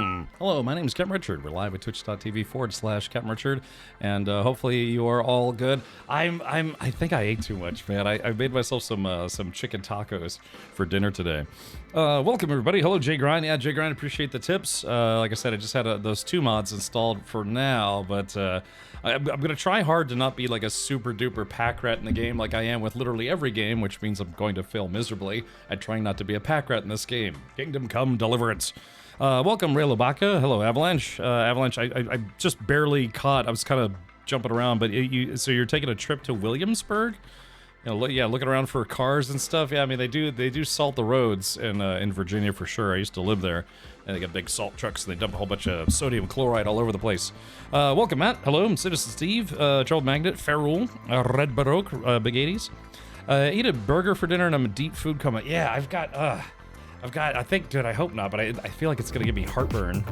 Hello, my name is Captain Richard. We're live at twitch.tv/Captain Richard, and hopefully you are all good. I think I ate too much, man. I made myself some chicken tacos for dinner today. Welcome everybody. Hello, Jay Grind. Yeah, Jay Grind, appreciate the tips. Like I said, I just had those two mods installed for now, but I'm gonna try hard to not be like a super duper pack rat in the game like I am with literally every game, which means I'm going to fail miserably at trying not to be a pack rat in this game. Kingdom Come Deliverance. Welcome, Ray Lobaka. Hello, Avalanche. Avalanche, I just barely caught. I was kind of jumping around, but so you're taking a trip to Williamsburg? You know, yeah, looking around for cars and stuff. Yeah, I mean they do salt the roads in Virginia for sure. I used to live there, and they got big salt trucks and they dump a whole bunch of sodium chloride all over the place. Welcome, Matt. Hello, I'm Citizen Steve, Charles Magnet, Ferrul, Red Baroque, Big 80s. Eat a burger for dinner and I'm a deep food coma. Yeah, I've got, I think, dude, I hope not, but I feel like it's gonna give me heartburn.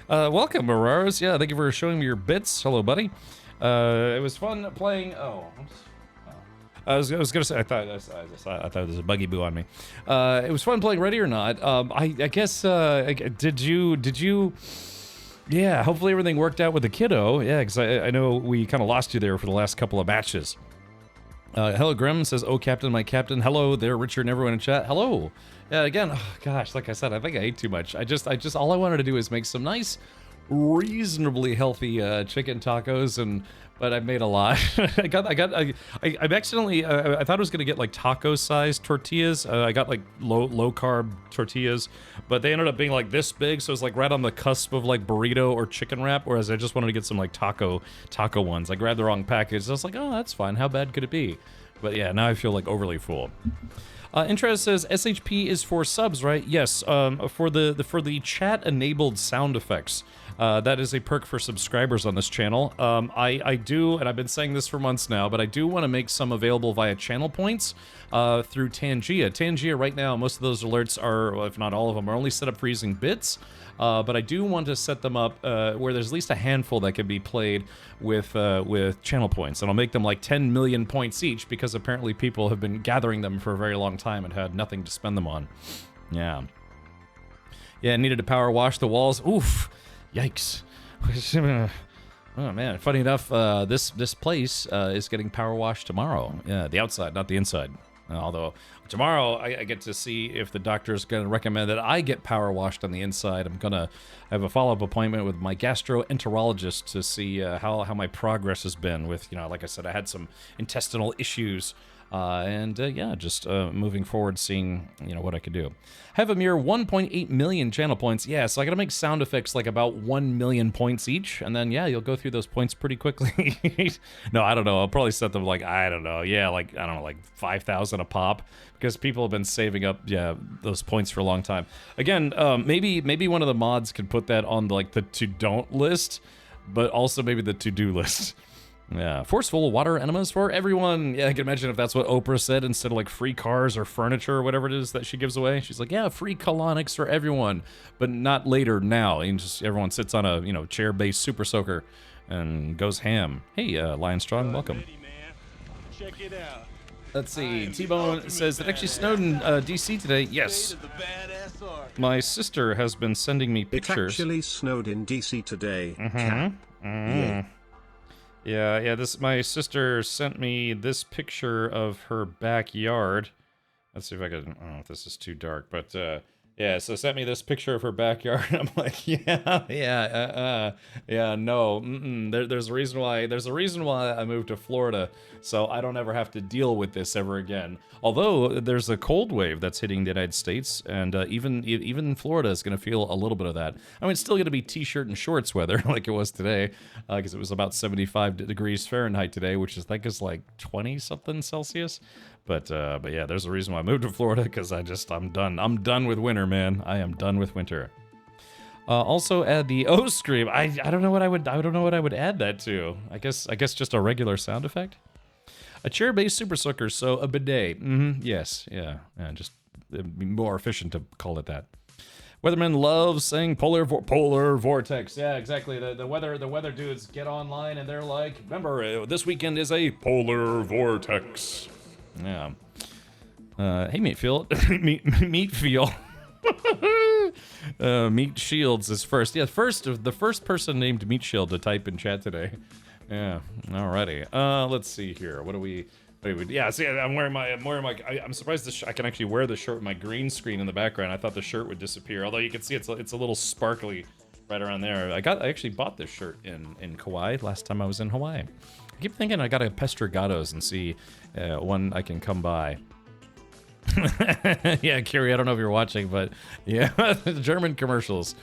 Welcome, Mararos. Yeah, thank you for showing me your bits. Hello, buddy. It was fun playing. I was gonna say I thought there was a buggy boo on me. It was fun playing Ready or Not. I guess did you? Yeah, hopefully everything worked out with the kiddo. Yeah, because I know we kind of lost you there for the last couple of matches. Hello, Grim says, "Oh, Captain, my Captain." Hello there, Richard, and everyone in chat. Hello. Yeah, again, oh, gosh, like I said, I think I ate too much. I just, all I wanted to do is make some nice, reasonably healthy chicken tacos, but I made a lot. I accidentally, I thought I was gonna get like taco-sized tortillas. I got like low carb tortillas, but they ended up being like this big, so it was like right on the cusp of like burrito or chicken wrap. Whereas I just wanted to get some like taco ones. I grabbed the wrong package. I was like, oh, that's fine. How bad could it be? But yeah, now I feel like overly full. Interest says SHP is for subs, right? Yes. For the chat-enabled sound effects. That is a perk for subscribers on this channel. I do, and I've been saying this for months now, but I do want to make some available via channel points through Tangia. Tangia right now, most of those alerts are, well, if not all of them, are only set up for using bits. But I do want to set them up where there's at least a handful that can be played with channel points. And I'll make them like 10 million points each, because apparently people have been gathering them for a very long time and had nothing to spend them on. Yeah. Yeah, needed to power wash the walls. Oof. Yikes. Oh man, funny enough, this place is getting power washed tomorrow. Yeah, the outside, not the inside. Although tomorrow I get to see if the doctor's going to recommend that I get power washed on the inside. I'm going to have a follow-up appointment with my gastroenterologist to see how my progress has been with, like I said, I had some intestinal issues. Yeah, just moving forward, seeing, what I could do. Have a mere 1.8 million channel points. Yeah, so I gotta make sound effects like about 1 million points each, and then, yeah, you'll go through those points pretty quickly. No, I don't know. I'll probably set them like, I don't know, 5,000 a pop, because people have been saving up, those points for a long time. Again, maybe one of the mods could put that on, like, the to-don't list, but also maybe the to-do list. Yeah, forceful water enemas for everyone. Yeah, I can imagine if that's what Oprah said instead of like free cars or furniture or whatever it is that she gives away. She's like, yeah, free colonics for everyone, but not later, now. And just everyone sits on a chair-based super soaker and goes ham. Hey, Lion Strong, welcome. Check it out. Let's see. T-Bone says it actually snowed in DC today. Yes. My sister has been sending me pictures. It actually snowed in DC today. Yeah. Yeah, my sister sent me this picture of her backyard. Let's see if I can, I don't know if this is too dark, but, so sent me this picture of her backyard. I'm like, no, there's a reason why I moved to Florida, so I don't ever have to deal with this ever again. Although there's a cold wave that's hitting the United States, and even Florida is going to feel a little bit of that. I mean, it's still going to be t-shirt and shorts weather like it was today, because it was about 75 degrees Fahrenheit today, which I think is like 20 something Celsius. But yeah, there's a reason why I moved to Florida, because I'm done. I'm done with winter, man. I am done with winter. Also add the O scream. I don't know what I would add that to. I guess just a regular sound effect. A chair-based super soaker, so a bidet. Yes, yeah, just it'd be more efficient to call it that. Weatherman loves saying polar vortex. Yeah, exactly. The weather dudes get online and they're like, remember, this weekend is a polar vortex. Yeah. Hey, Meatfield. Meatfield. Meat Shields is first. Yeah, the first person named Meat Shield to type in chat today. Yeah, alrighty. Let's see here. What do we... Yeah, see, I'm surprised I can actually wear the shirt with my green screen in the background. I thought the shirt would disappear, although you can see it's a little sparkly right around there. I actually bought this shirt in Kauai last time I was in Hawaii. I keep thinking I gotta pester Gatos and see when I can come by. Yeah, Kiri, I don't know if you're watching, but yeah, German commercials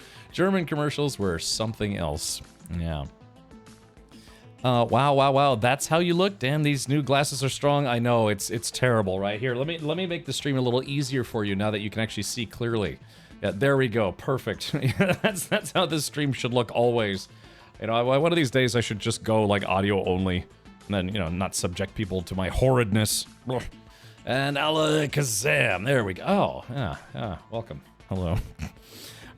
were something else. Yeah. Wow, that's how you look. Damn, these new glasses are strong. I know, it's terrible, right? Here, let me make the stream a little easier for you now that you can actually see clearly. Yeah, there we go. Perfect. That's how this stream should look always. You know, one of these days I should just go like audio only, and then, you know, not subject people to my horridness. And Alakazam, there we go. Oh, yeah, welcome. Hello.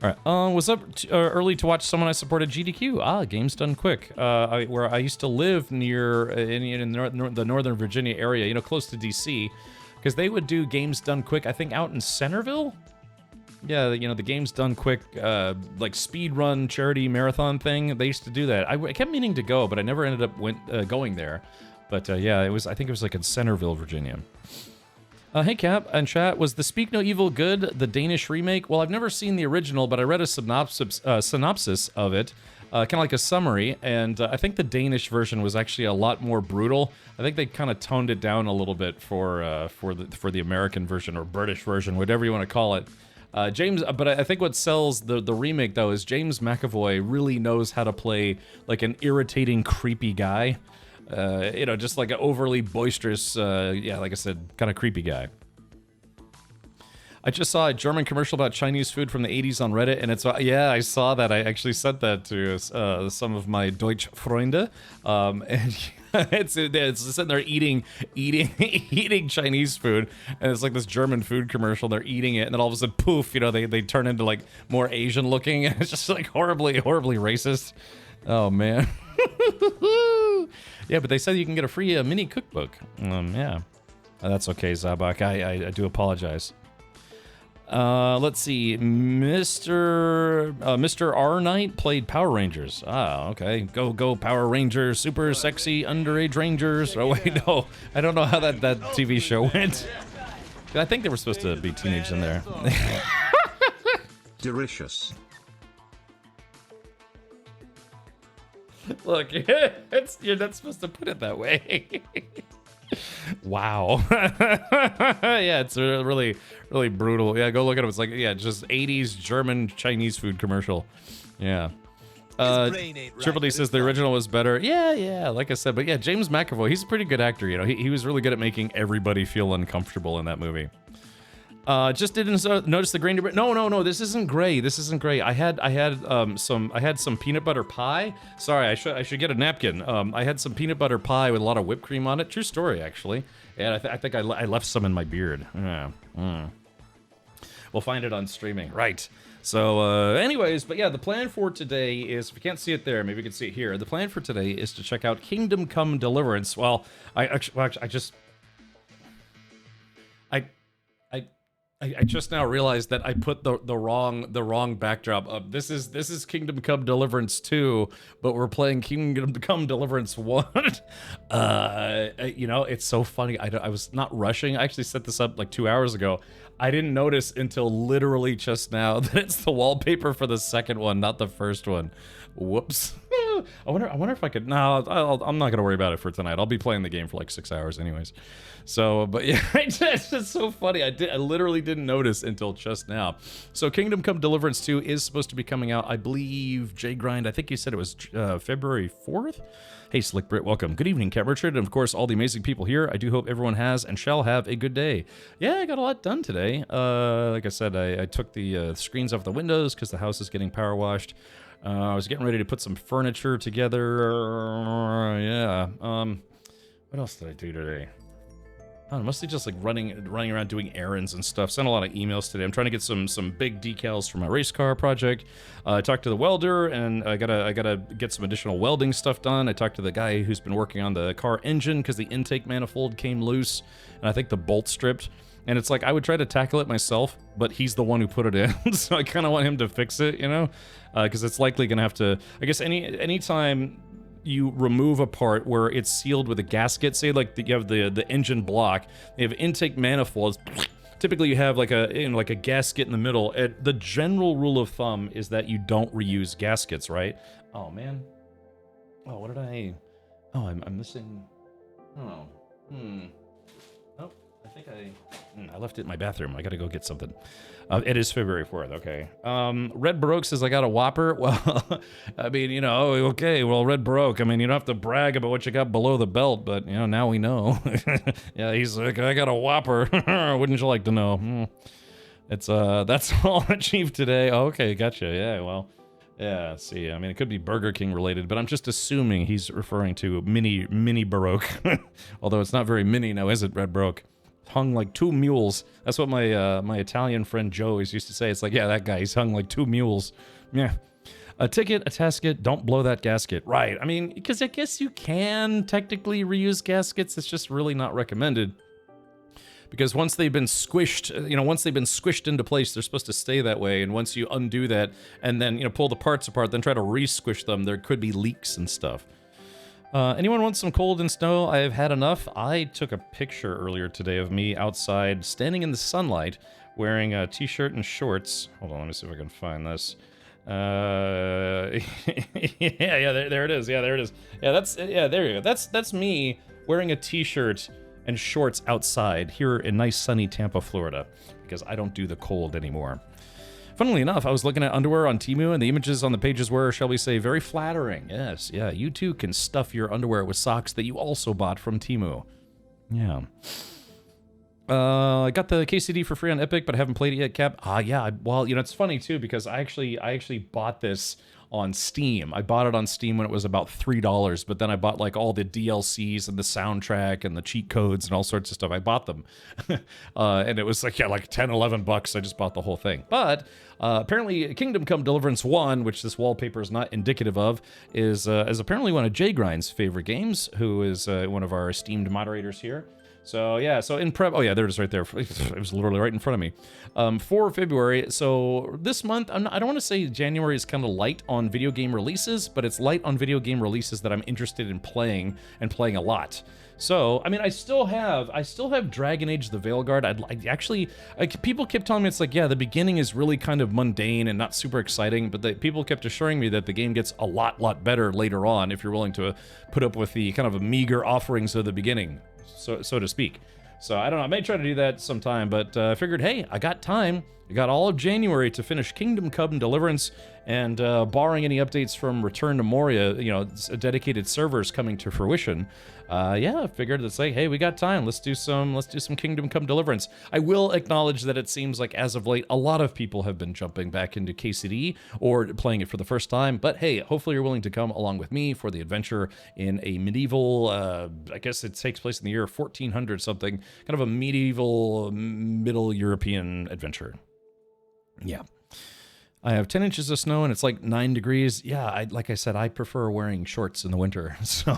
All right, was up early to watch someone I supported, GDQ. Ah, game's done quick. Where I used to live near in the Northern Virginia area, you know, close to DC, because they would do games done quick. I think out in Centerville. Yeah, you know, the games done quick, like speed run charity marathon thing. They used to do that. I kept meaning to go, but I never ended up going there. But yeah, I think it was like in Centerville, Virginia. Hey Cap and chat, was the Speak No Evil good, the Danish remake? Well, I've never seen the original, but I read a synopsis of it, kind of like a summary, and I think the Danish version was actually a lot more brutal. I think they kind of toned it down a little bit for the American version or British version, whatever you want to call it. But I think what sells the remake though is James McAvoy really knows how to play like an irritating, creepy guy. You know, just like an overly boisterous, yeah, like I said, kind of creepy guy. I just saw a German commercial about Chinese food from the 80s on Reddit, and it's, yeah, I saw that. I actually sent that to some of my Deutsch Freunde, and it's sitting there eating Chinese food, and it's like this German food commercial. They're eating it, and then all of a sudden, poof, you know, they turn into like more Asian looking, and it's just like horribly racist. Oh man. Yeah, but they said you can get a free mini cookbook. Yeah. That's okay, Zabak. I do apologize. Let's see. Mr. R Knight played Power Rangers. Ah, okay. Go Power Rangers. Super sexy underage rangers. Oh, wait, no. I don't know how that TV show went. I think they were supposed to be teenage in there. Delicious. Look, you're not supposed to put it that way. Wow. Yeah, it's really brutal. Yeah, go look at it. It's like, yeah, just 80s German Chinese food commercial. Yeah. Triple D says the original was better. Yeah, like I said, but yeah, James McAvoy, he's a pretty good actor. You know, he was really good at making everybody feel uncomfortable in that movie. Just didn't notice the grain. No. This isn't gray. I had some peanut butter pie. Sorry, I should get a napkin. I had some peanut butter pie with a lot of whipped cream on it. True story, actually. And I think I left some in my beard. Yeah. We'll find it on streaming. Right. So, anyways, but yeah, the plan for today is, if you can't see it there, maybe you can see it here. The plan for today is to check out Kingdom Come Deliverance. Well, I just now realized that I put the wrong backdrop up. This is Kingdom Come Deliverance 2, but we're playing Kingdom Come Deliverance 1. You know, it's so funny. I was not rushing. I actually set this up like 2 hours ago. I didn't notice until literally just now that it's the wallpaper for the second one, not the first one. Whoops. I wonder if I could. No, I'm not gonna worry about it for tonight. I'll be playing the game for like 6 hours anyways. So, but yeah, it's just so funny. I literally didn't notice until just now. So, Kingdom Come Deliverance 2 is supposed to be coming out, I believe. J Grind, I think you said it was February 4th. Hey, Slick Brit, welcome. Good evening, Cat Richard, and of course, all the amazing people here. I do hope everyone has and shall have a good day. Yeah, I got a lot done today. Like I said, I took the screens off the windows because the house is getting power washed. I was getting ready to put some furniture together. Yeah. What else did I do today? Mostly just like running around doing errands and stuff. Sent a lot of emails today. I'm trying to get some big decals for my race car project. I talked to the welder, and I gotta get some additional welding stuff done. I talked to the guy who's been working on the car engine because the intake manifold came loose, and I think the bolt stripped. And it's like I would try to tackle it myself, but he's the one who put it in, so I kind of want him to fix it, you know, because it's likely gonna have to. I guess anytime you remove a part where it's sealed with a gasket, say like you have the engine block, you have intake manifolds, typically you have like a gasket in the middle. The general rule of thumb is that you don't reuse gaskets, right? Oh man, oh what did I, oh I'm missing, oh oh I think I left it in my bathroom. I gotta go get something. It is February 4th, okay. Red Baroque says, I got a Whopper. Well, I mean, you know, okay, well, Red Baroque, I mean, you don't have to brag about what you got below the belt, but, you know, now we know. Yeah, he's like, I got a Whopper. Wouldn't you like to know? It's, that's all achieved today. Oh, okay, gotcha, yeah, well, yeah, let's see, I mean, it could be Burger King related, but I'm just assuming he's referring to mini Baroque. Although it's not very mini now, is it, Red Baroque? Hung like 2 mules. That's what my my Italian friend Joe always used to say. It's like, yeah, that guy, he's hung like 2 mules. Yeah. A ticket, a tasket, don't blow that gasket. Right. I mean, because I guess you can technically reuse gaskets. It's just really not recommended. Because once they've been squished, you know, once they've been squished into place, they're supposed to stay that way. And once you undo that and then, you know, pull the parts apart, then try to re-squish them, there could be leaks and stuff. Anyone want some cold and snow? I have had enough. I took a picture earlier today of me outside, standing in the sunlight, wearing a t-shirt and shorts. Hold on, let me see if I can find this. Yeah, there it is. Yeah, there it is. Yeah, there you go. That's me wearing a t-shirt and shorts outside here in nice sunny Tampa, Florida, because I don't do the cold anymore. Funnily enough, I was looking at underwear on Temu, and the images on the pages were, shall we say, very flattering. Yes, yeah, you too can stuff your underwear with socks that you also bought from Temu. Yeah. I got the KCD for free on Epic, but I haven't played it yet, Cap. Yeah, well, you know, it's funny, too, because I actually bought this on Steam. I bought it on Steam when it was about $3, but then I bought like all the DLCs and the soundtrack and the cheat codes and all sorts of stuff. I bought them. And it was like, yeah, like 10, 11 bucks. I just bought the whole thing. But apparently Kingdom Come Deliverance 1, which this wallpaper is not indicative of, is apparently one of Jay Grind's favorite games, who is one of our esteemed moderators here. So yeah, so in prep, oh yeah, there it is right there. It was literally right in front of me. For February, so this month, I don't want to say January is kind of light on video game releases, but it's light on video game releases that I'm interested in playing, and playing a lot. So, I mean, I still have Dragon Age the Veilguard. People kept telling me, it's like, yeah, the beginning is really kind of mundane and not super exciting, but people kept assuring me that the game gets a lot better later on if you're willing to put up with the kind of a meager offerings of the beginning, so to speak. So I don't know, I may try to do that sometime, but I figured, hey, I got time. I got all of January to finish Kingdom Come Deliverance, and barring any updates from Return to Moria, you know, dedicated servers coming to fruition, yeah, I figured it's like, hey, we got time. Let's do some Kingdom Come Deliverance. I will acknowledge that it seems like as of late, a lot of people have been jumping back into KCD or playing it for the first time. But hey, hopefully you're willing to come along with me for the adventure in a medieval, I guess it takes place in the year 1400 something, kind of a medieval, Middle European adventure. Yeah. I have 10 inches of snow and it's like 9 degrees. Yeah, like I said, I prefer wearing shorts in the winter, so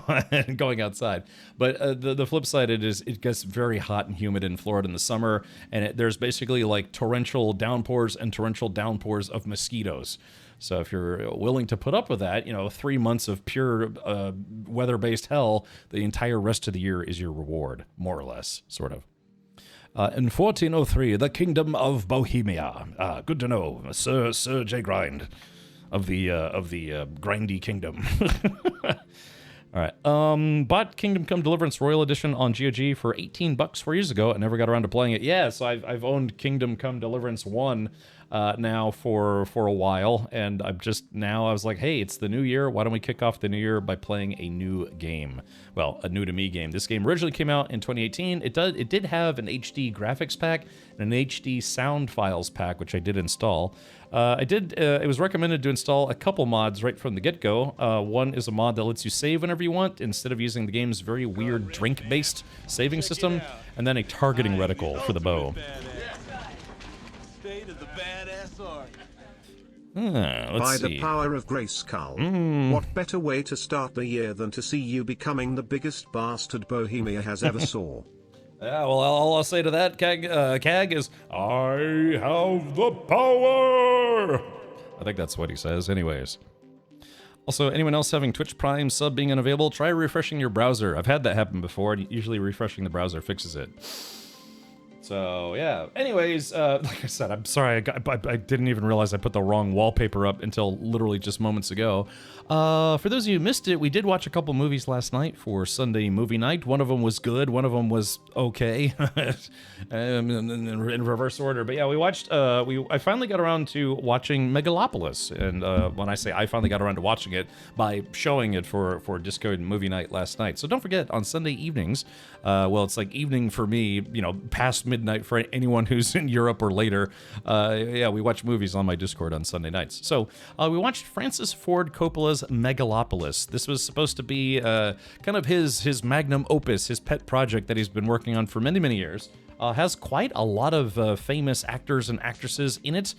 going outside. But the flip side, it gets very hot and humid in Florida in the summer, and there's basically like torrential downpours and torrential downpours of mosquitoes. So if you're willing to put up with that, you know, 3 months of pure weather-based hell, the entire rest of the year is your reward, more or less, sort of. In 1403, the Kingdom of Bohemia. Good to know, Sir J. Grind of the Grindy Kingdom. All right. Bought Kingdom Come Deliverance Royal Edition on GOG for $18 4 years ago. I never got around to playing it. Yeah, so I've owned Kingdom Come Deliverance 1. now for a while, and I was like, hey, it's the new year. Why don't we kick off the new year by playing a new game? Well, a new to me game. This game originally came out in 2018. It did have an HD graphics pack and an HD sound files pack, which I did install. It was recommended to install a couple mods right from the get-go. One is a mod that lets you save whenever you want instead of using the game's very weird drink-based saving system, and then a targeting reticle for the bow. State of the badass art. By Let's see. the power of Grayskull. What better way to start the year than to see you becoming the biggest bastard Bohemia has ever saw? Yeah, well, all I'll say to that, Cag, is, I have the power! I think that's what he says, anyways. Also, anyone else having Twitch Prime sub being unavailable, try refreshing your browser. I've had that happen before, and usually refreshing the browser fixes it. So, yeah. Anyways, like I said, I'm sorry, I didn't even realize I put the wrong wallpaper up until literally just moments ago. For those of you who missed it, we did watch a couple movies last night for Sunday movie night. One of them was good, one of them was okay, in reverse order. But yeah, we watched, I finally got around to watching Megalopolis. And when I say I finally got around to watching it, by showing it for Discord movie night last night. So don't forget, on Sunday evenings, well, it's like evening for me, you know, past midnight for anyone who's in Europe or later. Yeah, we watch movies on my Discord on Sunday nights. So we watched Francis Ford Coppola's Megalopolis. This was supposed to be kind of his magnum opus, his pet project that he's been working on for many, many years. Has quite a lot of famous actors and actresses in it.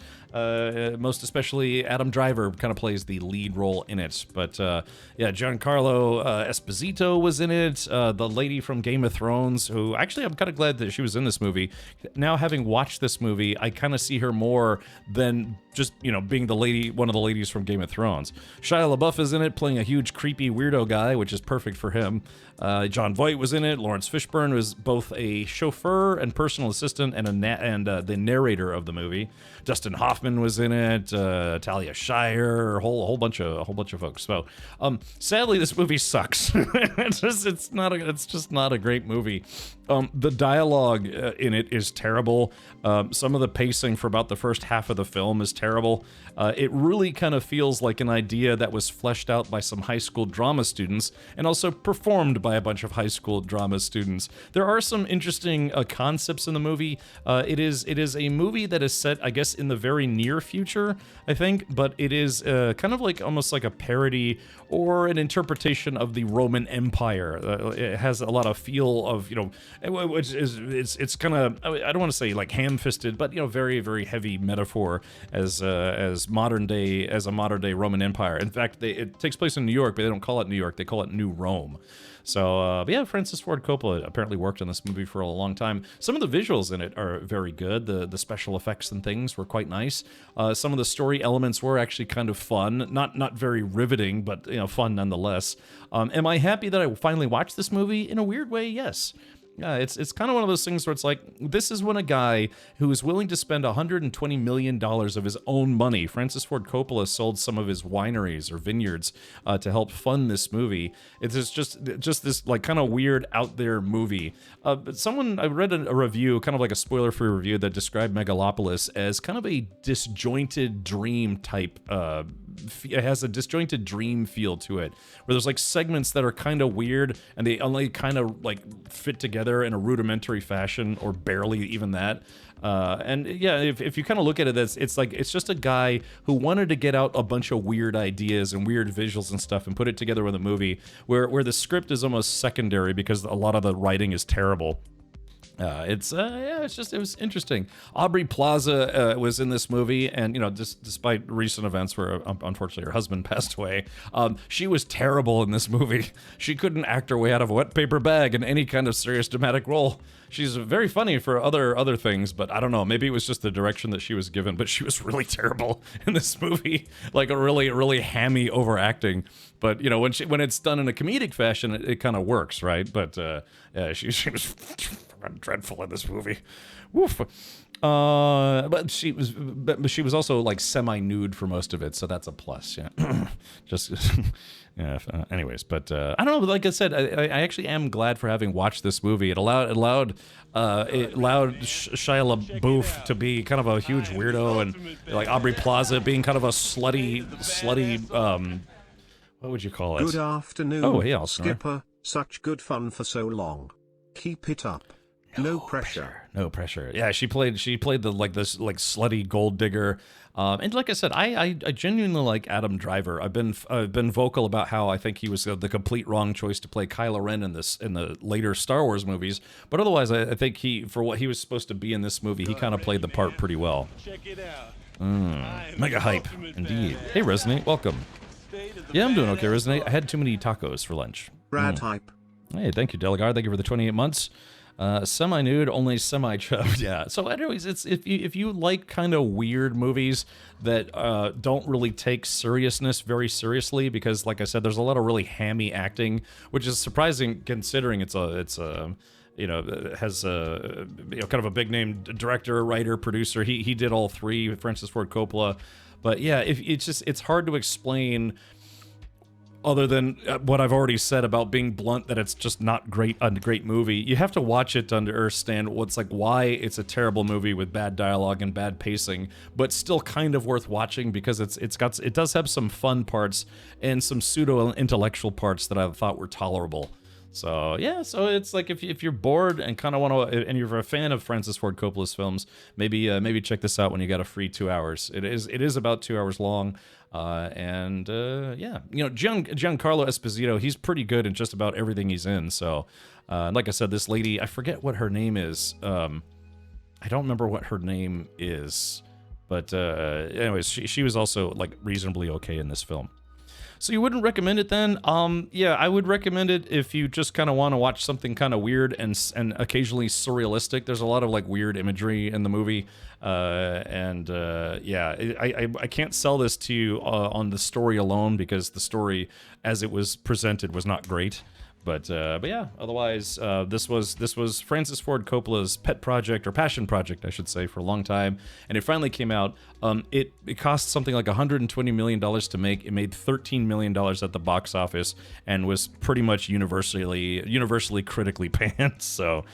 Most especially Adam Driver kind of plays the lead role in it. But yeah, Giancarlo Esposito was in it. The lady from Game of Thrones, who actually I'm kind of glad that she was in this movie. Now, having watched this movie, I kind of see her more than just, you know, being the lady, one of the ladies from Game of Thrones. Shia LaBeouf is in it, playing a huge creepy weirdo guy, which is perfect for him. John Voight was in it. Lawrence Fishburne was both a chauffeur and personal assistant and the narrator of the movie. Dustin Hoffman was in it. Talia Shire, a whole bunch of folks. So, sadly, this movie sucks. It's just not a great movie. The dialogue in it is terrible. Some of the pacing for about the first half of the film is terrible. It really kind of feels like an idea that was fleshed out by some high school drama students and also performed by a bunch of high school drama students. There are some interesting concepts in the movie. It is a movie that is set, I guess, in the very near future, I think, but it is kind of like almost like a parody or an interpretation of the Roman Empire. It has a lot of feel of, you know, which is it's kind of, I don't want to say like ham-fisted, but, you know, very, very heavy metaphor as a modern day Roman Empire. In fact, it takes place in New York, but they don't call it New York, they call it New Rome. So, but yeah, Francis Ford Coppola apparently worked on this movie for a long time. Some of the visuals in it are very good. The special effects and things were quite nice. Some of the story elements were actually kind of fun. Not very riveting, but, you know, fun nonetheless. Am I happy that I finally watched this movie? In a weird way, yes. Yeah, it's kind of one of those things where it's like, this is when a guy who is willing to spend $120 million of his own money, Francis Ford Coppola sold some of his wineries or vineyards to help fund this movie. It's just this like kind of weird out there movie. But I read a review, kind of like a spoiler-free review, that described Megalopolis as kind of a disjointed dream type. It has a disjointed dream feel to it, where there's like segments that are kind of weird and they only kind of like fit together in a rudimentary fashion, or barely even that. And yeah, if you kind of look at it, it's just a guy who wanted to get out a bunch of weird ideas and weird visuals and stuff and put it together with a movie where the script is almost secondary because a lot of the writing is terrible. It was interesting. Aubrey Plaza was in this movie, and, you know, despite recent events where unfortunately her husband passed away, she was terrible in this movie. She couldn't act her way out of a wet paper bag in any kind of serious dramatic role. She's very funny for other things, but I don't know, maybe it was just the direction that she was given, but she was really terrible in this movie, like a really, really hammy overacting. But, you know, when it's done in a comedic fashion, it kind of works, right? But yeah, she was dreadful in this movie. Woof. But she was also like semi-nude for most of it, so that's a plus. Yeah, just yeah. Anyways, but I don't know. Like I said, I actually am glad for having watched this movie. It allowed Shia LaBeouf to be kind of a huge weirdo, and like Aubrey Plaza being kind of a slutty. What would you call it? Good afternoon, Oh, hey, Oscar. Skipper. Such good fun for so long. Keep it up. No pressure. No pressure. Yeah, she played the this slutty gold digger. And like I said, I genuinely like Adam Driver. I've been vocal about how I think he was the complete wrong choice to play Kylo Ren in the later Star Wars movies. But otherwise, I think for what he was supposed to be in this movie, he kind of played the part pretty well. Check it out. Mega hype, indeed. Hey, Resonate, welcome. Yeah, I'm doing okay, Resonate. I had too many tacos for lunch. Brad hype. Hey, thank you, Delagar. Thank you for the 28 months. Semi-nude, only semi-chubbed. Yeah. So, anyways, it's if you like kind of weird movies that don't really take seriousness very seriously, because, like I said, there's a lot of really hammy acting, which is surprising considering it's a you know, has a kind of a big name director, writer, producer. He did all three, Francis Ford Coppola. But yeah, it's hard to explain. Other than what I've already said about being blunt, that it's just not a great movie. You have to watch it to understand why it's a terrible movie with bad dialogue and bad pacing, but still kind of worth watching because it does have some fun parts and some pseudo intellectual parts that I thought were tolerable. So yeah, so it's like if you're bored and kind of want to, and you're a fan of Francis Ford Coppola's films, maybe check this out when you got a free 2 hours. It is about 2 hours long. Yeah, you know, Giancarlo Esposito, he's pretty good in just about everything he's in. So, like I said, this lady, I forget what her name is. I don't remember what her name is, but anyways, she was also like reasonably okay in this film. So you wouldn't recommend it then? Yeah, I would recommend it if you just kind of want to watch something kind of weird and occasionally surrealistic. There's a lot of like weird imagery in the movie, yeah, I can't sell this to you on the story alone because the story as it was presented was not great. But yeah, otherwise, this was Francis Ford Coppola's pet project, or passion project, I should say, for a long time, and it finally came out. It cost something like $120 million to make. It made $13 million at the box office, and was pretty much universally critically panned. So,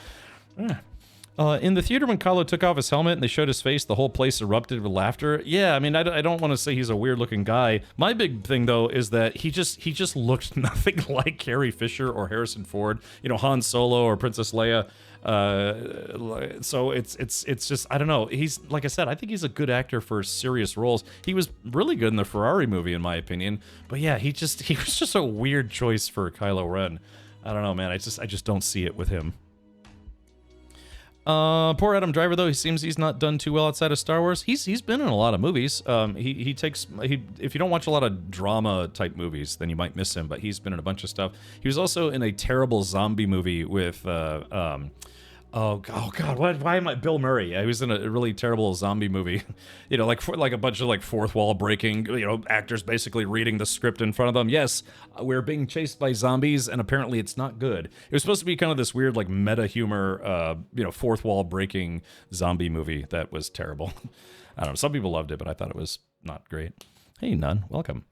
in the theater when Kylo took off his helmet and they showed his face, the whole place erupted with laughter. Yeah, I mean, I don't want to say he's a weird-looking guy. My big thing, though, is that he just looked nothing like Carrie Fisher or Harrison Ford, you know, Han Solo or Princess Leia. So it's just, I don't know. He's, like I said, I think he's a good actor for serious roles. He was really good in the Ferrari movie, in my opinion. But yeah, he was just a weird choice for Kylo Ren. I don't know, man. I just don't see it with him. Poor Adam Driver, though, he seems he's not done too well outside of Star Wars. He's been in a lot of movies. If you don't watch a lot of drama type movies, then you might miss him, but he's been in a bunch of stuff. He was also in a terrible zombie movie with oh god, why am I Bill Murray? He was in a really terrible zombie movie. You know, like a bunch of like fourth wall breaking, you know, actors basically reading the script in front of them. Yes, we're being chased by zombies and apparently it's not good. It was supposed to be kind of this weird like meta humor, you know, fourth wall breaking zombie movie that was terrible. I don't know, some people loved it, but I thought it was not great. Hey, Nun, welcome.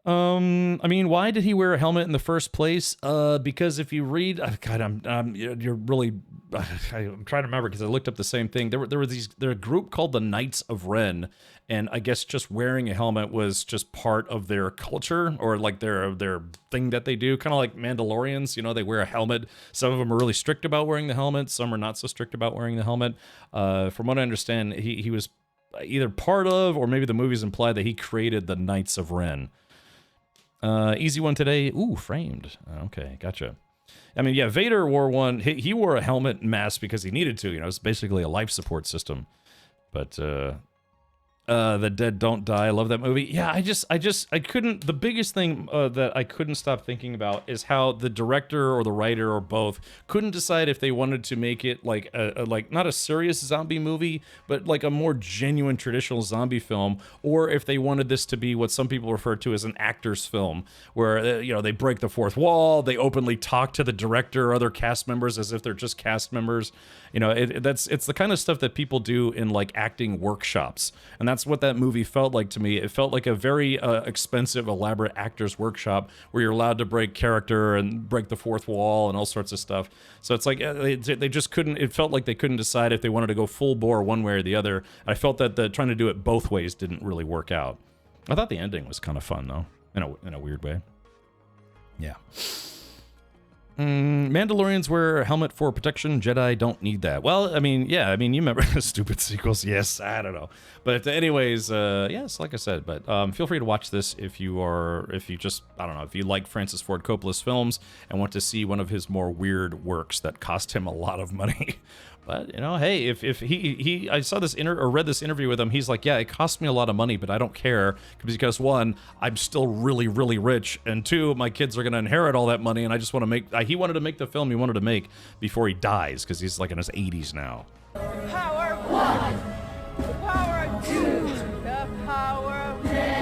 I mean, why did he wear a helmet in the first place? Because if you read, God, you're really, I'm trying to remember because I looked up the same thing. There were a group called the Knights of Ren, and I guess just wearing a helmet was just part of their culture, or like their thing that they do, kind of like Mandalorians. You know, they wear a helmet. Some of them are really strict about wearing the helmet. Some are not so strict about wearing the helmet. From what I understand, he was either part of, or maybe the movies imply that he created the Knights of Ren. Easy one today. Ooh, framed. Okay, gotcha. I mean, yeah, Vader wore one. He wore a helmet and mask because he needed to. You know, it's basically a life support system. But The Dead Don't Die. I love that movie. Yeah, I couldn't. The biggest thing that I couldn't stop thinking about is how the director or the writer or both couldn't decide if they wanted to make it like like not a serious zombie movie, but like a more genuine traditional zombie film, or if they wanted this to be what some people refer to as an actor's film, where they break the fourth wall, they openly talk to the director or other cast members as if they're just cast members. It's the kind of stuff that people do in like acting workshops, and that's what that movie felt like to me. It felt like a very expensive, elaborate actor's workshop where you're allowed to break character and break the fourth wall and all sorts of stuff. So it's like they just couldn't. It felt like they couldn't decide if they wanted to go full bore one way or the other. I felt that trying to do it both ways didn't really work out. I thought the ending was kind of fun though, in a weird way. Yeah. Mandalorians wear a helmet for protection. Jedi don't need that. Well, I mean, you remember the stupid sequels. Yes, I don't know. But anyways, yes, like I said, but feel free to watch this if you like Francis Ford Coppola's films and want to see one of his more weird works that cost him a lot of money. But, hey, if I saw this read this interview with him, he's like, yeah, it cost me a lot of money, but I don't care because one, I'm still really, really rich, and two, my kids are going to inherit all that money, and I just want to make, he wanted to make the film he wanted to make before he dies, because he's like in his 80s now. Power of one, the power of two, the power of many.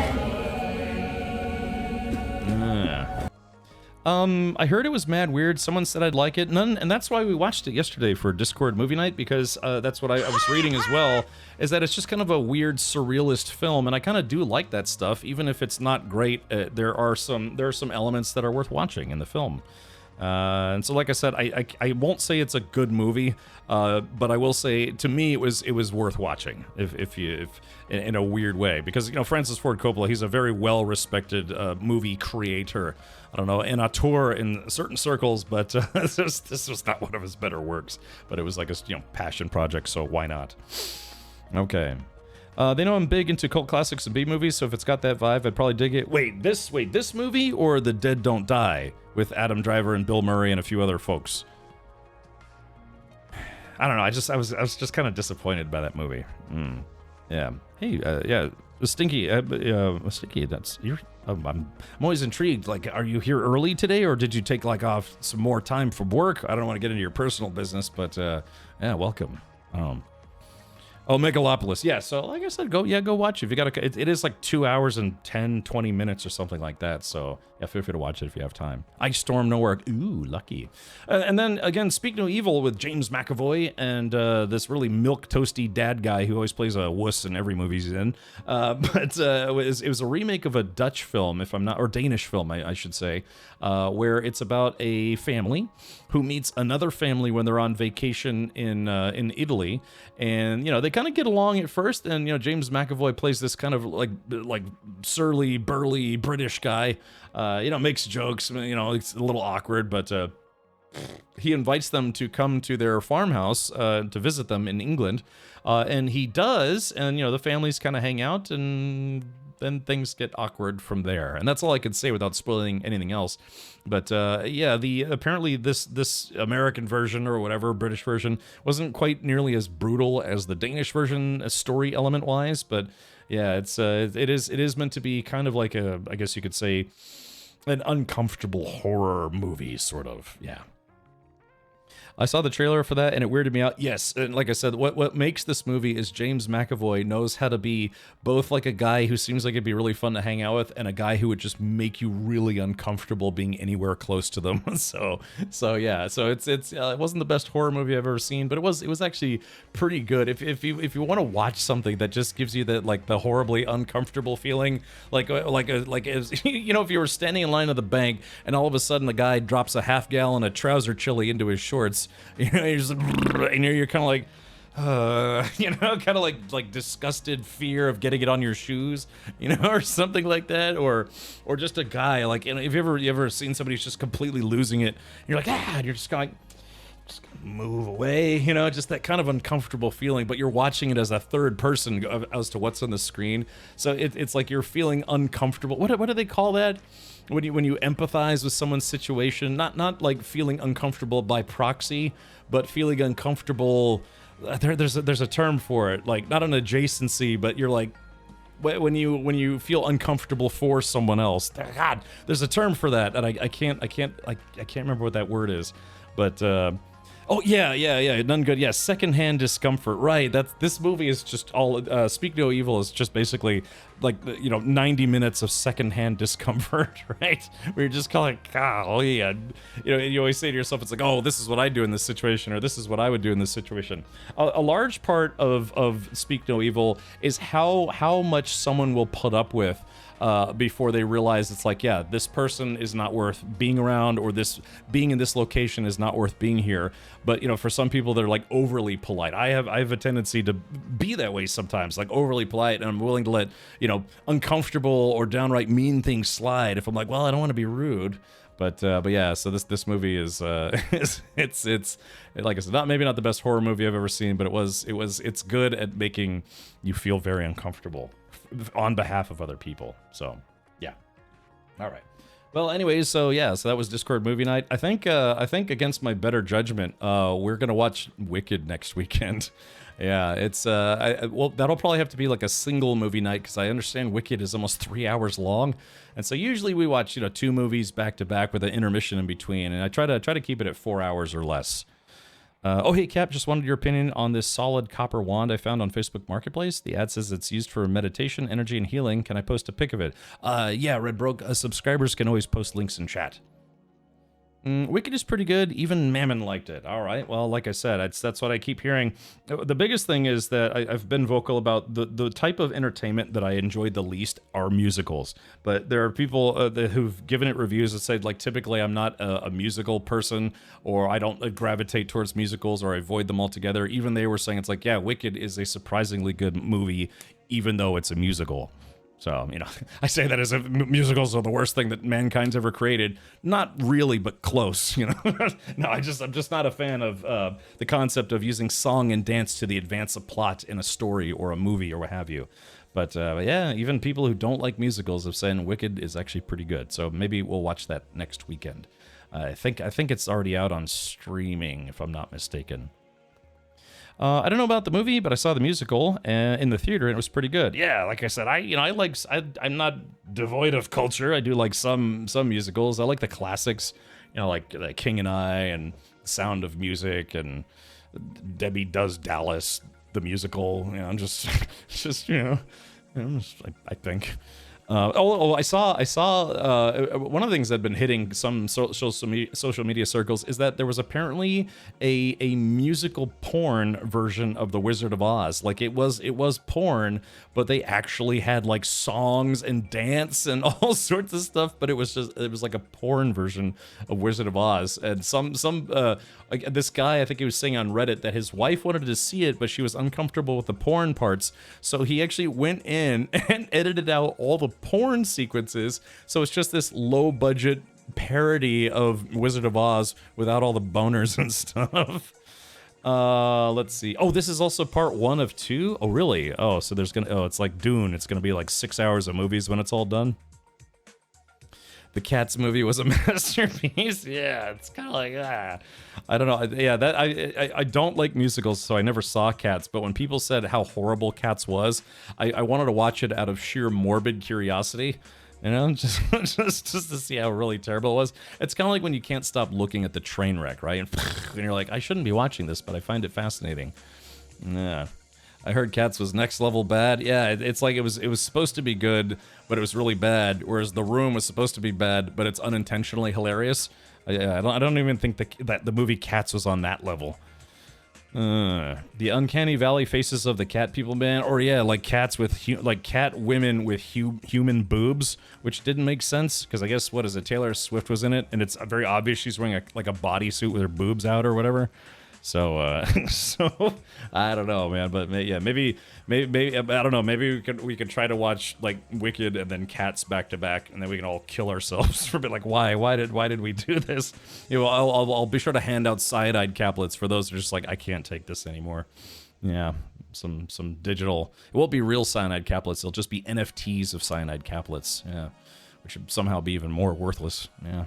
I heard it was mad weird. Someone said I'd like it. And that's why we watched it yesterday for Discord movie night, because that's what I was reading as well, is that it's just kind of a weird surrealist film, and I kind of do like that stuff, even if it's not great. There are some elements that are worth watching in the film. And so, like I said, I won't say it's a good movie, but I will say to me it was worth watching if in a weird way, because Francis Ford Coppola, he's a very well respected movie creator. I don't know, an auteur in certain circles, but this was not one of his better works. But it was like a passion project, so why not? Okay. They know I'm big into cult classics and B movies, so if it's got that vibe, I'd probably dig it. Wait, this movie or The Dead Don't Die with Adam Driver and Bill Murray and a few other folks? I don't know. I was just kind of disappointed by that movie. Yeah. Hey, yeah, Stinky. Stinky. That's you're. I'm always intrigued. Like, are you here early today, or did you take like off some more time from work? I don't want to get into your personal business, but yeah, welcome. Oh, Megalopolis. Yeah, so like I said, go watch it. If you got it is like 2 hours and 10-20 minutes or something like that. So yeah, feel free to watch it if you have time. Ice Storm Nowhere. Ooh, lucky. And then again, Speak No Evil with James McAvoy and this really milk toasty dad guy who always plays a wuss in every movie he's in. But it was a remake of a Dutch film, or Danish film, I should say, where it's about a family who meets another family when they're on vacation in Italy, and they kind of get along at first, and James McAvoy plays this kind of like surly, burly British guy. Makes jokes. It's a little awkward, but he invites them to come to their farmhouse to visit them in England, and he does, and the families kind of hang out, and then things get awkward from there. And that's all I can say without spoiling anything else. But yeah, apparently this American version or whatever, British version, wasn't quite nearly as brutal as the Danish version, story element wise. But yeah, it is meant to be kind of like I guess you could say, an uncomfortable horror movie, sort of. Yeah. I saw the trailer for that and it weirded me out. Yes, and like I said, what makes this movie is James McAvoy knows how to be both like a guy who seems like it'd be really fun to hang out with and a guy who would just make you really uncomfortable being anywhere close to them. so yeah, so it wasn't the best horror movie I've ever seen, but it was actually pretty good. If you want to watch something that just gives you the horribly uncomfortable feeling, like as, if you were standing in line at the bank and all of a sudden the guy drops a half gallon of trouser chili into his shorts. You're just, and you're kind of like, kind of like disgusted fear of getting it on your shoes, or something like that, or just a guy like, if you ever seen somebody who's just completely losing it, you're like, and you're just kind of just move away, just that kind of uncomfortable feeling, but you're watching it as a third person as to what's on the screen, so it's like you're feeling uncomfortable. What do they call that? When you empathize with someone's situation, not like feeling uncomfortable by proxy, but feeling uncomfortable. There's a term for it, like not an adjacency, but you're like when you feel uncomfortable for someone else. God, there's a term for that, and I can't remember what that word is, but oh yeah, none good. Yeah, secondhand discomfort. Right. This movie is just all. Speak No Evil is just basically like 90 minutes of secondhand discomfort, right? Where you're just kind of like, golly, and you always say to yourself, it's like, oh, this is what I do in this situation, or this is what I would do in this situation. A large part of Speak No Evil is how much someone will put up with before they realize it's like, yeah, this person is not worth being around, or this being in this location is not worth being here. But for some people, they're like overly polite. I have a tendency to be that way sometimes, like overly polite, and I'm willing to let uncomfortable or downright mean things slide if I'm like, well, I don't want to be rude. But yeah, so this movie is it's like I said, maybe not the best horror movie I've ever seen, but it's good at making you feel very uncomfortable on behalf of other people. So yeah, all right. Well, anyways, so that was Discord movie night. I think against my better judgment, we're gonna watch Wicked next weekend. Yeah, it's well, that'll probably have to be like a single movie night, because I understand Wicked is almost 3 hours long, and so usually we watch 2 movies back to back with an intermission in between, and I try to keep it at 4 hours or less. Oh, hey, Cap, just wanted your opinion on this solid copper wand I found on Facebook Marketplace. The ad says it's used for meditation, energy, and healing. Can I post a pic of it? Yeah, Red Broke, subscribers can always post links in chat. Wicked is pretty good. Even Mammon liked it. All right. Well, like I said, that's what I keep hearing. The biggest thing is that I've been vocal about the type of entertainment that I enjoy the least are musicals. But there are people who've given it reviews that say, like, typically I'm not a musical person, or I don't gravitate towards musicals, or I avoid them altogether. Even they were saying it's like, yeah, Wicked is a surprisingly good movie, even though it's a musical. So, I say that as if musicals are the worst thing that mankind's ever created. Not really, but close, No, I'm just not a fan of the concept of using song and dance to the advance of plot in a story or a movie or what have you. But yeah, even people who don't like musicals have said Wicked is actually pretty good. So maybe we'll watch that next weekend. I think it's already out on streaming, if I'm not mistaken. I don't know about the movie, but I saw the musical in the theater, and it was pretty good. Yeah, like I said, I'm not devoid of culture. I do like some musicals. I like the classics, like King and I, and Sound of Music, and Debbie Does Dallas, the musical. I think. I saw one of the things that had been hitting some social media circles is that there was apparently a musical porn version of The Wizard of Oz. Like it was porn, but they actually had like songs and dance and all sorts of stuff, but it was like a porn version of Wizard of Oz. And like this guy, I think he was saying on Reddit that his wife wanted to see it, but she was uncomfortable with the porn parts, so he actually went in and edited out all the porn sequences, so it's just this low budget parody of Wizard of Oz without all the boners and stuff. Let's see. Oh, this is also part 1 of 2. Oh, really? Oh, so it's like Dune. It's gonna be like 6 hours of movies when it's all done. The Cats movie was a masterpiece. Yeah, it's kind of like, I don't know. Yeah, that I don't like musicals, so I never saw Cats. But when people said how horrible Cats was, I wanted to watch it out of sheer morbid curiosity. Just to see how really terrible it was. It's kind of like when you can't stop looking at the train wreck, right? And you're like, I shouldn't be watching this, but I find it fascinating. Yeah. I heard Cats was next level bad. Yeah, it's like it was supposed to be good, but it was really bad. Whereas The Room was supposed to be bad, but it's unintentionally hilarious. I don't even think that the movie Cats was on that level. The Uncanny Valley Faces of the Cat People Man, or yeah, like cats with cat women with human boobs, which didn't make sense because I guess Taylor Swift was in it, and it's very obvious she's wearing a bodysuit with her boobs out or whatever. So, so I don't know, man. But yeah, maybe I don't know. Maybe we could try to watch like Wicked and then Cats back to back, and then we can all kill ourselves for a bit. Like, why did we do this? I'll be sure to hand out cyanide caplets for those who are just like, I can't take this anymore. Yeah, some digital. It won't be real cyanide caplets. It'll just be NFTs of cyanide caplets. Yeah, which should somehow be even more worthless. Yeah.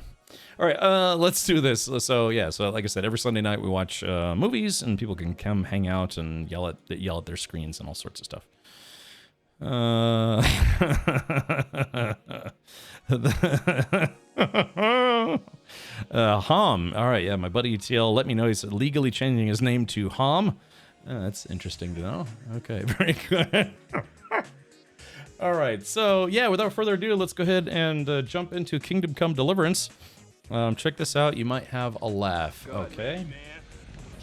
All right, let's do this. So like I said, every Sunday night we watch movies, and people can come hang out and yell at their screens and all sorts of stuff. Uh, Hom. All right, yeah, my buddy ETL let me know he's legally changing his name to Hom. That's interesting to know. Okay, very good. All right, so yeah, without further ado, let's go ahead and jump into Kingdom Come Deliverance. Check this out. You might have a laugh. Okay. Man,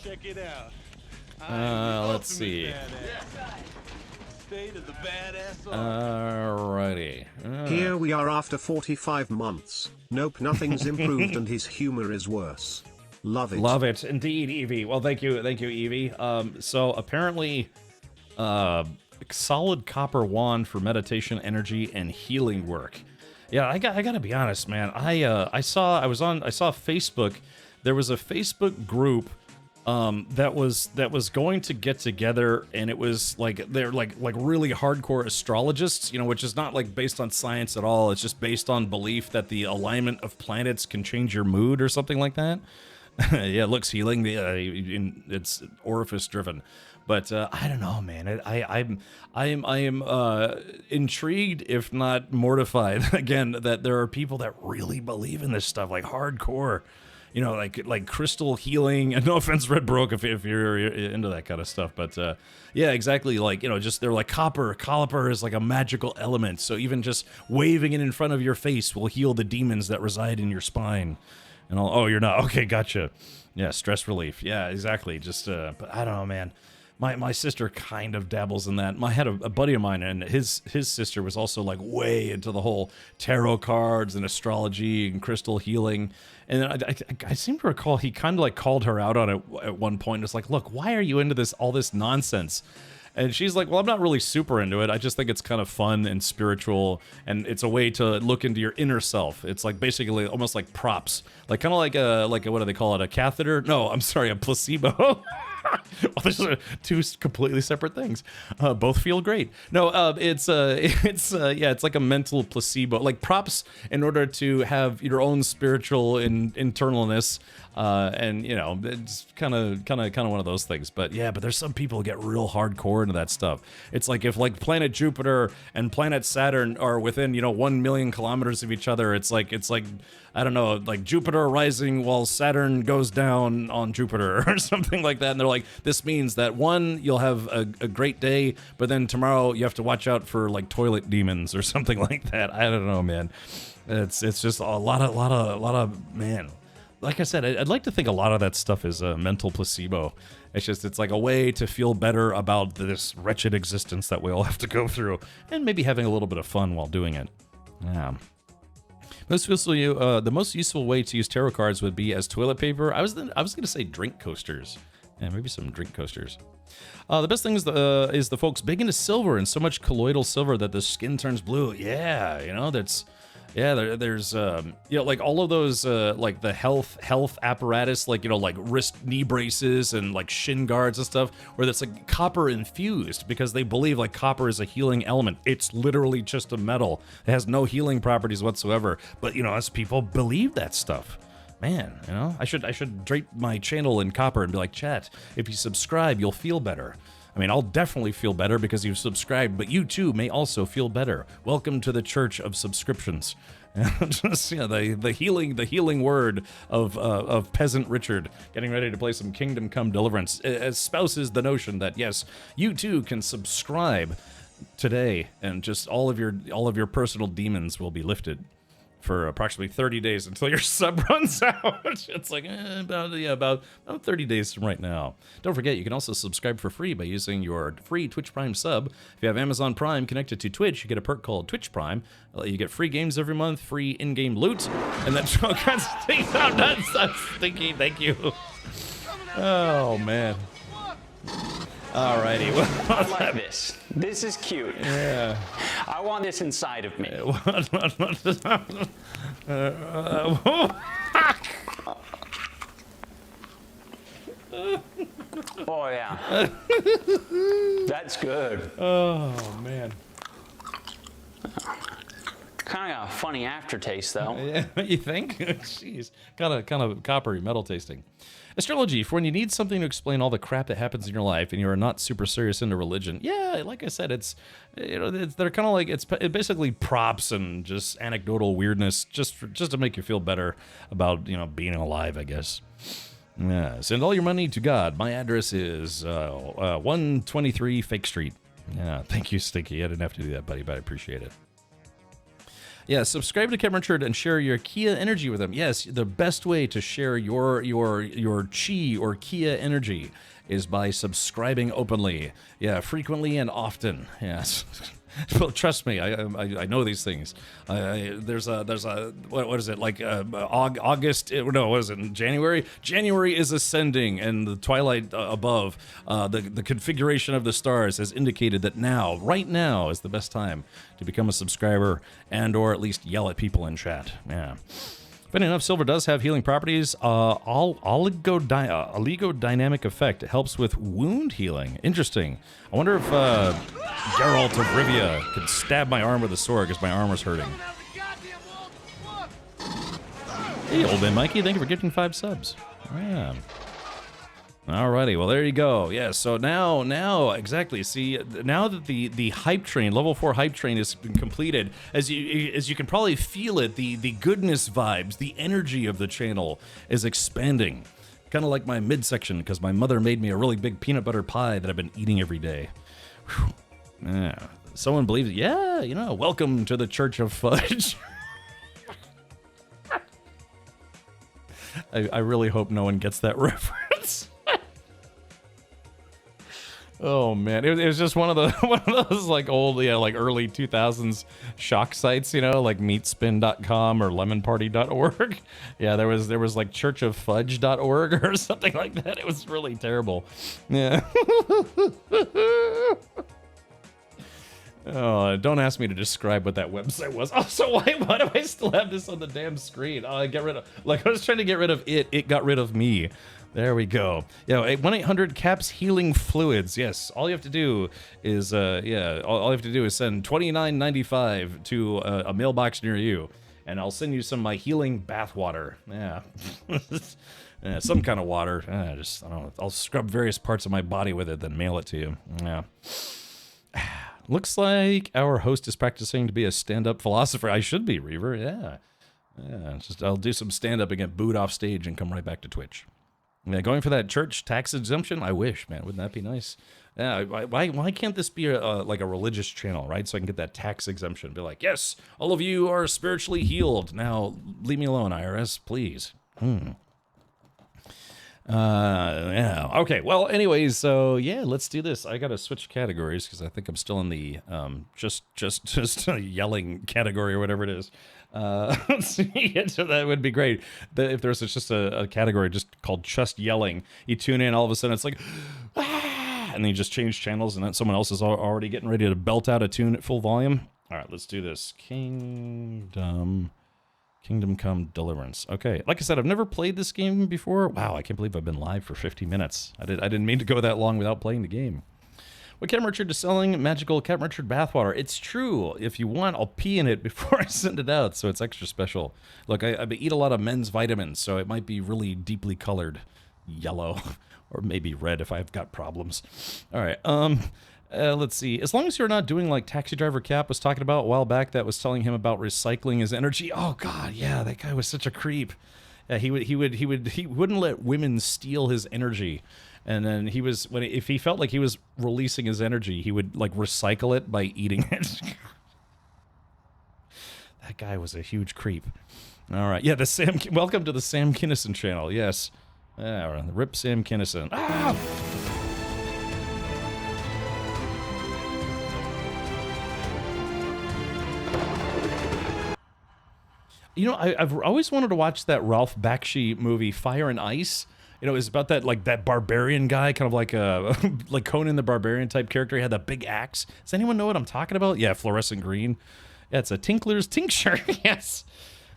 check it out. Let's see. State of the badass. Alrighty. Here we are after 45 months. Nope, nothing's improved and his humor is worse. Love it. Love it, indeed, Evie. Well, thank you, Evie. So apparently, solid copper wand for meditation, energy, and healing work. Yeah, I gotta be honest, man. I saw Facebook. There was a Facebook group that was going to get together, and it was like they're like really hardcore astrologists, you know, which is not like based on science at all. It's just based on belief that the alignment of planets can change your mood or something like that. Yeah, it looks healing. It's orifice driven, but I don't know, man. I am intrigued, if not mortified, again, that there are people that really believe in this stuff, like hardcore. You know, like crystal healing. And no offense, Red Broke, if you're into that kind of stuff, but yeah, exactly. Like, you know, just they're like copper is like a magical element. So even just waving it in front of your face will heal the demons that reside in your spine. And all, oh, you're not okay. Gotcha. Yeah, stress relief. Yeah, exactly. Just, but I don't know, man. My sister kind of dabbles in that. I had a buddy of mine, and his sister was also like way into the whole tarot cards and astrology and crystal healing. And then I seem to recall he kind of like called her out on it at one point. It's like, look, why are you into all this nonsense? And she's like, well, I'm not really super into it. I just think it's kind of fun and spiritual, and it's a way to look into your inner self. It's like basically almost like props, like kind of like a what do they call it? A catheter? No, I'm sorry, a placebo. Well, those are two completely separate things. Both feel great. No, it's like a mental placebo, like props in order to have your own spiritual internalness. And you know, it's kind of one of those things. But yeah, but there's some people who get real hardcore into that stuff. It's like if like planet Jupiter and planet Saturn are within, you know, 1 million kilometers of each other, it's like I don't know, like Jupiter rising while Saturn goes down on Jupiter or something like that. And they're like, this means that one, you'll have a great day, but then tomorrow you have to watch out for like toilet demons or something like that. I don't know, man. It's just a lot of man. Like I said, I'd like to think a lot of that stuff is a mental placebo. It's like a way to feel better about this wretched existence that we all have to go through, and maybe having a little bit of fun while doing it. Yeah. The most useful way to use tarot cards would be as toilet paper. I was going to say drink coasters. Yeah, maybe some drink coasters. The best thing is the folks big into silver, and so much colloidal silver that the skin turns blue. Yeah, you know, that's... Yeah, there's you know, like all of those like the health apparatus, like, you know, like wrist knee braces and like shin guards and stuff, where that's like copper infused because they believe like copper is a healing element. It's literally just a metal. It has no healing properties whatsoever. But you know, us people believe that stuff. Man, you know, I should drape my channel in copper and be like, chat, if you subscribe, you'll feel better. I mean, I'll definitely feel better because you've subscribed, but you too may also feel better. Welcome to the Church of Subscriptions. Just, you know, the healing word of Peasant Richard, getting ready to play some Kingdom Come Deliverance, espouses the notion that yes, you too can subscribe today, and just all of your personal demons will be lifted for approximately 30 days until your sub runs out. It's like about 30 days from right now. Don't forget, you can also subscribe for free by using your free Twitch Prime sub. If you have Amazon Prime connected to Twitch, you get a perk called Twitch Prime. You get free games every month, free in-game loot, and that's all kinds of things. I'm thinking, thank you. Oh man. Alrighty, well, I like this. This is cute. Yeah. I want this inside of me. Oh yeah. That's good. Oh man. Kind of got a funny aftertaste, though. Yeah, you think? Jeez, kind of coppery, metal tasting. Astrology, for when you need something to explain all the crap that happens in your life and you are not super serious into religion. Yeah, like I said, they're kind of like, it's basically props and just anecdotal weirdness just to make you feel better about, being alive, I guess. Yeah, send all your money to God. My address is 123 Fake Street. Yeah, thank you, Stinky. I didn't have to do that, buddy, but I appreciate it. Yeah, subscribe to Captain Richard and share your Kia energy with them. Yes, the best way to share your chi or Kia energy is by subscribing openly. Yeah, frequently and often. Yes. Well, trust me, I know these things. There's a what is it, like August? No, what is it? January? January is ascending, and the twilight above, the configuration of the stars has indicated that right now, is the best time to become a subscriber and/or at least yell at people in chat. Yeah. Funny enough, silver does have healing properties. Oligodynamic effect. It helps with wound healing. Interesting. I wonder if Geralt of Rivia could stab my arm with a sword because my arm was hurting. Hey, old man Mikey, thank you for gifting 5 subs. Yeah. Alrighty, well there you go. Yeah, so now exactly. See, now that the hype train, level 4 hype train has been completed, as you can probably feel it, the goodness vibes, the energy of the channel is expanding. Kind of like my midsection, because my mother made me a really big peanut butter pie that I've been eating every day. Whew. Yeah. Someone believes it. Yeah, welcome to the Church of Fudge. I really hope no one gets that reference. Oh man, it was just one of those like old, like early 2000s shock sites, like meatspin.com or lemonparty.org. Yeah, there was like churchoffudge.org or something like that. It was really terrible. Yeah. Oh, don't ask me to describe what that website was. Also, why do I still have this on the damn screen? Oh, I was trying to get rid of it. It got rid of me. There we go. Yeah, 1-800-CAPS healing fluids. Yes, all you have to do is all you have to do is send $29.95 to a mailbox near you, and I'll send you some of my healing bath water. Yeah. Yeah, some kind of water. I don't know. I'll scrub various parts of my body with it, then mail it to you. Yeah. Looks like our host is practicing to be a stand-up philosopher. I should be, Reaver. Yeah. Yeah. I'll do some stand-up and get booed off stage and come right back to Twitch. Yeah, going for that church tax exemption? I wish, man. Wouldn't that be nice? Yeah. Why can't this be like a religious channel, right? So I can get that tax exemption. Be like, yes, all of you are spiritually healed. Now leave me alone, IRS, please. Yeah. Okay. Well, anyways, so yeah, let's do this. I gotta switch categories because I think I'm still in the just yelling category or whatever it is. Let's see. So that would be great. If there's just a category just called just yelling, you tune in, all of a sudden it's like, ah, and then you just change channels, and then someone else is already getting ready to belt out a tune at full volume. All right, let's do this. Kingdom Come Deliverance. Okay, like I said, I've never played this game before. Wow, I can't believe I've been live for 50 minutes. I didn't mean to go that long without playing the game. What Captain Richard is selling? Magical Captain Richard bathwater. It's true. If you want, I'll pee in it before I send it out, so it's extra special. Look, I eat a lot of men's vitamins, so it might be really deeply colored yellow, or maybe red if I've got problems. All right, let's see. As long as you're not doing like Taxi Driver Cap was talking about a while back, that was telling him about recycling his energy. Oh God, yeah, that guy was such a creep. Yeah, he wouldn't let women steal his energy, and then if he felt like he was releasing his energy, he would like recycle it by eating it. That guy was a huge creep. All right, yeah, welcome to the Sam Kinison channel. Yes, yeah, rip Sam Kinison. Ah! I've always wanted to watch that Ralph Bakshi movie, Fire and Ice. It's about that barbarian guy, kind of like a like Conan the Barbarian type character. He had that big axe. Does anyone know what I'm talking about? Yeah, fluorescent green. Yeah, it's a Tinkler's Tincture. Yes.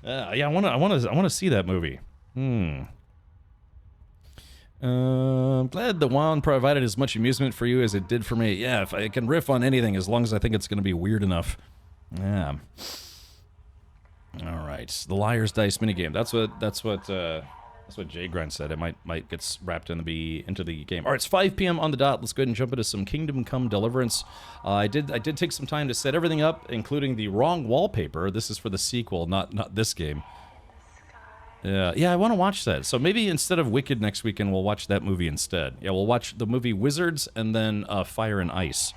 Yeah, I want to see that movie. I'm glad the WoW provided as much amusement for you as it did for me. Yeah, if I can riff on anything, as long as I think it's going to be weird enough. Yeah. All right, the Liar's Dice minigame. That's what Jay Grunt said. It might get wrapped into the game. All right, it's 5 p.m. on the dot. Let's go ahead and jump into some Kingdom Come Deliverance. I did take some time to set everything up, including the wrong wallpaper. This is for the sequel, not this game. Yeah, I want to watch that. So maybe instead of Wicked next weekend, we'll watch that movie instead. Yeah, we'll watch the movie Wizards and then Fire and Ice.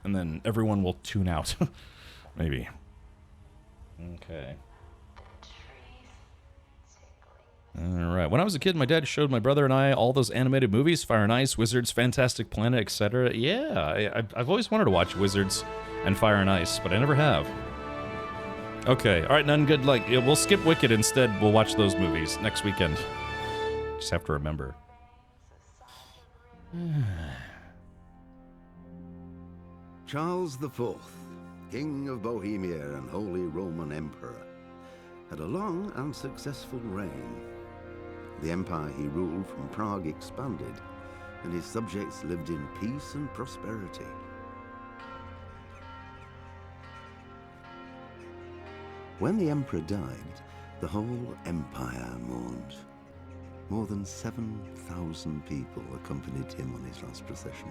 And then everyone will tune out. Maybe. Okay. Alright, when I was a kid, my dad showed my brother and I all those animated movies, Fire and Ice, Wizards, Fantastic Planet, etc. Yeah, I've always wanted to watch Wizards and Fire and Ice, but I never have. Okay, alright, none good luck. Yeah, we'll skip Wicked instead. We'll watch those movies next weekend. Just have to remember. Charles IV, King of Bohemia and Holy Roman Emperor, had a long and successful reign. The empire he ruled from Prague expanded, and his subjects lived in peace and prosperity. When the emperor died, the whole empire mourned. More than 7,000 people accompanied him on his last procession.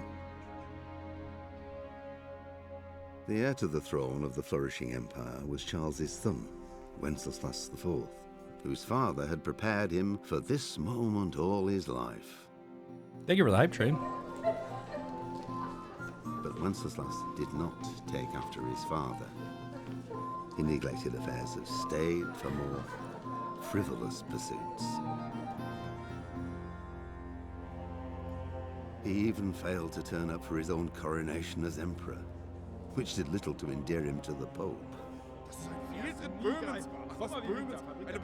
The heir to the throne of the flourishing empire was Charles's son, Wenceslas IV, whose father had prepared him for this moment all his life. Thank you for the hype train. But Wenceslas did not take after his father. He neglected affairs of state for more frivolous pursuits. He even failed to turn up for his own coronation as emperor, which did little to endear him to the Pope.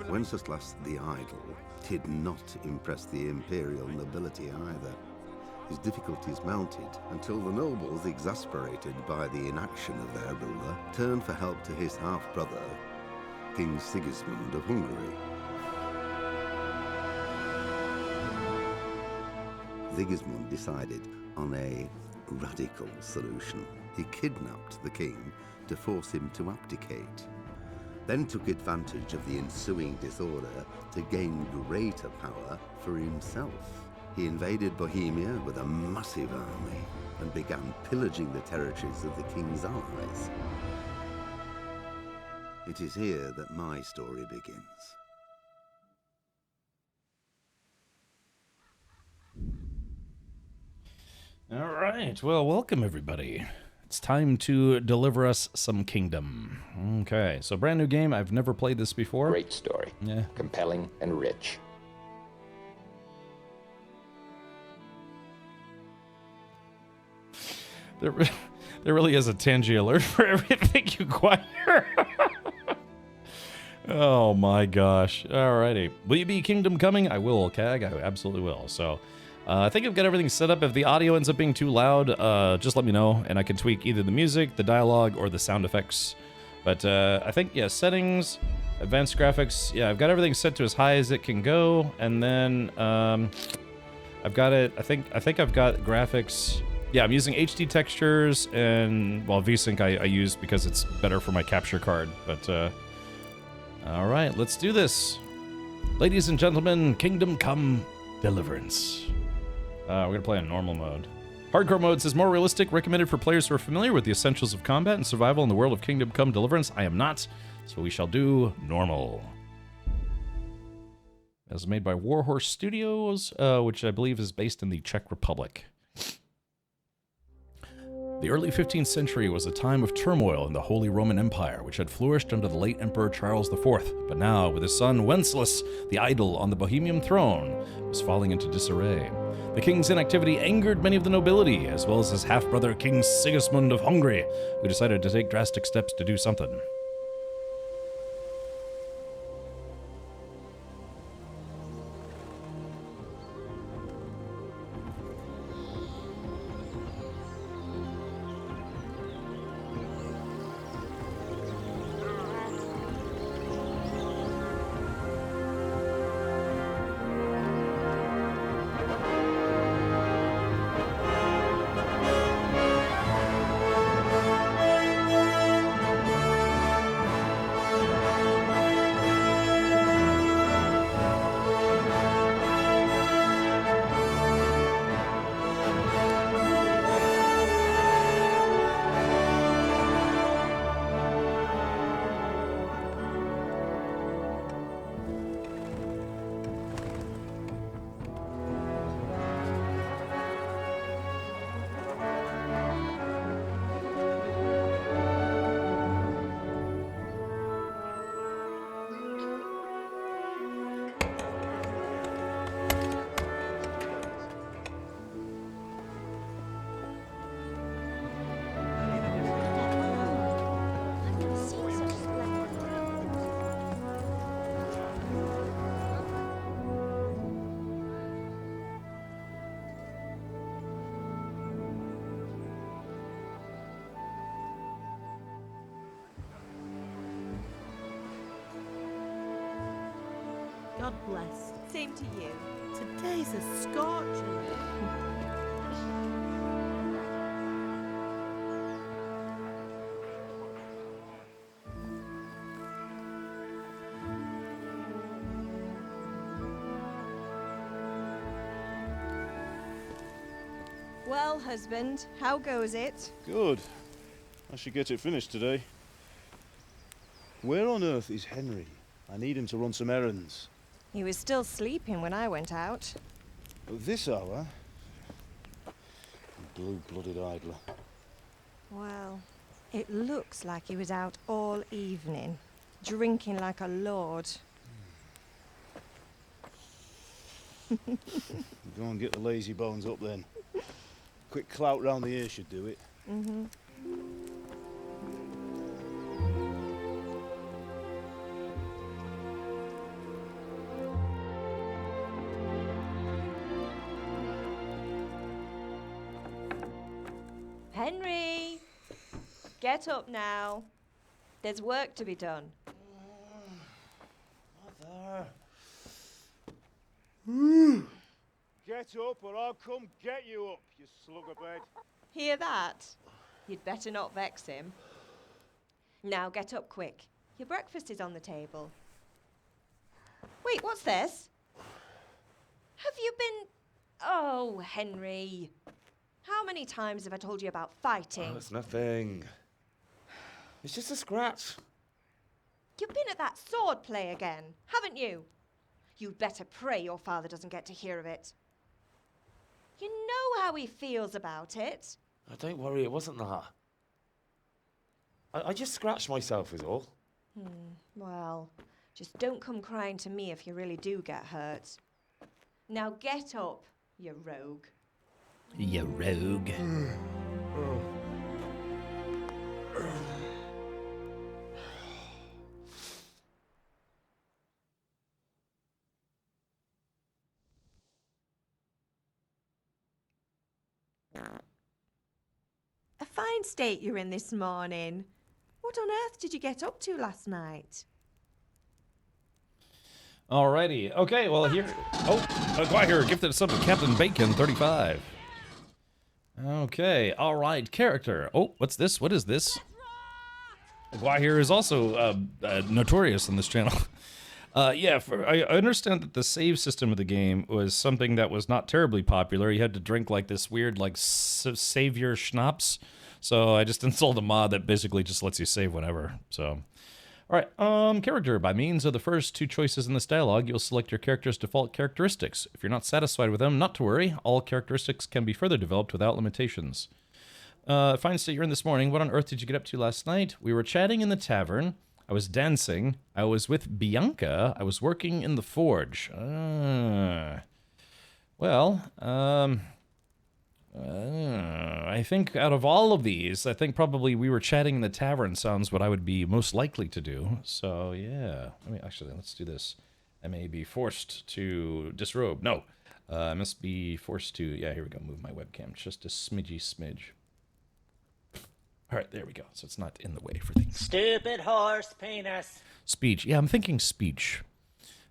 Wenceslas the Idle did not impress the imperial nobility either. His difficulties mounted until the nobles, exasperated by the inaction of their ruler, turned for help to his half-brother, King Sigismund of Hungary. Sigismund decided on a radical solution. He kidnapped the king to force him to abdicate, then took advantage of the ensuing disorder to gain greater power for himself. He invaded Bohemia with a massive army and began pillaging the territories of the king's allies. It is here that my story begins. All right, well, welcome everybody. It's time to deliver us some kingdom. Okay, so brand new game. I've never played this before. Great story. Yeah. Compelling and rich. There really is a Tangy alert for everything you acquire. Oh my gosh. Alrighty. Will you be Kingdom Coming? I will, CAG. I absolutely will. So, I think I've got everything set up. If the audio ends up being too loud, just let me know, and I can tweak either the music, the dialogue, or the sound effects. But I think, yeah, settings, advanced graphics. Yeah, I've got everything set to as high as it can go, and then I've got it. I think I've got graphics. Yeah, I'm using HD textures, and well, VSync I use because it's better for my capture card. But all right, let's do this, ladies and gentlemen. Kingdom Come Deliverance. We're gonna play on normal mode. Hardcore mode says more realistic, recommended for players who are familiar with the essentials of combat and survival in the world of Kingdom Come Deliverance. I am not, so we shall do normal. It was made by Warhorse Studios, which I believe is based in the Czech Republic. The early 15th century was a time of turmoil in the Holy Roman Empire, which had flourished under the late Emperor Charles IV, but now, with his son Wenceslas, the idol on the Bohemian throne, was falling into disarray. The king's inactivity angered many of the nobility, as well as his half-brother King Sigismund of Hungary, who decided to take drastic steps to do something. blessed. Same to you. Today's a scorcher. Well, husband, how goes it? Good. I should get it finished today. Where on earth is Henry? I need him to run some errands. He was still sleeping when I went out. At this hour? Blue-blooded idler. Well, it looks like he was out all evening, drinking like a lord. Go and get the lazy bones up then. Quick clout round the ear should do it. Mm-hmm. Henry! Get up now. There's work to be done. Mother. Get up or I'll come get you up, you slugabed. Hear that? You'd better not vex him. Now get up quick. Your breakfast is on the table. Wait, what's this? Have you been... Oh, Henry. How many times have I told you about fighting? Oh, it's nothing. It's just a scratch. You've been at that sword play again, haven't you? You'd better pray your father doesn't get to hear of it. You know how he feels about it. Oh, don't worry, it wasn't that. I just scratched myself is all. Well, just don't come crying to me if you really do get hurt. Now get up, you rogue. You rogue. A fine state you're in this morning. What on earth did you get up to last night? Alrighty. Okay, well, here... Oh, quiet here. Gifted a sub to Captain Bacon, 35. Okay, alright. Character. Oh, what's this? What is this? Here is also notorious on this channel. Yeah, I understand that the save system of the game was something that was not terribly popular. You had to drink like this weird, like, savior schnapps. So I just installed a mod that basically just lets you save whenever. So, all right. Character. By means of the first two choices in this dialogue, you'll select your character's default characteristics. If you're not satisfied with them, not to worry. All characteristics can be further developed without limitations. Fine state you're in this morning. What on earth did you get up to last night? We were chatting in the tavern. I was dancing. I was with Bianca. I was working in the forge. I think out of all of these, I think probably we were chatting in the tavern sounds what I would be most likely to do. So, yeah. Let's do this. I may be forced to disrobe. No. I must be forced to... Yeah, here we go. Move my webcam just a smidge. All right, there we go. So it's not in the way for things. Stupid horse penis. Speech. Yeah, I'm thinking speech.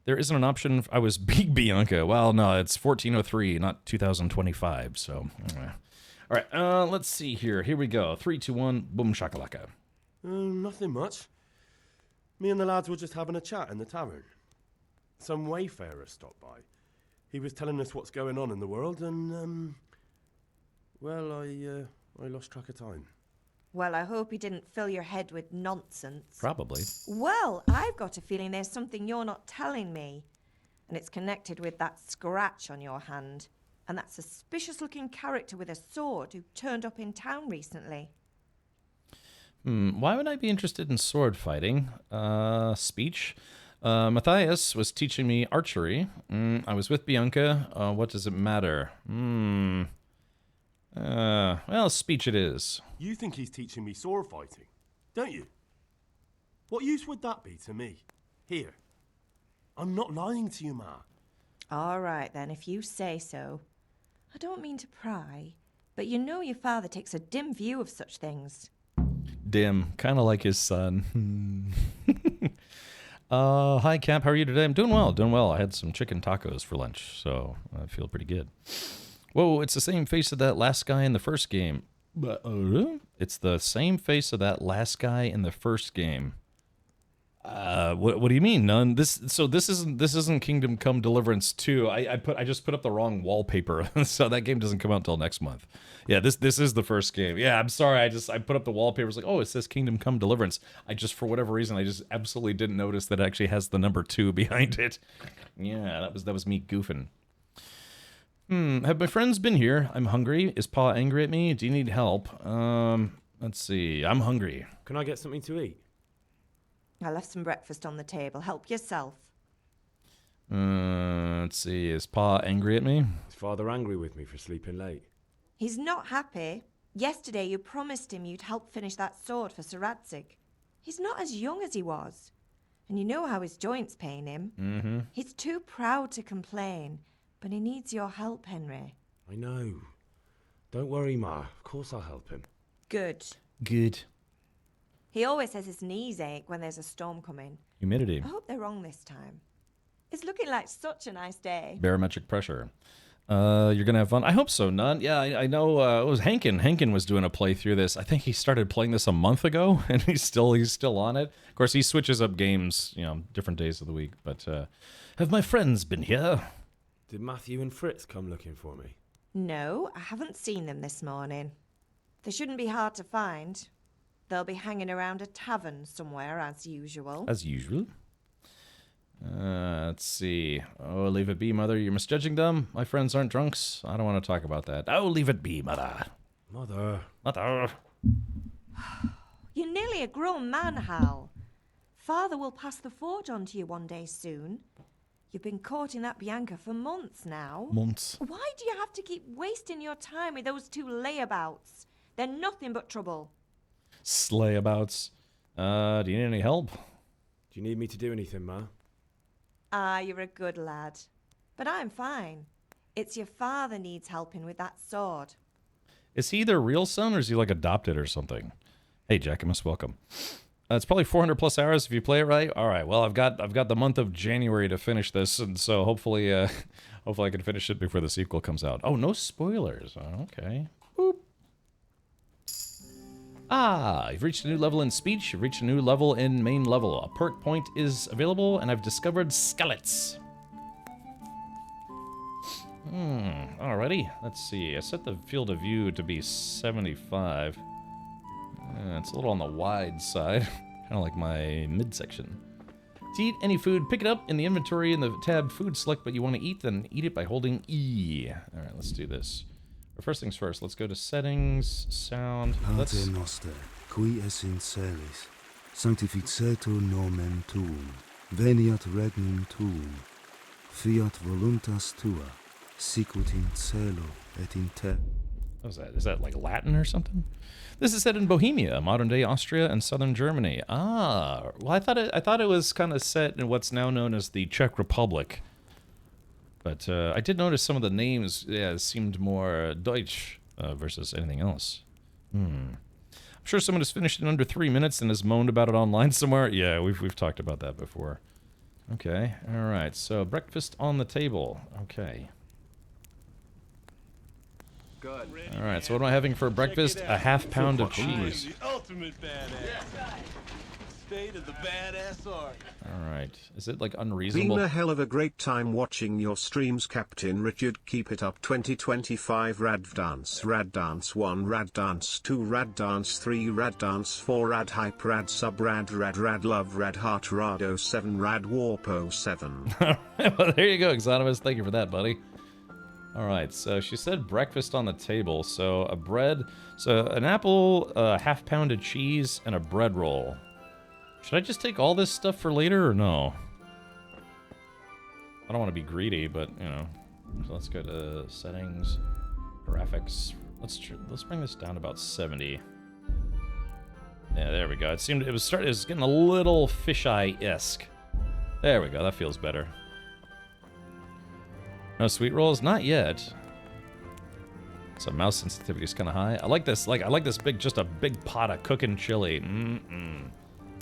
There isn't an option. I was Big Bianca. Well, no, it's 1403, not 2025. So, all right. Let's see here. Here we go. 3, 2, 1. Boom shakalaka. Nothing much. Me and the lads were just having a chat in the tavern. Some wayfarer stopped by. He was telling us what's going on in the world, and I lost track of time. Well, I hope he didn't fill your head with nonsense. Probably. Well, I've got a feeling there's something you're not telling me. And it's connected with that scratch on your hand. And that suspicious-looking character with a sword who turned up in town recently. Why would I be interested in sword fighting? Speech. Matthias was teaching me archery. I was with Bianca. What does it matter? Well, speech it is. You think he's teaching me sword fighting, don't you? What use would that be to me? Here. I'm not lying to you, Ma. All right, then, if you say so. I don't mean to pry, but you know your father takes a dim view of such things. Dim. Kind of like his son. Hi, Cap. How are you today? I'm doing well. Doing well. I had some chicken tacos for lunch, so I feel pretty good. Whoa, it's the same face of that last guy in the first game. But it's the same face of that last guy in the first game. What do you mean, none? This isn't Kingdom Come Deliverance 2. I just put up the wrong wallpaper, so that game doesn't come out until next month. Yeah, this is the first game. Yeah, I'm sorry. I put up the wallpaper. It's like, oh, it says Kingdom Come Deliverance. For whatever reason, I just absolutely didn't notice that it actually has the number 2 behind it. Yeah, that was me goofing. Have my friends been here? I'm hungry. Is Pa angry at me? Do you need help? Let's see. I'm hungry. Can I get something to eat? I left some breakfast on the table. Help yourself. Let's see. Is Pa angry at me? Is Father angry with me for sleeping late? He's not happy. Yesterday you promised him you'd help finish that sword for Sir Radzig. He's not as young as he was. And you know how his joints pain him. Mm-hmm. He's too proud to complain, but he needs your help, Henry. I know. Don't worry, Ma. Of course I'll help him. Good. Good. He always says his knees ache when there's a storm coming. Humidity. I hope they're wrong this time. It's looking like such a nice day. Barometric pressure. You're gonna have fun. I hope so, None. Yeah, I know. It was Hankin. Hankin was doing a playthrough this. I think he started playing this a month ago, and he's still on it. Of course, he switches up games, different days of the week. But have my friends been here? Did Matthew and Fritz come looking for me? No, I haven't seen them this morning. They shouldn't be hard to find. They'll be hanging around a tavern somewhere, as usual. As usual? Let's see. Oh, leave it be, Mother. You're misjudging them? My friends aren't drunks. I don't want to talk about that. Oh, leave it be, Mother. Mother. Mother. You're nearly a grown man, Hal. Father will pass the forge on to you one day soon. You've been courting that Bianca for months now. Months. Why do you have to keep wasting your time with those two layabouts? They're nothing but trouble. Slayabouts. Do you need any help? Do you need me to do anything, Ma? Ah, you're a good lad. But I'm fine. It's your father needs helping with that sword. Is he their real son, or is he like adopted or something? Hey, Jackamus, welcome. It's probably 400 plus hours if you play it right. All right. Well, I've got the month of January to finish this, and so hopefully I can finish it before the sequel comes out. Oh, no spoilers. Oh, okay. Boop. Ah, you've reached a new level in speech. You've reached a new level in main level. A perk point is available, and I've discovered skeletons. Alrighty. Let's see. I set the field of view to be 75. It's a little on the wide side. Kind of like my midsection. To eat any food, pick it up in the inventory in the tab Food Select, but you want to eat, then eat it by holding E. Alright, let's do this. But first things first, let's go to settings, sound. Pater noster, qui es in celis, sanctificetur nomen tuum, veniat regnum tuum, fiat voluntas tua, sicut in cielo et in terra. What was that? Is that like Latin or something? This is set in Bohemia, modern-day Austria and southern Germany. Ah, well, I thought it was kind of set in what's now known as the Czech Republic. But I did notice some of the names, seemed more Deutsch versus anything else. I'm sure someone has finished it in under 3 minutes and has moaned about it online somewhere. Yeah, we've talked about that before. Okay, all right. So breakfast on the table. Okay. Good. All right. So what am I having for breakfast? A half pound of cheese. The ultimate badass. State of the badass art. All right. Is it like unreasonable? Been a hell of a great time watching your streams, Captain Richard. Keep it up. 2025 Rad Dance 1, Rad Dance 2, Rad Dance 3, Rad Dance 4, Rad Hype, Rad Sub, Rad Love, Rad Heart, Rado 7, Rad Warpo 7. Well, there you go, Exonimus. Thank you for that, buddy. All right, so she said breakfast on the table. So a bread, so an apple, half pounded cheese, and a bread roll. Should I just take all this stuff for later or no? I don't want to be greedy, but you know. So let's go to settings, graphics. Let's bring this down to about 70. Yeah, there we go. It was getting a little fisheye-esque. There we go. That feels better. No sweet rolls? Not yet. So mouse sensitivity is kind of high. I like this. I like this just a big pot of cooking chili.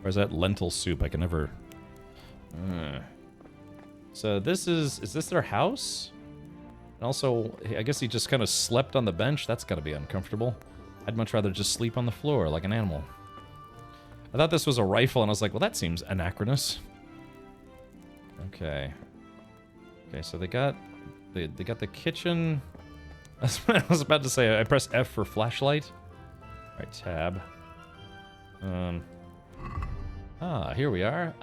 Or is that lentil soup? I can never So this is this their house? And also, I guess he just kind of slept on the bench. That's got to be uncomfortable. I'd much rather just sleep on the floor like an animal. I thought this was a rifle, and I was like, well, that seems anachronous. Okay. Okay, so they got the kitchen. I was about to say, I press F for flashlight. All right, tab. Here we are.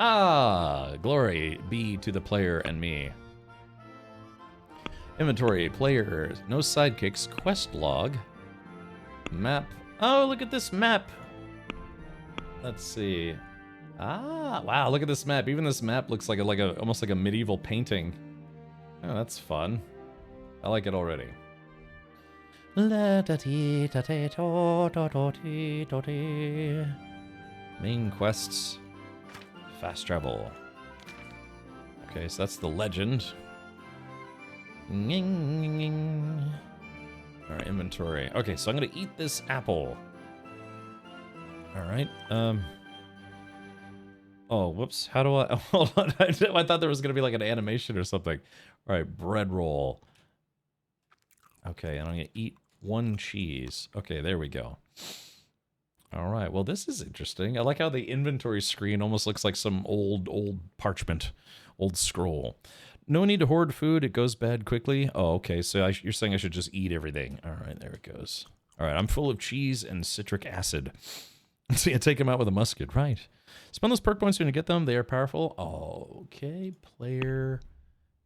Glory be to the player and me. Inventory, player, no sidekicks, quest log, map. Oh, look at this map. Let's see. Wow, look at this map. Even this map looks like almost like a medieval painting. Oh, that's fun. I like it already. Main quests. Fast travel. Okay, so that's the legend. Alright, inventory. Okay, so I'm gonna eat this apple. Alright, oh, whoops. How do I... Hold on, I thought there was gonna be like an animation or something. Alright, bread roll. Okay, and I'm gonna eat one cheese. Okay, there we go. Alright, well this is interesting. I like how the inventory screen almost looks like some old parchment. Old scroll. No need to hoard food, it goes bad quickly. Oh, okay, so you're saying I should just eat everything. Alright, there it goes. Alright, I'm full of cheese and citric acid. See, I take them out with a musket, right. Spend those perk points when you get them, they are powerful. Okay, player,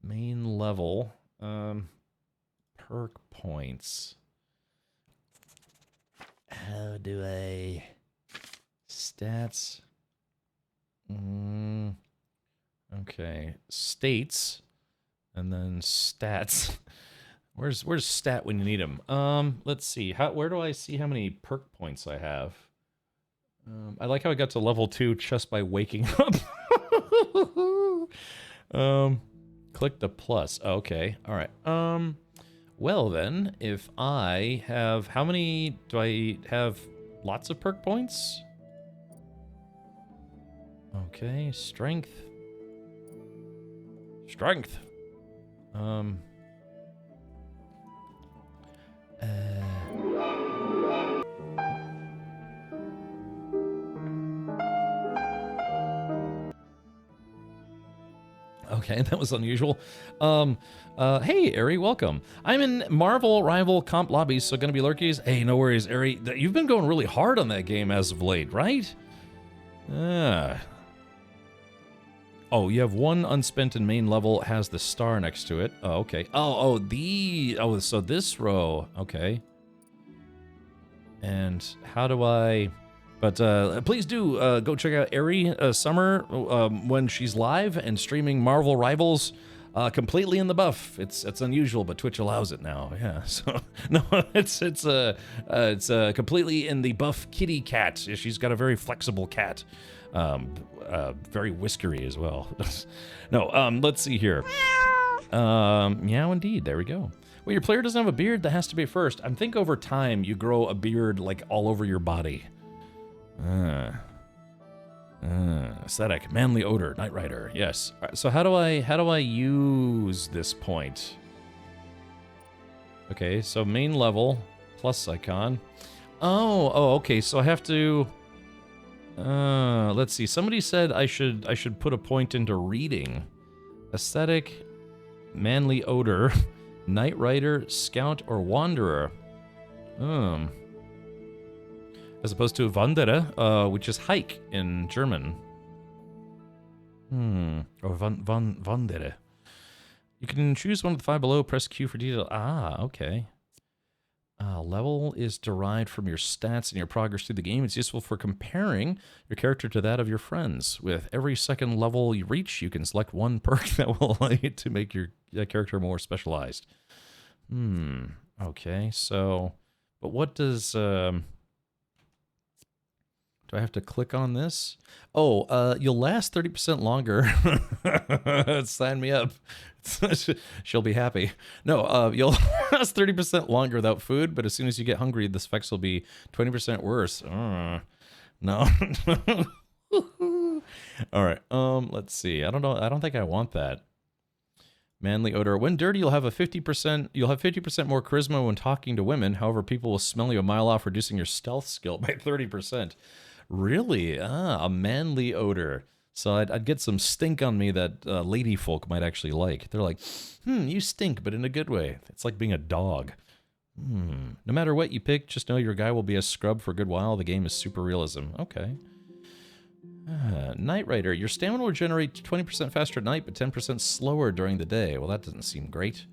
main level. Perk points. How do I... Stats. Okay, states. And then stats. Where's stat when you need them? Let's see. Where do I see how many perk points I have? I like how I got to level 2 just by waking up. Click the plus. Okay. All right. Well then, if I have, how many do I have? Lots of perk points. Okay. Strength. Strength. Okay, that was unusual. Hey, Ari, welcome. I'm in Marvel Rival Comp Lobbies, so gonna be lurkies. Hey, no worries, Ari. You've been going really hard on that game as of late, right? Oh, you have one unspent in main level, has the star next to it. Oh, okay. So this row. Okay. And how do I... But please do go check out Ari Summer when she's live and streaming Marvel Rivals completely in the buff. It's unusual, but Twitch allows it now. Yeah, so no, it's completely in the buff kitty cat. She's got a very flexible cat, very whiskery as well. No, let's see here. Meow indeed. There we go. Well, your player doesn't have a beard. That has to be first. I think over time you grow a beard like all over your body. Aesthetic, manly odor, Knight Rider. Yes. All right, so how do I use this point? Okay, so main level plus icon. Oh, okay. So I have to. Let's see. Somebody said I should put a point into reading. Aesthetic, manly odor, Knight Rider, Scout, or Wanderer. As opposed to Wandere, which is hike in German. Or Wandere. You can choose one of the 5 below, press Q for detail. Okay. Level is derived from your stats and your progress through the game. It's useful for comparing your character to that of your friends. With every second level you reach, you can select one perk that will allow you to make your character more specialized. Okay, so... But what does... Do I have to click on this? Oh, you'll last 30% longer. Sign me up. She'll be happy. No, you'll last 30% longer without food, but as soon as you get hungry, the effects will be 20% worse. No. All right. Let's see. I don't know. I don't think I want that. Manly odor. When dirty, you'll have 50% more charisma when talking to women. However, people will smell you a mile off, reducing your stealth skill by 30%. Really? A manly odor. So I'd get some stink on me that lady folk might actually like. They're like, you stink, but in a good way. It's like being a dog. No matter what you pick, just know your guy will be a scrub for a good while. The game is super realism. Okay. Night Rider. Your stamina will generate 20% faster at night, but 10% slower during the day. Well, that doesn't seem great.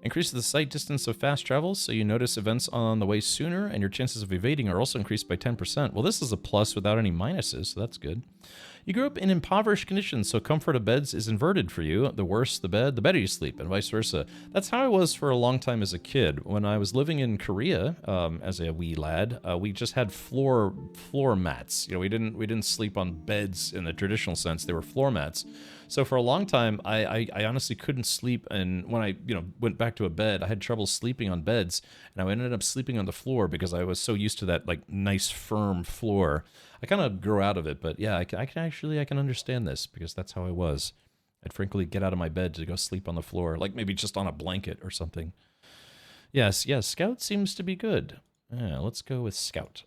Increases the sight distance of fast travel, so you notice events on the way sooner, and your chances of evading are also increased by 10%. Well, this is a plus without any minuses, so that's good. You grew up in impoverished conditions, so comfort of beds is inverted for you. The worse the bed, the better you sleep, and vice versa. That's how I was for a long time as a kid. When I was living in Korea, as a wee lad, we just had floor mats. You know, we didn't sleep on beds in the traditional sense. They were floor mats. So for a long time, I honestly couldn't sleep, and when I went back to a bed, I had trouble sleeping on beds, and I ended up sleeping on the floor because I was so used to that like nice firm floor. I kind of grew out of it, but yeah, I can understand this because that's how I was. I'd frankly get out of my bed to go sleep on the floor, like maybe just on a blanket or something. Yes, Scout seems to be good. Yeah, let's go with Scout.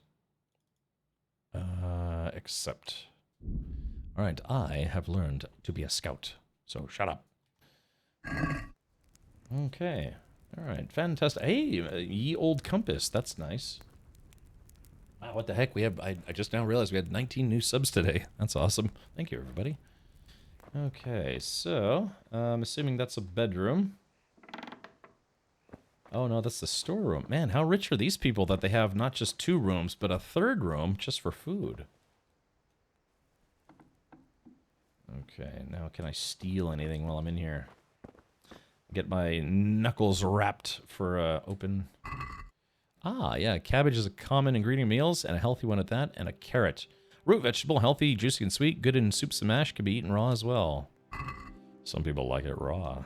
Accept. All right, I have learned to be a scout, so shut up. Okay, all right, fantastic. Hey, ye old compass, that's nice. Wow, what the heck? I just now realized we had 19 new subs today. That's awesome. Thank you, everybody. Okay, so I'm assuming that's a bedroom. Oh no, that's the storeroom. Man, how rich are these people that they have not just 2 rooms, but a 3rd room just for food? Okay, now can I steal anything while I'm in here? Get my knuckles wrapped for open... Ah, yeah, cabbage is a common ingredient in meals, and a healthy one at that, and a carrot. Root vegetable, healthy, juicy, and sweet, good in soups and mash, can be eaten raw as well. Some people like it raw.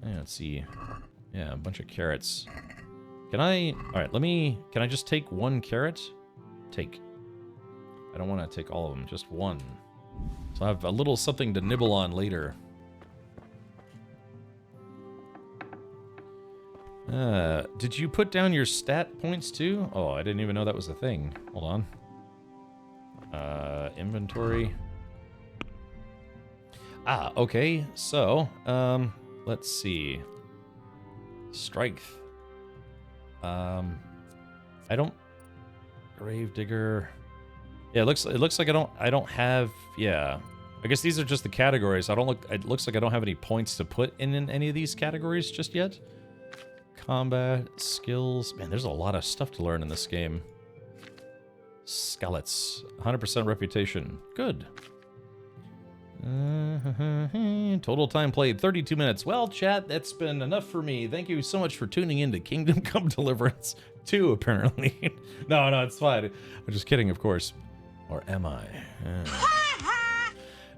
Yeah, let's see. Yeah, a bunch of carrots. Can I... Alright, can I just take 1 carrot? Take. I don't want to take all of them, just 1. So I have a little something to nibble on later. Did you put down your stat points too? Oh, I didn't even know that was a thing. Hold on. Inventory. Ah, okay. So, let's see. Strength. I don't... Gravedigger. Yeah, it looks like I don't have... Yeah. I guess these are just the categories. It looks like I don't have any points to put in any of these categories just yet. Combat, skills. Man, there's a lot of stuff to learn in this game. Skeleton. 100% reputation. Good. Total time played, 32 minutes. Well, chat, that's been enough for me. Thank you so much for tuning in to Kingdom Come Deliverance 2, apparently. No, it's fine. I'm just kidding, of course. Or am I?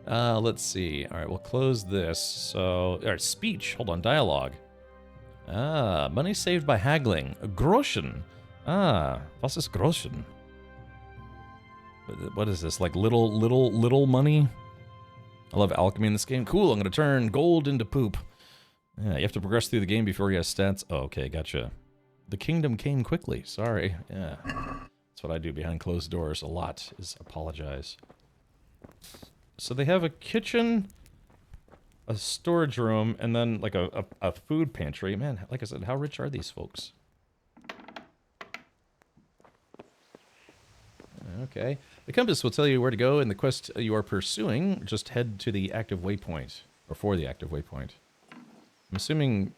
Let's see. All right, we'll close this. So, all right, speech. Hold on, dialogue. Ah, money saved by haggling. Groschen. Ah, was ist Groschen? What is this? Like little money? I love alchemy in this game. Cool, I'm gonna turn gold into poop. Yeah, you have to progress through the game before you have stats. Oh, okay, gotcha. The kingdom came quickly. Sorry. Yeah. That's what I do behind closed doors a lot, is apologize. So they have a kitchen, a storage room, and then like a food pantry. Man, like I said, how rich are these folks? Okay. The compass will tell you where to go in the quest you are pursuing. Just head to the active waypoint, or for the active waypoint. I'm assuming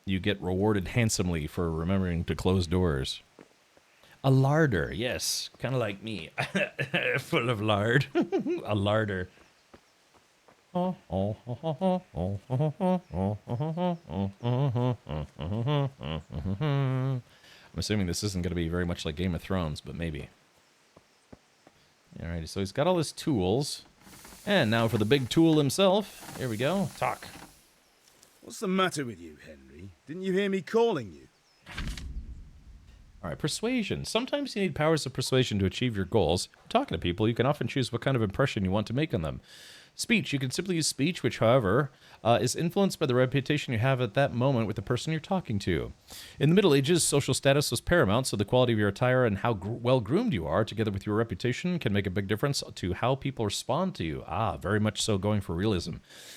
you get rewarded handsomely for remembering to close doors. A larder, yes. Kind of like me. Full of lard. A larder. I'm assuming this isn't going to be very much like Game of Thrones, but maybe. Alrighty, so he's got all his tools. And now for the big tool himself. Here we go. Talk. What's the matter with you, Henry? Didn't you hear me calling you? All right, persuasion. Sometimes you need powers of persuasion to achieve your goals. When talking to people, you can often choose what kind of impression you want to make on them. Speech. You can simply use speech, which, however, is influenced by the reputation you have at that moment with the person you're talking to. In the Middle Ages, social status was paramount, so the quality of your attire and how well-groomed you are, together with your reputation, can make a big difference to how people respond to you. Ah, very much so going for realism.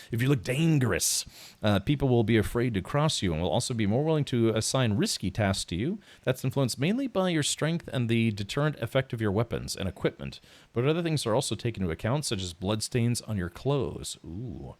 If you look dangerous, people will be afraid to cross you and will also be more willing to assign risky tasks to you. That's influenced mainly by your strength and the deterrent effect of your weapons and equipment. But other things are also taken into account, such as bloodstains on your clothes. Ooh.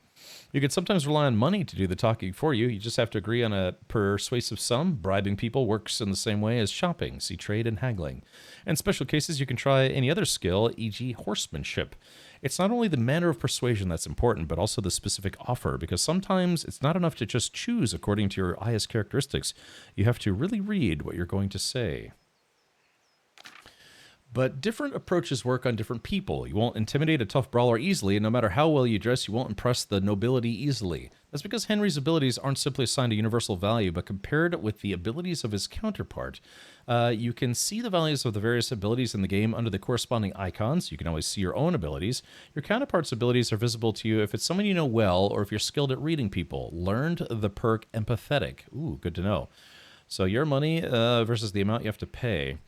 You can sometimes rely on money to do the talking for you. You just have to agree on a persuasive sum. Bribing people works in the same way as shopping. See trade and haggling. In special cases, you can try any other skill, e.g. horsemanship. It's not only the manner of persuasion that's important, but also the specific offer, because sometimes it's not enough to just choose according to your highest characteristics. You have to really read what you're going to say. But different approaches work on different people. You won't intimidate a tough brawler easily, and no matter how well you dress, you won't impress the nobility easily. That's because Henry's abilities aren't simply assigned a universal value, but compared with the abilities of his counterpart. You can see the values of the various abilities in the game under the corresponding icons. You can always see your own abilities. Your counterpart's abilities are visible to you if it's someone you know well, or if you're skilled at reading people. Learned the perk Empathetic. Ooh, good to know. So your money versus the amount you have to pay.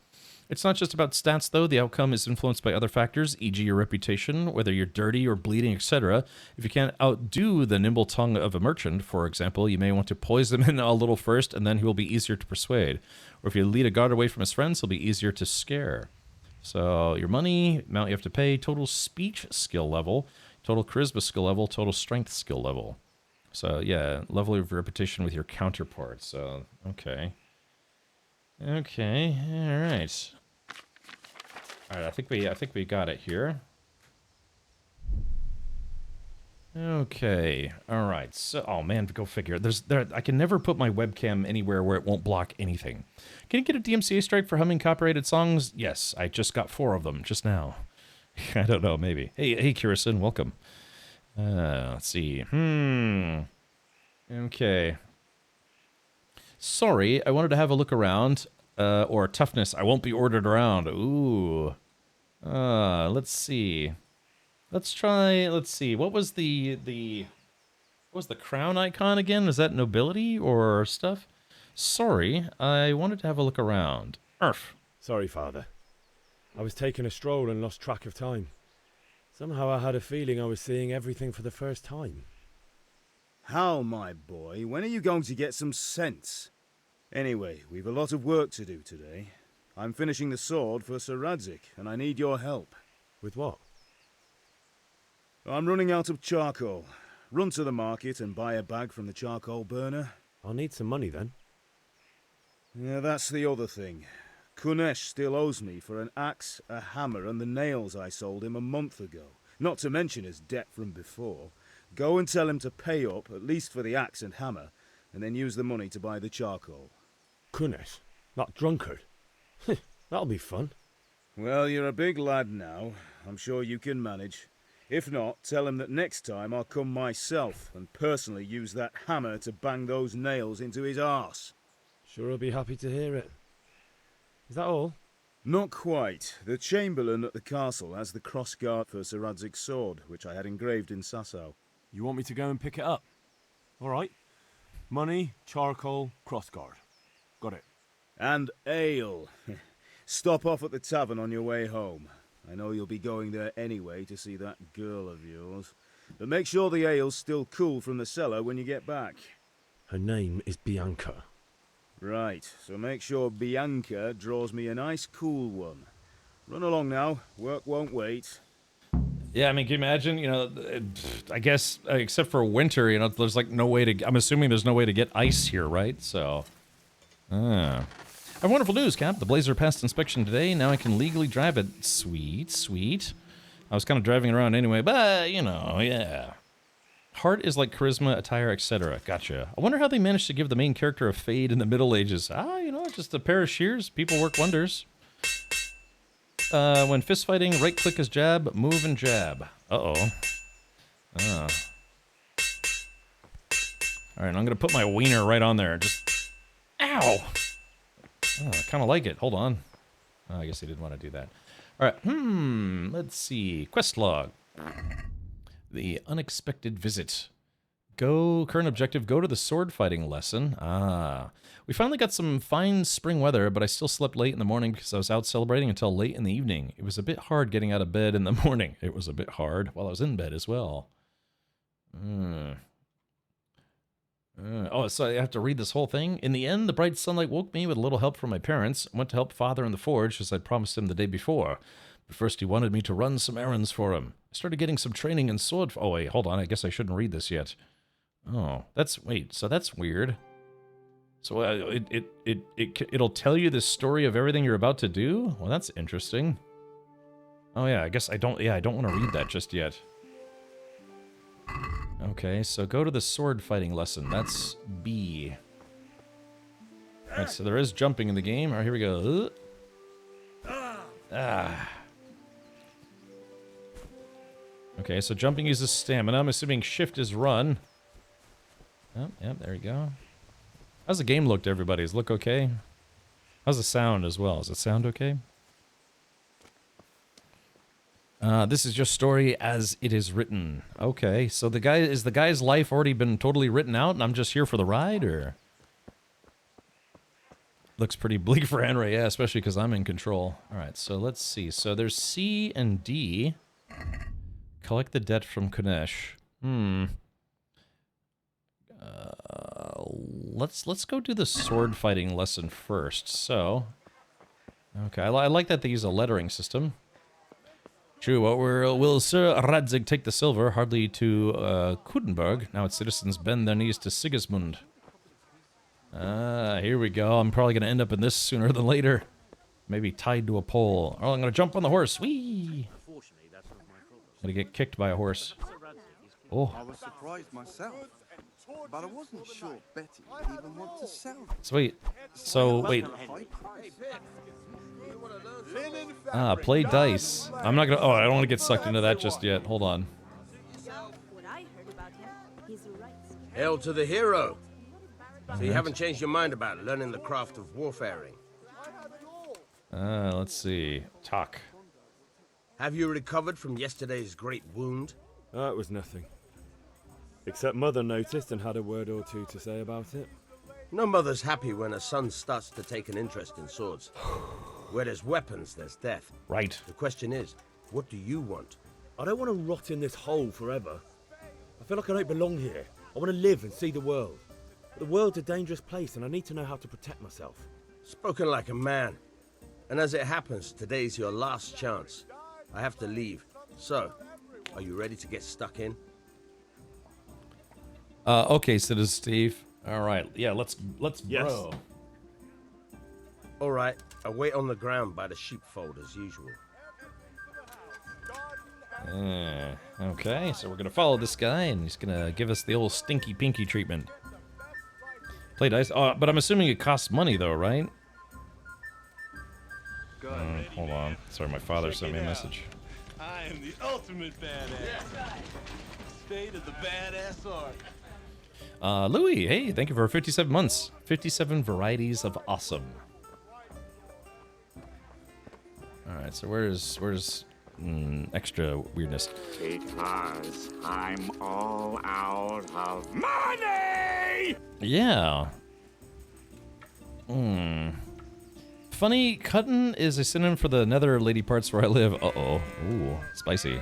It's not just about stats, though. The outcome is influenced by other factors, e.g. your reputation, whether you're dirty or bleeding, etc. If you can't outdo the nimble tongue of a merchant, for example, you may want to poison him a little first, and then he will be easier to persuade. Or if you lead a guard away from his friends, he'll be easier to scare. So your money, amount you have to pay, total speech skill level, total charisma skill level, total strength skill level. So yeah, level of reputation with your counterpart. So, okay. Okay, all right. All right, I think we got it here. Okay, all right. So, oh man, go figure. I can never put my webcam anywhere where it won't block anything. Can you get a DMCA strike for humming copyrighted songs? Yes, I just got 4 of them just now. I don't know, maybe. Hey, Kirsten, welcome. Let's see. Okay. Sorry, I wanted to have a look around. Or toughness, I won't be ordered around. Ooh. Let's see. Let's see. What was what was the crown icon again? Was that nobility or stuff? Sorry, I wanted to have a look around. Arf. Sorry, Father. I was taking a stroll and lost track of time. Somehow I had a feeling I was seeing everything for the first time. How, my boy? When are you going to get some sense? Anyway, we've a lot of work to do today. I'm finishing the sword for Sir Radzig, and I need your help. With what? I'm running out of charcoal. Run to the market and buy a bag from the charcoal burner. I'll need some money then. Yeah, that's the other thing. Kunesh still owes me for an axe, a hammer, and the nails I sold him a month ago. Not to mention his debt from before. Go and tell him to pay up, at least for the axe and hammer, and then use the money to buy the charcoal. Kunesh? That drunkard? That'll be fun. Well, you're a big lad now. I'm sure you can manage. If not, tell him that next time I'll come myself and personally use that hammer to bang those nails into his arse. Sure I'll be happy to hear it. Is that all? Not quite. The Chamberlain at the castle has the crossguard for Sir Radzig's sword, which I had engraved in Sasau. You want me to go and pick it up? All right. Money, charcoal, crossguard. Got it. And ale. Stop off at the tavern on your way home. I know you'll be going there anyway to see that girl of yours. But make sure the ale's still cool from the cellar when you get back. Her name is Bianca. Right, so make sure Bianca draws me a nice cool one. Run along now. Work won't wait. Yeah, I mean, can you imagine, you know, I guess, except for winter, you know, there's like no way to, I'm assuming there's no way to get ice here, right? So, I have wonderful news, Cap. The Blazer passed inspection today. Now I can legally drive it. Sweet, sweet. I was kind of driving around anyway, but, you know, yeah. Heart is like charisma, attire, etc. Gotcha. I wonder how they managed to give the main character a fade in the Middle Ages. You know, just a pair of shears. People work wonders. When fist fighting, right click is jab, move and jab. Uh-oh. Alright, I'm gonna put my wiener right on there. Just... Ow! Oh, I kind of like it. Hold on. Oh, I guess he didn't want to do that. All right. Let's see. Quest log. The unexpected visit. Current objective, go to the sword fighting lesson. We finally got some fine spring weather, but I still slept late in the morning because I was out celebrating until late in the evening. It was a bit hard getting out of bed in the morning. It was a bit hard while I was in bed as well. So I have to read this whole thing? In the end, the bright sunlight woke me with a little help from my parents. I went to help Father in the forge as I'd promised him the day before. But first he wanted me to run some errands for him. I started getting some training in sword... Oh, wait, hold on. I guess I shouldn't read this yet. Oh, so that's weird. So it'll tell you the story of everything you're about to do? Well, that's interesting. Oh yeah, I guess I don't want to read that just yet. Okay, so go to the sword fighting lesson. That's B. Alright, so there is jumping in the game. Alright, here we go. Okay, so jumping uses stamina. I'm assuming shift is run. Oh, yep, there we go. How's the game look to everybody? Does it look okay? How's the sound as well? Does it sound okay? This is your story as it is written. Okay, so the guy's life already been totally written out and I'm just here for the ride, or? Looks pretty bleak for Henry, yeah, especially because I'm in control. Alright, so let's see. So there's C and D. Collect the debt from Kunesh. Let's go do the sword fighting lesson first. So, okay, I like that they use a lettering system. True, what will Sir Radzig take the silver? Hardly to Kudenberg. Now its citizens bend their knees to Sigismund. Here we go. I'm probably going to end up in this sooner than later. Maybe tied to a pole. Oh, I'm going to jump on the horse. Whee! I'm going to get kicked by a horse. Oh. I was surprised myself. But I wasn't sure Betty would even want to sell. Sweet. So, wait. Play dice. I'm not gonna... Oh, I don't want to get sucked into that just yet. Hold on. Hail to the hero. So you haven't changed your mind about learning the craft of warfaring? Let's see. Talk. Have you recovered from yesterday's great wound? It was nothing. Except Mother noticed and had a word or two to say about it. No mother's happy when a son starts to take an interest in swords. Where there's weapons, there's death. Right. The question is, what do you want? I don't want to rot in this hole forever. I feel like I don't belong here. I want to live and see the world. But the world's a dangerous place and I need to know how to protect myself. Spoken like a man. And as it happens, today's your last chance. I have to leave. So, are you ready to get stuck in? Okay, Citizen Steve. All right, yeah, let's yes. bro. All right, I wait on the ground by the sheepfold as usual. Okay, so we're gonna follow this guy, and he's gonna give us the old stinky pinky treatment. Play dice. Oh, but I'm assuming it costs money, though, right? Hold on. Sorry, my father sent me a message. I am the ultimate badass. State of the badass art. Louis, hey, thank you for 57 months. 57 varieties of awesome. Alright, so where's extra weirdness? Because I'm all out of money! Yeah. Funny, cuttin' is a synonym for the nether lady parts where I live. Uh-oh. Ooh, spicy.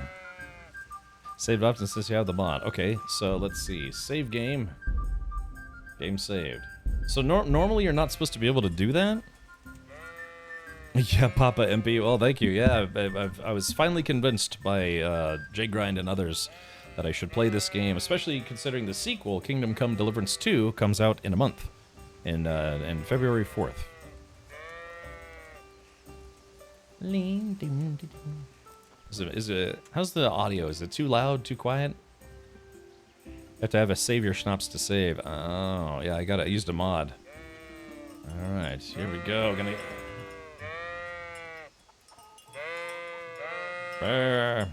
Saved options says you have the mod. Okay, so let's see. Save game. Game saved. So normally you're not supposed to be able to do that? Yeah, Papa MP. Well, thank you. Yeah, I was finally convinced by J-Grind and others that I should play this game, especially considering the sequel, Kingdom Come Deliverance 2, comes out in a month, in February 4th. Is it? How's the audio? Is it too loud? Too quiet? Have to have a save your schnapps to save. Oh, yeah, I used a mod. All right, here we go. I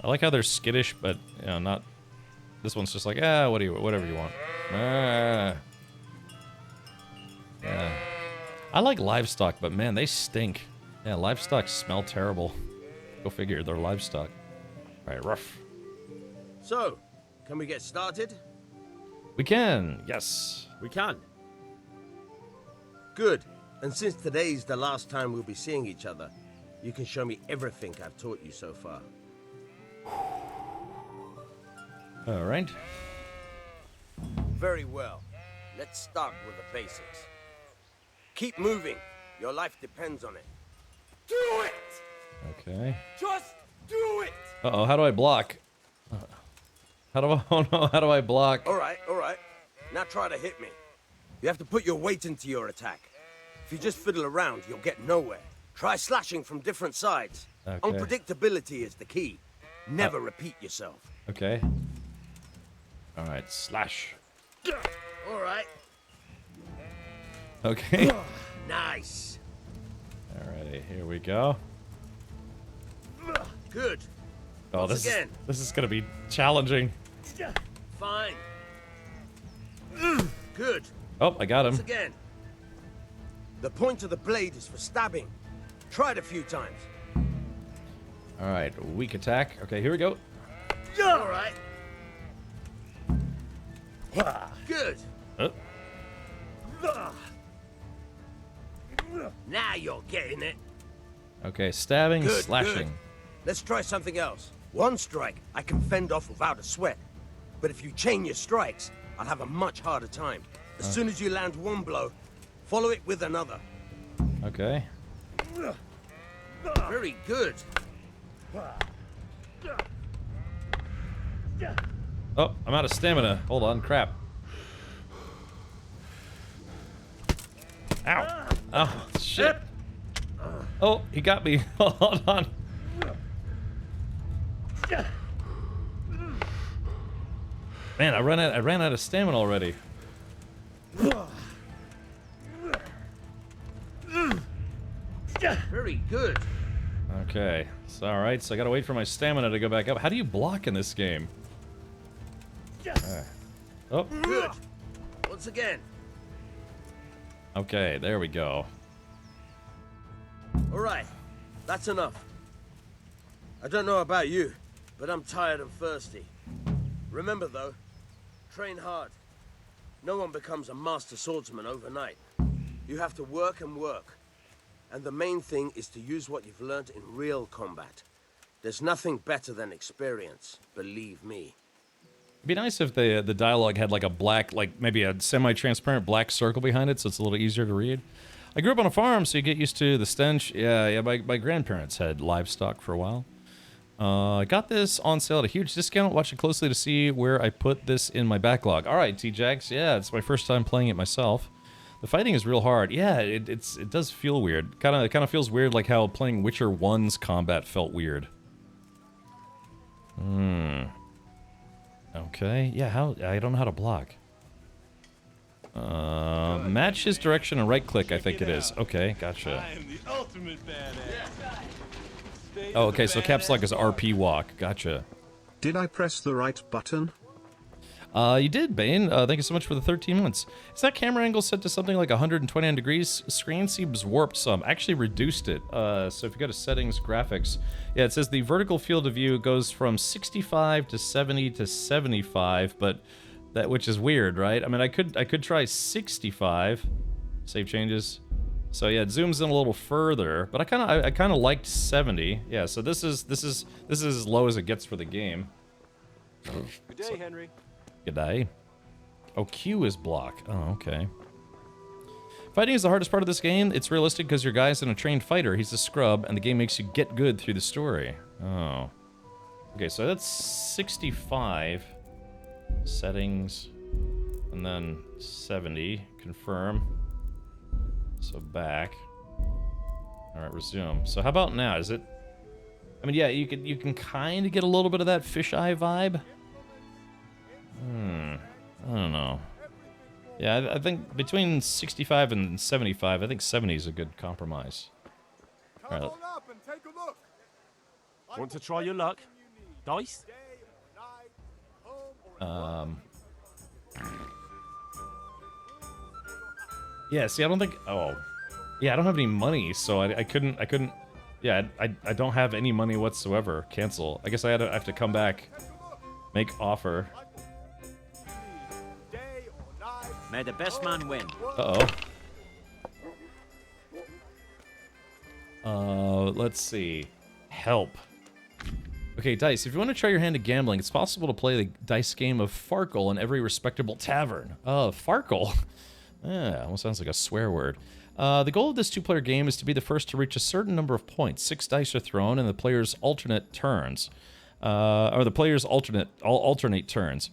like how they're skittish, but you know, not. This one's just like, whatever you want. I like livestock, but man, they stink. Yeah, livestock smell terrible. Go figure, they're livestock. All right, rough. So, can we get started? We can, yes. We can. Good. And since today's the last time we'll be seeing each other, you can show me everything I've taught you so far. All right. Very well. Let's start with the basics. Keep moving. Your life depends on it. Do it! Okay. Just do it! Uh-oh, how do I block? How do I, oh no, how do I block? All right. Now try to hit me. You have to put your weight into your attack. If you just fiddle around, you'll get nowhere. Try slashing from different sides. Okay. Unpredictability is the key. Never repeat yourself. Okay. All right, slash. All right. Okay. Nice. Alrighty, here we go. Good. Oh, Once again. This is gonna be challenging. Fine. Good. Oh, I got him. Once again. The point of the blade is for stabbing. Try it a few times. All right, weak attack. Okay, here we go. All right. Good. Oh. Now you're getting it. Okay, stabbing, Good, slashing. good. Let's try something else. One strike I can fend off without a sweat. But if you chain your strikes, I'll have a much harder time. As soon as you land one blow, follow it with another. Okay. Very good. Oh, I'm out of stamina. Hold on, crap. Ow. Oh, shit. Oh, he got me. Hold on. Man, I ran out of stamina already. Very good. Okay. So, all right. So I gotta wait for my stamina to go back up. How do you block in this game? Oh. Good. Once again. Okay. There we go. All right. That's enough. I don't know about you, but I'm tired and thirsty. Remember, though, train hard. No one becomes a master swordsman overnight. You have to work and work. And the main thing is to use what you've learned in real combat. There's nothing better than experience, believe me. It'd be nice if the dialogue had like a black, like maybe a semi-transparent black circle behind it, so it's a little easier to read. I grew up on a farm, so you get used to the stench. Yeah. My grandparents had livestock for a while. I got this on sale at a huge discount. Watch it closely to see where I put this in my backlog. All right, T-Jax. Yeah, it's my first time playing it myself. The fighting is real hard. Yeah, it does feel weird. Kind of feels weird, like how playing Witcher 1's combat felt weird. Okay. Yeah. I don't know how to block. Match his direction and right click. I think it is. Okay, gotcha. I am the ultimate badass. Oh, okay. So caps lock is RP walk. Gotcha. Did I press the right button? You did, Bane. Thank you so much for the 13 months. Is that camera angle set to something like 129 degrees? Screen seems warped some. Actually reduced it. So if you go to settings, graphics, yeah, it says the vertical field of view goes from 65 to 70 to 75, but which is weird, right? I mean, I could try 65. Save changes. So yeah, it zooms in a little further, but I kind of liked 70. Yeah, so this is as low as it gets for the game. Good day, Henry. Good day. Oh, Q is block. Oh, okay. Fighting is the hardest part of this game. It's realistic because your guy's in a trained fighter. He's a scrub, and the game makes you get good through the story. Oh. Okay, so that's 65. Settings. And then 70. Confirm. So back. Alright, resume. So how about now? Is it... I mean, yeah, you can kind of get a little bit of that fisheye vibe. I don't know. Yeah, I think between 65 and 75, I think 70 is a good compromise. All right. Want to try your luck? Dice? Yeah, see, I don't think... Oh. Yeah, I don't have any money, so I couldn't. Yeah, I don't have any money whatsoever. Cancel. I guess I have to come back. Make offer. May the best man win. Let's see. Help. Okay, Dice, if you want to try your hand at gambling, it's possible to play the dice game of Farkle in every respectable tavern. Farkle. Yeah, almost sounds like a swear word. The goal of this two-player game is to be the first to reach a certain number of points. 6 dice are thrown, and the players alternate turns. Alternate turns.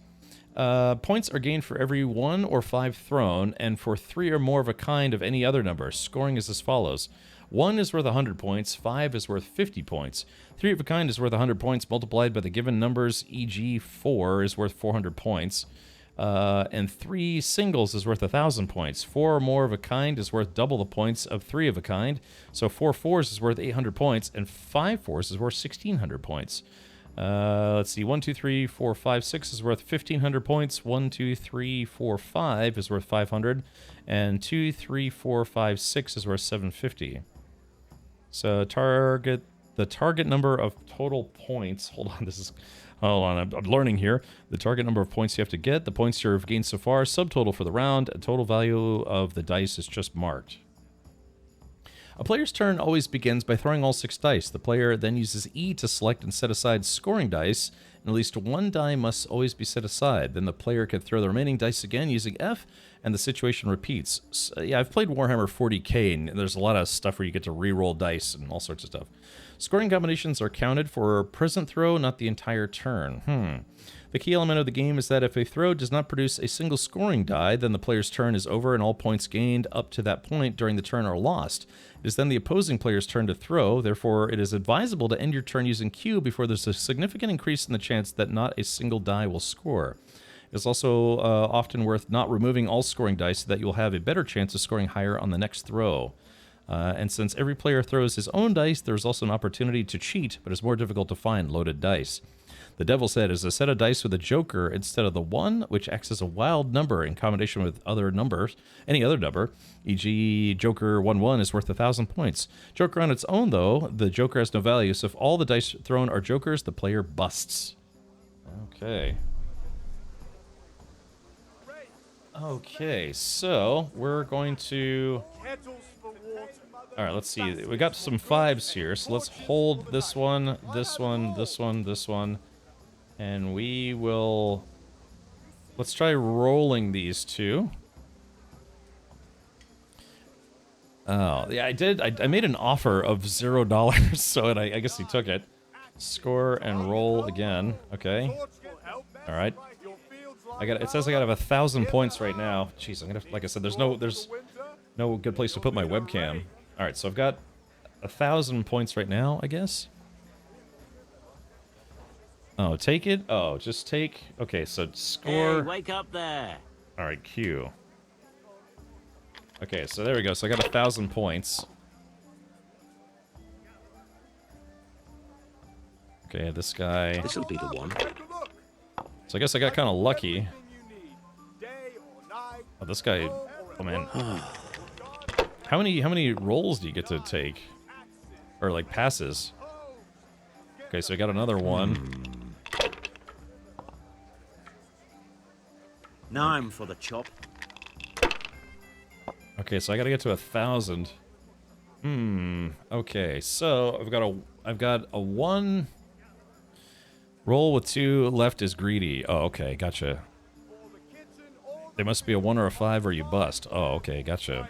Points are gained for every 1 or 5 thrown, and for 3 or more of a kind of any other number. Scoring is as follows. 1 is worth 100 points, 5 is worth 50 points. 3 of a kind is worth 100 points multiplied by the given numbers, e.g. 4 is worth 400 points. And 3 singles is worth 1,000 points. 4 or more of a kind is worth double the points of 3 of a kind. So 4 fours is worth 800 points, and 5 fours is worth 1,600 points. Let's see, 1, 2, 3, 4, 5, 6 is worth 1,500 points. 1, 2, 3, 4, 5 is worth 500, and 2, 3, 4, 5, 6 is worth 750. So the target number of total points. Hold on, I'm learning here. The target number of points you have to get, the points you've gained so far, subtotal for the round, and total value of the dice is just marked. A player's turn always begins by throwing all 6 dice. The player then uses E to select and set aside scoring dice, and at least 1 die must always be set aside. Then the player can throw the remaining dice again using F, and the situation repeats. So, yeah, I've played Warhammer 40k, and there's a lot of stuff where you get to re-roll dice and all sorts of stuff. Scoring combinations are counted for a present throw, not the entire turn. The key element of the game is that if a throw does not produce a single scoring die, then the player's turn is over and all points gained up to that point during the turn are lost. It is then the opposing player's turn to throw, therefore it is advisable to end your turn using Q before there's a significant increase in the chance that not a single die will score. It is also often worth not removing all scoring dice so that you'll have a better chance of scoring higher on the next throw. And since every player throws his own dice, there's also an opportunity to cheat, but it's more difficult to find loaded dice. The Devil's Head is a set of dice with a joker instead of the 1, which acts as a wild number in combination with other numbers, any other number, e.g. Joker 1-1 is worth 1,000 points. Joker on its own, though, the joker has no value, so if all the dice thrown are jokers, the player busts. Okay. Okay, so we're going to... Alright, let's see. We got some 5s here, so let's hold this one, this one, this one, this one. And we will... Let's try rolling these 2. Oh, yeah, I did. I made an offer of $0, so I guess he took it. Score and roll again. Okay. Alright. It says I gotta have 1,000 points right now. Jeez, I'm gonna... Like I said, there's no good place to put my webcam. Alright, so I've got 1,000 points right now, I guess. Oh, take it? Oh, just take... Okay, so score... Hey, wake up there! Alright, Q. Okay, so there we go. So I got 1,000 points. Okay, this guy... This'll be the one. So I guess I got kind of lucky. Oh, this guy... Oh, man. How many rolls do you get to take? Or, like, passes? Okay, so I got another one. Now I'm for the chop. Okay, so I gotta get to 1,000. Okay, so I've got a 1 roll with 2 left is greedy. Oh, okay, gotcha. There must be a 1 or a 5 or you bust. Oh, okay, gotcha.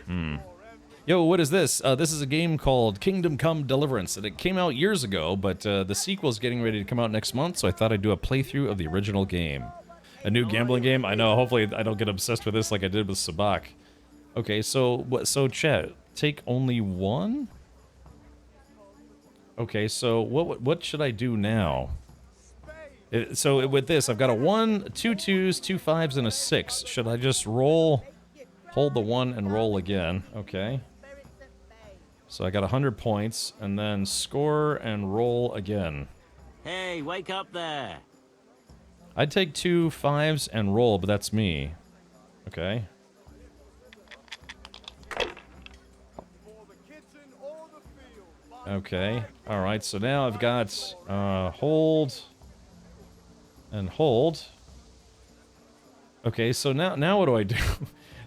Yo, what is this? This is a game called Kingdom Come Deliverance, and it came out years ago, but the sequel's getting ready to come out next month, so I thought I'd do a playthrough of the original game. A new gambling game? I know, hopefully I don't get obsessed with this like I did with Sabak. Okay, so chat, take only 1? Okay, so what should I do now? So with this, I've got a 1, 2 2s, 2 5s, and a 6. Should I just roll, hold the 1 and roll again? Okay. So I got 100 points, and then score and roll again. Hey, wake up there! I'd take 2 5s and roll, but that's me. Okay. Okay. All right. So now I've got hold and hold. Okay. So now what do I do?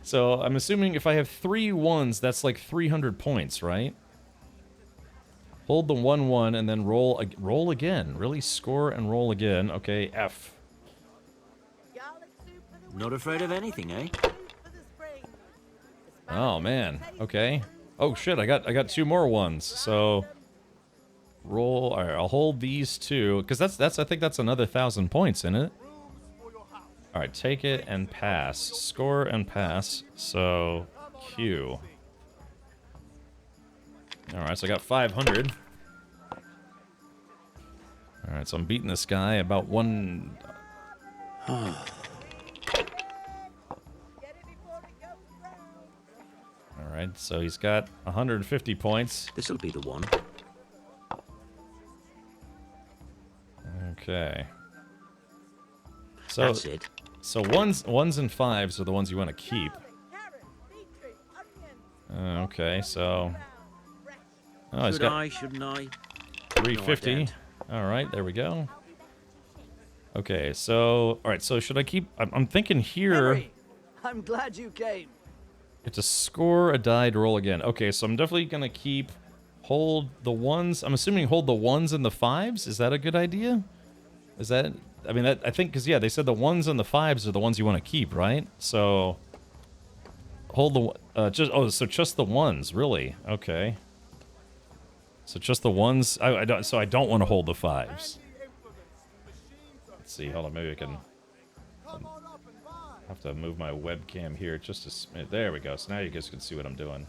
So I'm assuming if I have 3 ones, that's like 300 points, right? Hold the 1-1 and then roll again. Really? Score and roll again. Okay. F. Not afraid of anything, eh? Oh man. Okay. Oh shit, I got 2 more ones. So roll. All right, I'll hold these 2 cuz that's I think that's another 1,000 points in it. All right, take it and pass. Score and pass. So Q. All right, so I got 500. All right, so I'm beating this guy about 1 Alright, so he's got 150 points. This'll be the one. Okay. So, That's it. So ones and 5s are the ones you want to keep. Okay, so... Oh, he's got Shouldn't I? 350. Alright, there we go. Okay, so... Alright, so should I keep... I'm thinking here... Henry, I'm glad you came. It's a score, a die to roll again. Okay, so I'm definitely gonna keep... Hold the 1s. I'm assuming hold the 1s and the 5s? Is that a good idea? Is that... I mean, I think, because, yeah, they said the 1s and the 5s are the ones you want to keep, right? So... Hold the... so just the 1s, really? Okay. So just the 1s... I don't want to hold the 5s. Let's see, hold on, maybe I can... have to move my webcam here just a smidge. There we go. So now you guys can see what I'm doing.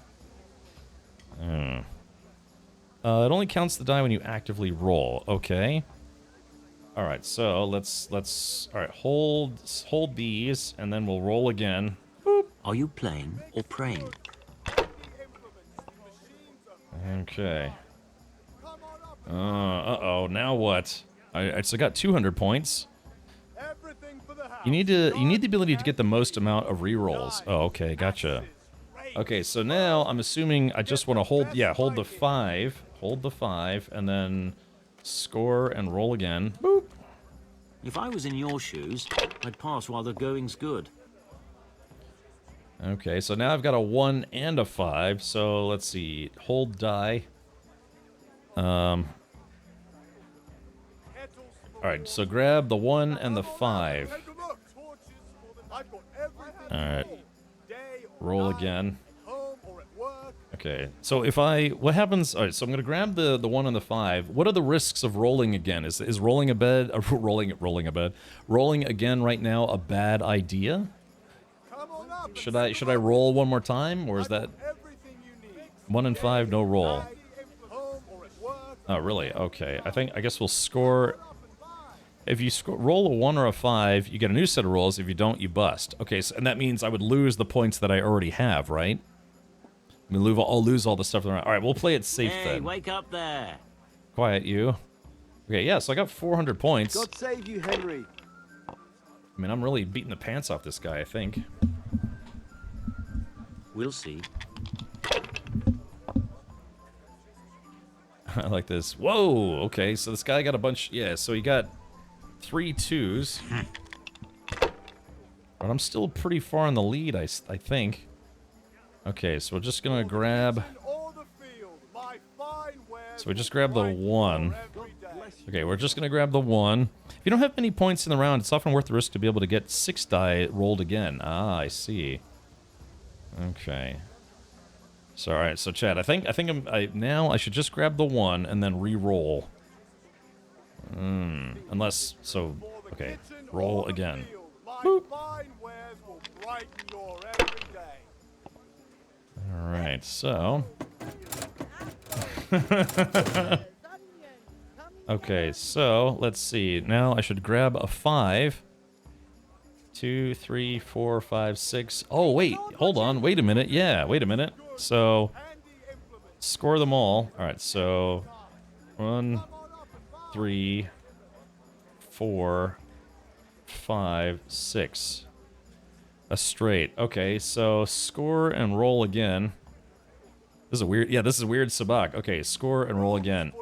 It only counts the die when you actively roll. Okay. All right. So let's. All right. Hold these, and then we'll roll again. Boop. Are you playing or praying? Okay. Uh-oh. Now what? I got 200 points. You need the ability to get the most amount of rerolls. Oh, okay, gotcha. Okay, so now I'm assuming I just want to hold the 5, and then score and roll again. Boop. If I was in your shoes, I'd pass while the going's good. Okay, so now I've got a 1 and a 5. So let's see, hold die. All right, so grab the 1 and the 5. Alright. Roll again. Okay, so if what happens, alright, so I'm gonna grab the 1 and the 5. What are the risks of rolling again? Is rolling rolling again right now a bad idea? Should I roll one more time, or is that 1 and 5, no roll? Oh, really? Okay, I guess we'll score. If you roll a 1 or a 5, you get a new set of rolls. If you don't, you bust. Okay, so, and that means I would lose the points that I already have, right? I mean, I'll lose all the stuff around. All right, we'll play it safe then. Hey, wake up there. Quiet, you. Okay, yeah, so I got 400 points. God save you, Henry. I mean, I'm really beating the pants off this guy, I think. We'll see. I like this. Whoa, okay, so this guy got a bunch... Yeah, so he got 3 2s. But I'm still pretty far in the lead, I think. Okay, so we're just gonna grab... So we just grab the 1. Okay, we're just gonna grab the 1. If you don't have many points in the round, it's often worth the risk to be able to get 6 die rolled again. Ah, I see. Okay. So, alright, so Chad, I think now I should just grab the 1 and then re-roll. Unless, so, okay, roll again. Boop. Alright, so... Okay, so, let's see. Now I should grab a 5. 2, 3, 4, 5, 6. Oh, wait, hold on, wait a minute. Yeah, wait a minute. So, score them all. Alright, so, 1, 3, 4, 5, 6. A straight. Okay, so score and roll again. This is a weird. Yeah, this is weird sabak. Okay, score and roll again.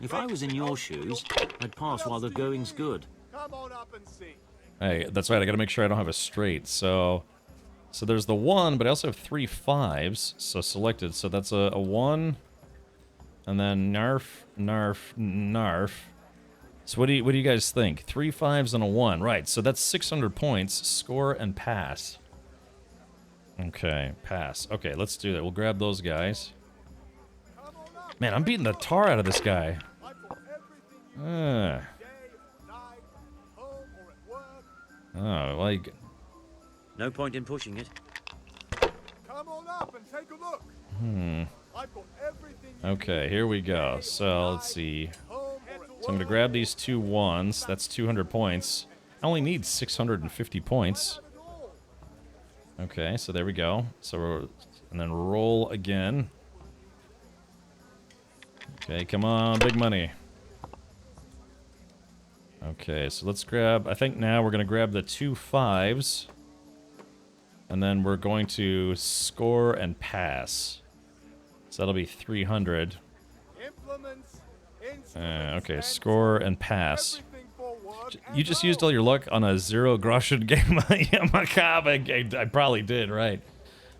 If I was in your shoes, I'd pass while the going's good. Come on up and see. Hey, that's right. I gotta make sure I don't have a straight. So there's the 1, but I also have 3 5s. So selected. So that's a 1, and then narf, narf, narf. So what do you guys think? 3 5s and a 1, right? So that's 600 points. Score and pass. Okay, pass. Okay, let's do that. We'll grab those guys. Man, I'm beating the tar out of this guy. Oh, like. No point in pushing it. Come on up and take a look. I've got everything. Okay, here we go. So let's see. So I'm gonna grab these 2 1s. That's 200 points. I only need 650 points. Okay, so there we go. So and then roll again. Okay, come on, big money. Okay, so let's grab. I think now we're gonna grab the 2 5s, and then we're going to score and pass. So that'll be 300. Okay, score and pass. You just used all your luck on a 0 groschen game. Yeah, macabre game. I probably did, right?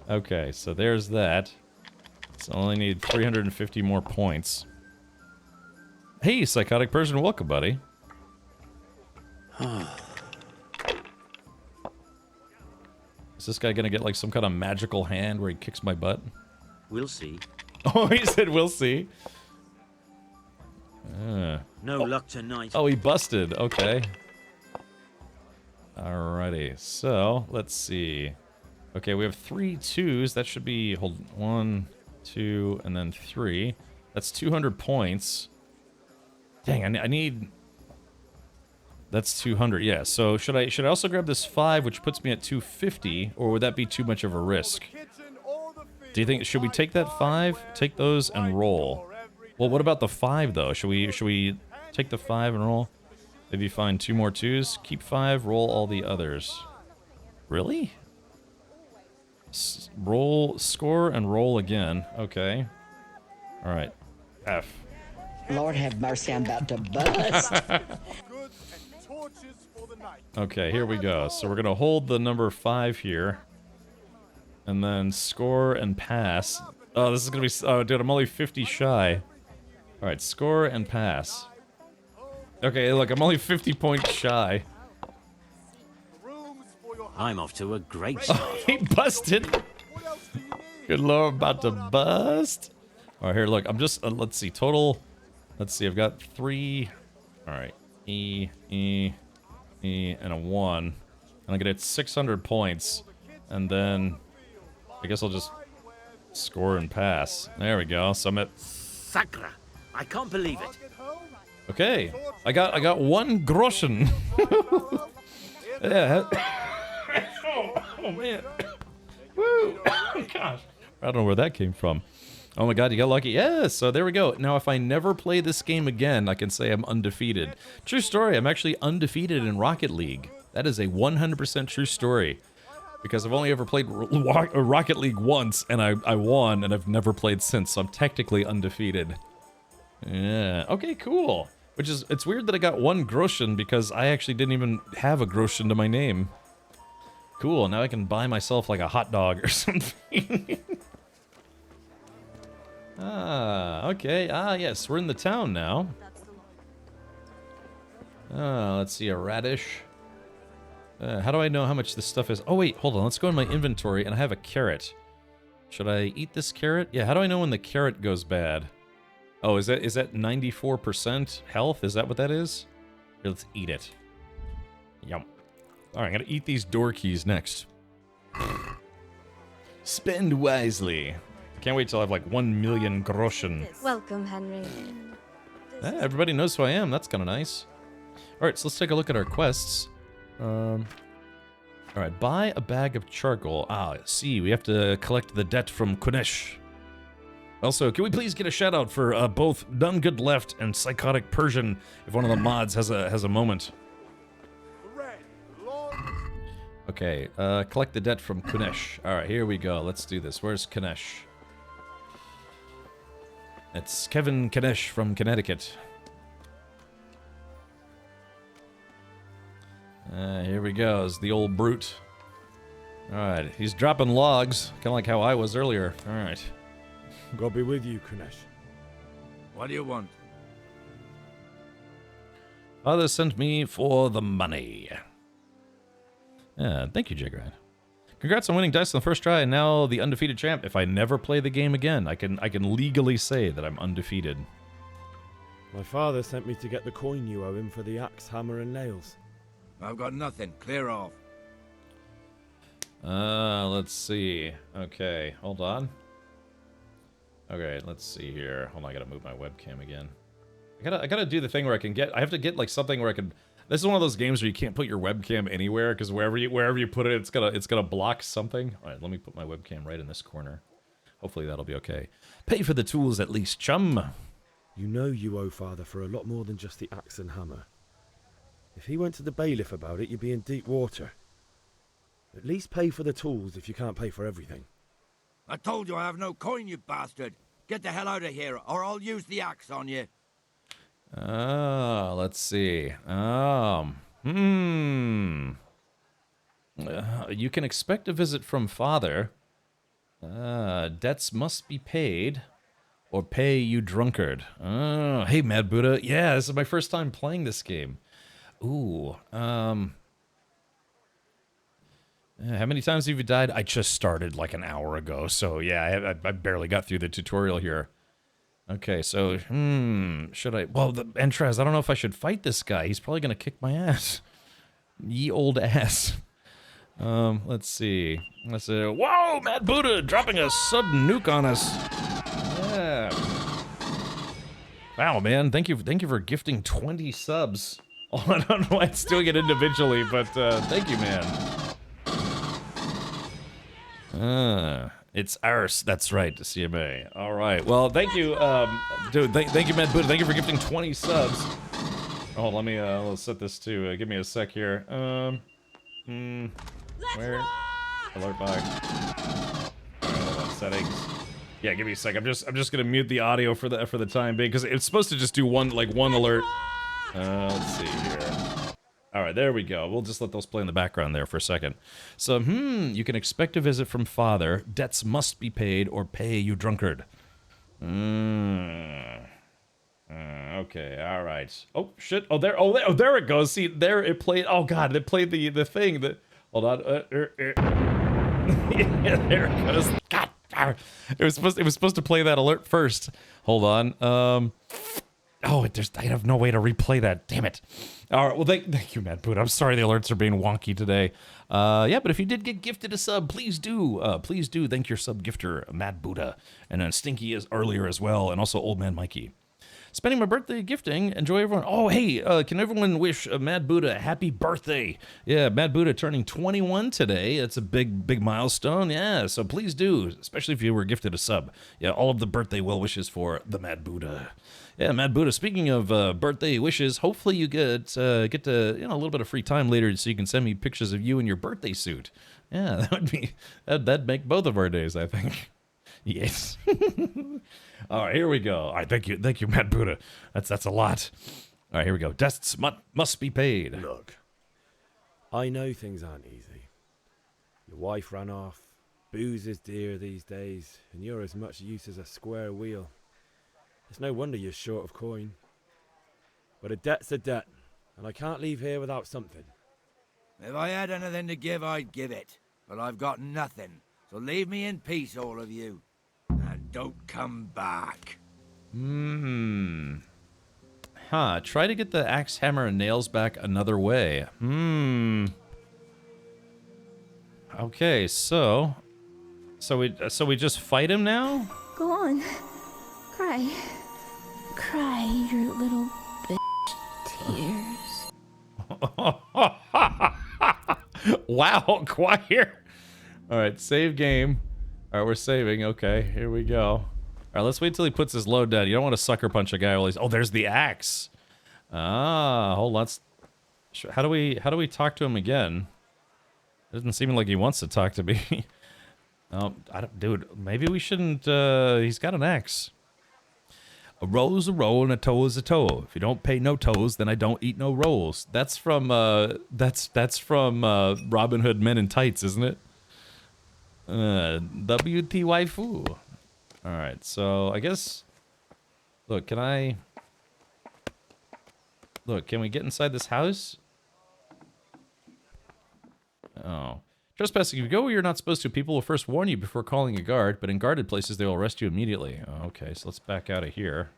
Okay, so there's that. So I only need 350 more points. Hey, Psychotic Persian, welcome, buddy. Is this guy gonna get like some kind of magical hand where he kicks my butt? We'll see. Oh, he said we'll see. No luck tonight. Oh, he busted. Okay. Alrighty. So, let's see. Okay, we have 3 2s. That should be, hold, 1, 2, and then 3. That's 200 points. Dang, I need... That's 200, yeah. So, should I also grab this 5, which puts me at 250, or would that be too much of a risk? Do you think, should we take that 5, take those, and roll? Well, what about the 5, though? Should we take the 5 and roll? Maybe find 2 more 2s? Keep 5, roll all the others. Really? Roll, score, and roll again. Okay. Alright. F. Lord have mercy, I'm about to bust. Okay, here we go. So we're gonna hold the number 5 here. And then score and pass. Oh, this is gonna be... Oh, dude, I'm only 50 shy. Alright, score and pass. Okay, look, I'm only 50 points shy. I'm off to a great start. Oh, he busted. Good lord, about to bust. Alright, here, look, I'm just... let's see, total... Let's see, I've got 3... Alright, E, and a 1. And I'm gonna get 600 points. And then... I guess I'll just score and pass. There we go. So I'm at... Sacra! I can't believe it. Okay, I got 1 groschen. Yeah. Oh man. Woo! Gosh, I don't know where that came from. Oh my god, you got lucky. Yeah, so there we go. Now, if I never play this game again, I can say I'm undefeated. True story, I'm actually undefeated in Rocket League. That is a 100% true story. Because I've only ever played Rocket League once, and I won, and I've never played since, so I'm technically undefeated. Yeah, okay, cool. Which is, it's weird that I got 1 groschen, because I actually didn't even have a groschen to my name. Cool, now I can buy myself like a hot dog or something. Ah, okay. Ah, yes, we're in the town now. Let's see, a radish. How do I know how much this stuff is? Oh, wait, hold on. Let's go in my inventory, and I have a carrot. Should I eat this carrot? Yeah, how do I know when the carrot goes bad? Oh, is that 94% health? Is that what that is? Here, let's eat it. Yum. Alright, I'm gonna eat these door keys next. Spend wisely. Can't wait till I have like 1 million groschen. Welcome, Henry. Everybody knows who I am. That's kind of nice. Alright, so let's take a look at our quests. Alright, buy a bag of charcoal. Ah, see, we have to collect the debt from Kunesh. Also, can we please get a shout out for both Done Good Left and Psychotic Persian if one of the mods has a moment. Okay, collect the debt from Kunesh. Alright, here we go. Let's do this. Where's Kunesh? It's Kevin Kanesh from Connecticut. Here we go. It's the old brute. Alright, he's dropping logs, kind of like how I was earlier. Alright. God be with you, Kunesh. What do you want? Father sent me for the money. Yeah, thank you, Jigrad. Congrats on winning dice on the first try, and now the undefeated champ. If I never play the game again, I can legally say that I'm undefeated. My father sent me to get the coin you owe him for the axe, hammer, and nails. I've got nothing. Clear off. Let's see. Okay, hold on. Okay, let's see here. Hold on, I gotta move my webcam again. I gotta do the thing where I have to get like something where I can. This is one of those games where you can't put your webcam anywhere because wherever you put it, it's gonna block something. All right, let me put my webcam right in this corner. Hopefully that'll be okay. Pay for the tools at least, chum. You know you owe father for a lot more than just the axe and hammer. If he went to the bailiff about it, you'd be in deep water. At least pay for the tools if you can't pay for everything. I told you I have no coin, you bastard. Get the hell out of here, or I'll use the axe on you. Let's see. You can expect a visit from father. Debts must be paid, or pay you drunkard. Hey, Mad Buddha. Yeah, this is my first time playing this game. Ooh, how many times have you died? I just started like an hour ago, so yeah, I barely got through the tutorial here. Okay, so, should I... Well, Entraz, I don't know if I should fight this guy. He's probably gonna kick my ass. Ye old ass. Let's see. Let's see. Whoa, Mad Buddha dropping a sub-nuke on us. Yeah. Wow, man, thank you for gifting 20 subs. Oh, I don't know why it's doing it individually, but thank you, man. It's ours. That's right, CMA. All right. Well, thank you, dude. Thank you, Mad Buddha. Thank you for gifting 20 subs. Oh, let me let's set this to. Give me a sec here. Where? Alert bug. Hold on, settings. Yeah, give me a sec. I'm just gonna mute the audio for the time being because it's supposed to just do one alert. Let's see here. All right, there we go. We'll just let those play in the background there for a second. So, you can expect a visit from father. Debts must be paid or pay you drunkard. Okay, all right. Oh, shit. Oh, there it goes. See, there it played. Oh, God, it played the thing that... Hold on. Yeah, there it goes. God, it was supposed to play that alert first. Hold on. Oh, I have no way to replay that. Damn it. All right, well, thank you, Mad Buddha. I'm sorry the alerts are being wonky today. Yeah, but if you did get gifted a sub, please do thank your sub gifter, Mad Buddha, and then Stinky is earlier as well, and also Old Man Mikey. Spending my birthday gifting. Enjoy, everyone. Oh, hey, can everyone wish Mad Buddha a happy birthday? Yeah, Mad Buddha turning 21 today. That's a big milestone. Yeah, so please do, especially if you were gifted a sub. Yeah, all of the birthday well wishes for the Mad Buddha. Yeah, Mad Buddha, speaking of birthday wishes, hopefully you get to, a little bit of free time later so you can send me pictures of you in your birthday suit. Yeah, that'd make both of our days, I think. Yes. All right, here we go. All right, thank you, Mad Buddha. That's a lot. All right, here we go. Debts must be paid. Look, I know things aren't easy. Your wife ran off, booze is dear these days, and you're as much use as a square wheel. It's no wonder you're short of coin. But a debt's a debt, and I can't leave here without something. If I had anything to give, I'd give it. But I've got nothing, so leave me in peace, all of you. And don't come back. Try to get the axe, hammer, and nails back another way. Okay, so we just fight him now? Go on. Cry. Cry your little bitch tears. Wow, choir. All right, save game. All right, we're saving. Okay, here we go. All right, let's wait till he puts his load down. You don't want to sucker punch a guy while he's... Oh, there's the axe. Hold on. How do we talk to him again? It doesn't seem like he wants to talk to me. Oh, dude, maybe we shouldn't... he's got an axe. A roll is a roll and a toe is a toe. If you don't pay no toes, then I don't eat no rolls. That's from Robin Hood Men in Tights, isn't it? WTY foo. All right, so I guess. Look, can we get inside this house? Oh. Trespassing, if you go where you're not supposed to, people will first warn you before calling a guard, but in guarded places they will arrest you immediately. Oh, okay, so let's back out of here.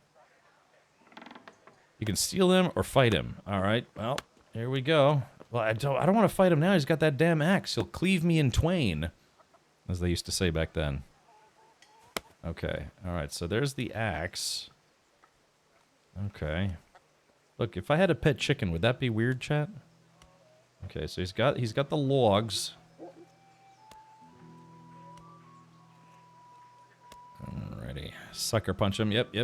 You can steal him or fight him. Alright, well, here we go. Well, I don't want to fight him now, he's got that damn axe. He'll cleave me in twain, as they used to say back then. Okay, alright, so there's the axe. Okay. Look, if I had a pet chicken, would that be weird, chat? Okay, so he's got the logs. Alrighty. Sucker punch him. Yep.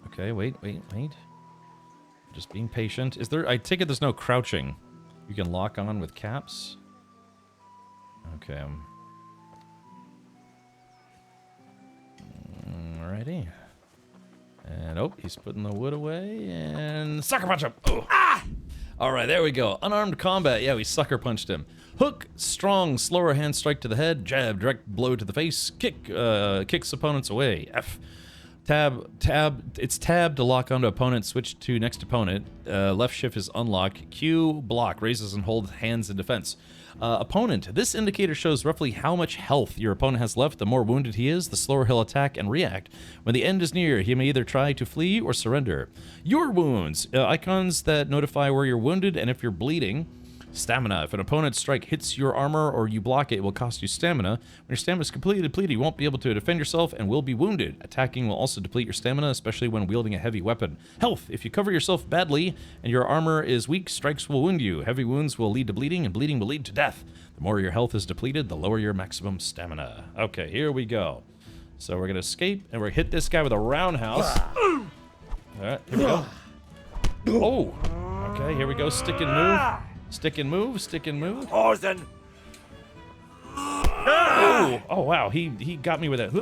Okay, wait. Just being patient. Is there... I take it there's no crouching. You can lock on with caps? Okay. Alrighty. And, oh, he's putting the wood away, and... Sucker punch him! Oh. Ah! Alright, there we go. Unarmed combat. Yeah, we sucker punched him. Hook, strong, slower hand strike to the head. Jab, direct blow to the face. Kick, kicks opponents away. F. Tab. It's tab to lock onto opponent. Switch to next opponent. Left shift is unlock. Q, block, raises and holds hands in defense. Opponent. This indicator shows roughly how much health your opponent has left. The more wounded he is, the slower he'll attack and react. When the end is near, he may either try to flee or surrender. Your wounds. Icons that notify where you're wounded and if you're bleeding. Stamina. If an opponent's strike hits your armor or you block it, it will cost you stamina. When your stamina is completely depleted, you won't be able to defend yourself and will be wounded. Attacking will also deplete your stamina, especially when wielding a heavy weapon. Health. If you cover yourself badly and your armor is weak, strikes will wound you. Heavy wounds will lead to bleeding, and bleeding will lead to death. The more your health is depleted, the lower your maximum stamina. Okay, here we go. So we're going to escape, and we're going to hit this guy with a roundhouse. All right, here we go. Oh! Okay, here we go. Stick and move. Stick and move, stick and move. Tarzan! Oh, wow, he got me with that.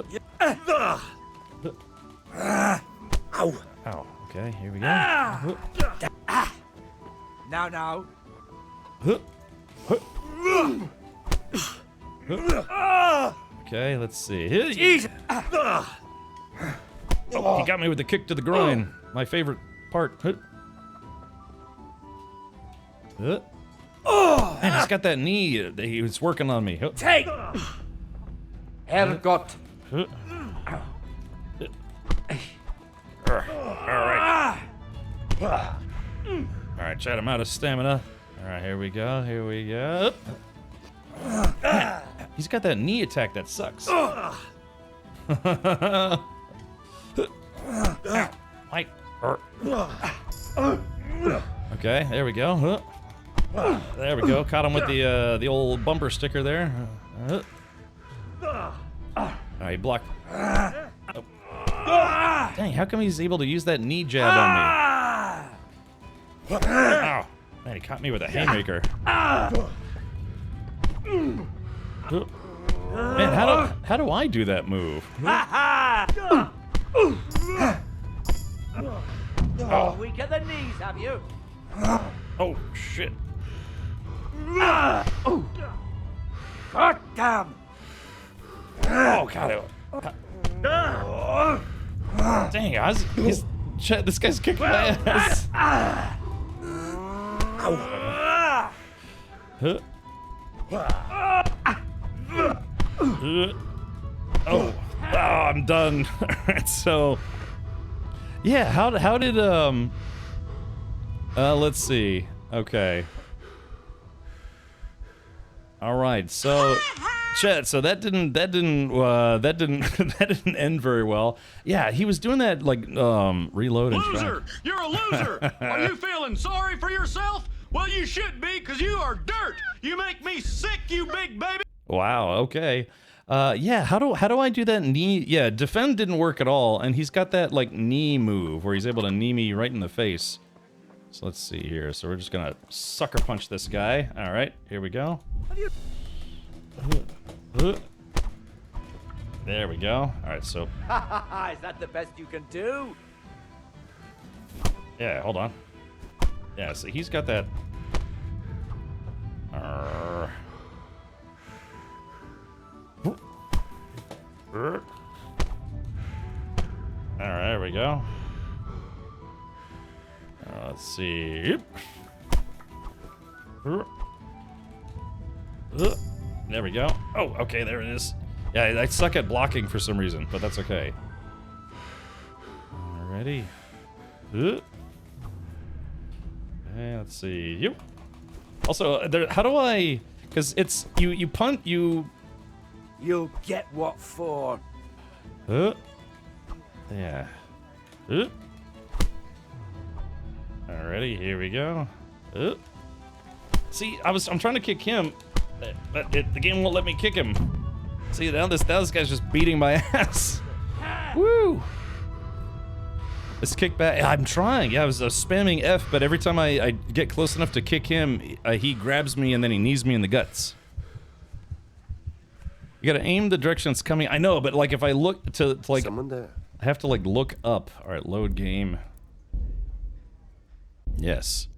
Ow. Ow. Okay, here we go. Now. Okay, let's see. Oh, he got me with the kick to the groin. My favorite part. Man, he's got that knee. He was working on me. Take! Hergot. Alright. Alright, Chad, I'm out of stamina. Alright, here we go. Man, he's got that knee attack that sucks. Okay, there we go. There we go. Caught him with the old bumper sticker there. Alright, block. Dang, how come he's able to use that knee jab on me? Ow. Man, he caught me with a haymaker. Man, how do I do that move? Oh, weak at the knees, have you? Oh, shit. God damn! Oh, God. Dang, this guy's kicking my ass. Oh, I'm done. Alright, so yeah, how did let's see. Okay. Alright, so Chet, so that didn't end very well. Yeah, he was doing that like reload and Loser! You're a loser! Are you feeling sorry for yourself? Well, you should be, because you are dirt! You make me sick, you big baby! Wow, okay. Yeah, how do I do that knee? Yeah, defend didn't work at all, and he's got that like knee move where he's able to knee me right in the face. So let's see here. So we're just gonna sucker punch this guy. All right, here we go. There we go. All right, so. Is that the best you can do? Yeah, hold on. Yeah, so he's got that. Alright, there we go. Let's see. There we go. Oh, okay, there it is. Yeah, I suck at blocking for some reason, but that's okay. Alrighty. Okay, let's see. Yep. Also, how do I... Because it's... You punt, you... You'll get what for. Yeah. Alrighty, here we go. See, I'm trying to kick him, but the game won't let me kick him. See, now this guy's just beating my ass. Woo! Let's kick back. I'm trying. Yeah, I was spamming F, but every time I get close enough to kick him, he grabs me and then he knees me in the guts. You gotta aim the direction it's coming. I know, but like if I look to like... Someone there. I have to like look up. All right, load game. Yes.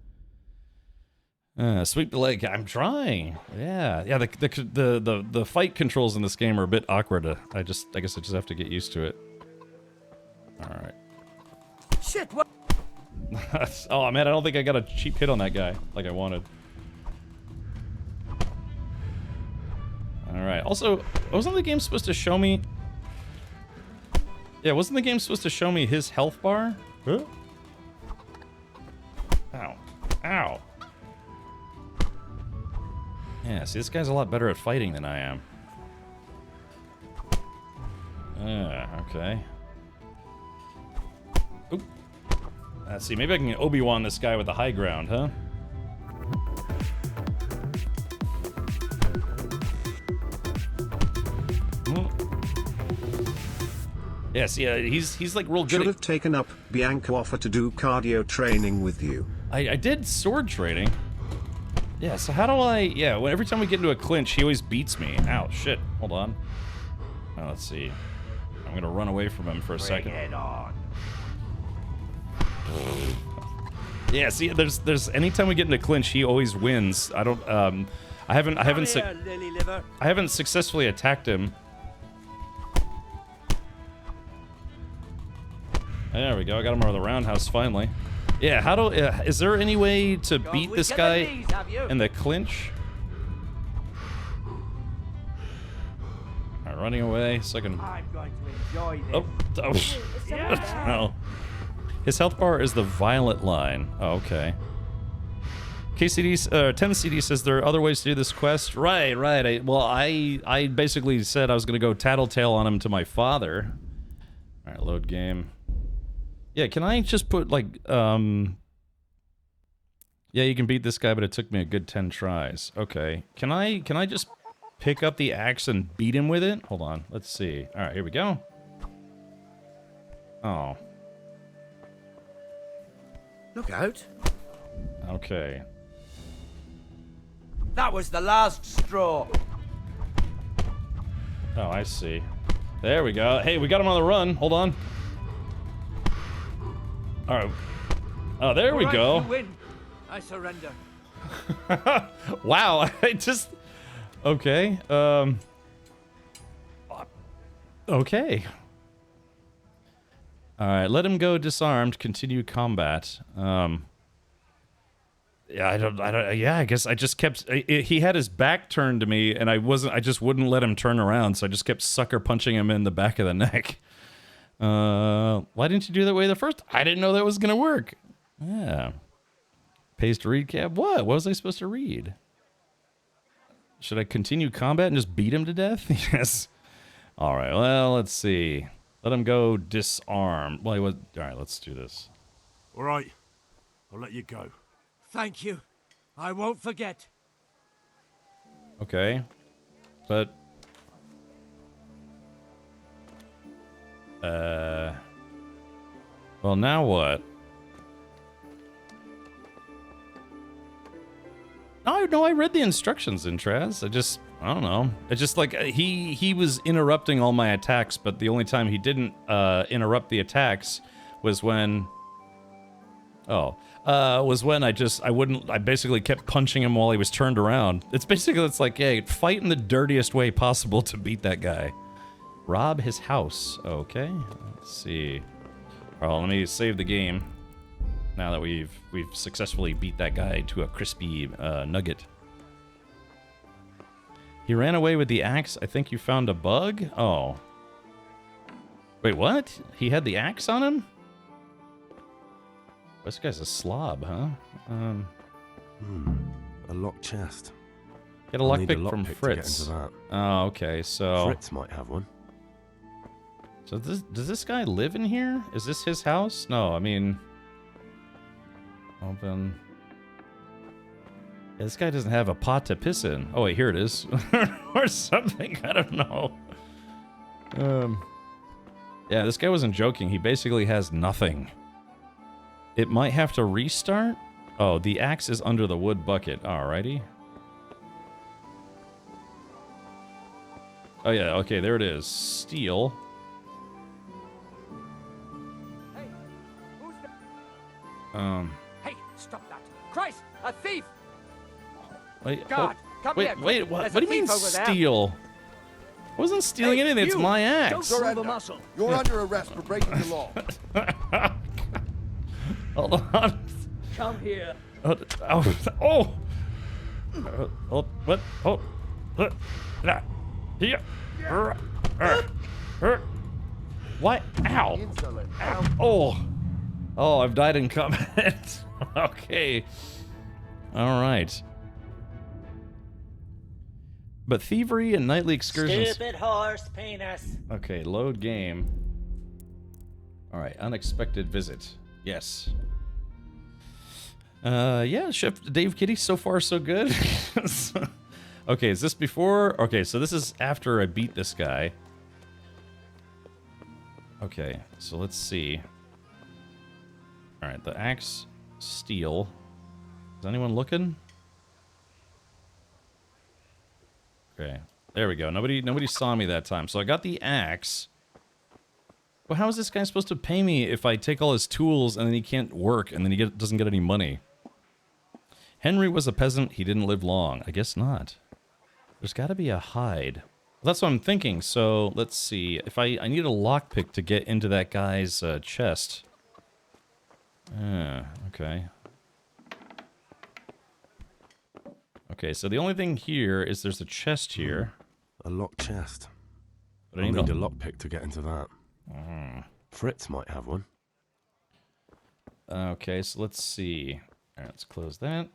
Sweep the leg. I'm trying. Yeah. The fight controls in this game are a bit awkward. I guess I just have to get used to it. All right. Shit, what? Oh man, I don't think I got a cheap hit on that guy like I wanted. All right. Also, wasn't the game supposed to show me? Yeah, wasn't the game supposed to show me his health bar? Huh? Ow. Ow. Yeah, see, this guy's a lot better at fighting than I am. Okay. Oop. Let's see, maybe I can Obi-Wan this guy with the high ground, huh? Yes, yeah, he's like real good. Should have taken up Bianca offer to do cardio training with you. I did sword training. Yeah, so how do I... Yeah, well, every time we get into a clinch, he always beats me. Ow, shit. Hold on. Now, let's see. I'm gonna run away from him for a second. Bring it on. Yeah, see, there's anytime we get into clinch, he always wins. I don't... I haven't successfully attacked him. There we go. I got him out of the roundhouse finally. Yeah, how do... is there any way to beat this guy in the clinch? Alright, running away. Second. I'm going to enjoy this. Oh. No. His health bar is the violet line. Oh, okay. KCD, 10 CD says there are other ways to do this quest. Right. I basically said I was going to go tattletale on him to my father. Alright, load game. Yeah, can I just put, like, yeah, you can beat this guy, but it took me a good 10 tries. Okay. Can I just pick up the axe and beat him with it? Hold on. Let's see. Alright, here we go. Oh. Look out. Okay. That was the last straw. Oh, I see. There we go. Hey, we got him on the run. Hold on. Alright. Oh, there we go. You win. I surrender. Wow, I just... Okay, okay. Alright, let him go disarmed, continue combat. Yeah, I guess I just kept... he had his back turned to me, and I just wouldn't let him turn around, so I just kept sucker punching him in the back of the neck. Why didn't you do that way the first? I didn't know that was gonna work. Yeah. Pays to read cab. What was I supposed to read? Should I continue combat and just beat him to death? Yes. All right. Well, let's see. Let him go disarmed. Well, he was. All right. Let's do this. All right. I'll let you go. Thank you. I won't forget. Okay. But. Well, now what? No, I read the instructions in Traz. I don't know. It's just like he was interrupting all my attacks, but the only time he didn't interrupt the attacks was when Was when I basically kept punching him while he was turned around. It's like, yeah, fight in the dirtiest way possible to beat that guy. Rob his house. Okay, let's see. Well, let me save the game. Now that we've successfully beat that guy to a crispy nugget. He ran away with the axe. I think you found a bug? Oh. Wait, what? He had the axe on him? This guy's a slob, huh? A locked chest. Get a lockpick from Fritz. To get into that. Oh, okay, so... Fritz might have one. So does this guy live in here? Is this his house? No, I mean... Open... Yeah, this guy doesn't have a pot to piss in. Oh wait, here it is. Or something, I don't know. Yeah, this guy wasn't joking. He basically has nothing. It might have to restart? Oh, the axe is under the wood bucket. Alrighty. Oh yeah, okay, there it is. Steel. Hey, who's that? Hey, stop that! Christ, a thief! Wait, God, come here! Wait, what? There's What do a you mean thief over there. steal? I wasn't stealing anything. It's my axe. Don't surrender. Muscle. You're under arrest for breaking the law. Hold on. Come here. What? Here. What? Ow. Ow. Oh, I've died in combat. Okay. All right. But thievery and nightly excursions. Stupid horse penis. Okay, load game. All right, unexpected visit. Yes. Yeah, Chef Dave Kitty, so far so good. Okay, is this before? Okay, so this is after I beat this guy. Okay, so let's see. All right, the axe, steel. Is anyone looking? Okay, there we go. Nobody saw me that time. So I got the axe. Well, how is this guy supposed to pay me if I take all his tools and then he can't work and then he doesn't get any money? Henry was a peasant. He didn't live long. I guess not. There's got to be a hide. Well, that's what I'm thinking. So let's see. If I need a lockpick to get into that guy's chest. Okay. Okay, so the only thing here is there's a chest here. A locked chest. But I need a lockpick to get into that. Fritz might have one. Okay, so let's see. All right, let's close that.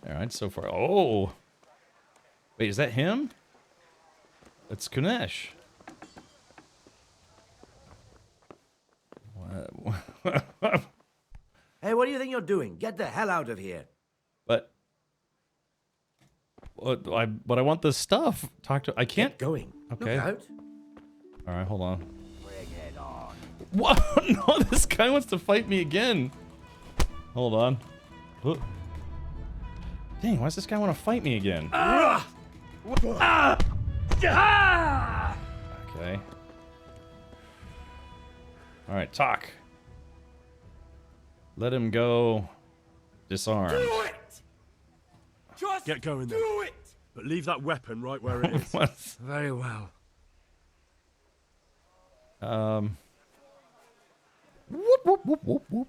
All right, so far. Oh! Wait, is that him? It's Kunesh. What? Hey, what do you think you're doing? Get the hell out of here. But I want the stuff. I can't. Get going. Okay. Look out. All right, hold on. Bring it on. What? No, this guy wants to fight me again. Hold on. Oh. Dang, why does this guy want to fight me again? Okay. All right, talk. Let him go. Disarmed. Do it! Just Get going then. do it! But leave that weapon right where it is. What? Very well. Whoop, whoop, whoop, whoop, whoop.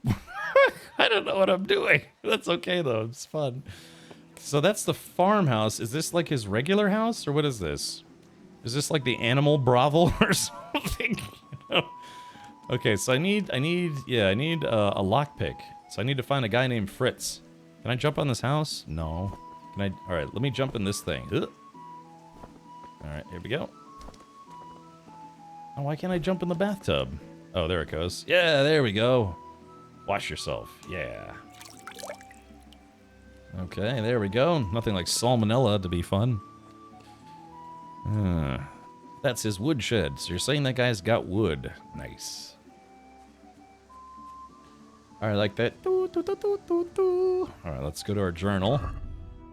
I don't know what I'm doing. That's okay though. It's fun. So that's the farmhouse. Is this like his regular house, or what is this? Is this like the animal brothel or something? You know? Okay, so I need a lockpick. So I need to find a guy named Fritz. Can I jump on this house? No. Can I? All right, let me jump in this thing. Ugh. All right, here we go. Oh, why can't I jump in the bathtub? Oh, there it goes. Yeah, there we go. Wash yourself. Yeah. Okay, there we go. Nothing like salmonella to be fun. That's his woodshed. So you're saying that guy's got wood. Nice. Alright, like that. Alright, let's go to our journal.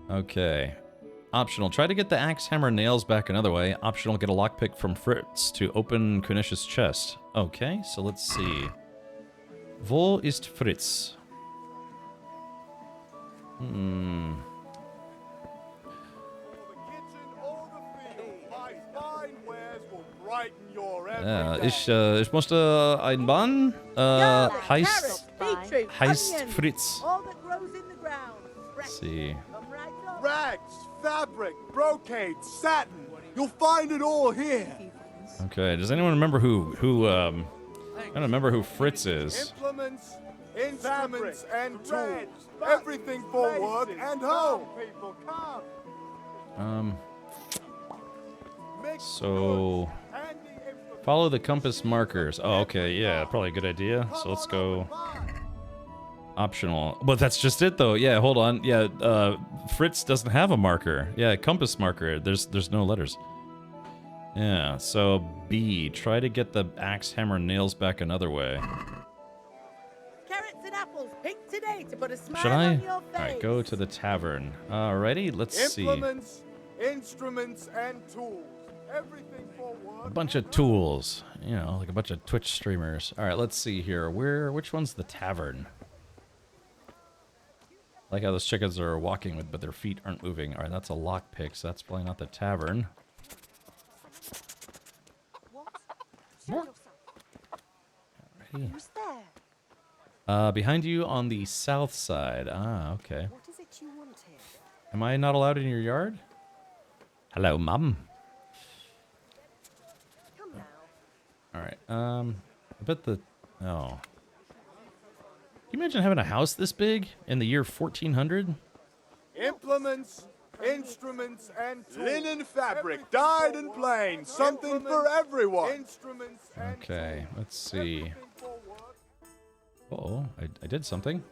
Okay. Optional. Try to get the axe, hammer, nails back another way. Optional. Get a lockpick from Fritz to open Kunish's chest. Okay, so let's see. Wo ist Fritz? Hmm. Ich musste einen Mann, heißt Fritz. Let's see. Rags, fabric, brocade, satin. You'll find it all here. Okay, does anyone remember I don't remember who Fritz is. Implements, instruments, and tools. Everything for work and home. People come. So follow the compass markers. Oh, okay, yeah, probably a good idea. So let's go optional. But that's just it though. Yeah, hold on. Yeah, Fritz doesn't have a marker. Yeah, compass marker. There's no letters. Yeah, so B, try to get the axe hammer nails back another way. Carrots and apples picked today to put a smile Should I? on your face. Alright, go to the tavern. Alrighty, let's see. Implements, instruments, and tools. Everything for work. A bunch of tools. You know, like a bunch of Twitch streamers. Alright, let's see here. Which one's the tavern? Like how those chickens are walking but their feet aren't moving. Alright, that's a lockpick, so that's probably not the tavern. Alrighty. Who's there? Behind you on the south side. Ah, okay. What is it you want here? Am I not allowed in your yard? Hello, Mum. Come now. Alright, I bet the... Oh. Can you imagine having a house this big in the year 1400? Implements, instruments, and tools. Linen fabric, dyed and plain. Something for everyone. Instruments and Okay, let's see. Uh-oh, I did something.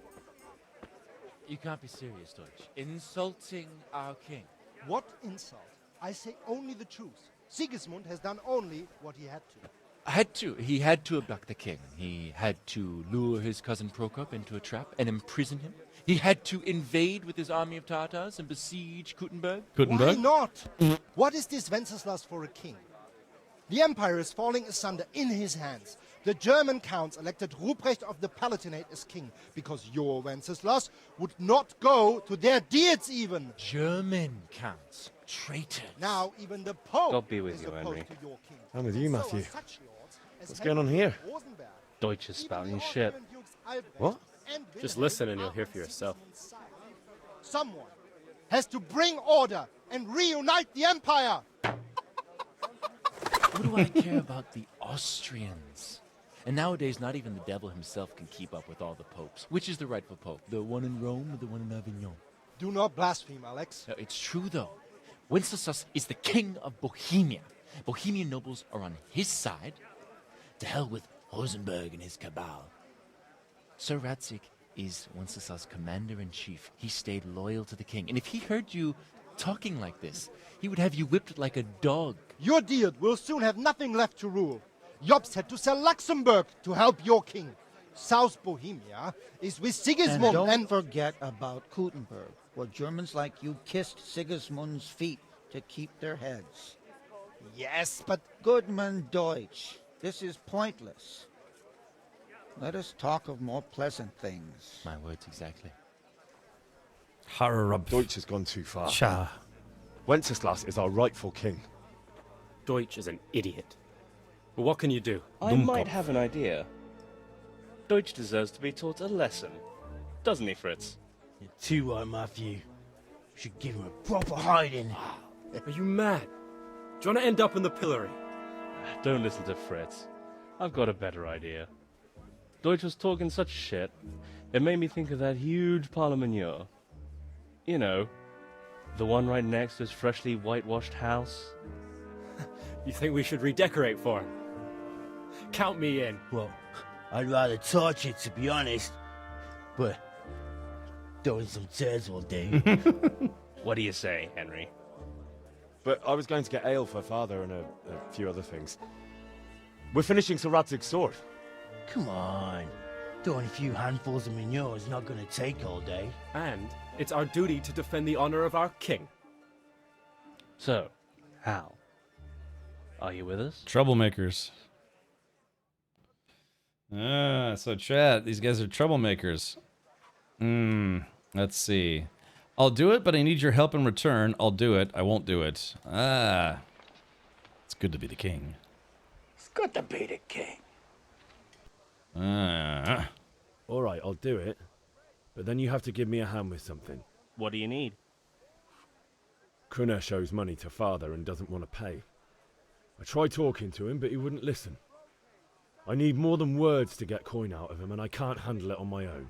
You can't be serious, Deutsch. Insulting our king. What insult? I say only the truth. Sigismund has done only what he had to. He had to abduct the king. He had to lure his cousin Prokop into a trap and imprison him. He had to invade with his army of Tatars and besiege Kuttenberg. Why not? What is this Wenceslas for a king? The empire is falling asunder in his hands. The German counts elected Ruprecht of the Palatinate as king because your Wenceslas would not go to their deeds even. German counts. Traitors. Now even the Pope God be with is you, opposed Henry. to your king. I'm with you, So are Matthew. such lords as What's going on here? Rosenberg. Deutsch is spouting Even the shit. Austrian dukes Albrecht What? and Just Wilhelm listen and are you'll hear on for yourself. Sigismund's side. Someone has to bring order and reunite the empire. What do I care about the Austrians? And nowadays, not even the devil himself can keep up with all the popes. Which is the rightful pope? The one in Rome or the one in Avignon? Do not blaspheme, Alex. No, it's true, though. Wenceslas is the king of Bohemia. Bohemian nobles are on his side. To hell with Rosenberg and his cabal. Sir Radzik is Wenceslas' commander-in-chief. He stayed loyal to the king. And if he heard you talking like this, he would have you whipped like a dog. Your Diet will soon have nothing left to rule. Jobst had to sell Luxembourg to help your king. South Bohemia is with Sigismund And don't forget about Kuttenberg, where Germans like you kissed Sigismund's feet to keep their heads. Yes, but... Goodman Deutsch, this is pointless. Let us talk of more pleasant things. My words exactly. Deutsch has gone too far. Cha. Wenceslas is our rightful king. Deutsch is an idiot. But what can you do? I might have an idea. Deutsch deserves to be taught a lesson. Doesn't he, Fritz? You're too right, Matthew. You should give him a proper hiding. Are you mad? Do you want to end up in the pillory? Don't listen to Fritz. I've got a better idea. Deutsch was talking such shit, it made me think of that huge parliament. You know, the one right next to his freshly whitewashed house. You think we should redecorate for him? Count me in. Well, I'd rather torch it, to be honest. But throwing some tears will do. What do you say, Henry? But I was going to get ale for father and a few other things. We're finishing Sir Radzig's sword. Come on. Throwing a few handfuls of manure is not going to take all day. And it's our duty to defend the honor of our king. So, Hal, are you with us? Troublemakers. So chat, these guys are troublemakers. Let's see. I'll do it, but I need your help in return. I'll do it. I won't do it. It's good to be the king. It's good to be the king. All right, I'll do it. But then you have to give me a hand with something. What do you need? Kruna shows money to father and doesn't want to pay. I tried talking to him, but he wouldn't listen. I need more than words to get coin out of him, and I can't handle it on my own.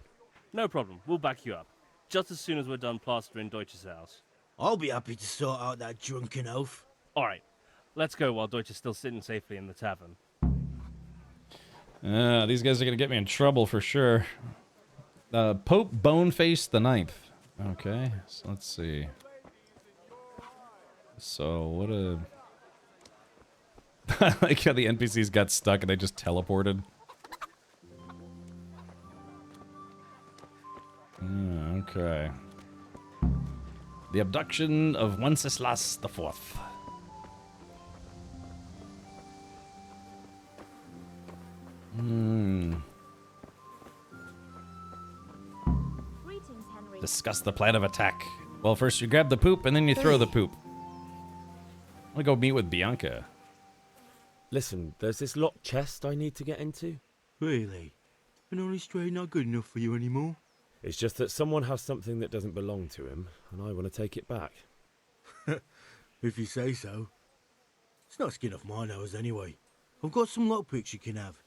No problem. We'll back you up. Just as soon as we're done plastering Deutsch's house. I'll be happy to sort out that drunken oaf. All right. Let's go while Deutsch is still sitting safely in the tavern. These guys are going to get me in trouble for sure. Pope Boneface the Ninth. Okay, so let's see. So, what a... I like how the NPCs got stuck and they just teleported. Okay. The abduction of Wenceslas IV. Greetings, Henry. Discuss the plan of attack. Well, first you grab the poop and then you throw the poop. I'm gonna go meet with Bianca. Listen, there's this locked chest I need to get into. Really? An only stray not good enough for you anymore? It's just that someone has something that doesn't belong to him, and I want to take it back. If you say so. It's not skin off my nose anyway. I've got some lockpicks you can have.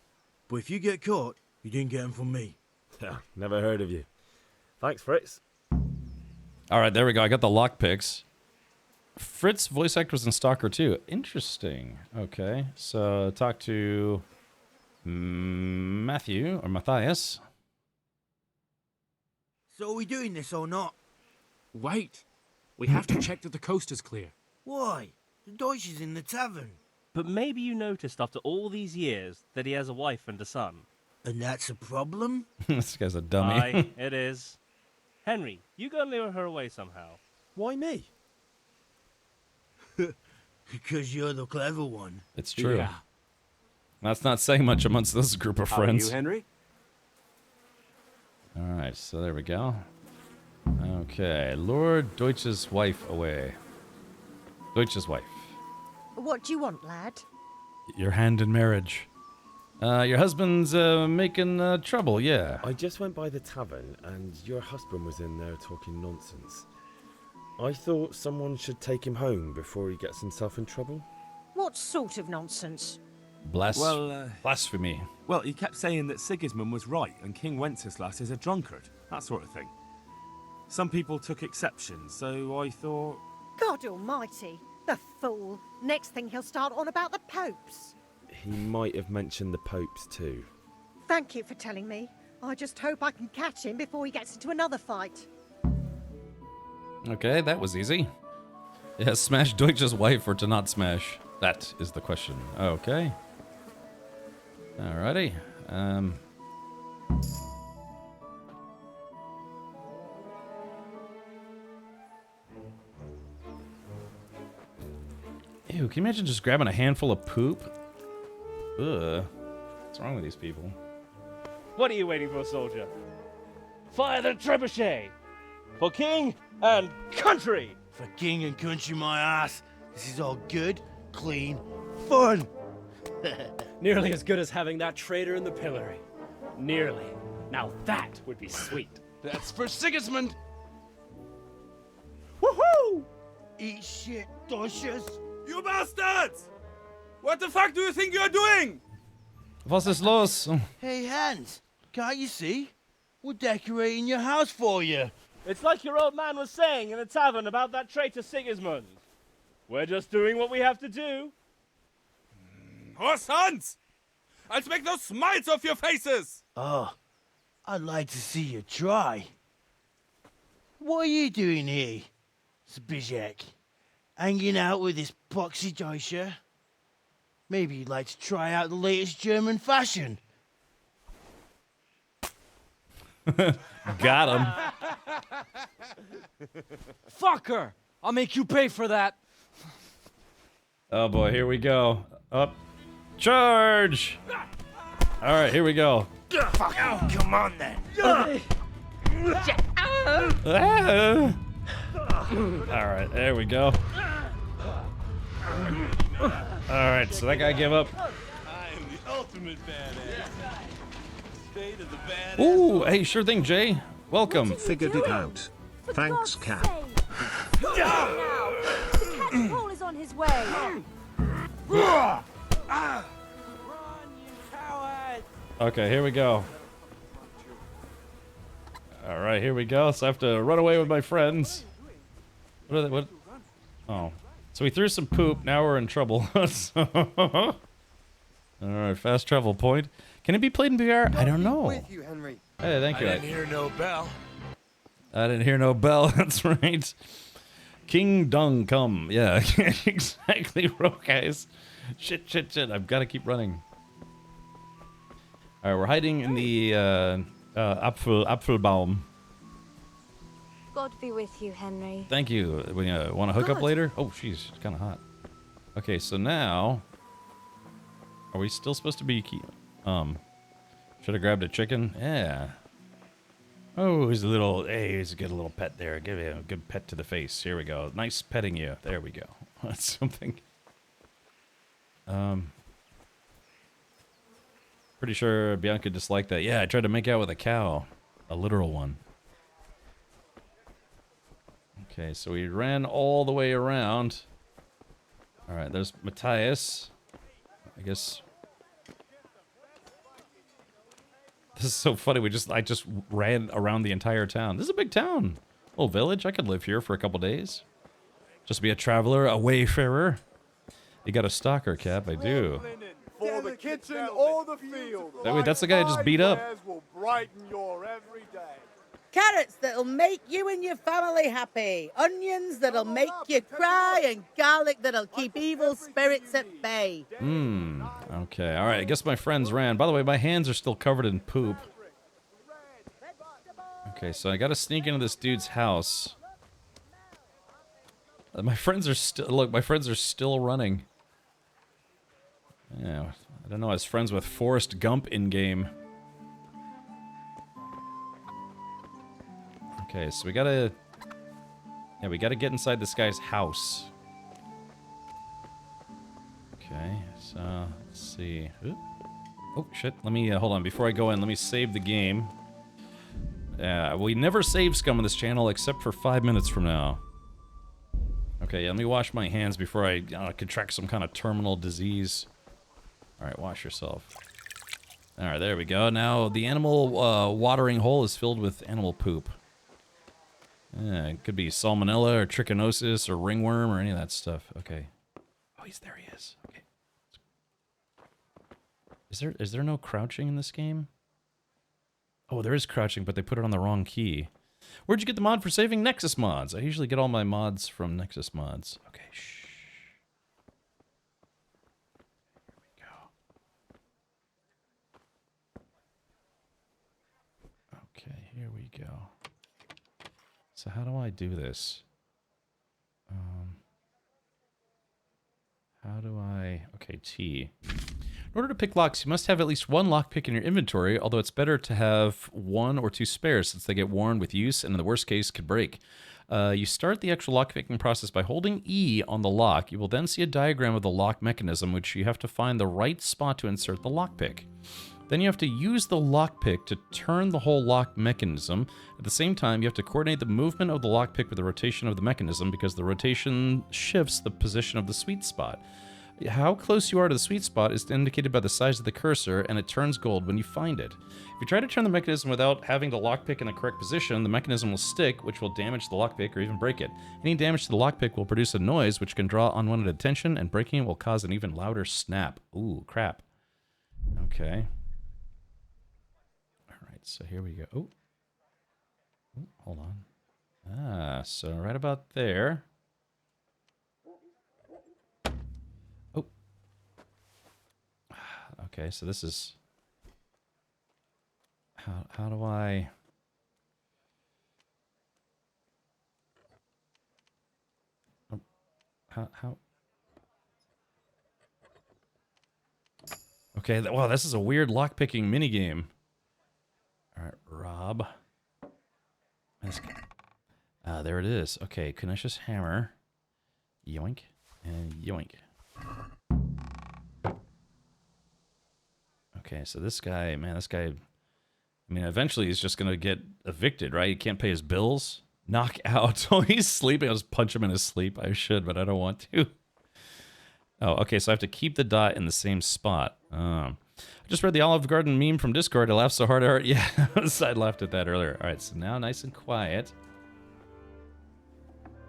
But if you get caught, you didn't get them from me. Never heard of you. Thanks, Fritz. All right, there we go. I got the lockpicks. Fritz voice actor was in Stalker 2. Interesting. Okay, so talk to Matthew or Matthias. So are we doing this or not? Wait. We have to check that the coast is clear. Why? The Deutsch is in the tavern. But maybe you noticed after all these years that he has a wife and a son. And that's a problem? This guy's a dummy. Aye, it is. Henry, you go and lure her away somehow. Why me? Because you're the clever one. It's true. Yeah. That's not saying much amongst this group of friends. How are you, Henry? All right, so there we go. Okay, lure Deutsch's wife away. Deutsch's wife. What do you want, lad? Your hand in marriage. Your husband's making trouble, yeah. I just went by the tavern, and your husband was in there talking nonsense. I thought someone should take him home before he gets himself in trouble. What sort of nonsense? Blasphemy. Well, he kept saying that Sigismund was right and King Wenceslas is a drunkard, that sort of thing. Some people took exception, so I thought... God almighty, the fool. Next thing he'll start on about the popes. He might have mentioned the popes too. Thank you for telling me. I just hope I can catch him before he gets into another fight. Okay, that was easy. Yeah, smash Deutsch's wife or to not smash? That is the question. Okay. Alrighty. Ew, can you imagine just grabbing a handful of poop? Ugh. What's wrong with these people? What are you waiting for, soldier? Fire the trebuchet! For king and country! For king and country, my ass. This is all good, clean, fun. Nearly as good as having that traitor in the pillory. Nearly. Now that would be sweet. That's for Sigismund! Woohoo! Eat shit, Deutsches. You bastards! What the fuck do you think you're doing? Was ist los? Hey, Hans, can't you see? We're decorating your house for you. It's like your old man was saying in the tavern about that traitor Sigismund. We're just doing what we have to do. Horse Hans! I'll make those smiles off your faces! Oh, I'd like to see you try. What are you doing here, Zbigniew? Hanging out with this poxy Deutscher? Maybe you'd like to try out the latest German fashion. Got him. Fucker! I'll make you pay for that. Oh boy, here we go. Up. Charge! All right, here we go. Fucking come on then. Ah. All right, there we go. All right, so that guy gave up. I am the ultimate badass. State of the badass. Ooh, hey, sure thing, Jay. Welcome. Figured it out. Thanks, Cap. The cat's paw is on his way. Okay, here we go. All right, here we go. So I have to run away with my friends. What are they? What? Oh, so we threw some poop. Now we're in trouble. All right, fast travel point. Can it be played in VR? I don't know. With you, Henry. Hey, thank you. I didn't hear no bell. I didn't hear no bell. That's right. King Dung come. Yeah, exactly. Bro, guys. Shit. I've got to keep running. All right, we're hiding in the Apfelbaum. God be with you, Henry. Thank you. We want to hook up later? Oh, jeez, it's kind of hot. Okay, so now, are we still supposed to be? Should have grabbed a chicken. Yeah. Oh, he's a little. Hey, he's a good little pet there. Give him a good pet to the face. Here we go. Nice petting you. There we go. That's something. Pretty sure Bianca disliked that. Yeah, I tried to make out with a cow. A literal one. Okay, so we ran all the way around. Alright, there's Matthias. I guess... This is so funny, I just ran around the entire town. This is a big town. Little village, I could live here for a couple days. Just be a traveler, a wayfarer. You got a stalker, Cap, I do. For the kitchen or the field. Wait, that's the guy I just beat up. Will brighten your every day. Carrots that'll make you and your family happy. Onions that'll make you cry. And garlic that'll keep evil spirits at bay. Okay, alright, I guess my friends ran. By the way, my hands are still covered in poop. Okay, so I gotta sneak into this dude's house. My friends are still... Look, my friends are still running. Yeah, I don't know, I was friends with Forrest Gump in-game. Okay, so we gotta... Yeah, we gotta get inside this guy's house. Okay, so, let's see. Oop. Oh, shit, let me, hold on, before I go in, let me save the game. We never save scum on this channel except for 5 minutes from now. Okay, yeah, let me wash my hands before I contract some kind of terminal disease. Alright, wash yourself. Alright, there we go. Now, the animal watering hole is filled with animal poop. Yeah, it could be salmonella or trichinosis or ringworm or any of that stuff. Okay. Oh, there he is. Okay. Is there no crouching in this game? Oh, there is crouching, but they put it on the wrong key. Where'd you get the mod for saving Nexus mods? I usually get all my mods from Nexus mods. Okay, shh. Here we go. So how do I do this? How do I... Okay, T. In order to pick locks, you must have at least one lockpick in your inventory, although it's better to have one or two spares since they get worn with use and in the worst case could break. You start the actual lockpicking process by holding E on the lock. You will then see a diagram of the lock mechanism, which you have to find the right spot to insert the lockpick. Then you have to use the lockpick to turn the whole lock mechanism. At the same time, you have to coordinate the movement of the lockpick with the rotation of the mechanism because the rotation shifts the position of the sweet spot. How close you are to the sweet spot is indicated by the size of the cursor, and it turns gold when you find it. If you try to turn the mechanism without having the lockpick in the correct position, the mechanism will stick, which will damage the lockpick or even break it. Any damage to the lockpick will produce a noise which can draw unwanted attention, and breaking it will cause an even louder snap. Ooh, crap. Okay. So here we go. Oh, hold on. So right about there. Oh. Okay, so this is... How do I... How... Okay, wow, this is a weird lockpicking minigame. Alright, Rob. There it is. Okay, Canisius Hammer. Yoink. And yoink. Okay, so this guy, man, I mean, eventually he's just gonna get evicted, right? He can't pay his bills. Knock out. Oh, he's sleeping. I'll just punch him in his sleep. I should, but I don't want to. Oh, okay, so I have to keep the dot in the same spot. I just read the Olive Garden meme from Discord. I laughed so hard. Yeah, I laughed at that earlier. All right, so now nice and quiet.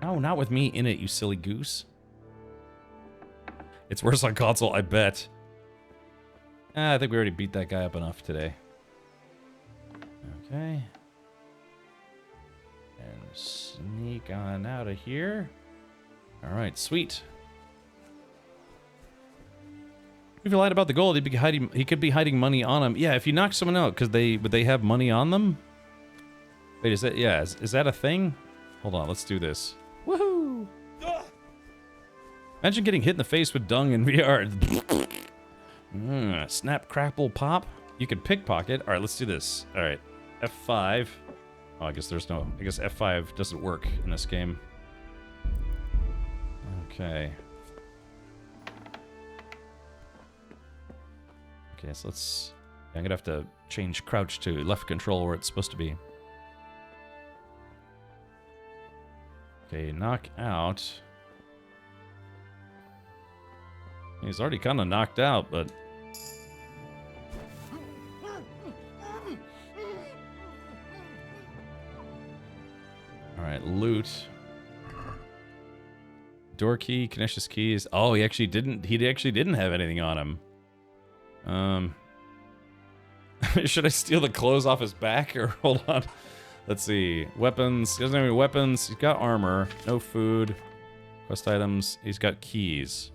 No, not with me in it, you silly goose. It's worse on console, I bet. I think we already beat that guy up enough today. Okay. And sneak on out of here. All right, sweet. If you lied about the gold, he'd be hiding. He could be hiding money on him. Yeah, if you knock someone out, would they have money on them? Wait, is that is that a thing? Hold on, let's do this. Woohoo! Imagine getting hit in the face with dung in VR. Snap, crackle, pop. You can pickpocket. All right, let's do this. All right, F5. Oh, I guess there's no. I guess F5 doesn't work in this game. Okay. Okay, so let's... I'm gonna have to change crouch to left control where it's supposed to be. Okay, knock out. He's already kind of knocked out, but... Alright, loot. Door key, Canisius keys. Oh, he actually didn't have anything on him. Should I steal the clothes off his back, or hold on? Let's see. Weapons. He doesn't have any weapons. He's got armor. No food. Quest items. He's got keys.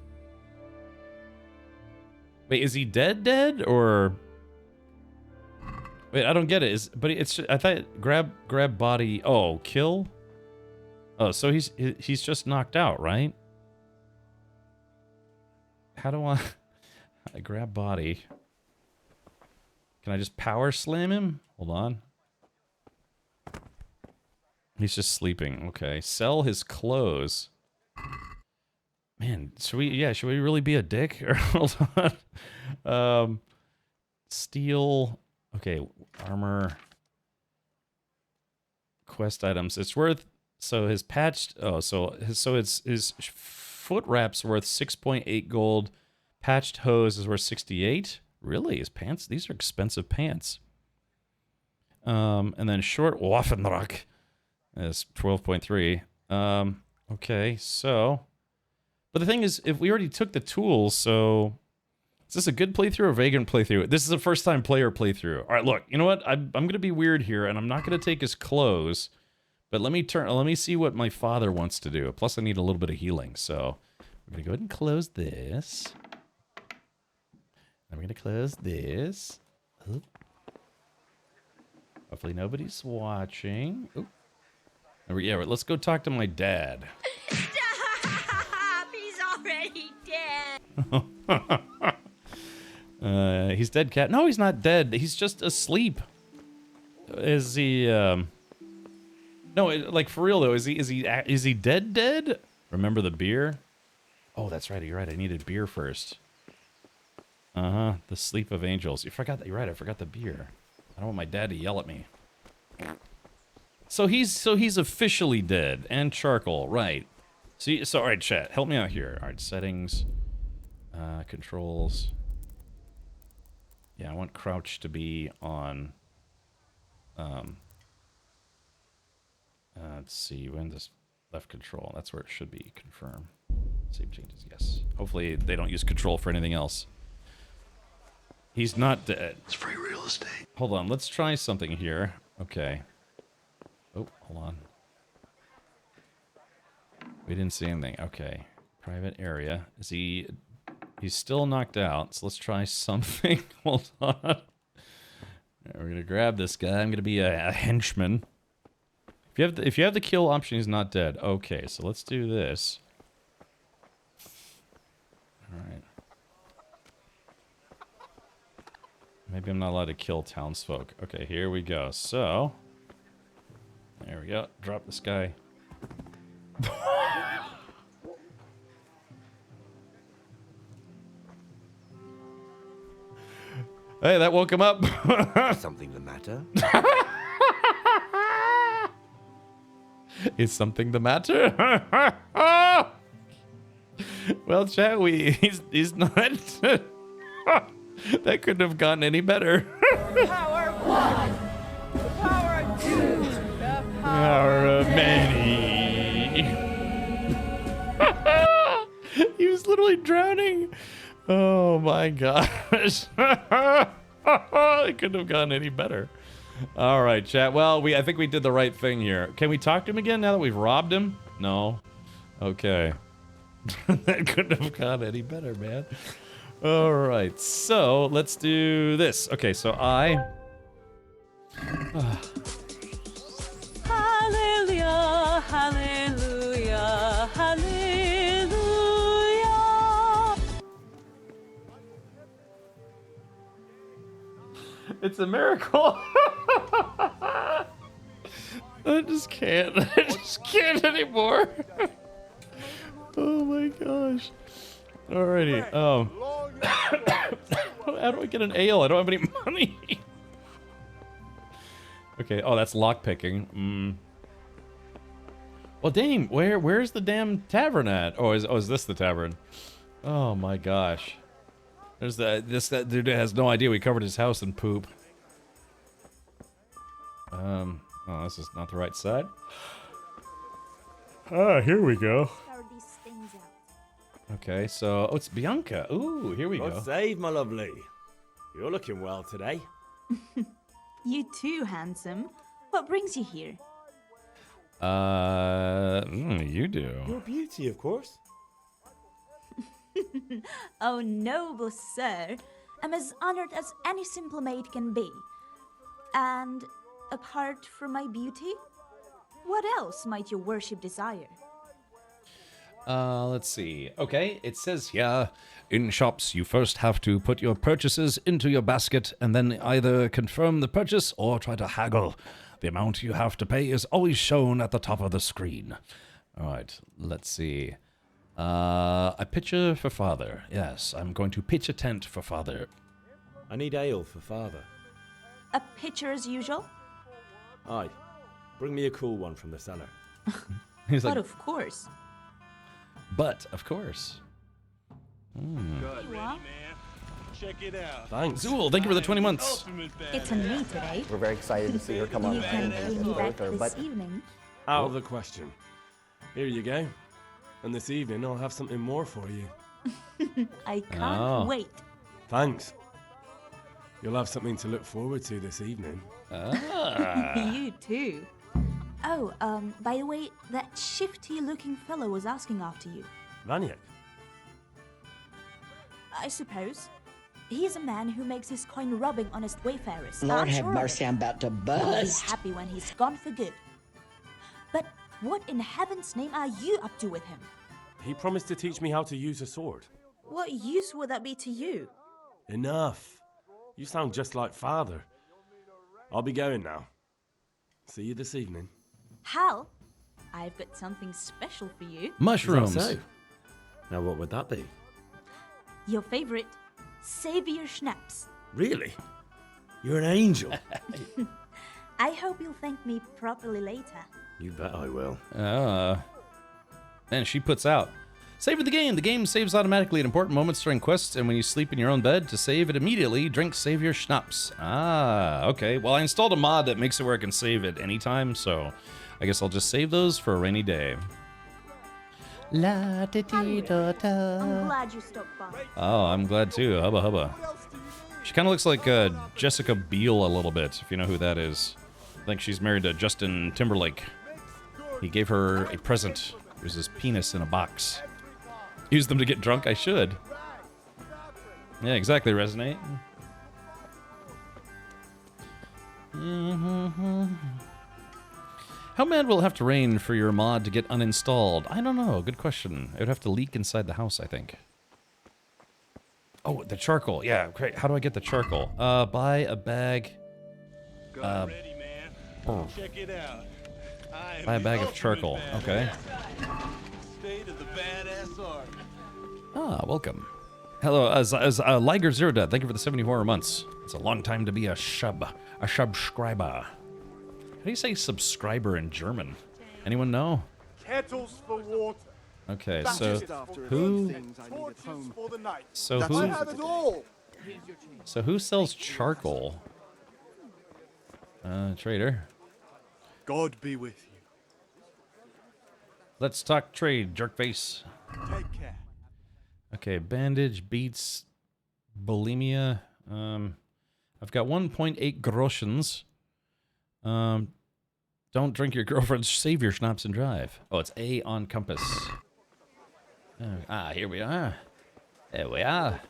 Wait, is he dead, or? Wait, I don't get it. I thought grab body. Oh, kill. Oh, so he's just knocked out, right? How do I grab body? Can I just power slam him? Hold on. He's just sleeping. Okay. Sell his clothes. Man, should we really be a dick? Or hold on. Steal. Okay, armor. Quest items. It's worth his patched his foot wrap's worth 6.8 gold. Patched hose is worth 68. Really? His pants? These are expensive pants. And then short Waffenrock is 12.3. Okay, so... But the thing is, if we already took the tools, so... Is this a good playthrough or a vagrant playthrough? This is a first-time player playthrough. Alright, look, you know what? I'm gonna be weird here, and I'm not gonna take his clothes. But let me see what my father wants to do. Plus, I need a little bit of healing, so... We're gonna go ahead and close this. I'm gonna close this. Oh. Hopefully nobody's watching. Oh. Yeah, let's go talk to my dad. Stop! He's already dead. He's dead, cat. No, he's not dead. He's just asleep. Is he? No, like for real though. Is he dead? Remember the beer? Oh, that's right. You're right. I needed beer first. The sleep of angels. You forgot that. You're right. I forgot the beer. I don't want my dad to yell at me. So he's officially dead and charcoal, right? So all right, chat. Help me out here. All right, settings, controls. Yeah, I want crouch to be on. Let's see. When does left control? That's where it should be. Confirm. Save changes. Yes. Hopefully they don't use control for anything else. He's not dead. It's free real estate. Hold on, let's try something here. Okay. Oh, hold on. We didn't see anything. Okay. Private area. He's still knocked out, so let's try something. Hold on. Right, we're gonna grab this guy. I'm gonna be a henchman. If you have the kill option, he's not dead. Okay, so let's do this. Alright. Maybe I'm not allowed to kill townsfolk. Okay, here we go. So, there we go. Drop this guy. Hey, that woke him up. Something the matter? Is something the matter? Well, chat, he's not. That couldn't have gotten any better. The power of one. The power of two. The Power of many. He was literally drowning. Oh my gosh. It couldn't have gotten any better. All right, chat. Well, I think we did the right thing here. Can we talk to him again now that we've robbed him? No. Okay. That couldn't have gone any better, man. All right, so let's do this. Okay, so Hallelujah, hallelujah, hallelujah. It's a miracle. I just can't. I just can't anymore. Oh my gosh. Alrighty. How do I get an ale? I don't have any money. Okay. Oh, that's lockpicking. Well, dang. Where's the damn tavern at? Oh, is this the tavern? Oh my gosh. There's that dude has no idea we covered his house in poop. Oh, this is not the right side. Ah, here we go. Okay, so it's Bianca. Ooh, here we go. God save, my lovely. You're looking well today. You too, handsome. What brings you here? You do. Your beauty, of course. Oh, noble sir. I'm as honored as any simple maid can be. And apart from my beauty, what else might your worship desire? Let's see. Okay, it says here, in shops you first have to put your purchases into your basket and then either confirm the purchase or try to haggle. The amount you have to pay is always shown at the top of the screen. Alright, let's see. A pitcher for father. Yes, I'm going to pitch a tent for father. I need ale for father. A pitcher as usual? Aye. Bring me a cool one from the cellar. He's But like, of course. but of course. Good, ready, man? Check it out. Thanks. Zool, thank you for the 20 months. It's a me today. We're very excited to see her come on. You can pay me back her, this but evening. Out of the question. Here you go. And this evening I'll have something more for you. I can't Oh. wait. Thanks. You'll have something to look forward to this evening. You too. Oh, by the way, that shifty-looking fellow was asking after you. Vaniak. I suppose. He is a man who makes his coin robbing honest wayfarers. Lord I'm have sure of mercy, it. I'm about to He'll be bust. happy when he's gone for good. But what in heaven's name are you up to with him? He promised to teach me how to use a sword. What use would that be to you? Enough. You sound just like father. I'll be going now. See you this evening. Hal, I've got something special for you. Mushrooms. Is that so? Now, what would that be? Your favorite, Savior Schnapps. Really? You're an angel. I hope you'll thank me properly later. You bet I will. And she puts out. Save the game. The game saves automatically at important moments during quests, and when you sleep in your own bed, to save it immediately, drink Savior Schnapps. Ah, okay. Well, I installed a mod that makes it where I can save it anytime, so I guess I'll just save those for a rainy day. La da dee da da. I'm glad you stopped by. Oh, I'm glad too. Hubba hubba. She kind of looks like Jessica Biel a little bit, if you know who that is. I think she's married to Justin Timberlake. He gave her a present. It was his penis in a box. Use them to get drunk? I should. Yeah, exactly, Resonate. How mad will it have to rain for your mod to get uninstalled? I don't know. Good question. It would have to leak inside the house, I think. Oh, Oh, the charcoal. Yeah, great. How do I get the charcoal? Buy a bag. Got it ready, man. Check it out. I am Buy a the bag of ultimate charcoal. badass. Okay. State of the badass art. Ah, welcome. Hello, as Liger Zero Death. Thank you for the 74 months. It's a long time to be a subscriber. How do you say subscriber in German? Anyone know? Kettles for water. Okay, That's so just after who? Torches for the night. So That's who? I have it all. So who sells charcoal? Trader. God be with you. Let's talk trade, jerkface. Take care. Okay, bandage beats bulimia. I've got 1.8 groschens. Don't drink your girlfriend's savior schnapps and drive. Oh, it's A on compass. Here we are. There we are.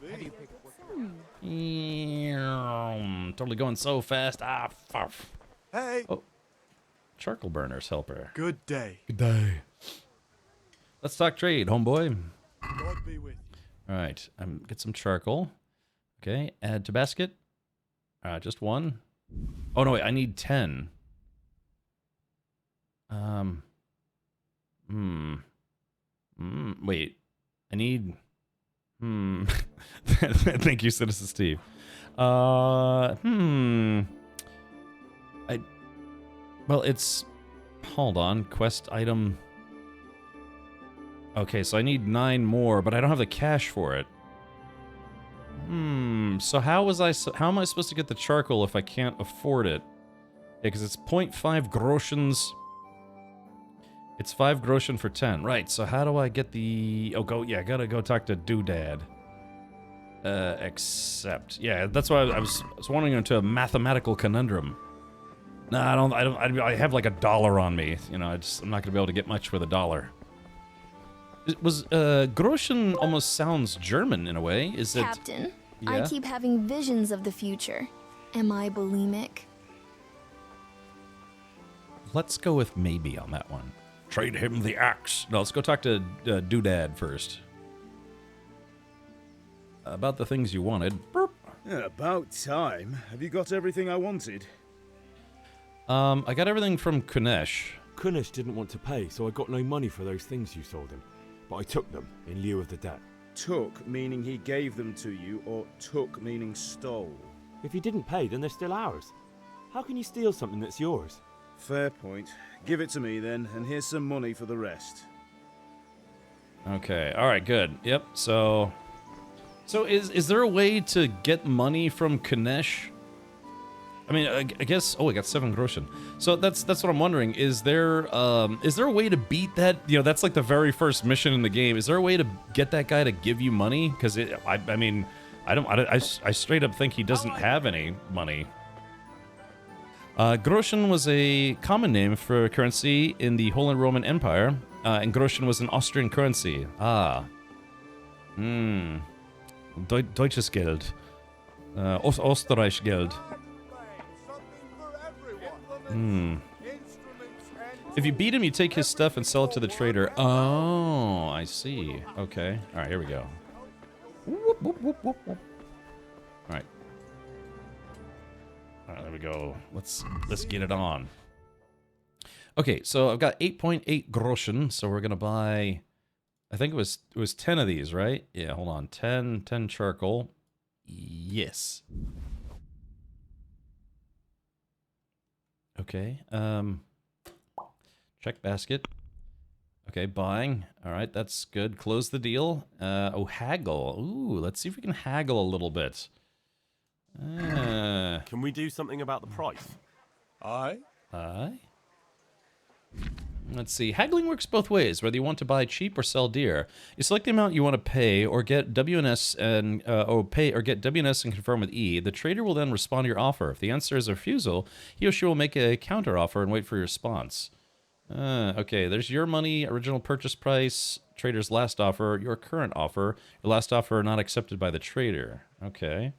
Totally going so fast. Fuff. Hey. Oh, charcoal burner's helper. Good day. Good day. Let's talk trade, homeboy. God be with you. All right, get some charcoal. Okay, add to basket. Just one. Oh no, wait, I need 10. Wait, I need. Thank you, Citizen Steve. Well, it's. Hold on, quest item. Okay, so I need 9 more, but I don't have the cash for it. So how am I supposed to get the charcoal if I can't afford it? Yeah, because it's 0.5 groschens. It's 5 groschen for 10. Right, so how do I get the... Oh, I gotta go talk to Doodad. Accept. Yeah, that's why I was wondering into a mathematical conundrum. No, I have like $1 on me. You know, I'm not gonna be able to get much with $1. Groschen almost sounds German in a way. Is it? Captain, Yeah? I keep having visions of the future. Am I bulimic? Let's go with maybe on that one. Trade him the axe. No, let's go talk to Doodad first. About the things you wanted. Burp. Yeah, about time. Have you got everything I wanted? I got everything from Kunesh. Kunesh didn't want to pay, so I got no money for those things you sold him. But I took them in lieu of the debt. Took, meaning he gave them to you, or took, meaning stole? If he didn't pay, then they're still ours. How can you steal something that's yours? Fair point. Give it to me then, and here's some money for the rest. Okay, alright, good. Yep, so is there a way to get money from Kunesh? I mean, I guess... Oh, I got 7 groschen. So that's what I'm wondering. Is there a way to beat that? You know, that's like the very first mission in the game. Is there a way to get that guy to give you money? Because I straight up think he doesn't have any money. Groschen was a common name for currency in the Holy Roman Empire, and groschen was an Austrian currency. Deutsches Geld. Österreich Geld. If you beat him, you take his stuff and sell it to the trader. Oh, I see. Okay. All right, here we go. Whoop, whoop, whoop, whoop, whoop. All right. All right, there we go. Let's get it on. Okay, so I've got 8.8 groschen, so we're gonna buy. I think it was 10 of these, right? Yeah, hold on. 10 charcoal. Yes. Okay. Check basket. Okay, buying. All right, that's good. Close the deal. Oh, haggle. Ooh, let's see if we can haggle a little bit. Can we do something about the price? Aye. Let's see. Haggling works both ways, whether you want to buy cheap or sell dear. You select the amount you want to pay, or get WNS and get WNS and confirm with E. The trader will then respond to your offer. If the answer is a refusal, he or she will make a counter offer and wait for your response. Okay, there's your money, original purchase price, trader's last offer, your current offer, your last offer not accepted by the trader. Okay.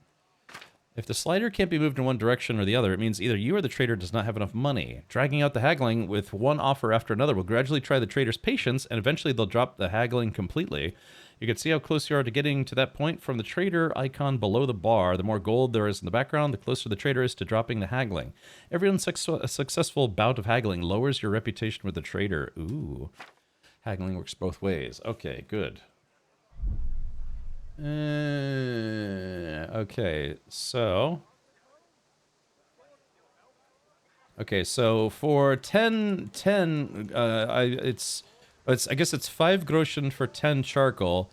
If the slider can't be moved in one direction or the other, it means either you or the trader does not have enough money. Dragging out the haggling with one offer after another will gradually try the trader's patience, and eventually they'll drop the haggling completely. You can see how close you are to getting to that point from the trader icon below the bar. The more gold there is in the background, the closer the trader is to dropping the haggling. Every successful bout of haggling lowers your reputation with the trader. Ooh. Haggling works both ways. Okay, good. Okay, so... Okay, so for 10, I guess it's 5 groschen for 10 charcoal.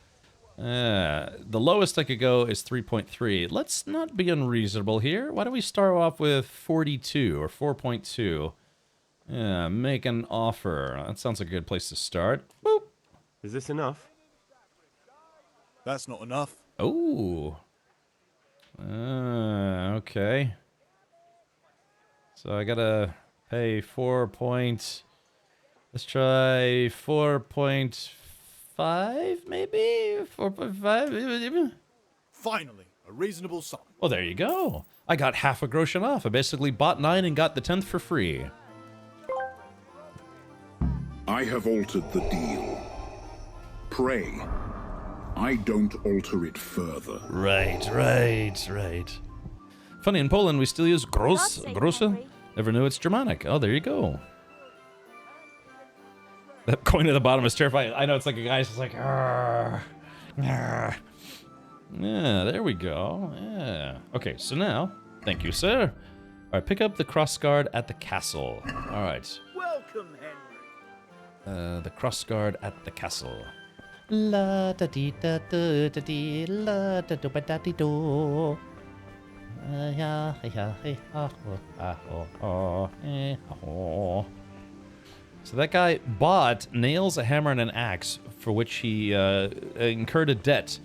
The lowest I could go is 3.3. Let's not be unreasonable here. Why don't we start off with 42 or 4.2? Yeah, make an offer. That sounds like a good place to start. Boop. Is this enough? That's not enough. Oh. Okay. So I gotta pay 4 point... Let's try 4.5, maybe? 4.5? Finally, a reasonable sum. Well, there you go. I got half a groschen off. I basically bought 9 and got the 10th for free. I have altered the deal. Pray, I don't alter it further. Right. Funny, in Poland we still use grosse. Never knew it's Germanic. Oh, there you go. That coin at the bottom is terrifying. I know, it's like a guy's just like, argh, argh. Yeah, there we go. Yeah. Okay, so now, thank you, sir. All right, pick up the crossguard at the castle. All right. Welcome, Henry. The crossguard at the castle. La da dee da da da dee la da da ba da dee do. Yeah, So that guy bought nails, a hammer, and an axe, for which he incurred a debt.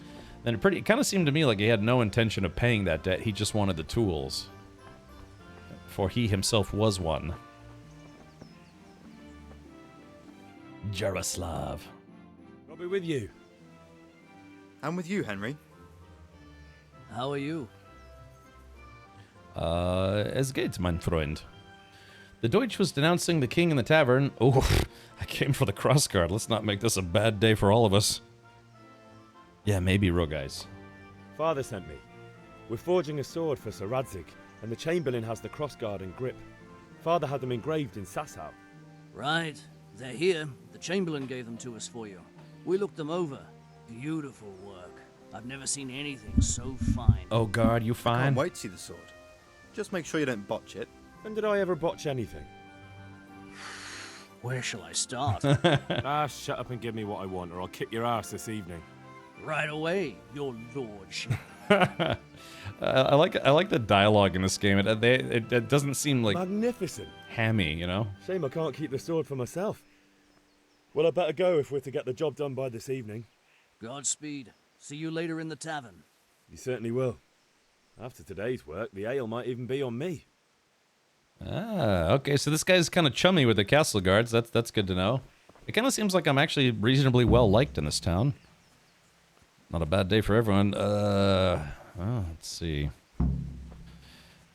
And it kind of seemed to me like he had no intention of paying that debt. He just wanted the tools, for he himself was one. Jaroslav. I'll be with you. I'm with you, Henry. How are you? Es geht, mein Freund. The Deutsch was denouncing the king in the tavern. Oh, I came for the crossguard. Let's not make this a bad day for all of us. Yeah, maybe, guys. Father sent me. We're forging a sword for Sir Radzig, and the Chamberlain has the crossguard and grip. Father had them engraved in Sasau. Right. They're here. The Chamberlain gave them to us for you. We looked them over. Beautiful work. I've never seen anything so fine. Oh, guard, you fine? I can't wait to see the sword. Just make sure you don't botch it. When did I ever botch anything? Where shall I start? Shut up and give me what I want, or I'll kick your ass this evening. Right away, your lordship. I like the dialogue in this game. It doesn't seem like magnificent, hammy, you know. Shame I can't keep the sword for myself. Well, I better go if we're to get the job done by this evening. Godspeed. See you later in the tavern. You certainly will. After today's work, the ale might even be on me. Ah, okay. So this guy's kind of chummy with the castle guards. That's good to know. It kind of seems like I'm actually reasonably well liked in this town. Not a bad day for everyone. Let's see.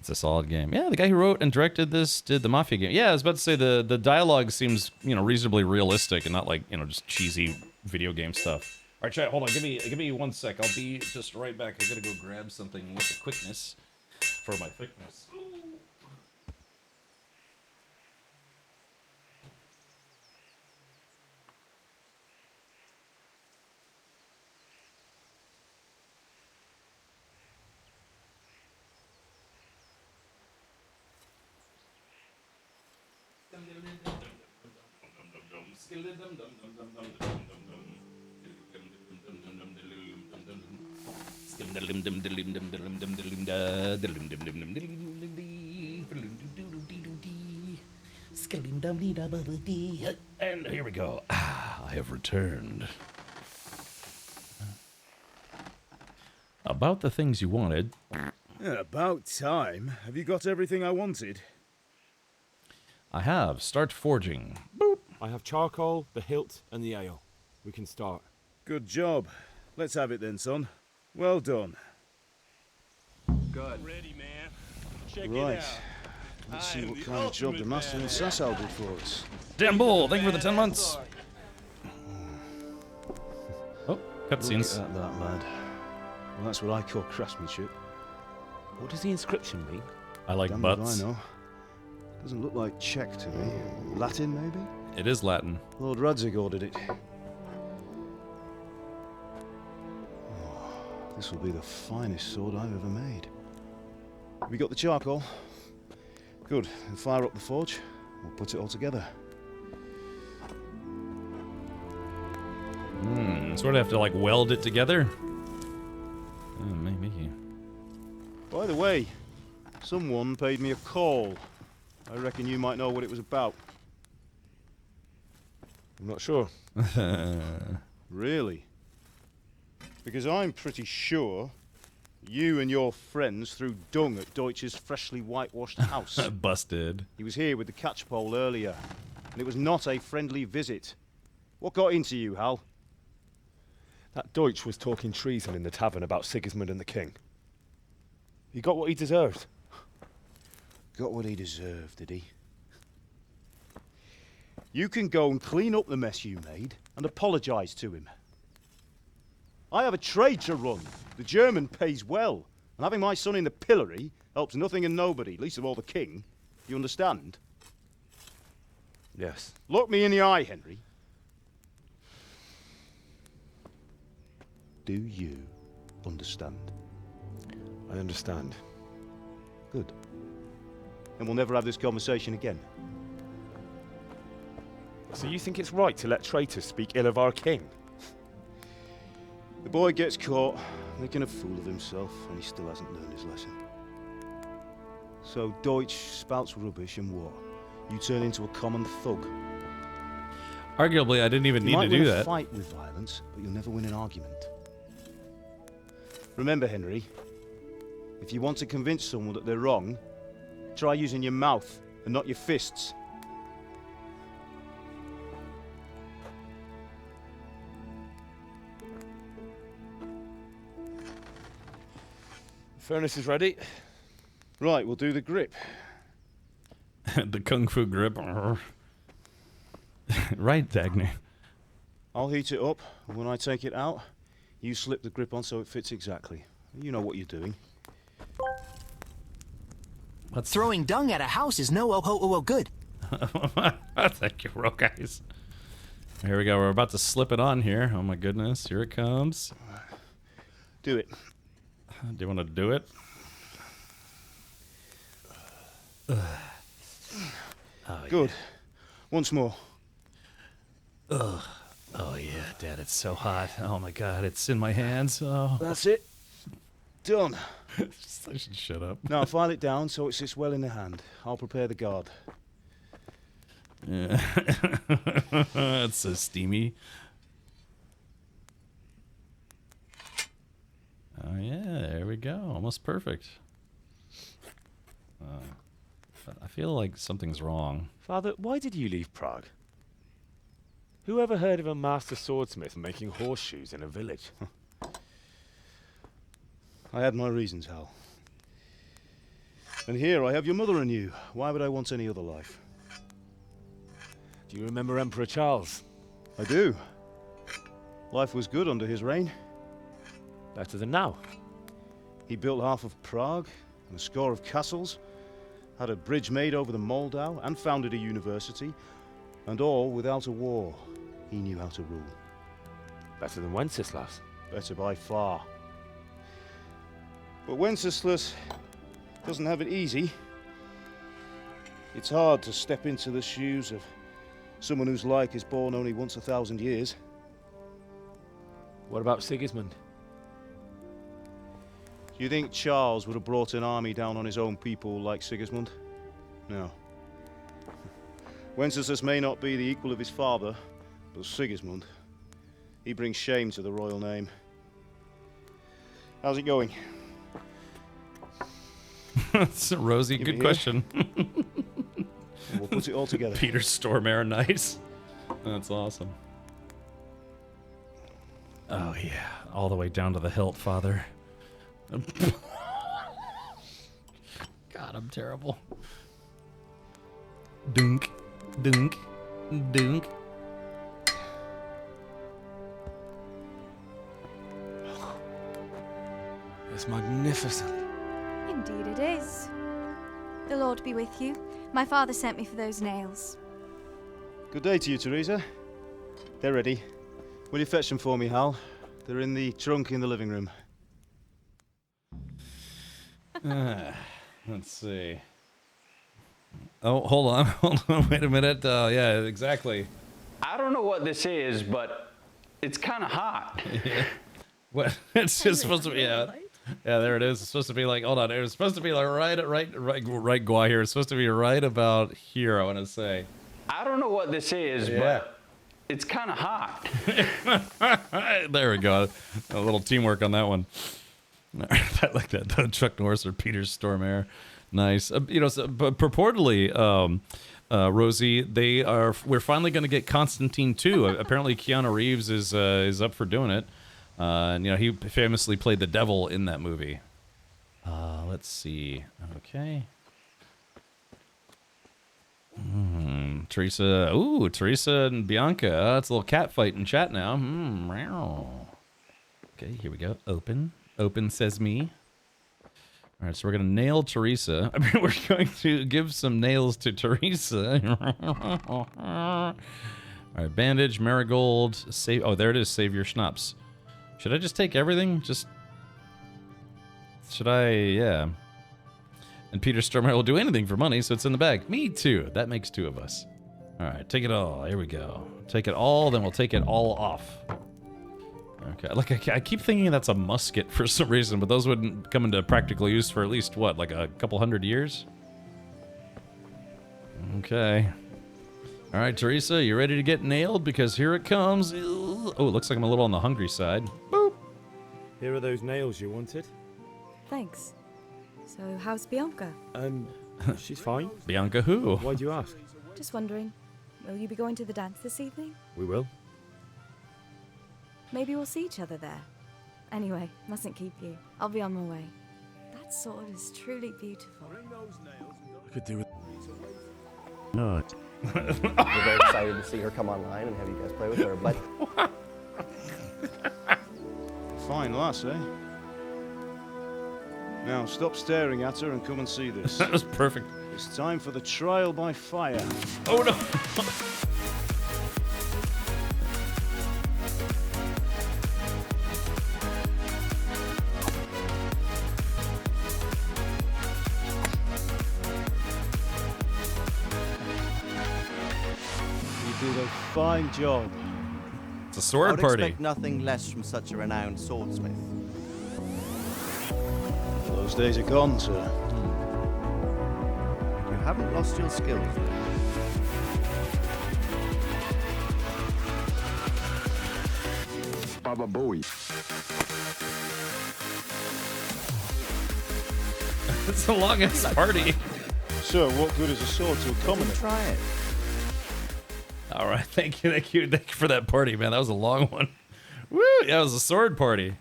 It's a solid game. Yeah, the guy who wrote and directed this did the Mafia game. Yeah, I was about to say the dialogue seems, reasonably realistic and not like, just cheesy video game stuff. All right, chat, hold on. Give me 1 sec. I'll be just right back. I gotta go grab something with the quickness for my thickness. And here we go. I have returned. About the things you wanted. About time. Have you got everything I wanted? I have. Start forging. Boop. I have charcoal, the hilt, and the ale. We can start. Good job. Let's have it then, son. Well done. Good. Ready, man. Check Right. it out. Let's see what kind of job the master in Sasau did for us. Damn bull, thank you for the 10 months. Oh, cutscenes. Look at that, lad. Well, that's what I call craftsmanship. What does the inscription mean? I like Damned butts. if I know. Doesn't look like Czech to me. Latin, maybe? It is Latin. Lord Radzig ordered it. This will be the finest sword I've ever made. Have you got the charcoal? Good. Then fire up the forge. We'll put it all together. Sort of have to like weld it together. Maybe. By the way, someone paid me a call. I reckon you might know what it was about. I'm not sure. Really? Because I'm pretty sure you and your friends threw dung at Deutsch's freshly whitewashed house. Busted. He was here with the catchpole earlier, and it was not a friendly visit. What got into you, Hal? That Deutsch was talking treason in the tavern about Sigismund and the king. He got what he deserved. Got what he deserved, did he? You can go and clean up the mess you made and apologise to him. I have a trade to run. The German pays well, and having my son in the pillory helps nothing and nobody, least of all the king. You understand? Yes. Look me in the eye, Henry. Do you understand? I understand. Good. Then we'll never have this conversation again. So you think it's right to let traitors speak ill of our king? The boy gets caught, making a fool of himself, and he still hasn't learned his lesson. So Deutsch spouts rubbish, and what? You turn into a common thug. Arguably, I didn't even need to do You might win a that. fight with violence, but you'll never win an argument. Remember, Henry, if you want to convince someone that they're wrong, try using your mouth and not your fists. Furnace is ready. Right, we'll do the grip. The kung fu grip. Right, Dagny. I'll heat it up, and when I take it out, you slip the grip on so it fits exactly. You know what you're doing. Throwing dung at a house is no good. Thank you, roll guys. Here we go. We're about to slip it on here. Oh my goodness, here it comes. Do it. Do you want to do it? Good. Once more. Ugh. Oh yeah, Dad, it's so hot. Oh my God, it's in my hands. Oh. That's it. Done. I should shut up. Now file it down so it sits well in the hand. I'll prepare the guard. Yeah. It's so steamy. Oh yeah, there we go. Almost perfect. But I feel like something's wrong. Father, why did you leave Prague? Who ever heard of a master swordsmith making horseshoes in a village? I had my reasons, Hal. And here I have your mother and you. Why would I want any other life? Do you remember Emperor Charles? I do. Life was good under his reign. Better than now. He built half of Prague and a score of castles, had a bridge made over the Moldau, and founded a university, and all without a war. He knew how to rule. Better than Wenceslas. Better by far. But Wenceslas doesn't have it easy. It's hard to step into the shoes of someone whose like is born only once 1,000 years. What about Sigismund? Do you think Charles would have brought an army down on his own people like Sigismund? No. Wenceslas may not be the equal of his father, but Sigismund, he brings shame to the royal name. How's it going? That's a Rosie. Give Good it question. We'll put it all together. Peter Stormare, nice. That's awesome. Oh yeah, all the way down to the hilt, Father. God, I'm terrible. Dunk, dunk, dunk. looks magnificent. Indeed it is. The Lord be with you. My father sent me for those nails. Good day to you, Teresa. They're ready. Will you fetch them for me, Hal? They're in the trunk in the living room. Let's see. Oh, hold on, wait a minute. Yeah, exactly. I don't know what this is, but it's kind of hot. Yeah. What? It's just supposed to be, yeah, there it is. It's supposed to be like, hold on, it was supposed to be like right, Gua here. It's supposed to be right about here, I want to say. I don't know what this is, but it's kind of hot. There we go. A little teamwork on that one. I like that. Chuck Norris or Peter Stormare. Nice. You know, so, but purportedly, Rosie, we're finally going to get Constantine 2. Apparently, Keanu Reeves is up for doing it. And, you know, he famously played the devil in that movie. Let's see. Okay. Teresa. Ooh, Teresa and Bianca. It's a little cat fight in chat now. Meow. Okay, here we go. Open says me. All right, so we're going to nail Teresa. I mean, we're going to give some nails to Teresa. All right, bandage, marigold, save. Oh, there it is. Save your schnapps. Should I just take everything? Should I? Yeah. And Peter Stormare will do anything for money, so it's in the bag. Me too. That makes 2 of us. All right, take it all. Here we go. Take it all, then we'll take it all off. Okay, like I keep thinking that's a musket for some reason, but those wouldn't come into practical use for at least, what, like a couple hundred years? Okay. All right, Teresa, you ready to get nailed? Because here it comes. Oh, it looks like I'm a little on the hungry side. Boop. Here are those nails you wanted. Thanks. So, how's Bianca? She's fine. Bianca who? Why'd you ask? Just wondering, will you be going to the dance this evening? We will. Maybe we'll see each other there. Anyway, mustn't keep you. I'll be on my way. That sword is truly beautiful. I could do with... Not. We're very excited to see her come online and have you guys play with her, but... Fine lass, eh? Now, stop staring at her and come and see this. That was perfect. It's time for the trial by fire. Oh, no. You did a fine job. It's a sword party. I would expect nothing less from such a renowned swordsmith. Those days are gone, sir. You haven't lost your skills. Baba Booey. It's the longest party. Sir, what good is a sword to a commoner? Try it. All right, thank you for that party, man. That was a long one. Woo! Yeah, it was a sword party.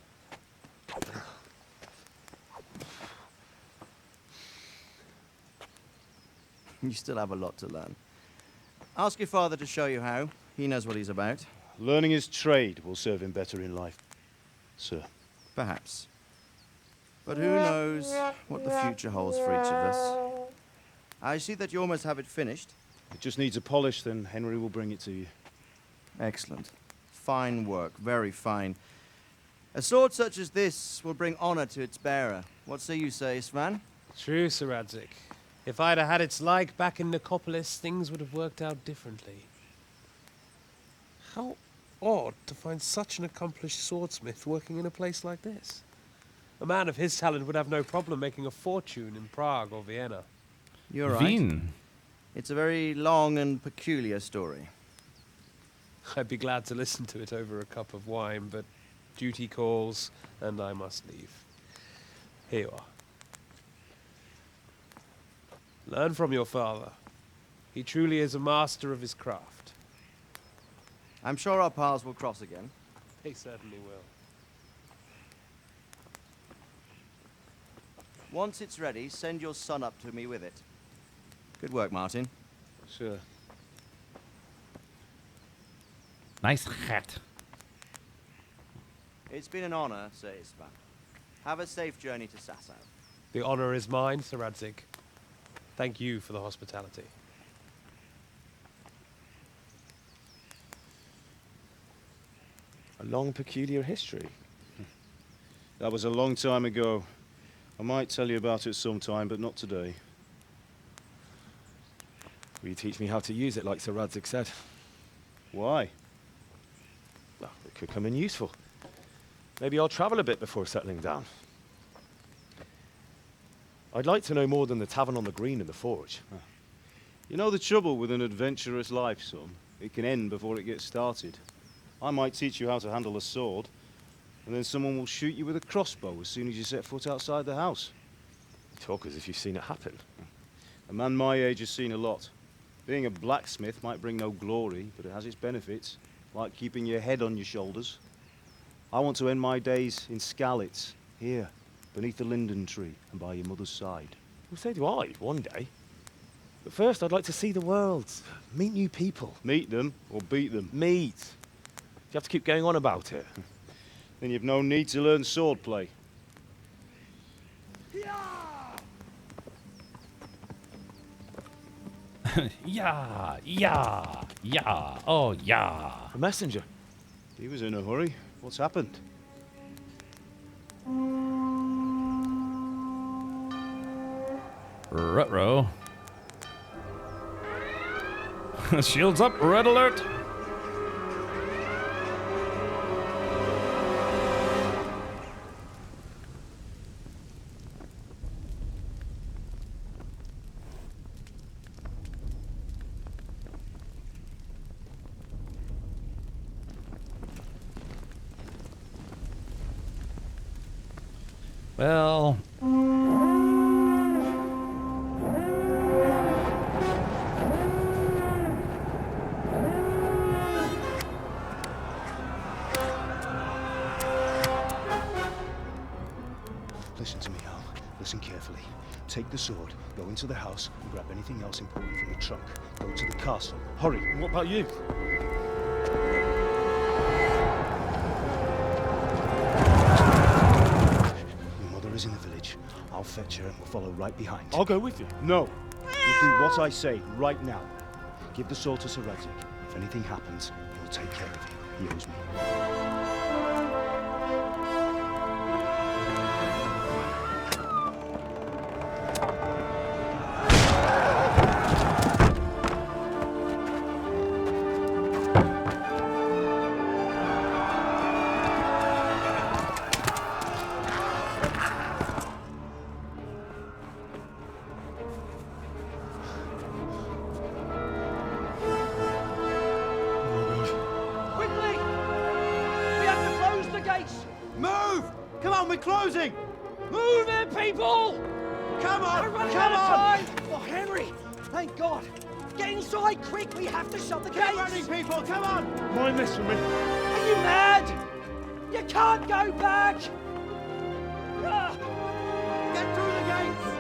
You still have a lot to learn. Ask your father to show you how. He knows what he's about. Learning his trade will serve him better in life, sir. Perhaps. But who knows what the future holds for each of us. I see that you almost have it finished. It just needs a polish, then Henry will bring it to you. Excellent. Fine work, very fine. A sword such as this will bring honor to its bearer. What say you, Svan? True, Sir Radzik. If I'd have had its like back in Nicopolis, things would have worked out differently. How odd to find such an accomplished swordsmith working in a place like this. A man of his talent would have no problem making a fortune in Prague or Vienna. You're right. Wien. It's a very long and peculiar story. I'd be glad to listen to it over a cup of wine, but duty calls, and I must leave. Here you are. Learn from your father. He truly is a master of his craft. I'm sure our paths will cross again. They certainly will. Once it's ready, send your son up to me with it. Good work, Martin. Sure. Nice hat. It's been an honor, Sir Isvan. Have a safe journey to Sasau. The honor is mine, Sir Radzig. Thank you for the hospitality. A long, peculiar history. That was a long time ago. I might tell you about it sometime, but not today. Will you teach me how to use it like Sir Radzig said? Why? Well, it could come in useful. Maybe I'll travel a bit before settling down. I'd like to know more than the tavern on the green and the forge. You know the trouble with an adventurous life, son? It can end before it gets started. I might teach you how to handle a sword, and then someone will shoot you with a crossbow as soon as you set foot outside the house. You talk as if you've seen it happen. A man my age has seen a lot. Being a blacksmith might bring no glory, but it has its benefits, like keeping your head on your shoulders. I want to end my days in Skalitz, here, beneath the linden tree and by your mother's side. Well, so do I, one day. But first, I'd like to see the world, meet new people. Meet them or beat them? Meet. You have to keep going on about it. Then you've no need to learn swordplay. Yeah, yeah, yeah, oh yeah. A messenger. He was in a hurry. What's happened? Ruh-roh. Shields up, red alert. Well, listen to me, Al. Listen carefully. Take the sword, go into the house, and grab anything else important from the trunk. Go to the castle. Hurry! What about you? Your mother is in the village. I'll fetch her and we'll follow right behind. I'll go with you. No. You do what I say right now. Give the sword to Sir Radzig. If anything happens, he'll take care of you. He owes me. Quickly! We have to close the gates! Move! Come on, we're closing! Move it, people! Come on! We're running Come out of on! time! Oh, Henry! Thank God! Get inside, quick! We have to shut the gates! Keep running, people! Come on! Mind this for me. Are you mad? You can't go back! Ah. Get through the gates!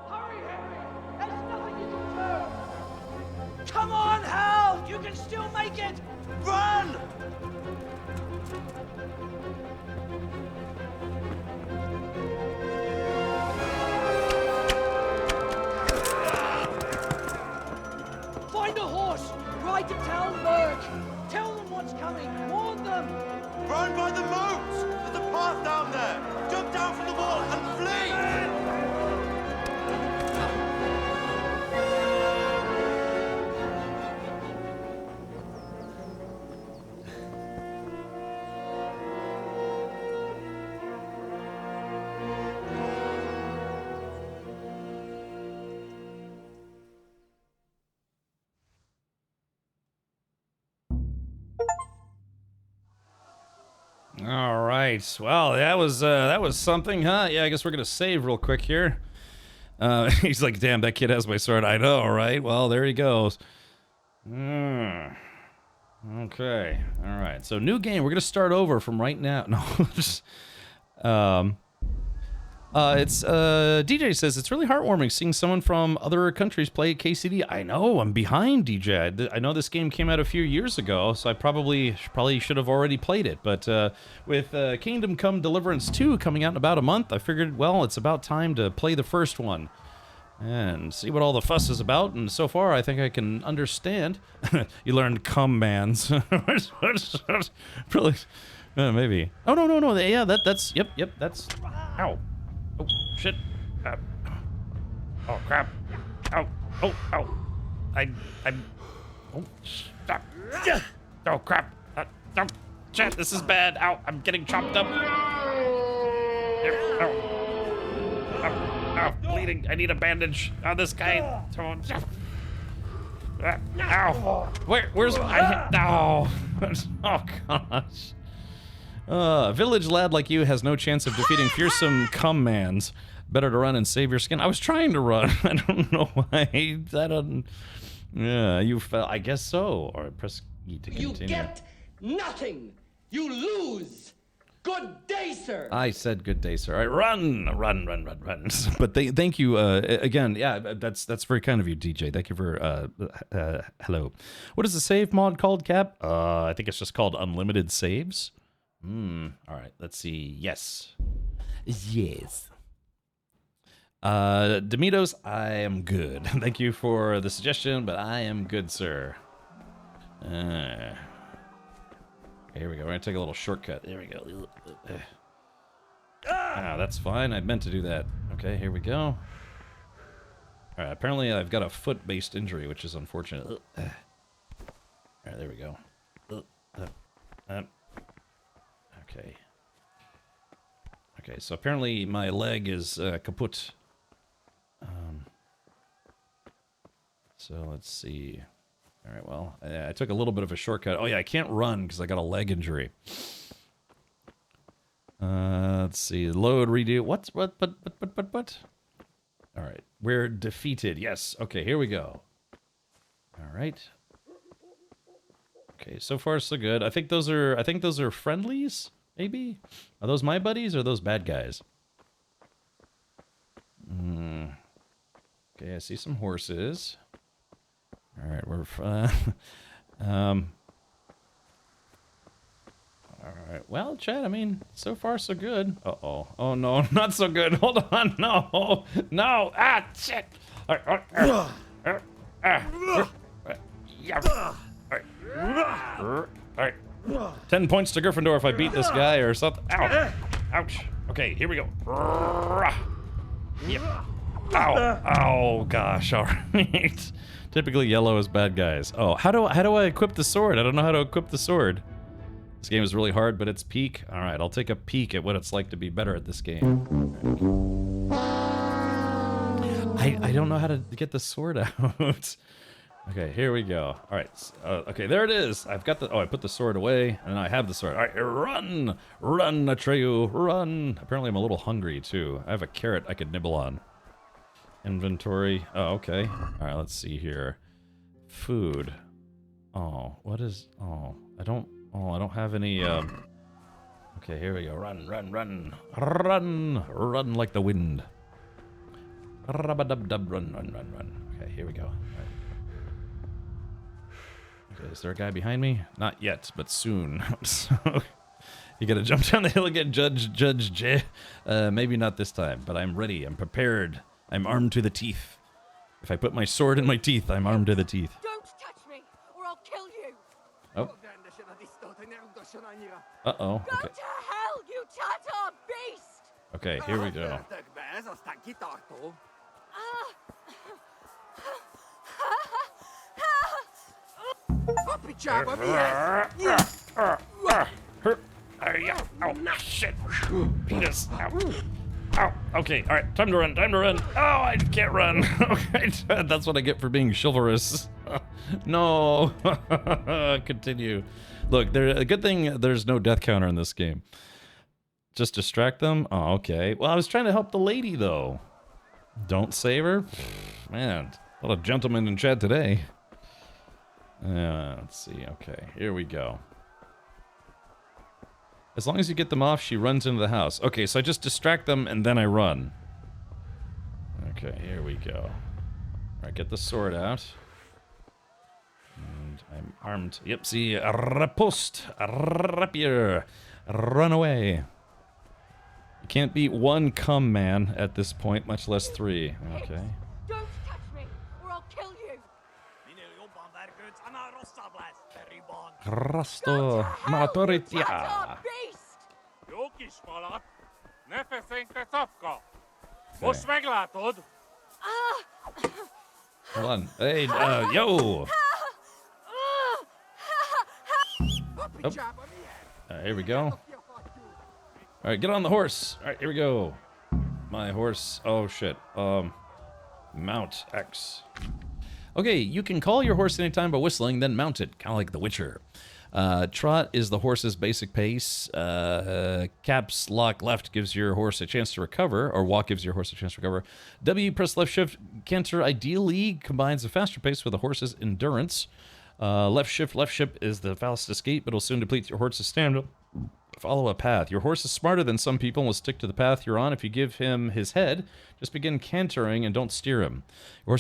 Hurry, Henry! There's nothing you can do! Come on, Hal! You can still make it! Find a horse! Ride to town, Merc! Tell them what's coming! Warn them! Run by the moat! There's a path down there! Jump down from the wall and flee! All right. Well, that was something, huh? Yeah, I guess we're gonna save real quick here. He's like, damn, that kid has my sword. I know, right? Well, there he goes. Okay. All right. So new game. We're gonna start over from right now. No. Just, it's DJ says it's really heartwarming seeing someone from other countries play KCD. I know, I'm behind, DJ. I know this game came out a few years ago, so I probably should have already played it. But with Kingdom Come Deliverance 2 coming out in about a month, I figured, well, it's about time to play the first one and see what all the fuss is about. And so far, I think I can understand. You learned commands. Really? Maybe. Oh no. Yeah, that's yep. That's. Ow. Oh, shit. Oh, crap. Ow. Oh. Oh, stop. Oh, crap. Oh, shit, this is bad. Ow, I'm getting chopped up. Ow, bleeding. I need a bandage. Oh, this guy. Ow. Where's my... Ow. Oh, gosh. Village lad like you has no chance of defeating fearsome cum-mans. Better to run and save your skin. I was trying to run. I don't know why. I don't... Yeah, you fell. I guess so. Or press E to continue. You get nothing! You lose! Good day, sir! I said good day, sir. All right, run. But thank you, again, yeah, that's very kind of you, DJ. Thank you for, hello. What is the save mod called, Cap? I think it's just called Unlimited Saves. All right, let's see. Yes. Demitos, I am good. Thank you for the suggestion, but I am good, sir. Here we go. We're gonna take a little shortcut. There we go. That's fine. I meant to do that. Okay, here we go. All right, apparently I've got a foot-based injury, which is unfortunate. All right, there we go. Okay, so apparently my leg is kaput. So let's see. All right, well, I took a little bit of a shortcut. Oh yeah, I can't run because I got a leg injury. Let's see. Load, redo. What? All right, we're defeated. Yes. Okay, here we go. All right. Okay, so far so good. I think those are friendlies. Maybe? Are those my buddies or are those bad guys? Okay, I see some horses. All right, we're all right. Well, Chad, I mean, so far so good. Uh-oh. Oh no, not so good. Hold on. No. Ah, shit. All right. 10 points to Gryffindor if I beat this guy or something. Ow. Ouch. Okay, here we go. Yep. Ow. Oh, gosh. All right. Typically yellow is bad guys. Oh, how do I equip the sword? I don't know how to equip the sword. This game is really hard, but it's peak. All right, I'll take a peek at what it's like to be better at this game. I don't know how to get the sword out. Okay, here we go. All right, okay, there it is. I've got the, I put the sword away, and I have the sword. All right, run, Atreyu, run. Apparently I'm a little hungry, too. I have a carrot I could nibble on. Inventory, oh, okay. All right, let's see here. Food. Oh, what is, I don't have any, okay, here we go. Run like the wind. Rub-a-dub-dub, run. Okay, here we go. All right. Okay, is there a guy behind me? Not yet, but soon. So, you gotta jump down the hill again, Judge J. Maybe not this time, but I'm ready. I'm prepared. I'm armed to the teeth. If I put my sword in my teeth, I'm armed to the teeth. Don't touch me, or I'll kill you. Oh. Uh-oh. Go Okay. to hell, you Tatar beast! Okay, here we go. Oh, shit. Penis. Ow. Ow. Okay, alright, time to run, time to run. Oh, I can't run. Okay, that's what I get for being chivalrous. No. Continue. Look, a good thing there's no death counter in this game. Just distract them? Oh, okay. Well, I was trying to help the lady, though. Don't save her? Man, a lot of gentlemen in chat today. Let's see. Okay, here we go. As long as you get them off, she runs into the house. Okay, so I just distract them and then I run. Okay, here we go. Alright, get the sword out. And I'm armed. Yep, see, riposte, rapier, run away. You can't beat one cum man at this point, much less three. Okay. Don't touch me, or I'll kill you. Rasto Matoritia. Hold on. Hey, yo! Oh. Here we go. Alright, get on the horse. Alright, here we go. My horse. Oh, shit. Mount X. Okay, you can call your horse anytime by whistling, then mount it, kind of like The Witcher. Trot is the horse's basic pace. Caps lock left gives your horse a chance to recover, or walk gives your horse a chance to recover. W, press left shift. Canter ideally combines a faster pace with the horse's endurance. Left shift is the fastest gait, but will soon deplete your horse's stamina. Follow a path. Your horse is smarter than some people and will stick to the path you're on. If you give him his head, just begin cantering and don't steer him. Your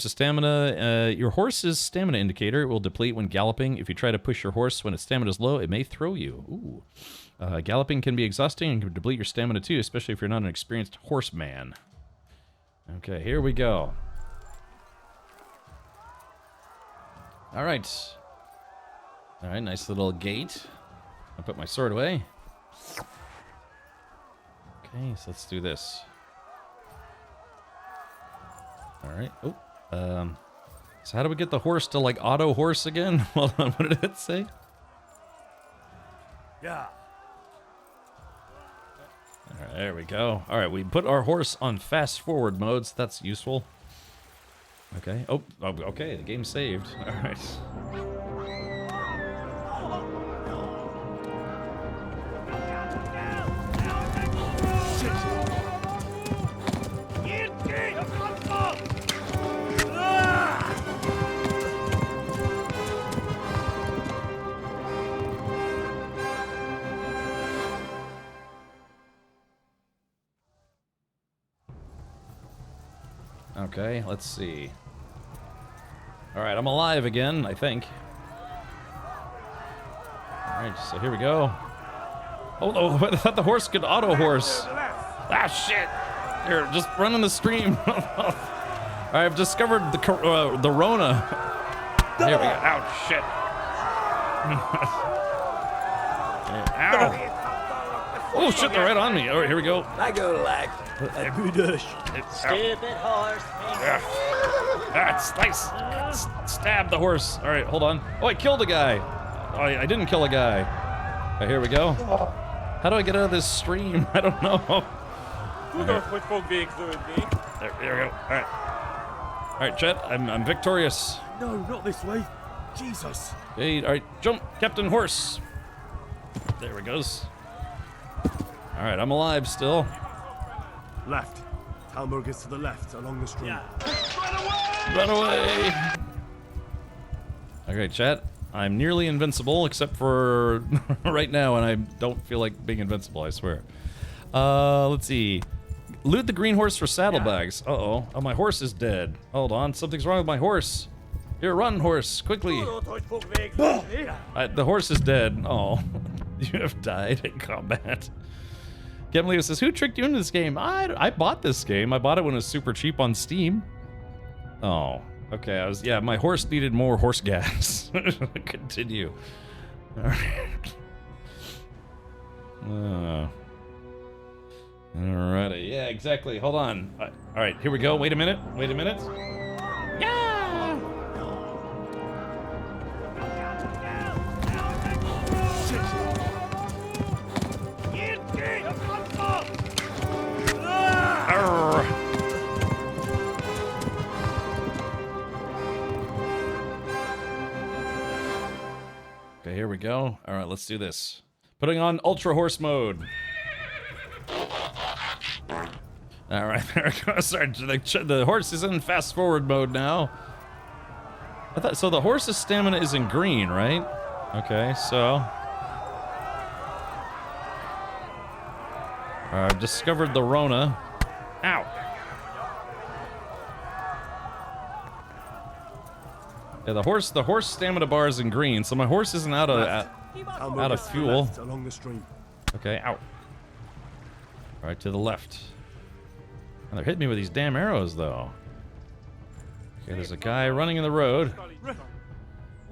horse's stamina indicator will deplete when galloping. If you try to push your horse when its stamina is low, it may throw you. Ooh. Galloping can be exhausting and can deplete your stamina too, especially if you're not an experienced horseman. Okay, here we go. All right. All right, nice little gate. I'll put my sword away. Okay, so let's do this. Alright. Oh. So how do we get the horse to, like, auto horse again? Hold on, what did it say? Yeah. Alright, there we go. Alright, we put our horse on fast forward mode, so that's useful. Okay. Oh, okay, the game saved. Alright. Okay, let's see. Alright, I'm alive again, I think. Alright, so here we go. Oh, no, I thought the horse could auto-horse. Ah, shit! Here, just run in the stream. I've discovered the Rona. Here we go. Ouch, shit. Ow! Oh, shit, they're right on me. Alright, here we go. I go like a good stupid horse. Nice. Stab the horse. All right, hold on. Oh, I killed a guy. Oh, I didn't kill a guy. Right, here we go. How do I get out of this stream? I don't know. There we go. All right, Chet. I'm victorious. No, not this way. Jesus. Hey, all right, jump, Captain Horse. There we goes. All right, I'm alive still. Left. Talmberg is to the left, along the stream. Run away! Okay, chat. I'm nearly invincible, except for right now, and I don't feel like being invincible, I swear. Let's see. Loot the green horse for saddlebags. Uh-oh. Oh, my horse is dead. Hold on. Something's wrong with my horse. Here, run, horse, quickly. The horse is dead. Oh, you have died in combat. Kemleo says, who tricked you into this game? I bought this game. I bought it when it was super cheap on Steam. Oh, okay. Yeah, my horse needed more horse gas. Continue. Alrighty. Yeah, exactly. Hold on. All right, here we go. Wait a minute. Wait a minute. Yeah! Arr. Okay, here we go. All right, let's do this. Putting on Ultra Horse mode. All right, there it goes. Sorry, the horse is in fast forward mode now. I thought so. The horse's stamina is in green, right? Okay, so I've discovered the Rona. Ow! Yeah, the horse stamina bar is in green, so my horse isn't out of fuel. Along the stream. Okay, ow. All right, to the left. And they're hitting me with these damn arrows, though. Okay, there's a guy running in the road. All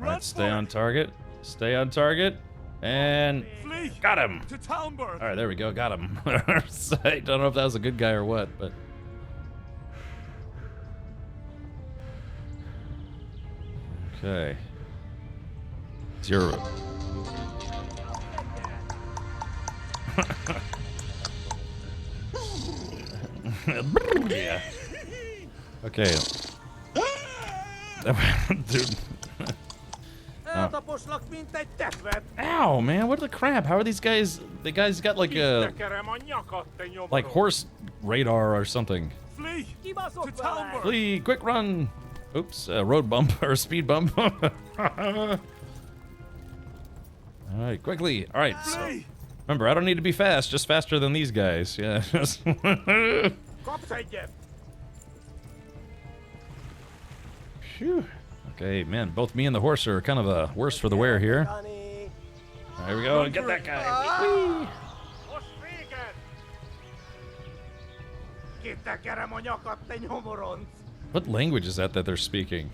right, stay on target. Stay on target. And got him. All right, there we go. Got him. I don't know if that was a good guy or what, but. Okay. Zero. Yeah. Okay. Dude. Oh. Ow, man, what the crap? How are these guys? The guys got like a horse radar or something. Flee, quick run. Oops, road bump or speed bump. All right, quickly. All right. So, remember, I don't need to be fast, just faster than these guys. Yeah. Phew. Okay, man, both me and the horse are kind of worse for the wear here. There we go, get that guy. What language is that they're speaking?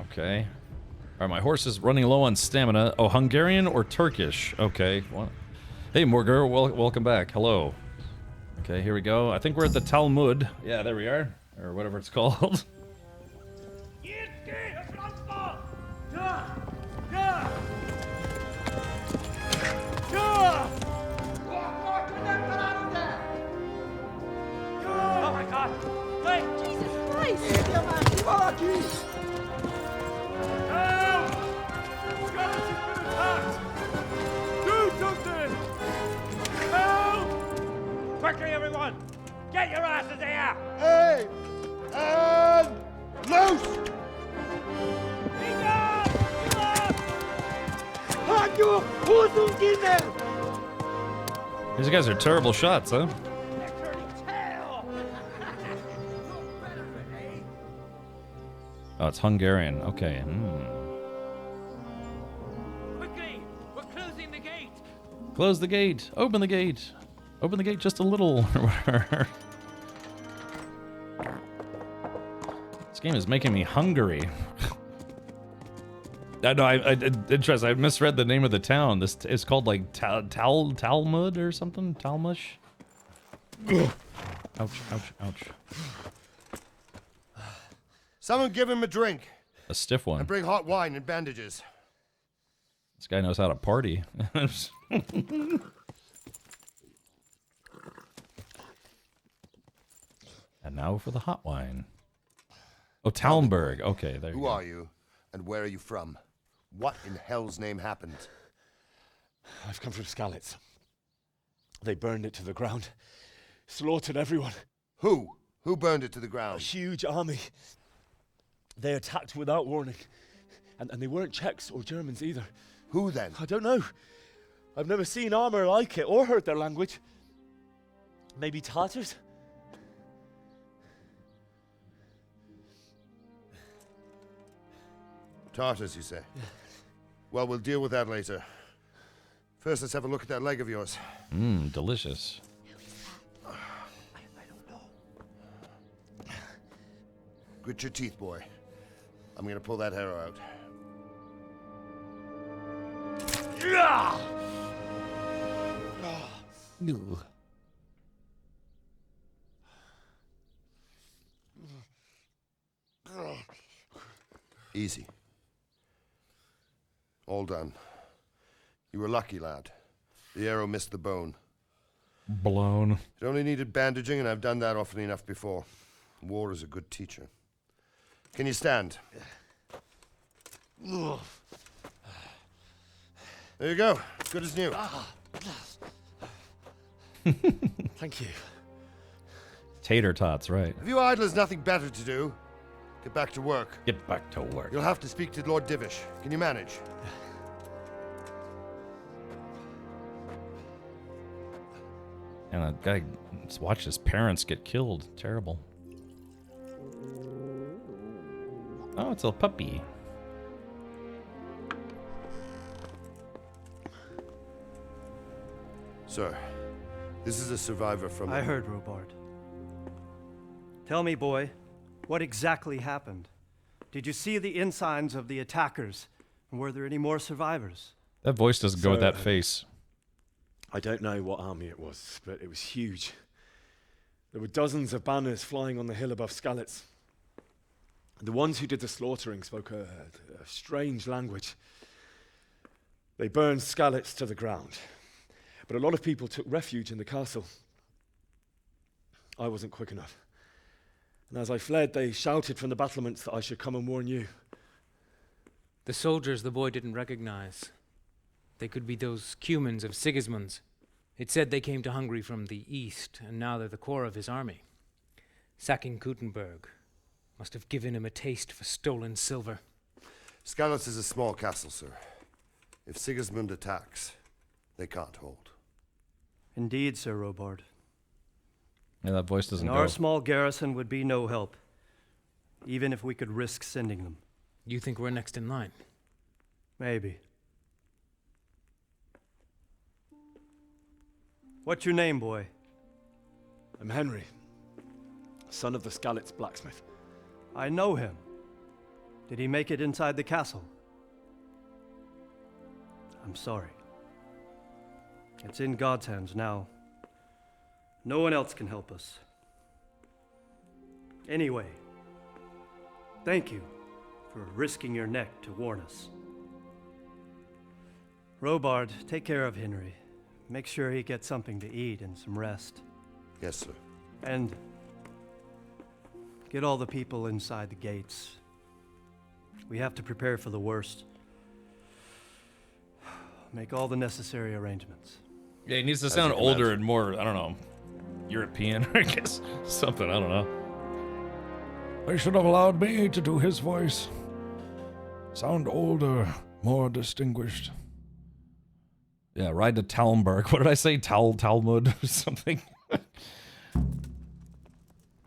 Okay. All right, my horse is running low on stamina. Oh, Hungarian or Turkish? Okay. Well, hey, Morger, welcome back. Hello. Okay, here we go. I think we're at the Talmud. Yeah, there we are. Or whatever it's called. Oh my God! Wait! Jesus Christ! Quickly, everyone! Get your asses here! Hey! And loose! These guys are terrible shots, huh? Oh, it's Hungarian. Okay. Quickly! We're closing the gate! Close the gate. Open the gate. Open the gate just a little. This game is making me hungry. No, I trust. I misread the name of the town. This is called like Talmud or something. Talmush. Ouch! Ouch! Ouch! Someone give him a drink. A stiff one. And bring hot wine and bandages. This guy knows how to party. And now for the hot wine. Oh, Talmberg. Okay, there you go. Who are you, and where are you from? What in hell's name happened? I've come from Skalitz. They burned it to the ground. Slaughtered everyone. Who? Who burned it to the ground? A huge army. They attacked without warning. And they weren't Czechs or Germans either. Who then? I don't know. I've never seen armor like it or heard their language. Maybe Tatars? Tartars, you say? Well, we'll deal with that later. First, let's have a look at that leg of yours. Mmm, delicious. Grit your teeth, boy. I'm gonna pull that arrow out. No. Easy. All done. You were lucky, lad. The arrow missed the bone. Blown. It only needed bandaging, and I've done that often enough before. War is a good teacher. Can you stand? There you go. Good as new. Thank you. Tater tots, right. Have you idlers nothing better to do? Get back to work. Get back to work. You'll have to speak to Lord Divish. Can you manage? And that guy just watched his parents get killed. Terrible. Oh, it's a puppy. Sir, this is a survivor from... I heard, Robard. Tell me, boy, what exactly happened? Did you see the ensigns of the attackers? And were there any more survivors? That voice doesn't go with that face. I don't know what army it was, but it was huge. There were dozens of banners flying on the hill above Skalitz. The ones who did the slaughtering spoke a strange language. They burned Skalitz to the ground, but a lot of people took refuge in the castle. I wasn't quick enough. And as I fled, they shouted from the battlements that I should come and warn you. The soldiers the boy didn't recognize. They could be those Cumans of Sigismund's. It said they came to Hungary from the east, and now they're the core of his army. Sacking Gutenberg must have given him a taste for stolen silver. Skalitz is a small castle, sir. If Sigismund attacks, they can't hold. Indeed, Sir Robard. Yeah, that voice doesn't And go. our small garrison would be no help, even if we could risk sending them. You think we're next in line? Maybe. What's your name, boy? I'm Henry, son of the Skalitz blacksmith. I know him. Did he make it inside the castle? I'm sorry. It's in God's hands now. No one else can help us. Anyway, thank you for risking your neck to warn us. Robard, take care of Henry. Make sure he gets something to eat and some rest. Yes, sir. And get all the people inside the gates. We have to prepare for the worst. Make all the necessary arrangements. Yeah, he needs to sound older and more, I don't know, European, I guess. Something, I don't know. They should have allowed me to do his voice. Sound older, more distinguished. Yeah, ride to Talmberg. What did I say? Talmud or something? All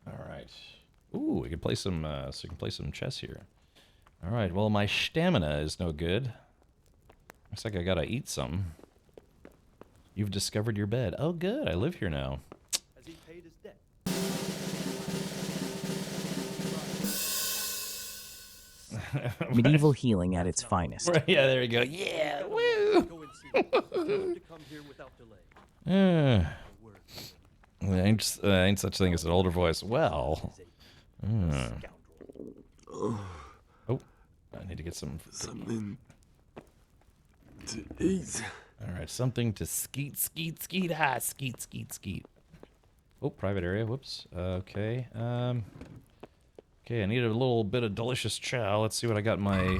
right. Ooh, we can play some, so we can play some chess here. All right, well, my stamina is no good. Looks like I gotta eat something. You've discovered your bed. Oh, good. I live here now. Has he paid his debt? Medieval healing at its finest. Right, yeah, there you go. Yeah, woo! Ain't such thing as an older voice. Well. Oh, I need to get some... Something to eat. All right, something to skeet. Ah, skeet. Oh, private area. Whoops. Okay. Okay, I need a little bit of delicious chow. Let's see what I got in my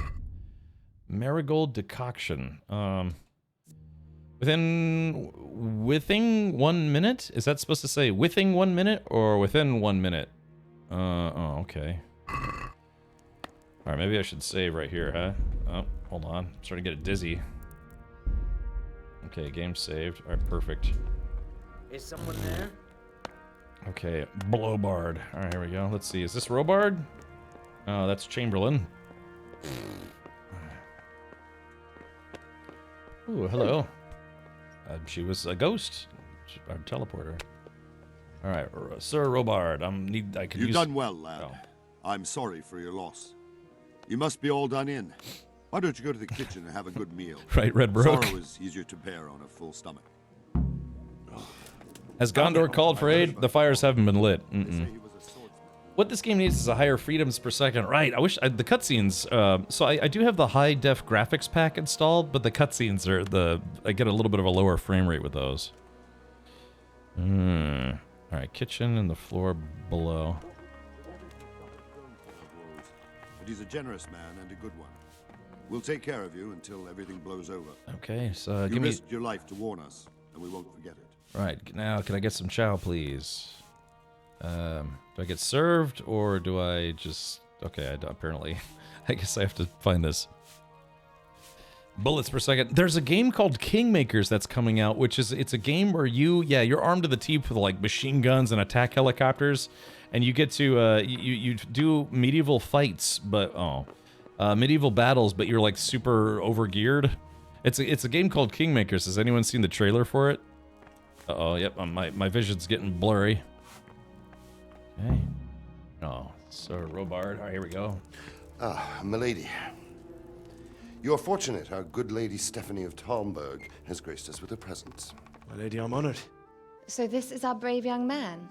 marigold decoction. Within 1 minute? Is that supposed to say within 1 minute or within 1 minute? Oh, okay. All right, maybe I should save right here, huh? Oh, hold on. I'm starting to get dizzy. Okay, game saved. All right, perfect. Is someone there? Okay, Blowbard. All right, here we go. Let's see. Is this Robard? Oh, that's Chamberlain. Ooh, hello. She was a ghost. Our teleporter. All right, Sir Robard. I could You've use... done well, lad. Oh. I'm sorry for your loss. You must be all done in. Why don't you go to the kitchen and have a good meal? Right, Red Brook. Sorrow is easier to bear on a full stomach. Has Gondor called for aid? The fires haven't been lit. What this game needs is a higher frames per second. Right, I wish the cutscenes. So I do have the high def graphics pack installed, but the cutscenes are I get a little bit of a lower frame rate with those. All right, kitchen and the floor below. But he's a generous man and a good one. We'll take care of you until everything blows over. Okay, so you give me. risked your life to warn us, and we won't forget it. Right, now can I get some chow, please? Do I get served, or do I just... Okay, apparently. I guess I have to find this. Bullets per second. There's a game called Kingmakers that's coming out, which is... It's a game where you're armed to the teeth with, like, machine guns and attack helicopters, and you get to, you do medieval fights, but... medieval battles, but you're, like, super overgeared. It's a game called Kingmakers. Has anyone seen the trailer for it? Uh-oh, yep, my vision's getting blurry. Okay. Oh, Sir Robard. All right, here we go. Ah, milady. You are fortunate our good lady Stephanie of Talmberg has graced us with her presence. My lady, I'm honored. So this is our brave young man.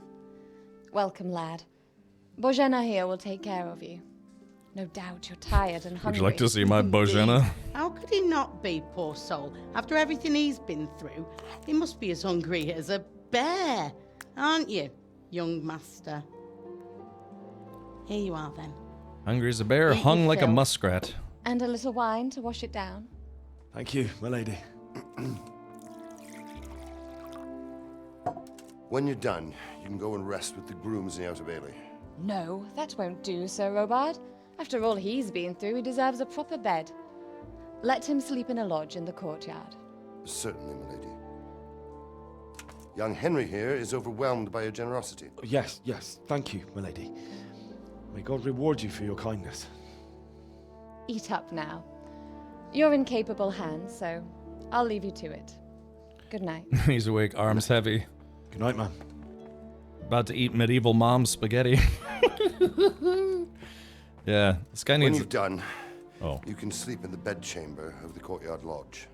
Welcome, lad. Bojena here will take care of you. No doubt you're tired and hungry. Would you like to see my Bojena? How could he not be, poor soul? After everything he's been through, he must be as hungry as a bear, aren't you, young master? Here you are, then. Hungry as a bear, Eat your hung like a fill. muskrat. And a little wine to wash it down. Thank you, my lady. When you're done, you can go and rest with the grooms in the Outer Bailey. No, that won't do, Sir Robard. After all he's been through, he deserves a proper bed. Let him sleep in a lodge in the courtyard. Certainly, my lady. Young Henry here is overwhelmed by your generosity. Yes, thank you, my lady. May God reward you for your kindness. Eat up now. You're in capable hands, so I'll leave you to it. Good night. He's awake, arms heavy. Good night, man. About to eat medieval mom spaghetti. Yeah, this guy needs... When you've done, oh, you can sleep in the bedchamber of the courtyard lodge.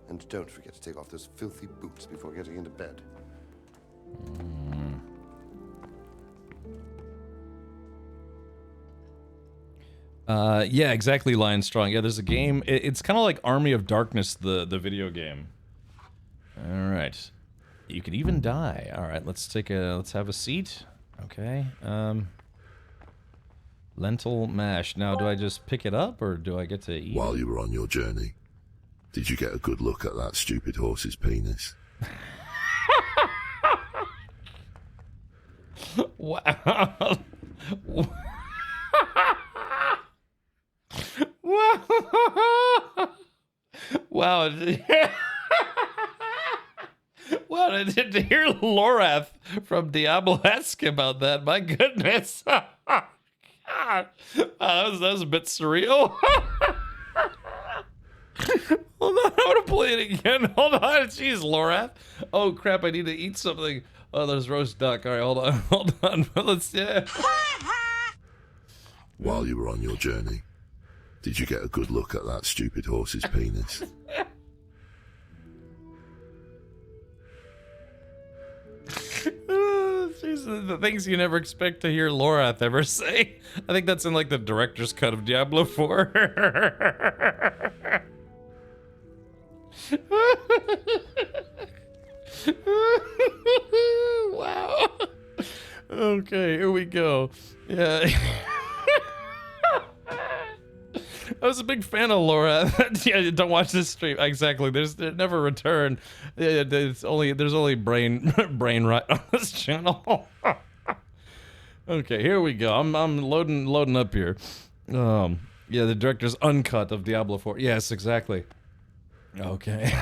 And don't forget to take off those filthy boots before getting into bed. Yeah, exactly, Lion Strong. Yeah, there's a game. It's kind of like Army of Darkness, the video game. All right. You can even die. All right, let's have a seat. Okay. Lentil mash. Now, do I just pick it up, or do I get to eat? While you were on your journey, did you get a good look at that stupid horse's penis? Wow. Wow. Wow, I didn't hear Lorath from Diablo ask about that. My goodness. God. That was a bit surreal. Hold on, I'm gonna play it again. Hold on, jeez, Lorath. Oh crap, I need to eat something. Oh, there's roast duck. All right, hold on. Let's, yeah. While you were on your journey, did you get a good look at that stupid horse's penis? Jeez, the things you never expect to hear Lorath ever say. I think that's in like the director's cut of Diablo 4. Wow. Okay, here we go. Yeah. I was a big fan of Laura. Yeah, don't watch this stream. Exactly. There's never return. There's only brain rot on this channel. Okay, here we go. I'm loading up here. Yeah, the director's uncut of Diablo 4. Yes, exactly. Okay.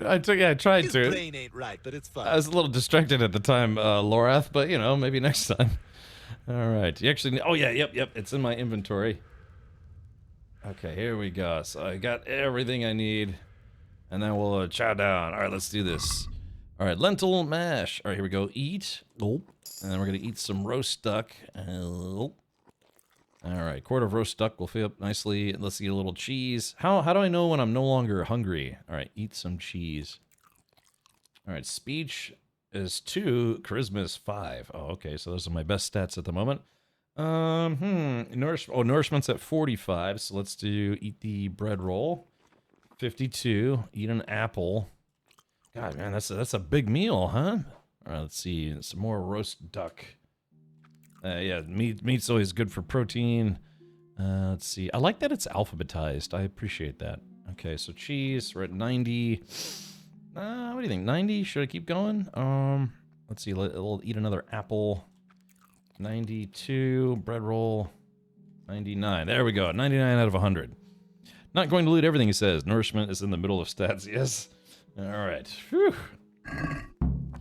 I tried His to. brain ain't right, but it's fine. I was a little distracted at the time, Lorath, but you know, maybe next time. All right. You actually. Oh yeah. Yep. It's in my inventory. Okay, here we go. So I got everything I need. And then we'll chow down. All right, let's do this. All right, lentil mash. All right, here we go. Eat. Oh. And then we're going to eat some roast duck. Oh. All right, quart of roast duck will fill up nicely. Let's eat a little cheese. How do I know when I'm no longer hungry? All right, eat some cheese. All right, speech is 2, charisma is 5. Oh, okay, so those are my best stats at the moment. Nourishment's at 45, so let's do eat the bread roll. 52, eat an apple. God, man, that's a big meal, huh? All right, let's see, some more roast duck. Yeah, meat's always good for protein. Let's see. I like that it's alphabetized. I appreciate that. Okay, so cheese. We're at 90. What do you think? 90? Should I keep going? Let's see. We'll eat another apple. 92. Bread roll. 99. There we go. 99 out of 100. Not going to loot everything he says. Nourishment is in the middle of stats. Yes. All right. Whew.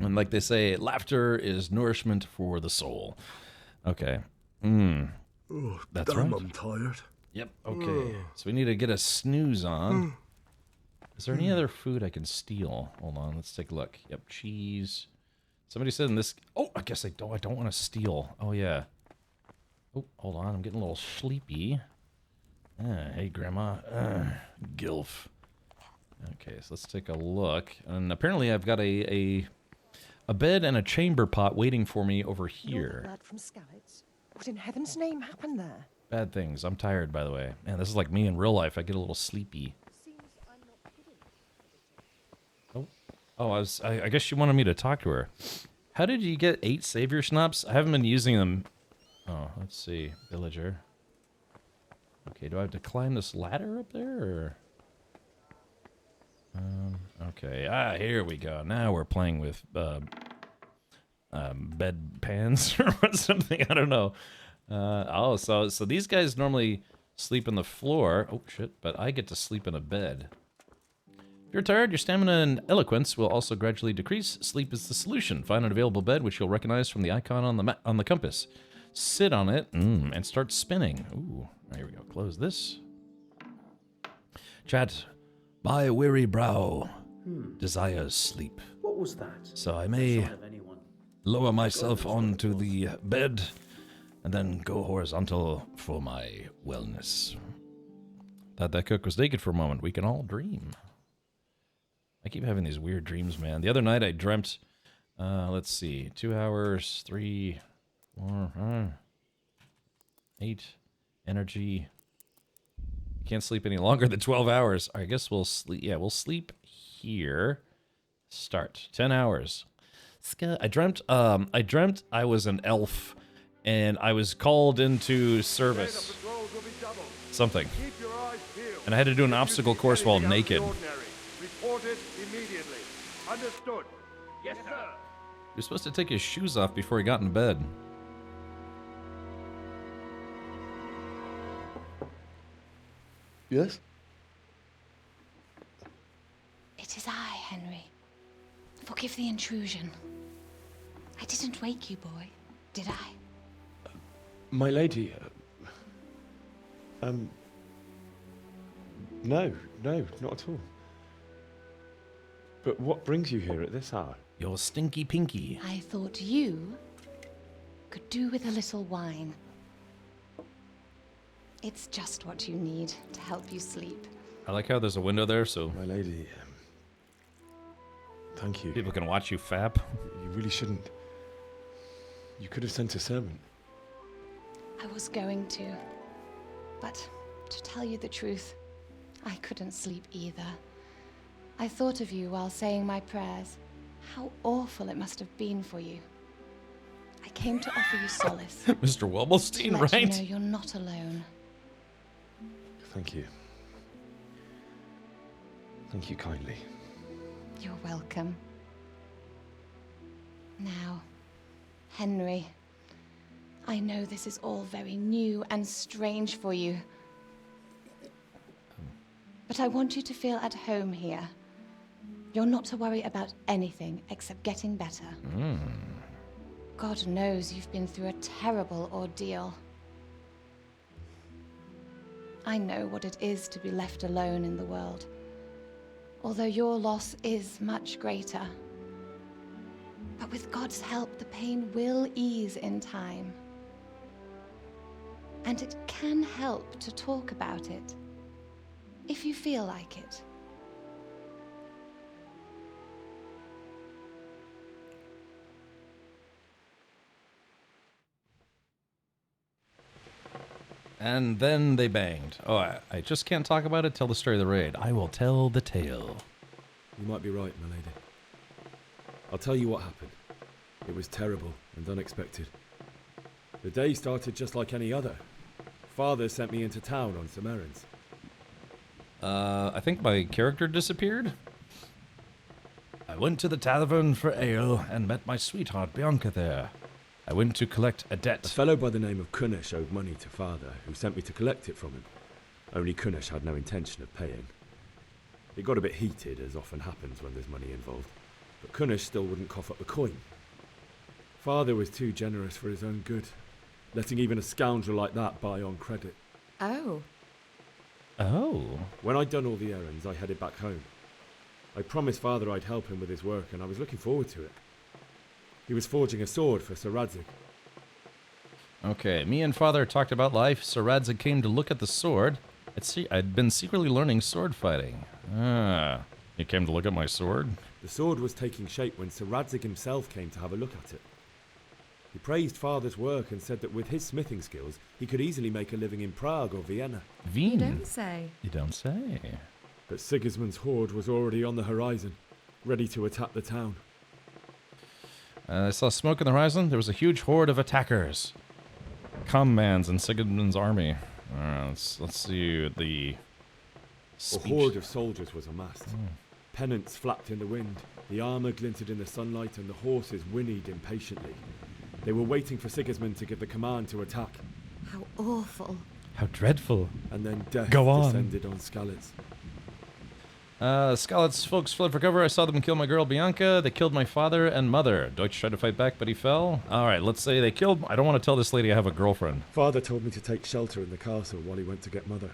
And like they say, laughter is nourishment for the soul. Okay. Oh, that's damn, right. I'm tired. Yep. Okay. So we need to get a snooze on. Is there any other food I can steal? Hold on. Let's take a look. Yep. Cheese. Somebody said in this. Oh, I guess I don't want to steal. Oh yeah. Oh, hold on. I'm getting a little sleepy. Hey, Grandma. Gilf. Okay, so let's take a look. And apparently I've got a bed and a chamber pot waiting for me over here. Blood from Skalitz. What in heaven's name happened there? Bad things. I'm tired, by the way. Man, this is like me in real life. I get a little sleepy. Oh, I guess she wanted me to talk to her. How did you get 8 savior schnapps? I haven't been using them. Oh, let's see. Villager. Okay, do I have to climb this ladder up there, or? Okay. Here we go. Now we're playing with bed pans or something. I don't know. So these guys normally sleep on the floor. Oh shit! But I get to sleep in a bed. If you're tired, your stamina and eloquence will also gradually decrease. Sleep is the solution. Find an available bed, which you'll recognize from the icon on the compass. Sit on it and start spinning. Ooh, here we go. Close this. Chat. My weary brow desires sleep. What was that? So I may lower myself onto the bed and then go horizontal for my wellness. Thought that cook was naked for a moment. We can all dream. I keep having these weird dreams, man. The other night I dreamt, let's see, 2 hours, 3, 4, 8, energy. Can't sleep any longer than 12 hours. I guess we'll sleep. Yeah, we'll sleep here. Start 10 hours. I dreamt I was an elf and I was called into service. Something. And I had to do an obstacle course while naked. Report it immediately. Understood. Yes, sir. You're supposed to take his shoes off before he got in bed. Yes? It is I, Henry. Forgive the intrusion. I didn't wake you, boy, did I? My lady, no, not at all. But what brings you here at this hour? Your stinky pinky. I thought you could do with a little wine. It's just what you need to help you sleep. I like how there's a window there, so... My lady, thank you. People can watch you fap. You really shouldn't. You could have sent a servant. I was going to. But to tell you the truth, I couldn't sleep either. I thought of you while saying my prayers. How awful it must have been for you. I came to offer you solace. Mr. Wobblestein, to let right? you know you're not alone. Thank you. Thank you kindly. You're welcome. Now, Henry, I know this is all very new and strange for you. But I want you to feel at home here. You're not to worry about anything except getting better. God knows you've been through a terrible ordeal. I know what it is to be left alone in the world. Although your loss is much greater. But with God's help, the pain will ease in time. And it can help to talk about it, if you feel like it. And then they banged. Oh, I just can't talk about it. Tell the story of the raid. I will tell the tale. You might be right, my lady. I'll tell you what happened. It was terrible and unexpected. The day started just like any other. Father sent me into town on some errands. I think my character disappeared. I went to the tavern for ale and met my sweetheart Bianca there. I went to collect a debt. A fellow by the name of Kunish owed money to Father, who sent me to collect it from him. Only Kunish had no intention of paying. It got a bit heated, as often happens when there's money involved, but Kunish still wouldn't cough up the coin. Father was too generous for his own good, letting even a scoundrel like that buy on credit. Oh. Oh. When I'd done all the errands, I headed back home. I promised Father I'd help him with his work, and I was looking forward to it. He was forging a sword for Sir Radzig. Okay, me and Father talked about life. Sir Radzig came to look at the sword. I'd been secretly learning sword fighting. Ah, he came to look at my sword? The sword was taking shape when Sir Radzig himself came to have a look at it. He praised Father's work and said that with his smithing skills, he could easily make a living in Prague or Vienna. Wien? You don't say. You don't say. But Sigismund's horde was already on the horizon, ready to attack the town. I saw smoke in the horizon. There was a huge horde of attackers. Commans in Sigismund's army. Let's see the speech. A horde of soldiers was amassed. Pennants flapped in the wind, the armour glinted in the sunlight, and the horses whinnied impatiently. They were waiting for Sigismund to give the command to attack. How awful. How dreadful. And then death Go on. descended on Skalitz. Skalitz folks fled for cover. I saw them kill my girl Bianca. They killed my father and mother. Deutsch tried to fight back, but he fell. Alright, let's say they killed... I don't want to tell this lady I have a girlfriend. Father told me to take shelter in the castle while he went to get Mother.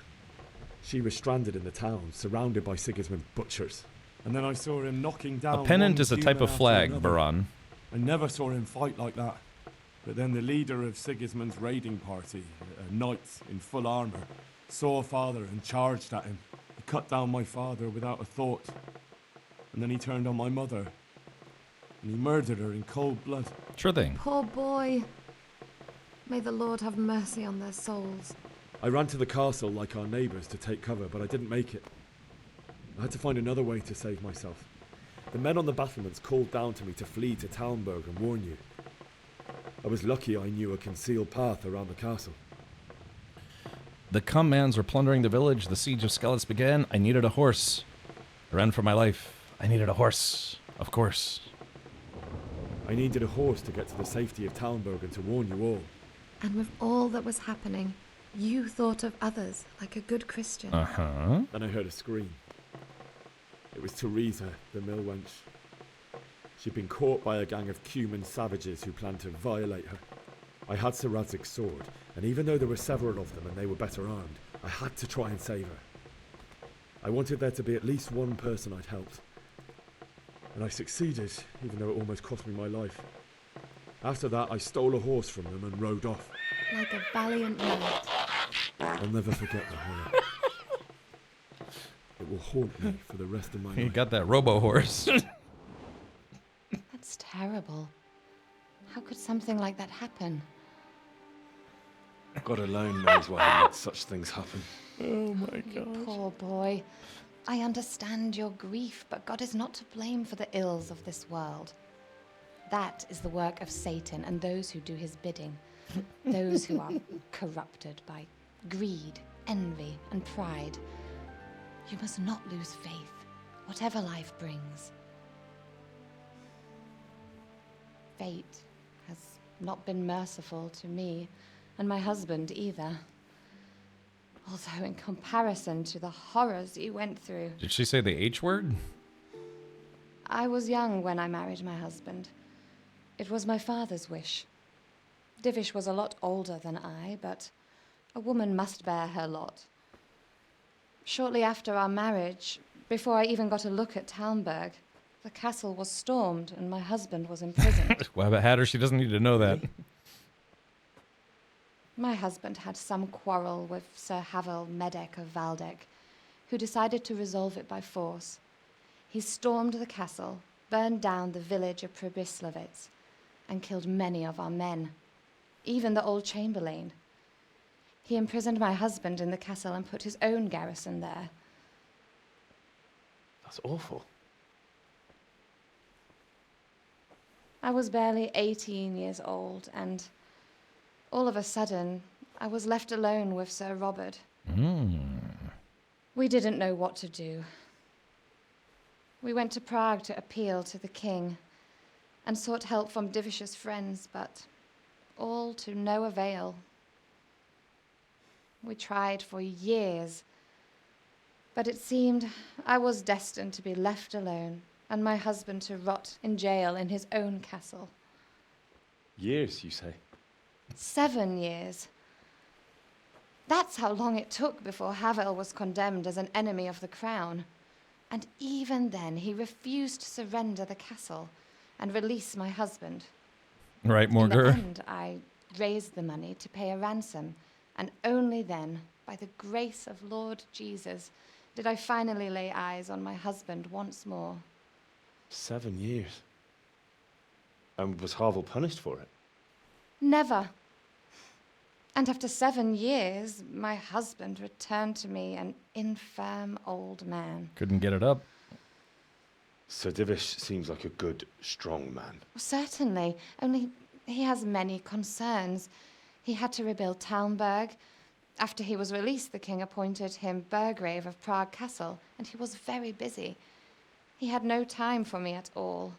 She was stranded in the town, surrounded by Sigismund's butchers. And then I saw him knocking down... A pennant one is a type human of after flag, another. Baron. I never saw him fight like that. But then the leader of Sigismund's raiding party, a knight in full armour, saw Father and charged at him. He cut down my father without a thought. And then he turned on my mother. And he murdered her in cold blood. Sure thing. Poor boy. May the Lord have mercy on their souls. I ran to the castle like our neighbours to take cover, but I didn't make it. I had to find another way to save myself. The men on the battlements called down to me to flee to Talmberg and warn you. I was lucky I knew a concealed path around the castle. The Commans were plundering the village. The siege of Skalitz began. I needed a horse. I ran for my life. I needed a horse. Of course. I needed a horse to get to the safety of Talmberg and to warn you all. And with all that was happening, you thought of others like a good Christian. Uh-huh. Then I heard a scream. It was Teresa, the mill wench. She'd been caught by a gang of Cuman savages who planned to violate her. I had Sir Radzig's sword, and even though there were several of them and they were better armed, I had to try and save her. I wanted there to be at least one person I'd helped. And I succeeded, even though it almost cost me my life. After that, I stole a horse from them and rode off. Like a valiant knight. I'll never forget the horror. It will haunt me for the rest of my life. You got that robo-horse. That's terrible. How could something like that happen? God alone knows why he lets such things happen. Oh my You poor boy. I understand your grief, but God is not to blame for the ills of this world. That is the work of Satan and those who do his bidding. Those who are corrupted by greed, envy, and pride. You must not lose faith, whatever life brings. Fate has not been merciful to me, and my husband either. Although in comparison to the horrors you went through. Did she say the H word? I was young when I married my husband. It was my father's wish. Divish was a lot older than I, but a woman must bear her lot. Shortly after our marriage, before I even got a look at Talmberg, the castle was stormed and my husband was imprisoned. Well, but Hatter, she doesn't need to know that. My husband had some quarrel with Sir Havel Medek of Valdek, who decided to resolve it by force. He stormed the castle, burned down the village of Pribyslavitz, and killed many of our men, even the old chamberlain. He imprisoned my husband in the castle and put his own garrison there. That's awful. I was barely 18 years old, and all of a sudden, I was left alone with Sir Robert. We didn't know what to do. We went to Prague to appeal to the king and sought help from Divish's friends, but all to no avail. We tried for years, but it seemed I was destined to be left alone and my husband to rot in jail in his own castle. Years, you say? 7 years. That's how long it took before Havel was condemned as an enemy of the crown. And even then, he refused to surrender the castle and release my husband. Right, In the Morger. end, I raised the money to pay a ransom, and only then, by the grace of Lord Jesus, did I finally lay eyes on my husband once more. 7 years. And was Havel punished for it? Never. And after 7 years, my husband returned to me an infirm old man. Couldn't get it up. Sir Divish seems like a good, strong man. Certainly, only he has many concerns. He had to rebuild Talmberg. After he was released, the king appointed him Burgrave of Prague Castle, and he was very busy. He had no time for me at all.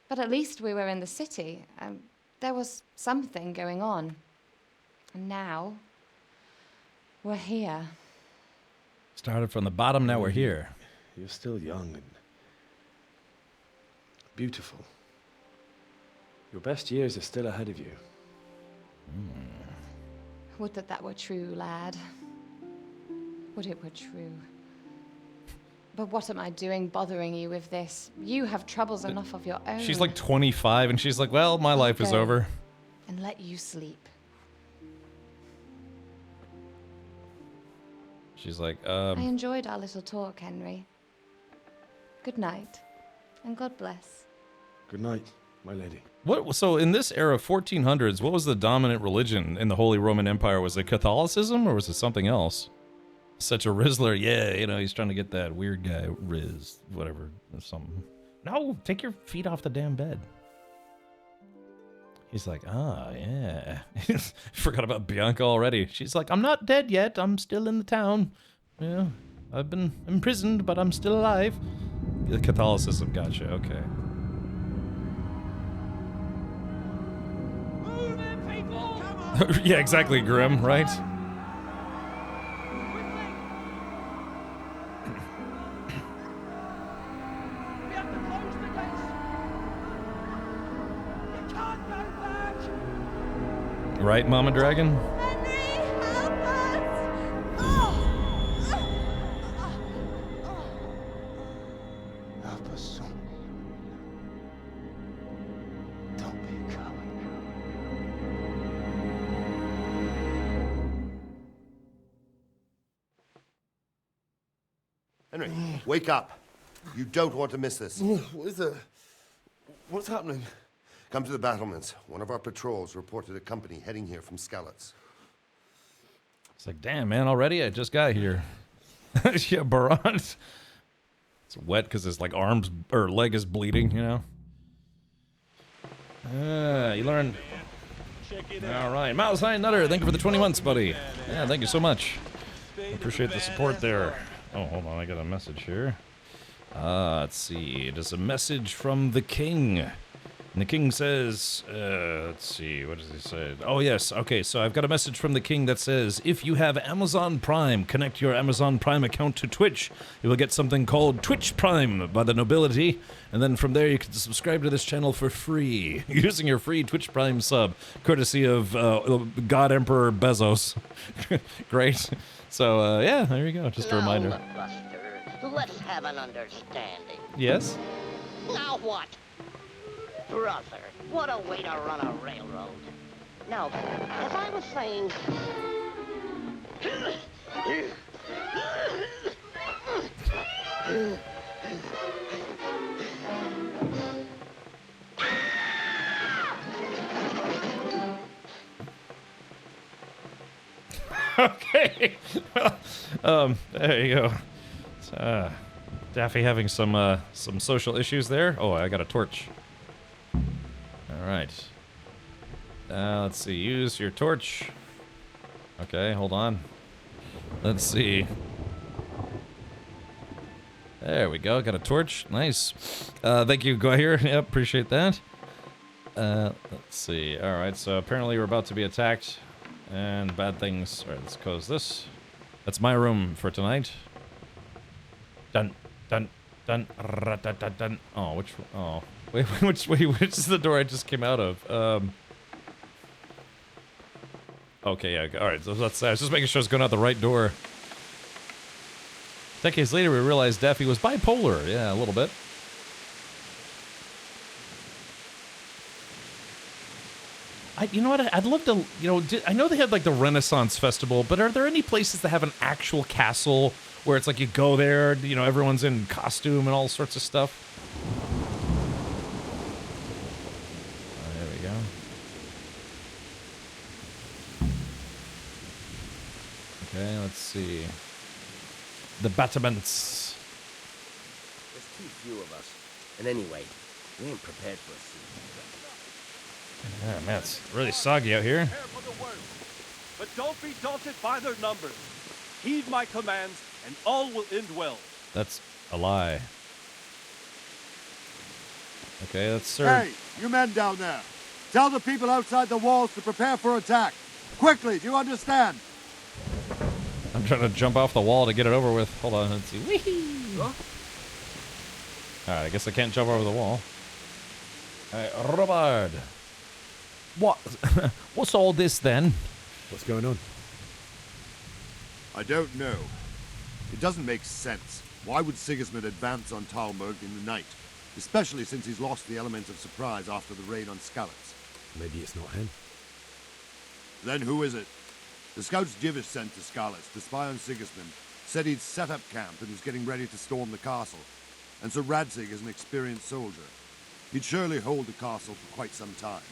But at least we were in the city, and there was something going on. And now, we're here. Started from the bottom, now we're here. You're still young and beautiful. Your best years are still ahead of you. Would that were true, lad. Would it were true. But what am I doing bothering you with this? You have troubles enough of your own. She's like 25, and she's like, well, my life is go over. And let you sleep. She's like, I enjoyed our little talk, Henry. Good night, and God bless. Good night, my lady. What? So in this era, 1400s, what was the dominant religion in the Holy Roman Empire? Was it Catholicism, or was it something else? Such a Rizzler, yeah, you know, he's trying to get that weird guy, Riz, whatever, or something. No, take your feet off the damn bed. He's like, yeah. Forgot about Bianca already. She's like, I'm not dead yet. I'm still in the town. Yeah, I've been imprisoned, but I'm still alive. The Catholicism, gotcha, okay. Move it, people! Come on! Yeah, exactly, Grim, right? We have to close the gates! You can't go back! Right, Mama Dragon? Help us, son. Don't be a coward. Henry, wake up. You don't want to miss this. What is it? What's happening? Come to the battlements. One of our patrols reported a company heading here from Skalitz. It's like, damn, man, already? I just got here. Yeah, Baron. It's wet because his, like, arms or leg is bleeding, you know? You learned. All right. Mouse High Nutter, thank you for the 20 months, buddy. Yeah, thank you so much. Appreciate the support there. Oh, hold on. I got a message here. Let's see. It is a message from the king. And the king says, let's see, what does he say? Oh, yes, okay, so I've got a message from the king that says, if you have Amazon Prime, connect your Amazon Prime account to Twitch. You will get something called Twitch Prime by the nobility, and then from there you can subscribe to this channel for free, using your free Twitch Prime sub, courtesy of God Emperor Bezos. Great. So, yeah, there you go. Just a reminder. Now, look, Buster, let's have an understanding. Yes? Now what? Brother, what a way to run a railroad. Now, as I was saying... Okay. Well, there you go. Daffy having some social issues there. Oh, I got a torch. All right. Let's see. Use your torch. Okay, hold on. Let's see. There we go. Got a torch. Nice. Thank you, Goyer. Yep, appreciate that. Let's see. All right, so apparently we're about to be attacked. And bad things. All right, let's close this. That's my room for tonight. Dun, dun, dun, dun, dun, dun. Oh, which? Oh, wait, which is the door I just came out of? Okay, yeah. All right, so let's. I was just making sure I was going out the right door. Decades later, we realized Daffy was bipolar. Yeah, a little bit. You know what? I'd love to, I know they had like the Renaissance Festival, but are there any places that have an actual castle where it's like you go there, everyone's in costume and all sorts of stuff? There we go. Okay, let's see. The battlements. There's too few of us. And anyway, we ain't prepared for a siege. Yeah, man, it's really soggy out here. But don't be daunted by their numbers. Heed my commands, and all will end well. That's a lie. Okay, let's serve. Hey, you men down there. Tell the people outside the walls to prepare for attack. Quickly, do you understand? I'm trying to jump off the wall to get it over with. Hold on, let's see. Whee! Huh? Alright, I guess I can't jump over the wall. Alright, Robard. What? What's all this then? What's going on? I don't know. It doesn't make sense. Why would Sigismund advance on Talmberg in the night? Especially since he's lost the element of surprise after the raid on Skalitz. Maybe it's not him. Then who is it? The scouts Divish sent to Skalitz to spy on Sigismund said he'd set up camp and was getting ready to storm the castle. And Sir Radzig is an experienced soldier. He'd surely hold the castle for quite some time.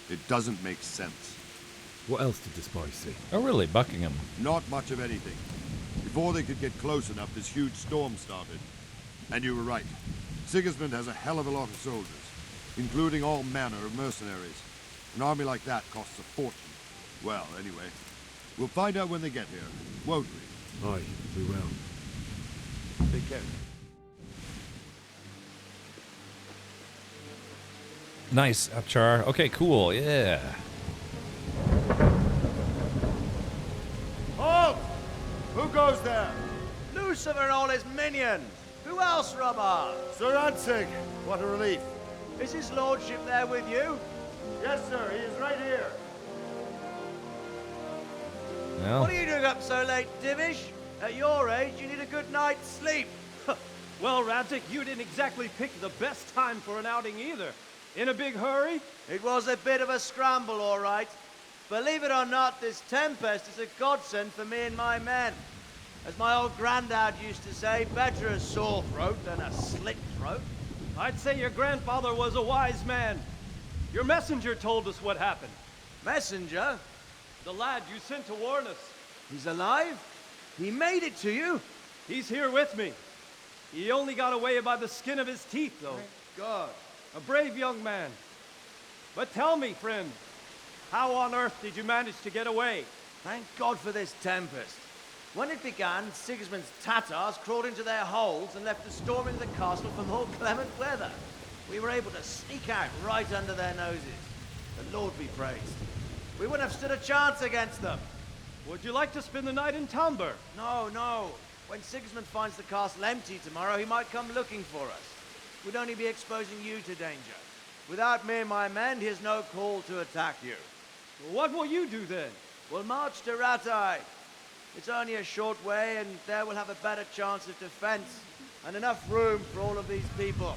It doesn't make sense. What else did the spies see? Oh, really? Buckingham? Not much of anything. Before they could get close enough, this huge storm started. And you were right. Sigismund has a hell of a lot of soldiers, including all manner of mercenaries. An army like that costs a fortune. Well, anyway, we'll find out when they get here, won't we? Aye, we will. Take care. Nice, Upchar. Okay, cool. Yeah. Halt! Who goes there? Lucifer and all his minions. Who else, Robert? Sir Radzig. What a relief. Is his lordship there with you? Yes, sir. He is right here. Well. What are you doing up so late, Divish? At your age, you need a good night's sleep. Well, Radzig, you didn't exactly pick the best time for an outing either. In a big hurry? It was a bit of a scramble, all right. Believe it or not, this tempest is a godsend for me and my men. As my old granddad used to say, better a sore throat than a slit throat. I'd say your grandfather was a wise man. Your messenger told us what happened. Messenger? The lad you sent to warn us. He's alive? He made it to you? He's here with me. He only got away by the skin of his teeth, though. Thank God. A brave young man. But tell me, friend, how on earth did you manage to get away? Thank God for this tempest. When it began, Sigismund's Tatars crawled into their holes and left us storming the castle for more clement weather. We were able to sneak out right under their noses. The Lord be praised. We wouldn't have stood a chance against them. Would you like to spend the night in Talmberg? No, no. When Sigismund finds the castle empty tomorrow, he might come looking for us. We'd only be exposing you to danger. Without me and my men, he has no call to attack you. What will you do then? We'll march to Rattay. It's only a short way, and there we'll have a better chance of defense and enough room for all of these people.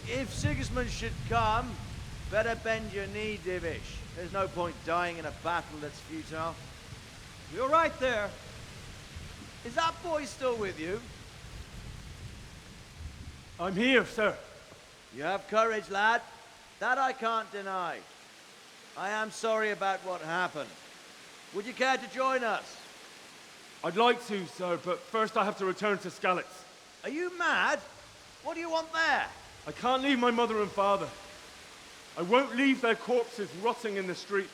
If Sigismund should come, better bend your knee, Divish. There's no point dying in a battle that's futile. You're right there. Is that boy still with you? I'm here, sir. You have courage, lad. That I can't deny. I am sorry about what happened. Would you care to join us? I'd like to, sir, but first I have to return to Skalitz. Are you mad? What do you want there? I can't leave my mother and father. I won't leave their corpses rotting in the street.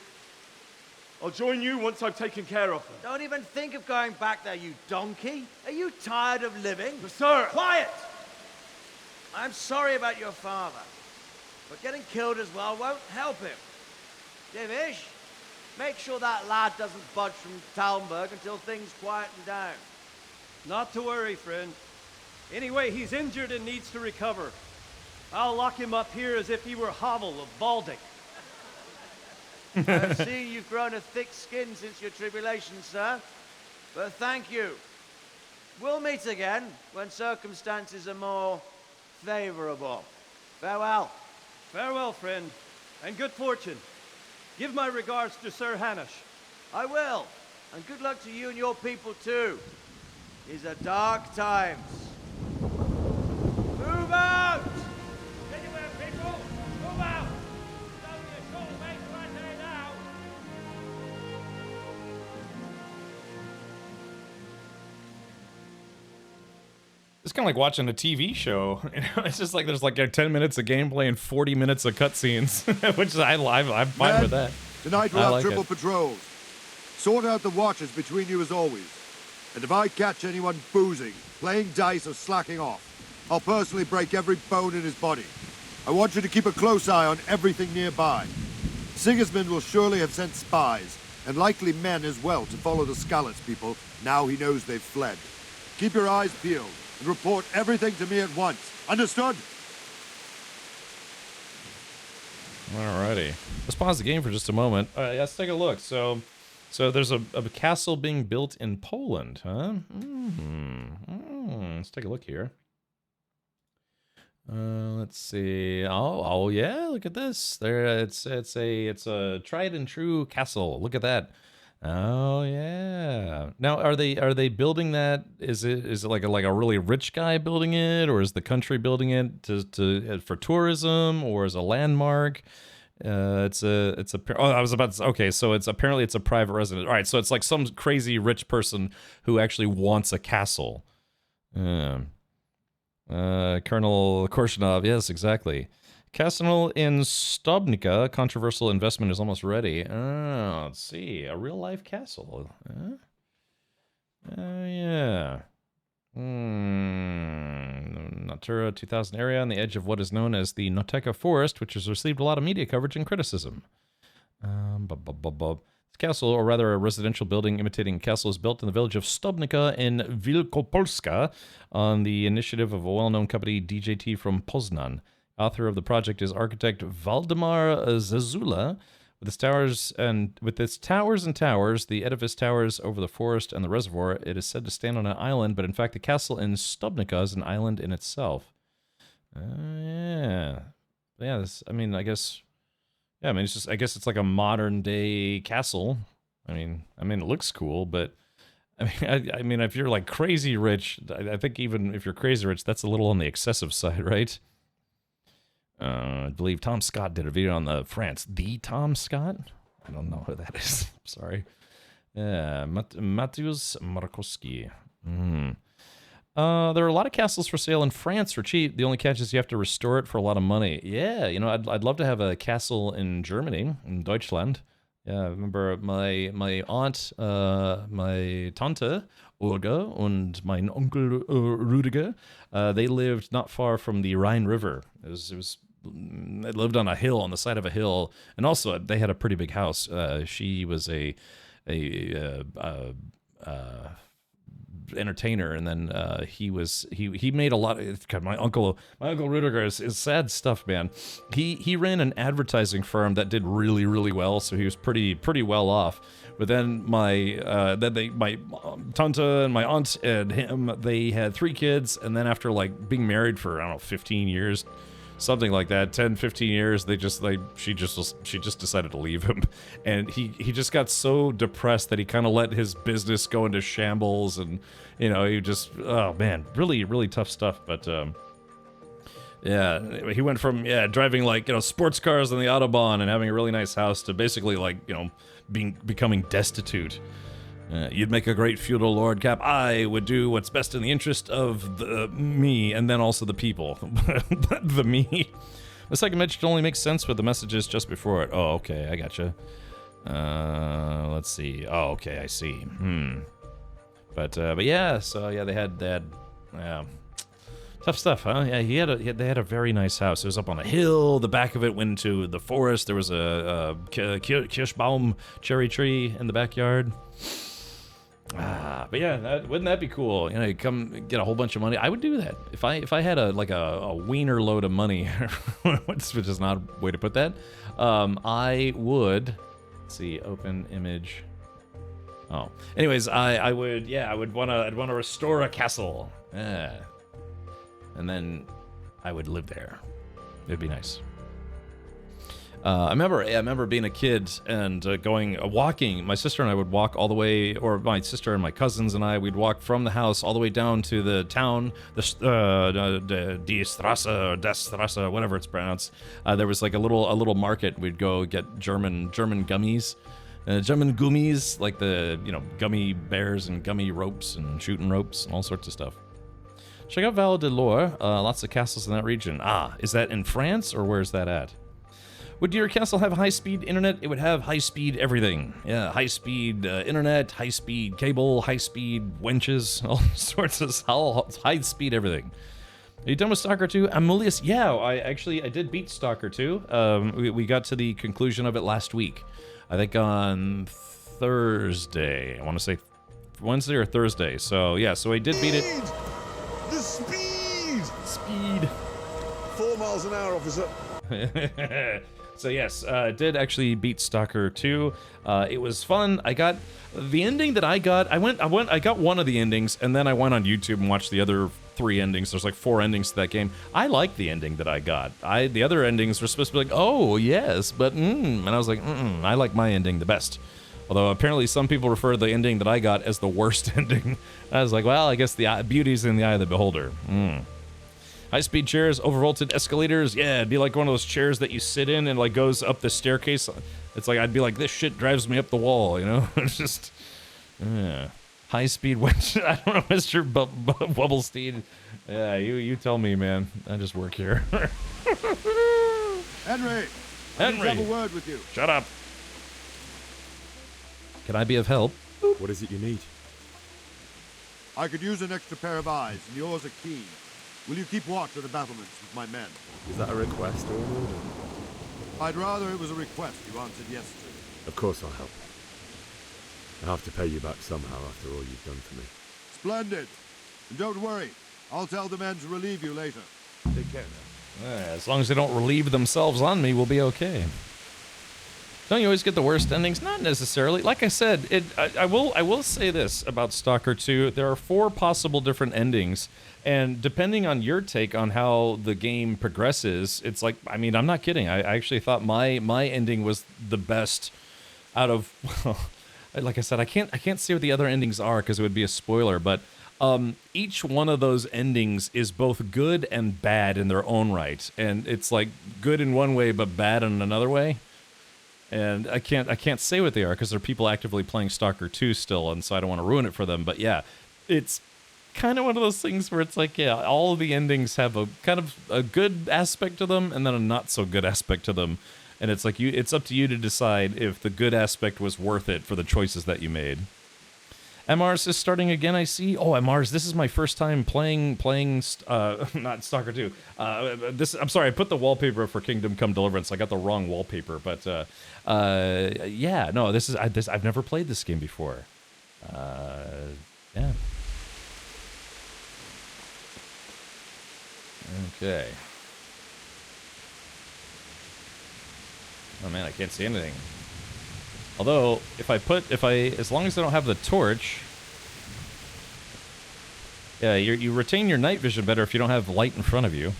I'll join you once I've taken care of them. Don't even think of going back there, you donkey. Are you tired of living? But sir! Quiet! I'm sorry about your father, but getting killed as well won't help him. Divish, make sure that lad doesn't budge from Talmberg until things quieten down. Not to worry, friend. Anyway, he's injured and needs to recover. I'll lock him up here as if he were Havel of Baldic. I've seen you've grown a thick skin since your tribulation, sir. But thank you. We'll meet again when circumstances are more favorable. Farewell. Farewell, friend, and good fortune. Give my regards to Sir Hanush. I will. And good luck to you and your people, too. These are dark times. Move out! Anywhere, people! Move out! It's only a short way to Athe now! It's kind of like watching a TV show. You know, it's just like there's like 10 minutes of gameplay and 40 minutes of cutscenes, which I'm fine with that. Tonight we'll have like triple it. patrols. Sort out the watches between you as always. And if I catch anyone boozing, playing dice, or slacking off, I'll personally break every bone in his body. I want you to keep a close eye on everything nearby. Sigismund will surely have sent spies, and likely men as well, to follow the Skalitz people now he knows they've fled. Keep your eyes peeled, and report everything to me at once. Understood? Alrighty. Let's pause the game for just a moment. Let's take a look. So there's a castle being built in Poland, huh? Let's take a look here. Let's see. Oh yeah, look at this. There, it's a tried and true castle. Look at that. Oh yeah. Now, are they building that? Is it like a really rich guy building it, or is the country building it for tourism, or as a landmark? I was about to, okay, so apparently it's a private residence. All right, so it's like some crazy rich person who actually wants a castle. Colonel Korshinov, yes, exactly. Castle in Stobnica, controversial investment is almost ready. Oh, let's see, a real life castle. Yeah. Natura 2000 area on the edge of what is known as the Noteka Forest, which has received a lot of media coverage and criticism. This castle, or rather a residential building imitating a castle, is built in the village of Stobnica in Wielkopolska on the initiative of a well-known company, DJT from Poznan. Author of the project is architect Waldemar Zazula. With its towers and towers, the edifice towers over the forest and the reservoir. It is said to stand on an island, but in fact, the castle in Stobnica is an island in itself. Yeah. I guess it's like a modern day castle. I mean, it looks cool, but I mean, if you're like crazy rich, I think even if you're crazy rich, that's a little on the excessive side, right? I believe Tom Scott did a video on the Tom Scott? I don't know who that is. Sorry. Yeah, Mateusz Markowski. There are a lot of castles for sale in France for cheap. The only catch is you have to restore it for a lot of money. Yeah, I'd love to have a castle in Germany, in Deutschland. Yeah, I remember my aunt, my Tante Olga, and my uncle Rudiger. They lived not far from the Rhine River. They lived on a hill, on the side of a hill, and also they had a pretty big house. She was a entertainer, and then he made a lot of. God, my uncle Rudiger is sad stuff, man. He ran an advertising firm that did really, really well, so he was pretty well off. But then my tante and my aunt and him, they had 3 kids, and then after like being married for, I don't know, 15 years. Something like that, 10, 15 years, she just decided to leave him. And he just got so depressed that he kind of let his business go into shambles, and, you know, he just, oh man, really, really tough stuff. But, yeah, he went from, driving like, you know, sports cars on the Autobahn and having a really nice house to basically like, you know, becoming destitute. You'd make a great feudal lord, Cap. I would do what's best in the interest of me, and then also the people. The me. The second message only makes sense with the messages just before it. Oh, okay, I gotcha. Let's see. Oh, okay, I see. But yeah, so yeah, they had tough stuff, huh? Yeah, they had a very nice house. It was up on a hill. The back of it went into the forest. There was a Kirschbaum cherry tree in the backyard. But yeah, wouldn't that be cool? You know, you come get a whole bunch of money. I would do that if I had a wiener load of money, which is not a way to put that. I would. Let's see, open image. Oh, anyways, I'd want to restore a castle. Yeah, and then I would live there. It'd be nice. I remember being a kid and walking. My sister and I would walk all the way, or my sister and my cousins and we'd walk from the house all the way down to the town, Die Strasse, or Das Strasse, whatever it's pronounced. There was like a little market. We'd go get German gummies. German gummies, like the, you know, gummy bears and gummy ropes and shooting ropes and all sorts of stuff. Check out Val de Loire. Lots of castles in that region. Is that in France, or where's that at? Would your castle have high-speed internet? It would have high-speed everything. Yeah, high-speed internet, high-speed cable, high-speed winches, all sorts of high-speed everything. Are you done with Stalker 2? Amulius? Yeah, I did beat Stalker 2. We got to the conclusion of it last week. I think on Thursday. I want to say Wednesday or Thursday. So, yeah, so I did beat it. The speed! Speed. 4 miles an hour, officer. So yes, did actually beat Stalker 2. It was fun. I got the ending that I got. I got one of the endings, and then I went on YouTube and watched the other 3 endings. There's like 4 endings to that game. I like the ending that I got. The other endings were supposed to be like, oh yes, but and I was like, I like my ending the best. Although apparently some people refer to the ending that I got as the worst ending. I was like, well, I guess the beauty's in the eye of the beholder. High-speed chairs, overvolted escalators. Yeah, it'd be like one of those chairs that you sit in and like goes up the staircase. It's like I'd be like, this shit drives me up the wall, you know? It's just high-speed winch. I don't know, Mr. Bubblestein. Yeah, you tell me, man. I just work here. Henry, I need to have a word with you. Shut up. Can I be of help? What is it you need? I could use an extra pair of eyes, and yours are keen. Will you keep watch of the battlements with my men? Is that a request or an order? I'd rather it was a request you answered yes to. Of course I'll help. I have to pay you back somehow after all you've done for me. Splendid. And don't worry, I'll tell the men to relieve you later. Take care now. As long as they don't relieve themselves on me, we'll be okay. Don't you always get the worst endings? Not necessarily. Like I said, I will say this about Stalker 2. There are 4 possible different endings. And depending on your take on how the game progresses, it's like, I mean, I'm not kidding. I actually thought my ending was the best out of, well, like I said, I can't say what the other endings are because it would be a spoiler, but each one of those endings is both good and bad in their own right. And it's like good in one way, but bad in another way. And I can't say what they are because there are people actively playing Stalker 2 still, and so I don't want to ruin it for them. But yeah, it's kind of one of those things where it's like, yeah, all of the endings have a kind of a good aspect to them and then a not so good aspect to them. And it's like it's up to you to decide if the good aspect was worth it for the choices that you made. MRs is starting again, I see. Oh, MRs, this is my first time playing not Stalker 2. I'm sorry, I put the wallpaper for Kingdom Come Deliverance. I got the wrong wallpaper, but yeah, no, I've never played this game before. Yeah. Okay. Oh man, I can't see anything. Although, as long as I don't have the torch, yeah, you retain your night vision better if you don't have light in front of you.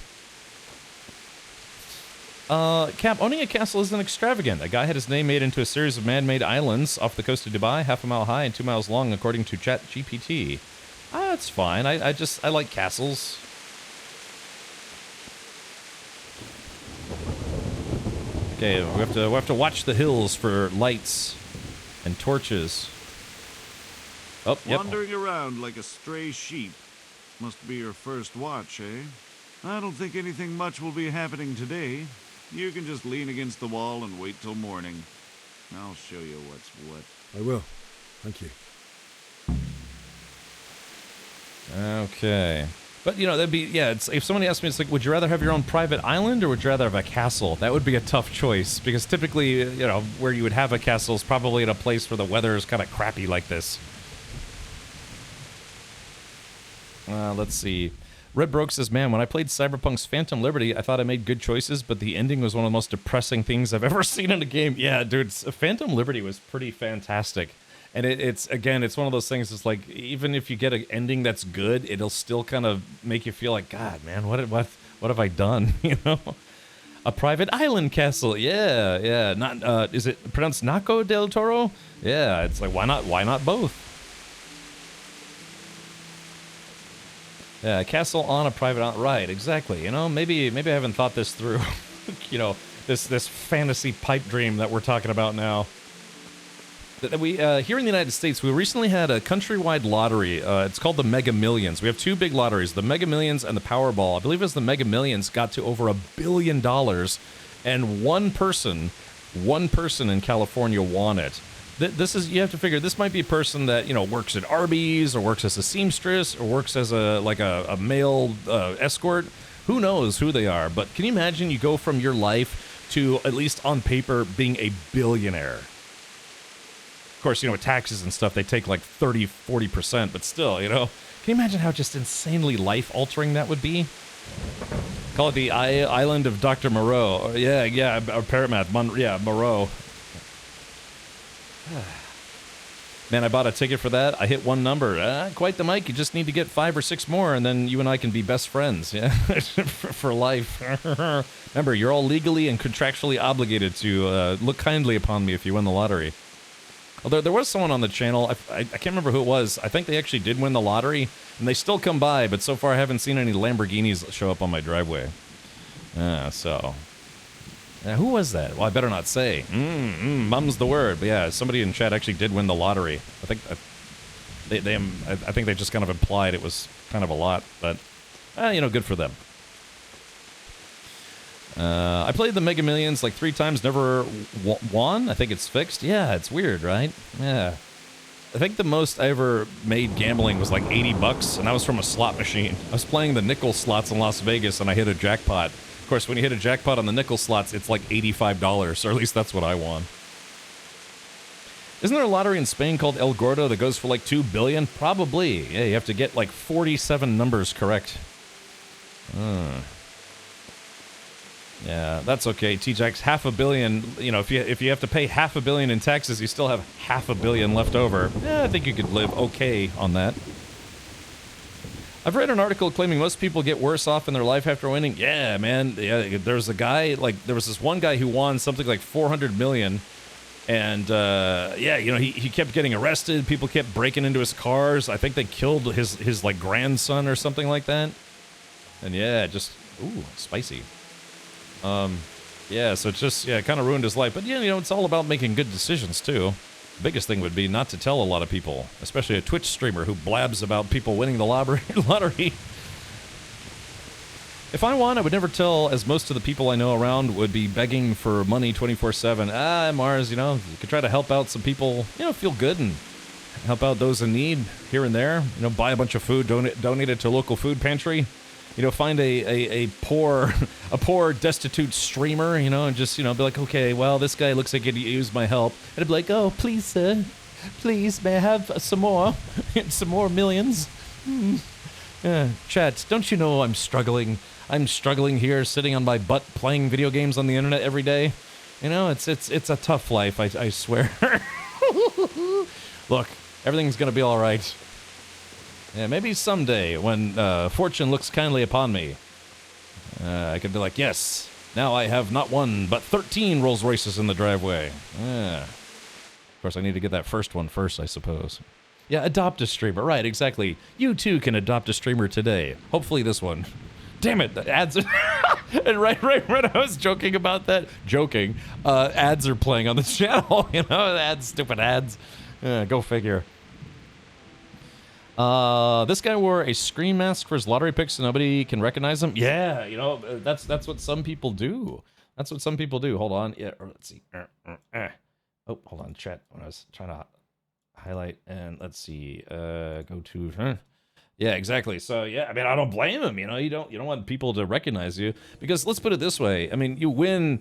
Cap, owning a castle isn't extravagant. A guy had his name made into a series of man-made islands off the coast of Dubai, 1/2 mile high and 2 miles long, according to ChatGPT. Ah, that's fine. I like castles. Okay, we have to watch the hills for lights and torches. Oh, yep. Wandering around like a stray sheep. Must be your first watch, eh? I don't think anything much will be happening today. You can just lean against the wall and wait till morning. I'll show you what's what. I will. Thank you. Okay. But, you know, that'd be, yeah, it's, if somebody asked me, it's like, would you rather have your own private island or would you rather have a castle? That would be a tough choice, because typically, you know, where you would have a castle is probably in a place where the weather is kind of crappy like this. Let's see. Red Broke says, man, when I played Cyberpunk's Phantom Liberty, I thought I made good choices, but the ending was one of the most depressing things I've ever seen in a game. Yeah, dude, Phantom Liberty was pretty fantastic. And it's one of those things, it's like, even if you get an ending that's good, it'll still kind of make you feel like, God, man, what have I done, you know? A private island castle, yeah. Not, is it pronounced Naco del Toro? Yeah, it's like, why not both? Yeah, a castle on a private island, right, exactly, you know, maybe I haven't thought this through, you know, this fantasy pipe dream that we're talking about now. We here in the United States, we recently had a countrywide lottery. It's called the Mega Millions. We have two big lotteries, the Mega Millions and the Powerball. I believe it was the Mega Millions got to over $1 billion, and one person in California won it. This is, you have to figure, this might be a person that, you know, works at Arby's or works as a seamstress or works as a male escort. Who knows who they are? But can you imagine you go from your life to, at least on paper, being a billionaire? Of course, you know, with taxes and stuff, they take like 30-40%, but still, you know. Can you imagine how just insanely life-altering that would be? Call it the Island of Dr. Moreau. Yeah, or Paramath, Moreau. Man, I bought a ticket for that. I hit one number. Quite the mic. You just need to get 5 or 6 more, and then you and I can be best friends. Yeah, for life. Remember, you're all legally and contractually obligated to look kindly upon me if you win the lottery. Although there was someone on the channel, I can't remember who it was. I think they actually did win the lottery, and they still come by, but so far I haven't seen any Lamborghinis show up on my driveway. Who was that? Well, I better not say. Mum's the word. But yeah, somebody in chat actually did win the lottery. I think I think they just kind of implied it was kind of a lot, but you know, good for them. I played the Mega Millions like 3 times, never won. I think it's fixed. Yeah, it's weird, right? Yeah. I think the most I ever made gambling was like $80, and that was from a slot machine. I was playing the nickel slots in Las Vegas, and I hit a jackpot. Of course, when you hit a jackpot on the nickel slots, it's like $85, or at least that's what I won. Isn't there a lottery in Spain called El Gordo that goes for like $2 billion? Probably. Yeah, you have to get like 47 numbers correct. Yeah, that's okay. T-Jack's $500 million. You know, if you have to pay $500 million in taxes, you still have $500 million left over. Yeah, I think you could live okay on that. I've read an article claiming most people get worse off in their life after winning. Yeah, man. Yeah, there's a guy, like, there was this one guy who won something like $400 million. And, yeah, you know, he kept getting arrested. People kept breaking into his cars. I think they killed his like, grandson or something like that. And, yeah, just, ooh, spicy. Yeah, so it's just, yeah, it kind of ruined his life. But, yeah, you know, it's all about making good decisions, too. The biggest thing would be not to tell a lot of people, especially a Twitch streamer who blabs about people winning the lottery. If I won, I would never tell, as most of the people I know around would be begging for money 24/7. Mars, you know, you could try to help out some people, you know, feel good and help out those in need here and there. You know, buy a bunch of food, donate it to a local food pantry. You know, find a poor, destitute streamer, you know, and just, you know, be like, okay, well, this guy looks like he could use my help. And I'd be like, oh, please, sir, please, may I have some more millions? Chat, don't you know I'm struggling? I'm struggling here, sitting on my butt, playing video games on the internet every day. You know, it's a tough life, I swear. Look, everything's gonna be all right. Yeah, maybe someday, when fortune looks kindly upon me, I could be like, yes, now I have not one, but 13 Rolls Royces in the driveway. Yeah. Of course, I need to get that first one first, I suppose. Yeah, adopt a streamer. Right, exactly. You too can adopt a streamer today. Hopefully this one. Damn it, the ads are... And right when I was joking about that, ads are playing on the channel. You know, ads, stupid ads. Go figure. This guy wore a screen mask for his lottery picks so nobody can recognize him. Yeah, you know, that's what some people do. That's what some people do. Hold on. Yeah, let's see. Oh, hold on, chat. When I was trying to highlight and let's see. Go to. Yeah, exactly. So yeah, I mean, I don't blame him. You know, you don't want people to recognize you because let's put it this way. I mean, you win.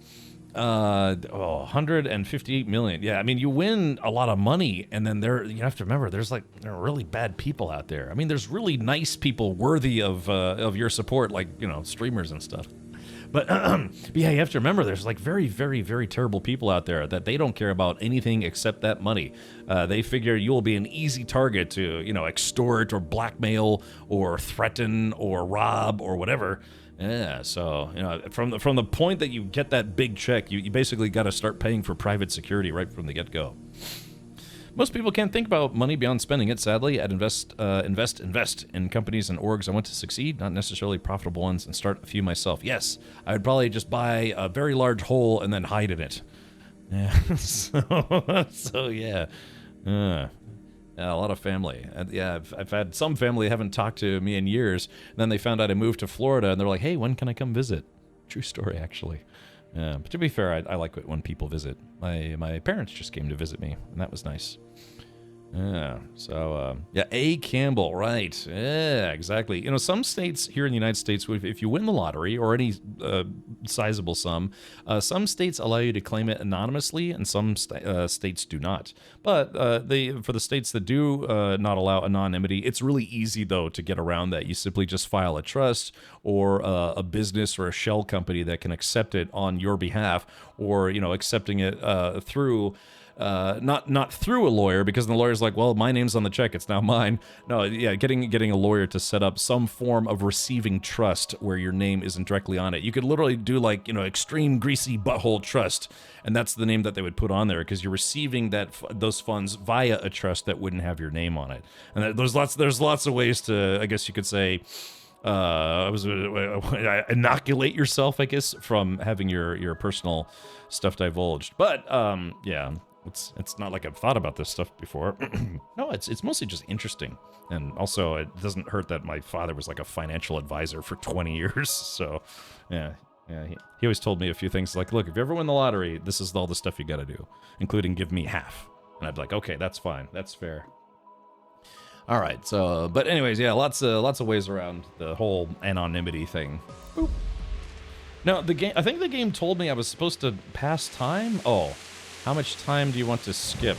158 million. Yeah, I mean, you win a lot of money, and then you have to remember, there are really bad people out there. I mean, there's really nice people worthy of your support, like, you know, streamers and stuff. But yeah, you have to remember, there's like very, very, very terrible people out there that they don't care about anything except that money. They figure you'll be an easy target to, you know, extort or blackmail or threaten or rob or whatever. Yeah, so, you know, from the point that you get that big check, you basically got to start paying for private security right from the get-go. Most people can't think about money beyond spending it, sadly. I'd invest in companies and orgs I want to succeed, not necessarily profitable ones, and start a few myself. Yes, I would probably just buy a very large hole and then hide in it. Yeah, so yeah. Yeah, a lot of family. Yeah, I've had some family haven't talked to me in years, and then they found out I moved to Florida, and they're like, hey, when can I come visit? True story, actually. But to be fair, I like it when people visit. My parents just came to visit me, and that was nice. Yeah, so, yeah, A. Campbell, right. Yeah, exactly. You know, some states here in the United States, if you win the lottery or any sizable sum, some states allow you to claim it anonymously, and some states do not. But for the states that do not allow anonymity, it's really easy, though, to get around that. You simply just file a trust or a business or a shell company that can accept it on your behalf, or, you know, accepting it through... not through a lawyer, because the lawyer's like, well, my name's on the check, it's now mine. No, yeah, getting a lawyer to set up some form of receiving trust where your name isn't directly on it. You could literally do, like, you know, extreme greasy butthole trust, and that's the name that they would put on there, because you're receiving those funds via a trust that wouldn't have your name on it. And there's lots of ways to, I guess you could say, inoculate yourself, I guess, from having your personal stuff divulged. But yeah. It's not like I've thought about this stuff before. No, it's mostly just interesting. And also, it doesn't hurt that my father was like a financial advisor for 20 years. So, yeah, he always told me a few things like, look, if you ever win the lottery, this is all the stuff you got to do, including give me half. And I'd be like, okay, that's fine. That's fair. All right, so, but anyways, yeah, lots of ways around the whole anonymity thing. Boop. Now, I think the game told me I was supposed to pass time. Oh. How much time do you want to skip?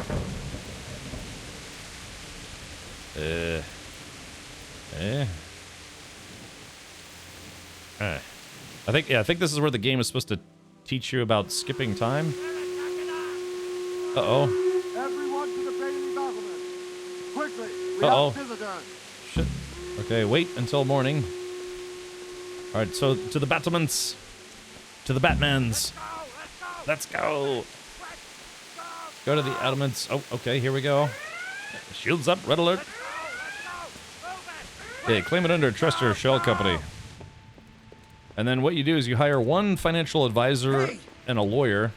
I think this is where the game is supposed to teach you about skipping time. Uh-oh. Everyone to the Bailey Battlement. Quickly, we Uh-oh. have visitors. Shit. Okay, wait until morning. All right, so to the battlements. To the Batmans. Let's go. Go to the elements. Oh, okay, here we go. Shields up, red alert. Okay, claim it under trust your shell company. And then what you do is you hire one financial advisor and a lawyer,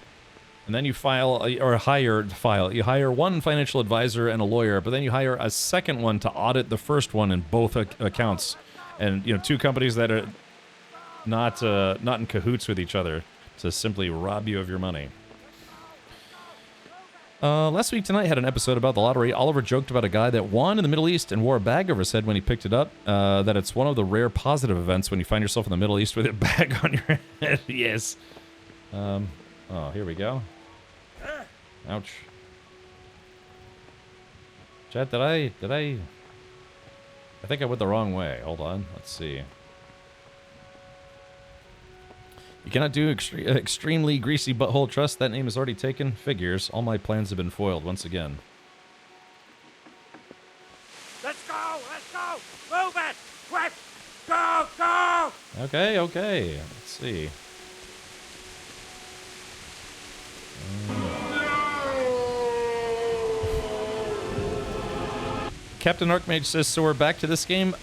and then you you hire one financial advisor and a lawyer, but then you hire a second one to audit the first one in both accounts. And, you know, two companies that are not in cahoots with each other to simply rob you of your money. Last week tonight had an episode about the lottery. Oliver joked about a guy that won in the Middle East and wore a bag over his head when he picked it up. That it's one of the rare positive events when you find yourself in the Middle East with a bag on your head. Yes. Oh, here we go. Ouch. Chat, did I I think I went the wrong way. Hold on. Let's see. You cannot do extremely greasy butthole trust. That name is already taken. Figures. All my plans have been foiled once again. Let's go! Let's go! Move it! Quick! Go! Go! Okay, okay. Let's see. Captain Archmage says, so we're back to this game.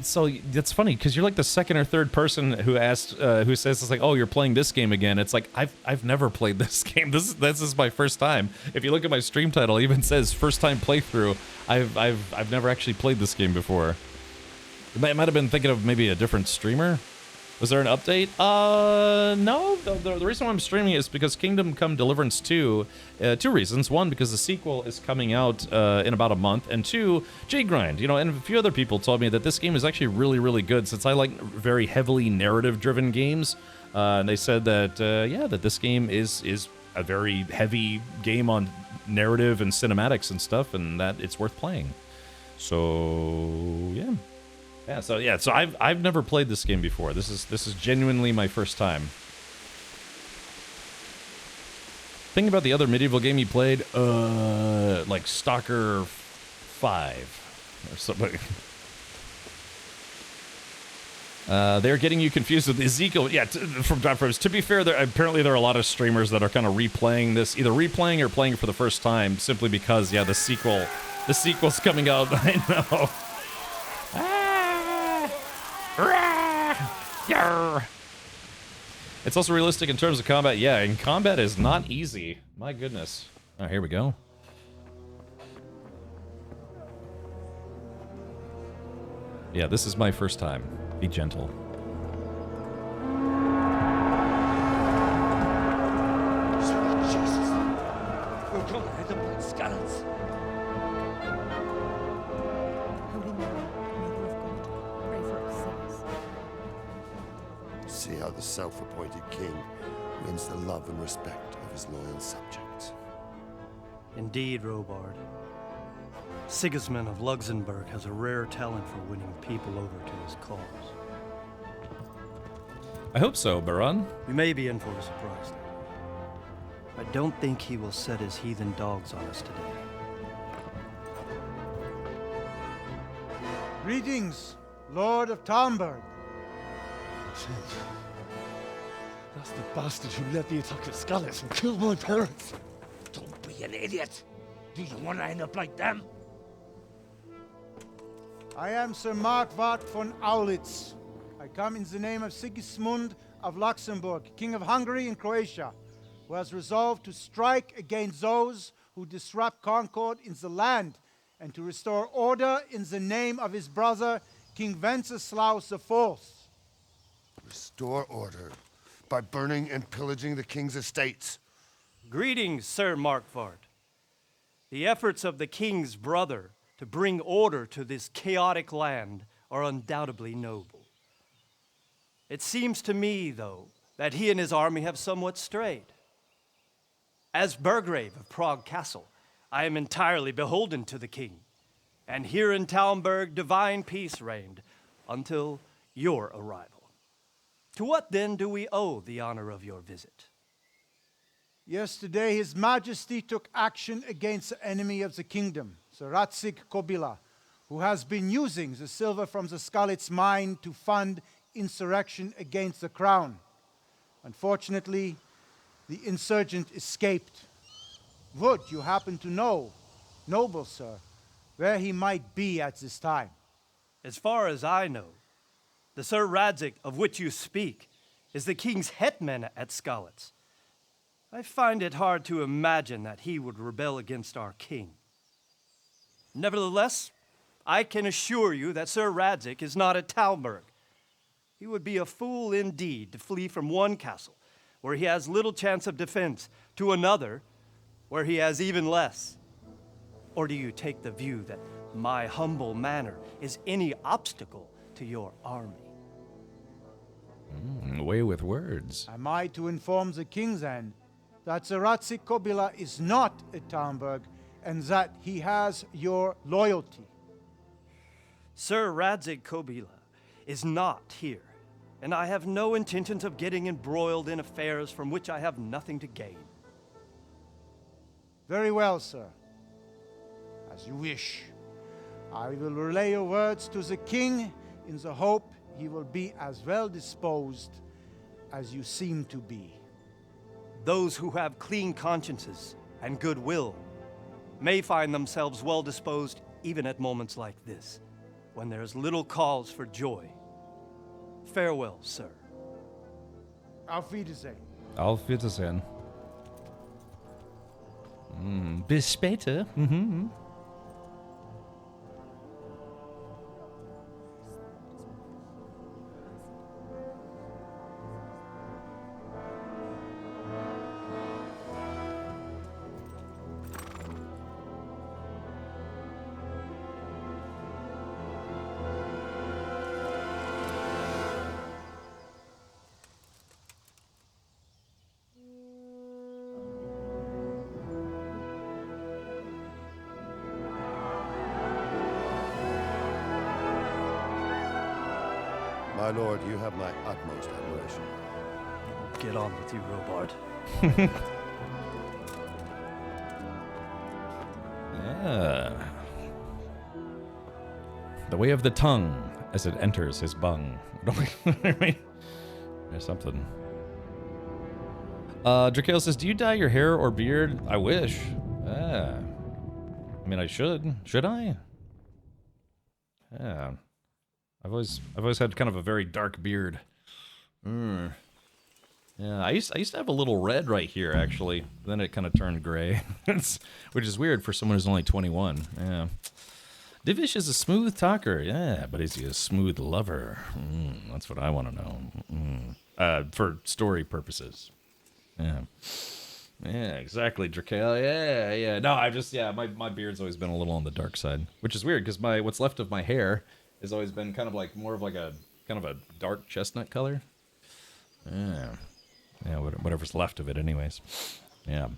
So that's funny because you're like the second or third person who asked, who says it's like, oh, you're playing this game again. It's like I've never played this game. This is my first time. If you look at my stream title, it even says first time playthrough. I've never actually played this game before. I might have been thinking of maybe a different streamer. Was there an update? No. The reason why I'm streaming is because Kingdom Come Deliverance 2, 2 reasons. One, because the sequel is coming out in about a month. And two, J-Grind. You know, and a few other people told me that this game is actually really, really good since I like very heavily narrative-driven games. And they said that, yeah, that this game is a very heavy game on narrative and cinematics and stuff, and that it's worth playing. So, yeah. So I've never played this game before. This is genuinely my first time. Think about the other medieval game you played, like Stalker 5 or something. They're getting you confused with Ezekiel. Yeah, from Drop Frames. To be fair, apparently there are a lot of streamers that are kind of replaying this, either replaying or playing for the first time, simply because, yeah, the sequel's coming out. I know. It's also realistic in terms of combat. Yeah, and combat is not easy. My goodness. Oh, here we go. Yeah, this is my first time. Be gentle. Sweet Jesus. We're gonna head up like skeletons. Holy Mary, Mother of God, pray for us sinners. See how the self-appointed king wins the love and respect of his loyal subjects. Indeed, Robard. Sigismund of Luxembourg has a rare talent for winning people over to his cause. I hope so, Baron. You may be in for a surprise, though. I don't think he will set his heathen dogs on us today. Greetings, Lord of Talmberg. That's the bastard who led the attack at Scarlet and killed my parents. Don't be an idiot. Do you want to end up like them? I am Sir Markwart von Aulitz. I come in the name of Sigismund of Luxembourg, King of Hungary and Croatia, who has resolved to strike against those who disrupt concord in the land and to restore order in the name of his brother, King Wenceslaus IV. Restore order by burning and pillaging the king's estates. Greetings, Sir Markwart. The efforts of the king's brother to bring order to this chaotic land are undoubtedly noble. It seems to me, though, that he and his army have somewhat strayed. As Burgrave of Prague Castle, I am entirely beholden to the king, and here in Talmberg divine peace reigned until your arrival. To what then do we owe the honor of your visit? Yesterday, His Majesty took action against the enemy of the kingdom, Sir Ratzik Kobila, who has been using the silver from the Skalitz mine to fund insurrection against the crown. Unfortunately, the insurgent escaped. Would you happen to know, noble sir, where he might be at this time? As far as I know, the Sir Radzik of which you speak is the king's hetman at Skalitz. I find it hard to imagine that he would rebel against our king. Nevertheless, I can assure you that Sir Radzik is not at Talmberg. He would be a fool indeed to flee from one castle, where he has little chance of defense, to another, where he has even less. Or do you take the view that my humble manner is any obstacle to your army? Away with words. Am I to inform the king then that Sir Ratzik Kobila is not at Talmberg and that he has your loyalty? Sir Radzig Kobila is not here, and I have no intentions of getting embroiled in affairs from which I have nothing to gain. Very well, sir. As you wish. I will relay your words to the king in the hope he will be as well disposed as you seem to be. Those who have clean consciences and goodwill may find themselves well disposed even at moments like this, when there is little cause for joy. Farewell, sir. Auf Wiedersehen. Auf Wiedersehen. Bis später. Mhm. My lord, you have my utmost admiration. Get on with you, Robard. The way of the tongue as it enters his bung. There's something. Drakale says, do you dye your hair or beard? I wish. I mean, I should. Should I? Yeah. I've always had kind of a very dark beard. Yeah, I used to have a little red right here, actually. Then it kind of turned gray, which is weird for someone who's only 21. Yeah. Divish is a smooth talker. Yeah, but is he a smooth lover? That's what I want to know. For story purposes. Yeah. Yeah, exactly, Drakale. Yeah. No, my beard's always been a little on the dark side, which is weird because what's left of my hair has always been kind of like more of like a kind of a dark chestnut color. Yeah, whatever's left of it, anyways. Yeah,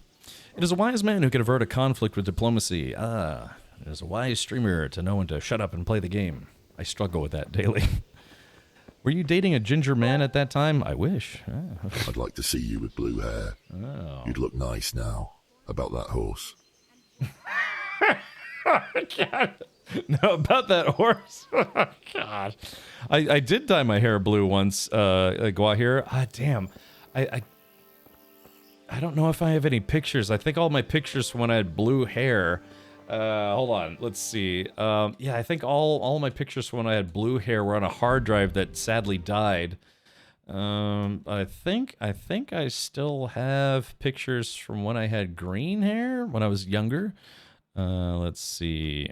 it is a wise man who can avert a conflict with diplomacy. It is a wise streamer to know when to shut up and play the game. I struggle with that daily. Were you dating a ginger man at that time? I wish. I'd like to see you with blue hair. Oh. You'd look nice now. About that horse. God. No, about that horse. God. I did dye my hair blue once, Guahir. Damn. I don't know if I have any pictures. I think all my pictures from when I had blue hair. Hold on. Let's see. Yeah, I think all my pictures from when I had blue hair were on a hard drive that sadly died. I think I still have pictures from when I had green hair when I was younger. Let's see.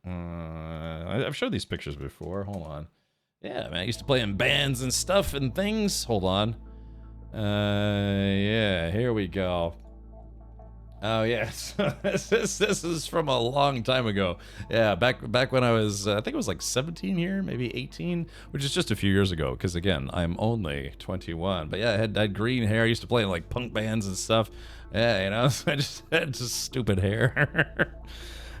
I've showed these pictures before. Hold on. Yeah, man, I used to play in bands and stuff and things. Hold on. Yeah, here we go. Oh yes, this is from a long time ago. Yeah, back when I was, I think it was like 17 here, maybe 18, which is just a few years ago. Because again, I'm only 21. But yeah, I had green hair. I used to play in like punk bands and stuff. Yeah, you know, I just had just stupid hair.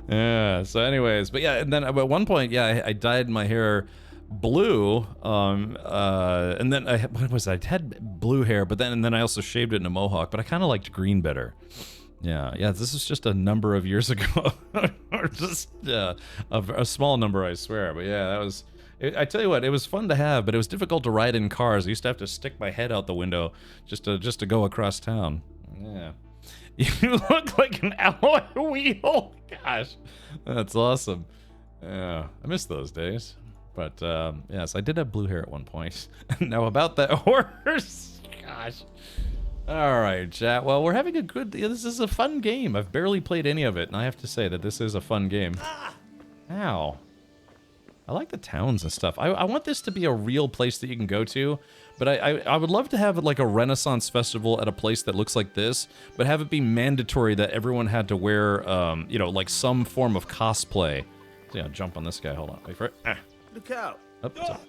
Yeah. So, anyways, but yeah, and then at one point, yeah, I dyed my hair blue. And then what was I had blue hair, but then I also shaved it in a mohawk. But I kind of liked green better. Yeah, this is just a number of years ago, or just a small number, I swear. But yeah, that was. I tell you what, it was fun to have, but it was difficult to ride in cars. I used to have to stick my head out the window just to go across town. Yeah, you look like an alloy wheel. Gosh, that's awesome. Yeah, I miss those days. But yes, I did have blue hair at one point. Now about that horse, gosh. All right, chat. Well, we're having a good... This is a fun game. I've barely played any of it, and I have to say that this is a fun game. Ow. I like the towns and stuff. I want this to be a real place that you can go to, but I would love to have like a Renaissance festival at a place that looks like this, but have it be mandatory that everyone had to wear, you know, like some form of cosplay. So, yeah, jump on this guy. Hold on. Wait for it. Look out. Oh,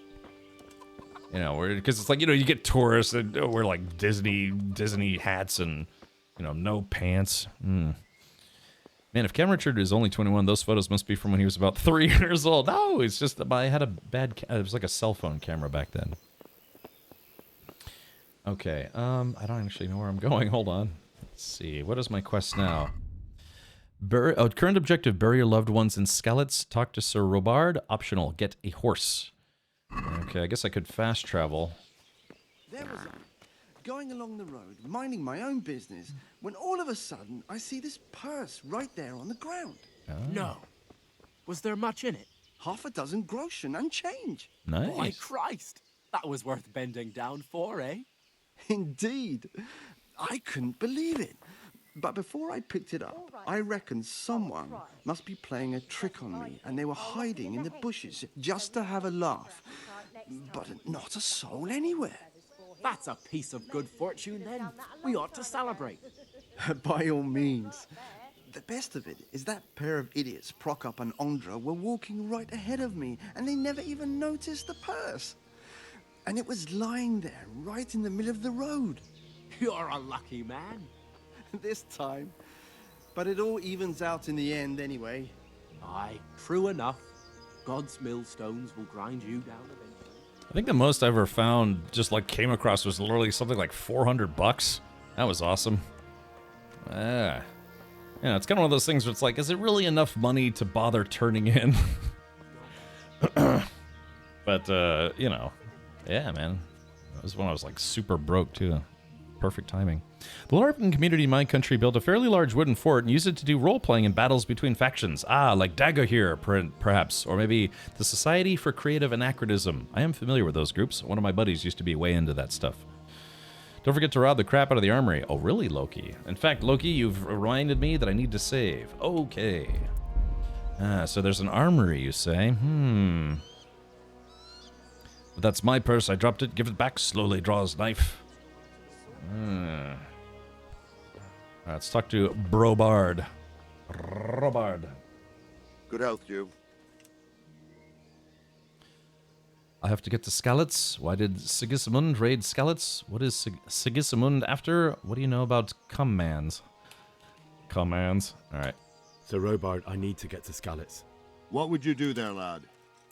you know, because it's like, you know, you get tourists that wear like Disney hats and, you know, no pants. Man, if Cam Richard is only 21, those photos must be from when he was about 3 years old. No, it's just that I had a bad... it was like a cell phone camera back then. Okay, I don't actually know where I'm going. Hold on. Let's see. What is my quest now? Current objective, bury your loved ones in skeleton. Talk to Sir Robard. Optional, get a horse. Okay, I guess I could fast travel. There was I, going along the road, minding my own business, when all of a sudden I see this purse right there on the ground. Oh. No. Was there much in it? Half a dozen groschen and change. Nice. My Christ! That was worth bending down for, eh? Indeed. I couldn't believe it. But before I picked it up, I reckon someone must be playing a trick on me, and they were hiding in the bushes just to have a laugh. But not a soul anywhere. That's a piece of good fortune, then. We ought to celebrate. By all means. The best of it is that pair of idiots, Prokop and Ondra, were walking right ahead of me, and they never even noticed the purse. And it was lying there, right in the middle of the road. You're a lucky man. This time. But it all evens out in the end anyway. Aye, true enough. God's millstones will grind you down eventually. I think the most I ever found, just like came across, was literally something like $400. That was awesome. Yeah, it's kind of one of those things where it's like, is it really enough money to bother turning in? But, you know, yeah, man. That was when I was like super broke too. Perfect timing. The LARPing community in my country built a fairly large wooden fort and used it to do role-playing in battles between factions. Like Dagger here, perhaps. Or maybe the Society for Creative Anachronism. I am familiar with those groups. One of my buddies used to be way into that stuff. Don't forget to rob the crap out of the armory. Oh, really, Loki? In fact, Loki, you've reminded me that I need to save. Okay. So there's an armory, you say? But that's my purse. I dropped it. Give it back. Slowly draws knife. Let's talk to Robard. Good health, you. I have to get to Skalitz. Why did Sigismund raid Skalitz? What is Sigismund after? What do you know about commands? Commands. All right. Sir Robard, I need to get to Skalitz. What would you do there, lad?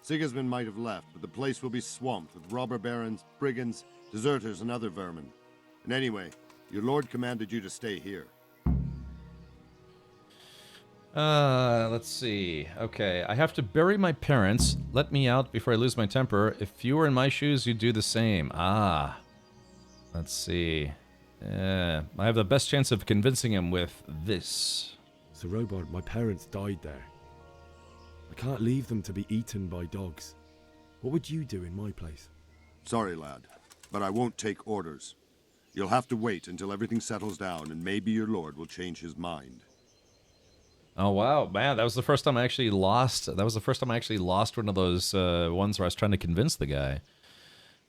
Sigismund might have left, but the place will be swamped with robber barons, brigands, deserters, and other vermin. And anyway, your lord commanded you to stay here. Let's see. Okay, I have to bury my parents. Let me out before I lose my temper. If you were in my shoes, you'd do the same. Let's see. I have the best chance of convincing him with this. Sir Robard, my parents died there. I can't leave them to be eaten by dogs. What would you do in my place? Sorry, lad, but I won't take orders. You'll have to wait until everything settles down, and maybe your lord will change his mind. Oh, wow. Man, that was the first time I actually lost. That was the first time I actually lost one of those ones where I was trying to convince the guy.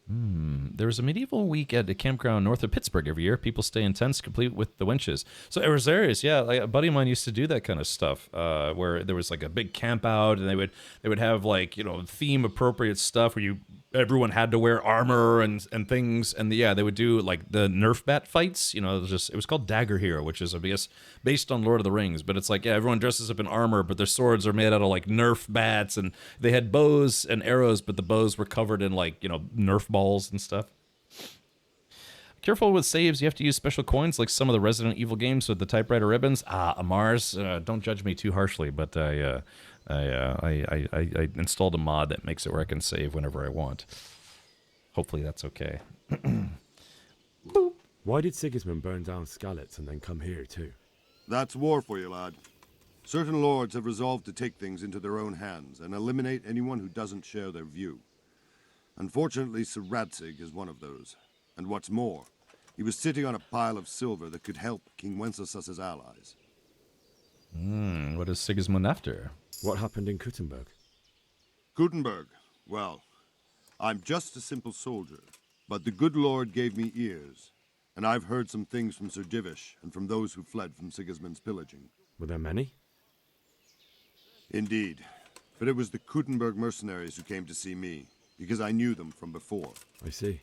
There was a medieval week at a campground north of Pittsburgh every year. People stay in tents complete with the winches. So Arizarius, yeah, like a buddy of mine used to do that kind of stuff, where there was like a big camp out, and they would have like, you know, theme appropriate stuff where everyone had to wear armor and things, and they would do like the Nerf bat fights. You know, it was called Dagger Hero, which is, I guess, based on Lord of the Rings. But it's like, yeah, everyone dresses up in armor, but their swords are made out of like Nerf bats, and they had bows and arrows, but the bows were covered in like, you know, Nerf balls and stuff. Careful with saves. You have to use special coins like some of the Resident Evil games with the typewriter ribbons. Amars, don't judge me too harshly, but I installed a mod that makes it where I can save whenever I want. Hopefully that's okay. Why did Sigismund burn down Skalitz and then come here too? That's war for you, lad. Certain lords have resolved to take things into their own hands and eliminate anyone who doesn't share their view. Unfortunately, Sir Radzig is one of those. And what's more, he was sitting on a pile of silver that could help King Wenceslaus's allies. What is Sigismund after? What happened in Kuttenberg? Kuttenberg? Well, I'm just a simple soldier, but the good Lord gave me ears, and I've heard some things from Sir Divish and from those who fled from Sigismund's pillaging. Were there many? Indeed, but it was the Kuttenberg mercenaries who came to see me, because I knew them from before. I see.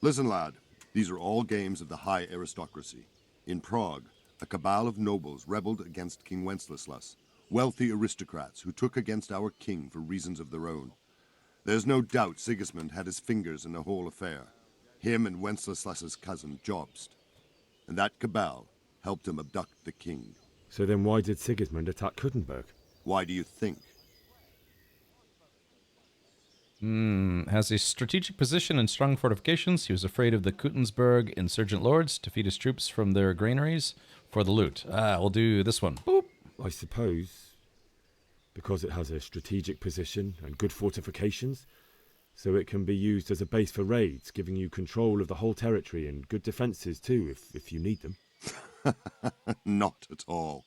Listen, lad, these are all games of the high aristocracy. In Prague, a cabal of nobles rebelled against King Wenceslas, wealthy aristocrats who took against our king for reasons of their own. There's no doubt Sigismund had his fingers in the whole affair. Him and Wenceslas's cousin, Jobst. And that cabal helped him abduct the king. So then why did Sigismund attack Kuttenberg? Why do you think? Has a strategic position and strong fortifications. He was afraid of the Kutensberg insurgent lords to feed his troops from their granaries for the loot. We'll do this one. Boop. I suppose because it has a strategic position and good fortifications, so it can be used as a base for raids, giving you control of the whole territory and good defences too, if you need them. Not at all.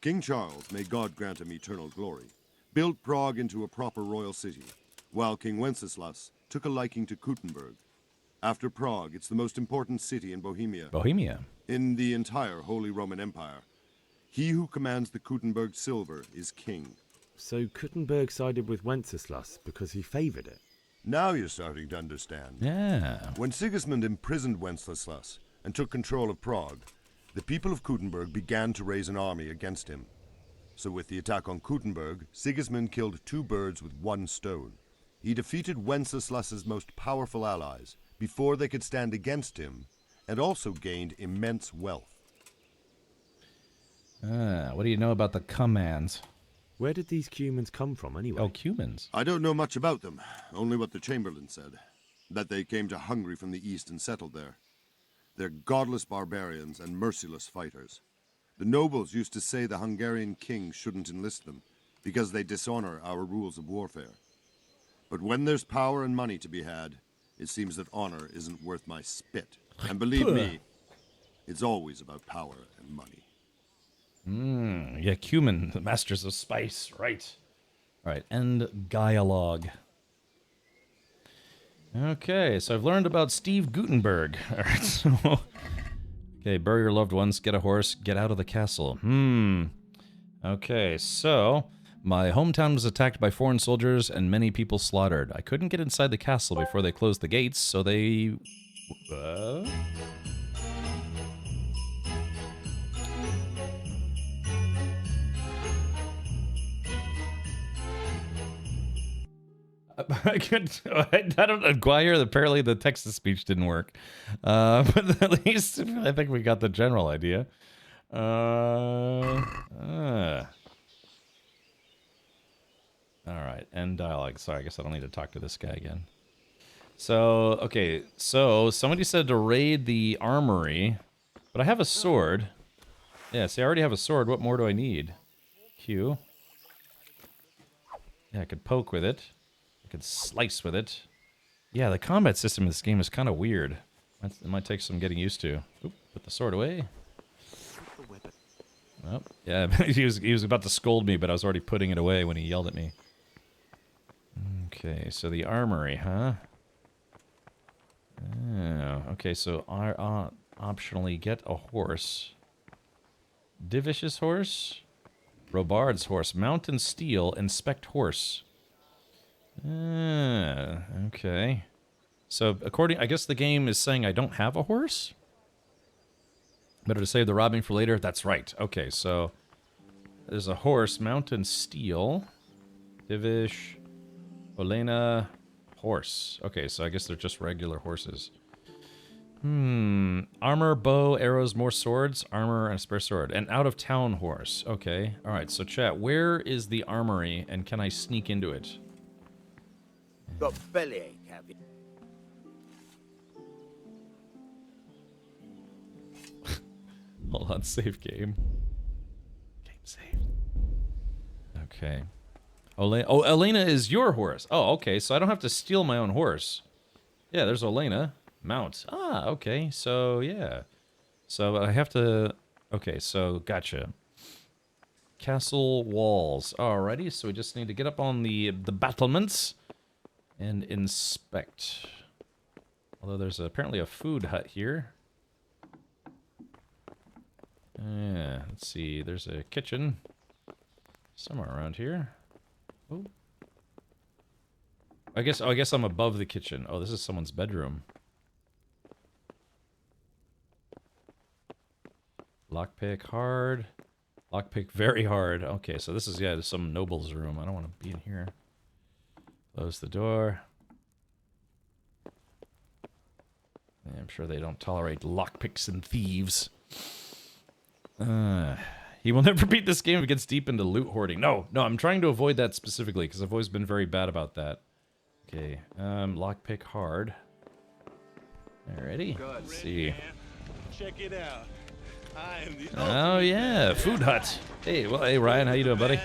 King Charles, may God grant him eternal glory, built Prague into a proper royal city, while King Wenceslas took a liking to Kuttenberg. After Prague, it's the most important city in Bohemia. Bohemia? In the entire Holy Roman Empire. He who commands the Kuttenberg silver is king. So Kuttenberg sided with Wenceslas because he favoured it? Now you're starting to understand. Yeah. When Sigismund imprisoned Wenceslas and took control of Prague, the people of Kuttenberg began to raise an army against him. So with the attack on Kuttenberg, Sigismund killed 2 birds with 1 stone. He defeated Wenceslas's most powerful allies before they could stand against him, and also gained immense wealth. What do you know about the Cumans? Where did these Cumans come from, anyway? Oh, Cumans. I don't know much about them, only what the Chamberlain said. That they came to Hungary from the east and settled there. They're godless barbarians and merciless fighters. The nobles used to say the Hungarian king shouldn't enlist them, because they dishonor our rules of warfare. But when there's power and money to be had, it seems that honor isn't worth my spit. And believe me, it's always about power and money. Yeah, cumin, the masters of spice, right. Right, end dialogue. Okay, so I've learned about Steve Gutenberg. All right, so... Okay, bury your loved ones, get a horse, get out of the castle. Okay, so... My hometown was attacked by foreign soldiers and many people slaughtered. I couldn't get inside the castle before they closed the gates, so they... I don't know, apparently the text-to-speech didn't work. But at least I think we got the general idea. Alright, end dialogue. Sorry, I guess I don't need to talk to this guy again. So, okay, so somebody said to raid the armory, but I have a sword. Yeah, see, I already have a sword. What more do I need? Q. Yeah, I could poke with it. I could slice with it. Yeah, the combat system in this game is kind of weird. It might take some getting used to. Oop, put the sword away. Oh, yeah, he was about to scold me, but I was already putting it away when he yelled at me. Okay, so the armory, huh? Oh, okay, so I optionally get a horse. Divish's horse? Robard's horse. Mountain steel, inspect horse. Okay. So, I guess the game is saying I don't have a horse? Better to save the robbing for later? That's right. Okay, so there's a horse, Mountain Steel, Divish, Olena, horse. Okay, so I guess they're just regular horses. Armor, bow, arrows, more swords, armor, and a spare sword. An out-of-town horse. Okay, alright, so chat, where is the armory, and can I sneak into it? Got bellyache, have you? Hold on, save game. Game saved. Okay. Elena is your horse. Oh, okay, so I don't have to steal my own horse. Yeah, there's Elena. Mount. Ah, okay, so yeah. So I have to... Okay, so gotcha. Castle walls. Alrighty, so we just need to get up on the battlements and inspect. Although there's apparently a food hut here. Yeah, let's see. There's a kitchen somewhere around here. Oh. I guess I'm above the kitchen. Oh, this is someone's bedroom. Lockpick hard. Lockpick very hard. Okay, so this is, yeah, some noble's room. I don't want to be in here. Close the door. Yeah, I'm sure they don't tolerate lockpicks and thieves. He will never beat this game if it gets deep into loot hoarding. No, I'm trying to avoid that specifically because I've always been very bad about that. Okay, lockpick hard. Alrighty, let's see. Check it out. I am the Oh yeah, Food Hut. Hey, well, hey Ryan, how you doing, buddy?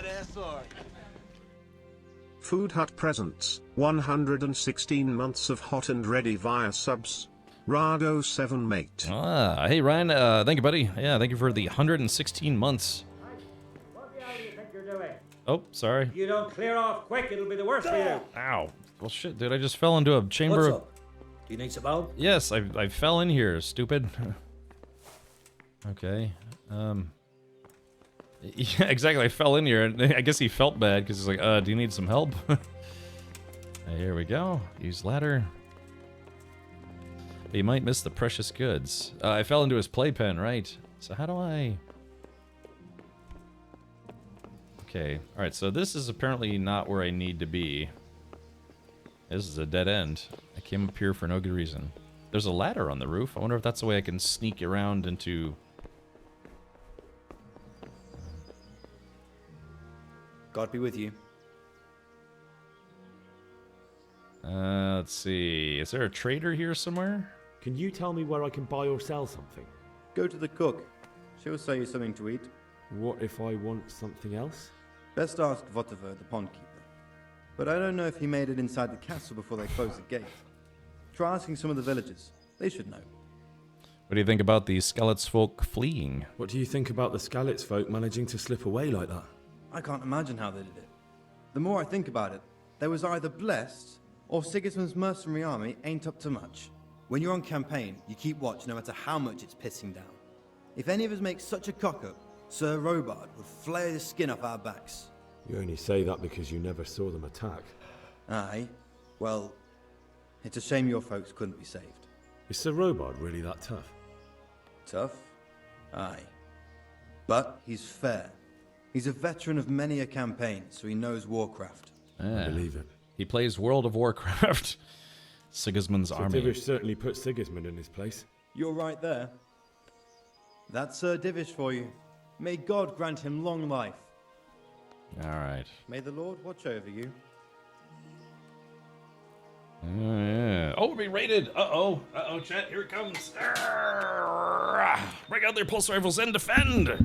Food Hut presents 116 months of hot and ready via subs. Rado 7 mate. Ah, hey Ryan, thank you, buddy. Yeah, thank you for the 116 months. What the hell do you think you're doing? Oh, sorry. If you don't clear off quick, it'll be the worst for you. Ow. Well, shit, dude, I just fell into a chamber What's of... up? Do you need some help? Yes, I fell in here, stupid. Okay. Yeah, exactly, I fell in here, and I guess he felt bad, because he's like, do you need some help? Here we go. Use ladder. He might miss the precious goods. I fell into his playpen, right? So how do I... Okay, alright, so this is apparently not where I need to be. This is a dead end. I came up here for no good reason. There's a ladder on the roof. I wonder if that's the way I can sneak around into... God be with you. Let's see. Is there a trader here somewhere? Can you tell me where I can buy or sell something? Go to the cook. She'll sell you something to eat. What if I want something else? Best ask Votiver, the pond keeper. But I don't know if he made it inside the castle before they closed the gate. Try asking some of the villagers. They should know. What do you think about the Skalitz folk fleeing? What do you think about the Skalitz folk managing to slip away like that? I can't imagine how they did it. The more I think about it, they was either blessed or Sigismund's mercenary army ain't up to much. When you're on campaign, you keep watch no matter how much it's pissing down. If any of us make such a cock-up, Sir Robard would flay the skin off our backs. You only say that because you never saw them attack. Aye. Well, it's a shame your folks couldn't be saved. Is Sir Robard really that tough? Tough? Aye. But he's fair. He's a veteran of many a campaign, so he knows warcraft. I believe it. He plays World of Warcraft. Sigismund's army. Divish certainly put Sigismund in his place. You're right there. That's Sir Divish for you. May God grant him long life. Alright. May the Lord watch over you. Yeah. Oh, we're being raided! Uh-oh, chat, here it comes. Bring out their pulse rifles and defend! There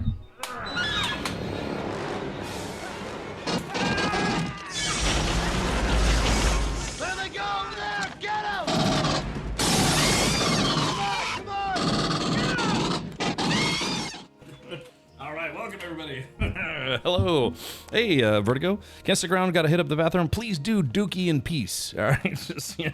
they go over there! Get them! Come on! Alright, welcome everybody. Hello. Hey, Vertigo. Can't stick around, gotta hit up the bathroom. Please do dookie in peace. Alright, just, yeah.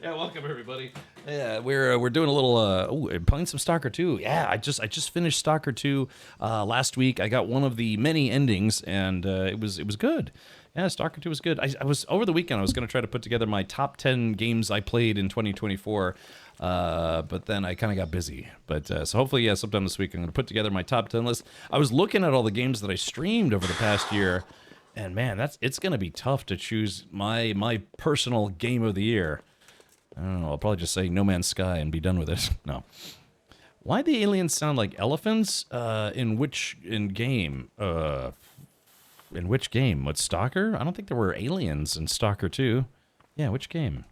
Yeah, welcome everybody. Yeah, we're doing a little playing some Stalker 2. Yeah, I just finished Stalker 2 last week. I got one of the many endings, and it was good. Yeah, Stalker 2 was good. I was over the weekend. I was going to try to put together my top 10 games I played in 2024, but then I kind of got busy. But so hopefully, yeah, sometime this week I'm going to put together my top 10 list. I was looking at all the games that I streamed over the past year, and man, it's going to be tough to choose my personal game of the year. I don't know. I'll probably just say No Man's Sky and be done with it. No. Why the aliens sound like elephants? In which game? In which game? What, Stalker? I don't think there were aliens in Stalker 2. Yeah, which game?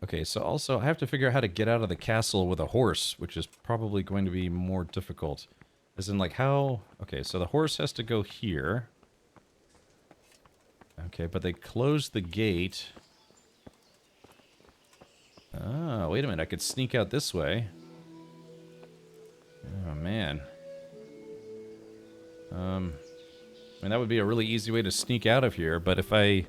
Okay, so also I have to figure out how to get out of the castle with a horse, which is probably going to be more difficult. As in, like, how... Okay, so the horse has to go here. Okay, but they closed the gate. Oh, wait a minute. I could sneak out this way. Oh, man. I mean, that would be a really easy way to sneak out of here, but if I...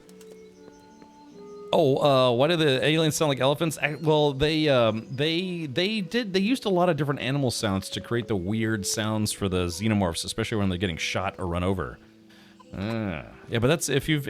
Oh, why do the aliens sound like elephants? Well, they used a lot of different animal sounds to create the weird sounds for the xenomorphs, especially when they're getting shot or run over. Yeah, but that's if you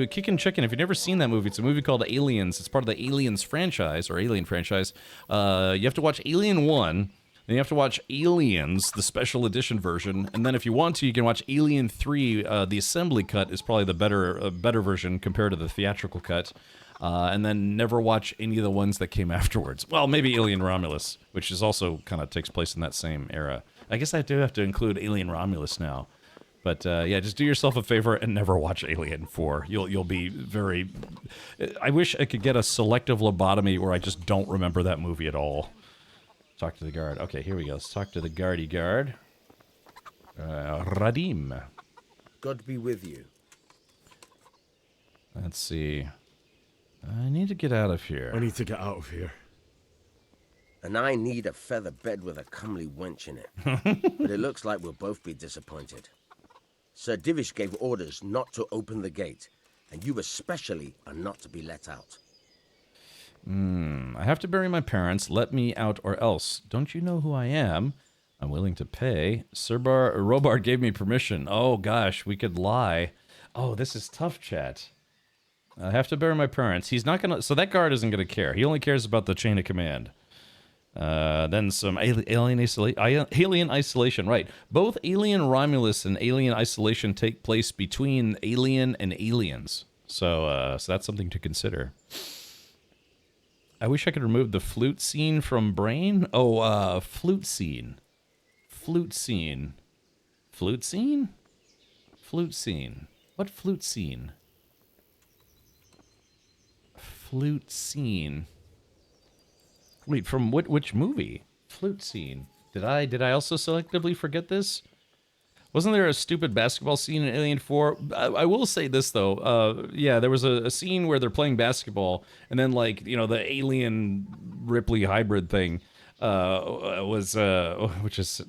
kicking chicken. If you've never seen that movie, it's a movie called Aliens. It's part of the Aliens franchise or Alien franchise. You have to watch Alien 1, then you have to watch Aliens, the special edition version, and then if you want to, you can watch Alien 3. The assembly cut is probably the better version compared to the theatrical cut. And then never watch any of the ones that came afterwards. Well, maybe Alien Romulus, which is also kind of takes place in that same era. I guess I do have to include Alien Romulus now. But yeah, just do yourself a favor and never watch Alien 4. You'll be very... I wish I could get a selective lobotomy where I just don't remember that movie at all. Talk to the guard. Okay, here we go. Let's talk to the guardy guard. Radim. God be with you. Let's see. I need to get out of here. I need to get out of here. And I need a feather bed with a comely wench in it. But it looks like we'll both be disappointed. Sir Divish gave orders not to open the gate, and you especially are not to be let out. I have to bury my parents. Let me out or else. Don't you know who I am? I'm willing to pay. Sir Robard gave me permission. Oh gosh, we could lie. Oh, this is tough, chat. I have to bury my parents. He's not gonna... So that guard isn't gonna care. He only cares about the chain of command. Then some alien isolation, right. Both Alien Romulus and Alien Isolation take place between Alien and Aliens. So that's something to consider. I wish I could remove the flute scene from Brain. Oh, flute scene. Flute scene. Flute scene? Flute scene. What flute scene? Flute scene. Wait, from which movie? Flute scene. Did I also selectively forget this? Wasn't there a stupid basketball scene in Alien 4? I will say this, though. Yeah, there was a scene where they're playing basketball, and then, like, you know, the Alien Ripley hybrid thing was, which is,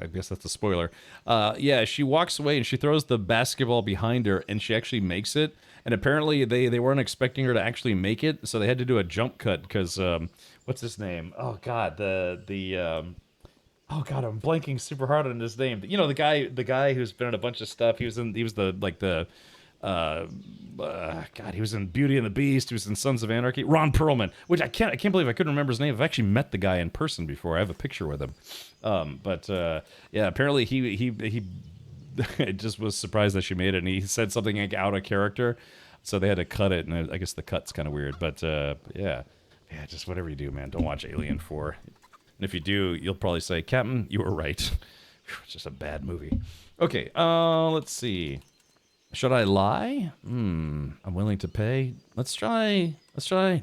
I guess that's a spoiler. Yeah, she walks away, and she throws the basketball behind her, and she actually makes it. And apparently they weren't expecting her to actually make it, so they had to do a jump cut, because, what's his name? Oh, God, oh God, I'm blanking super hard on his name. You know, the guy who's been in a bunch of stuff. He was God, he was in Beauty and the Beast. He was in Sons of Anarchy. Ron Perlman, which I can't believe I couldn't remember his name. I've actually met the guy in person before. I have a picture with him. Yeah, apparently he just was surprised that she made it, and he said something like out of character, so they had to cut it. And I guess the cut's kind of weird, but yeah, just whatever you do, man, don't watch Alien 4. And if you do, you'll probably say, Captain, you were right. It's just a bad movie. Okay, let's see. Should I lie? I'm willing to pay. Let's try.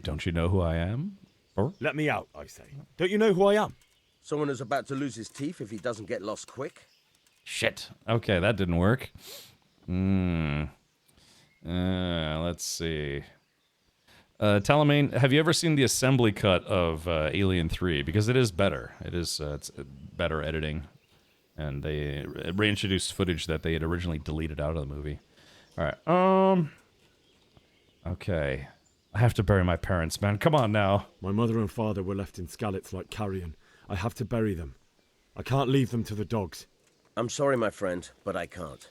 Don't you know who I am? Or? Let me out, I say. Don't you know who I am? Someone who's about to lose his teeth if he doesn't get lost quick. Shit. Okay, that didn't work. Let's see. Talamane, have you ever seen the assembly cut of Alien 3? Because it is better. It's better editing. And they reintroduced footage that they had originally deleted out of the movie. Alright, okay. I have to bury my parents, man. Come on now. My mother and father were left in Skalitz like carrion. I have to bury them. I can't leave them to the dogs. I'm sorry, my friend, but I can't.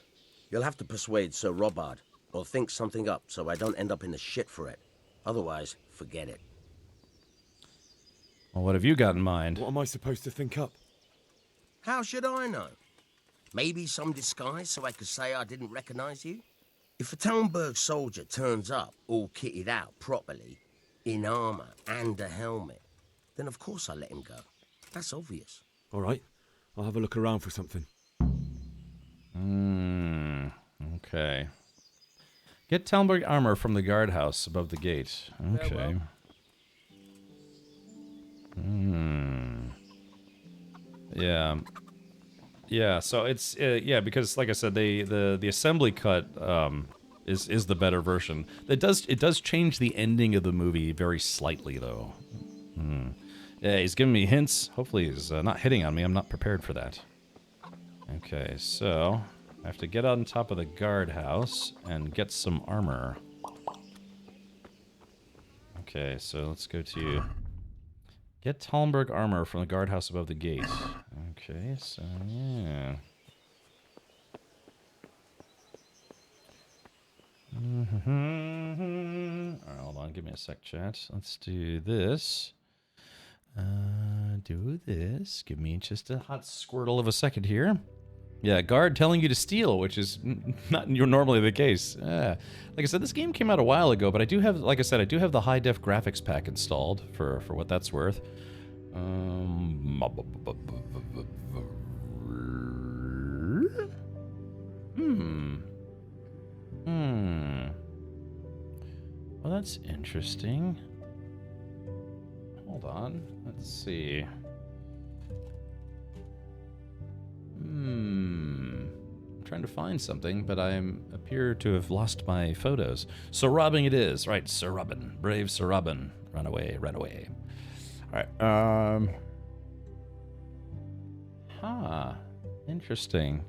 You'll have to persuade Sir Robard, or think something up so I don't end up in the shit for it. Otherwise, forget it. Well, what have you got in mind? What am I supposed to think up? How should I know? Maybe some disguise so I could say I didn't recognize you? If a Talmberg soldier turns up all kitted out properly, in armor and a helmet, then of course I let him go. That's obvious. All right. I'll have a look around for something. Okay. Get Talmberg armor from the guardhouse above the gate. Okay. Yeah, so it's yeah, because like I said, the assembly cut is the better version. It does change the ending of the movie very slightly though. Yeah, he's giving me hints. Hopefully he's not hitting on me. I'm not prepared for that. Okay, so I have to get on top of the guardhouse and get some armor. Okay, so let's go to get Talmberg armor from the guardhouse above the gate. Okay, so yeah. All right, hold on. Give me a sec, chat. Let's do this. Do this. Give me just a hot squirtle of a second here. Yeah, guard telling you to steal, which is not normally the case. Like I said, this game came out a while ago, but I do have, like I said, I do have the high-def graphics pack installed for what that's worth. Well, that's interesting. Hold on. Let's see. I'm trying to find something, but I appear to have lost my photos. So robbing it is. Right, Sir Robin. Brave Sir Robin. Run away, run away. Alright, Huh. Interesting.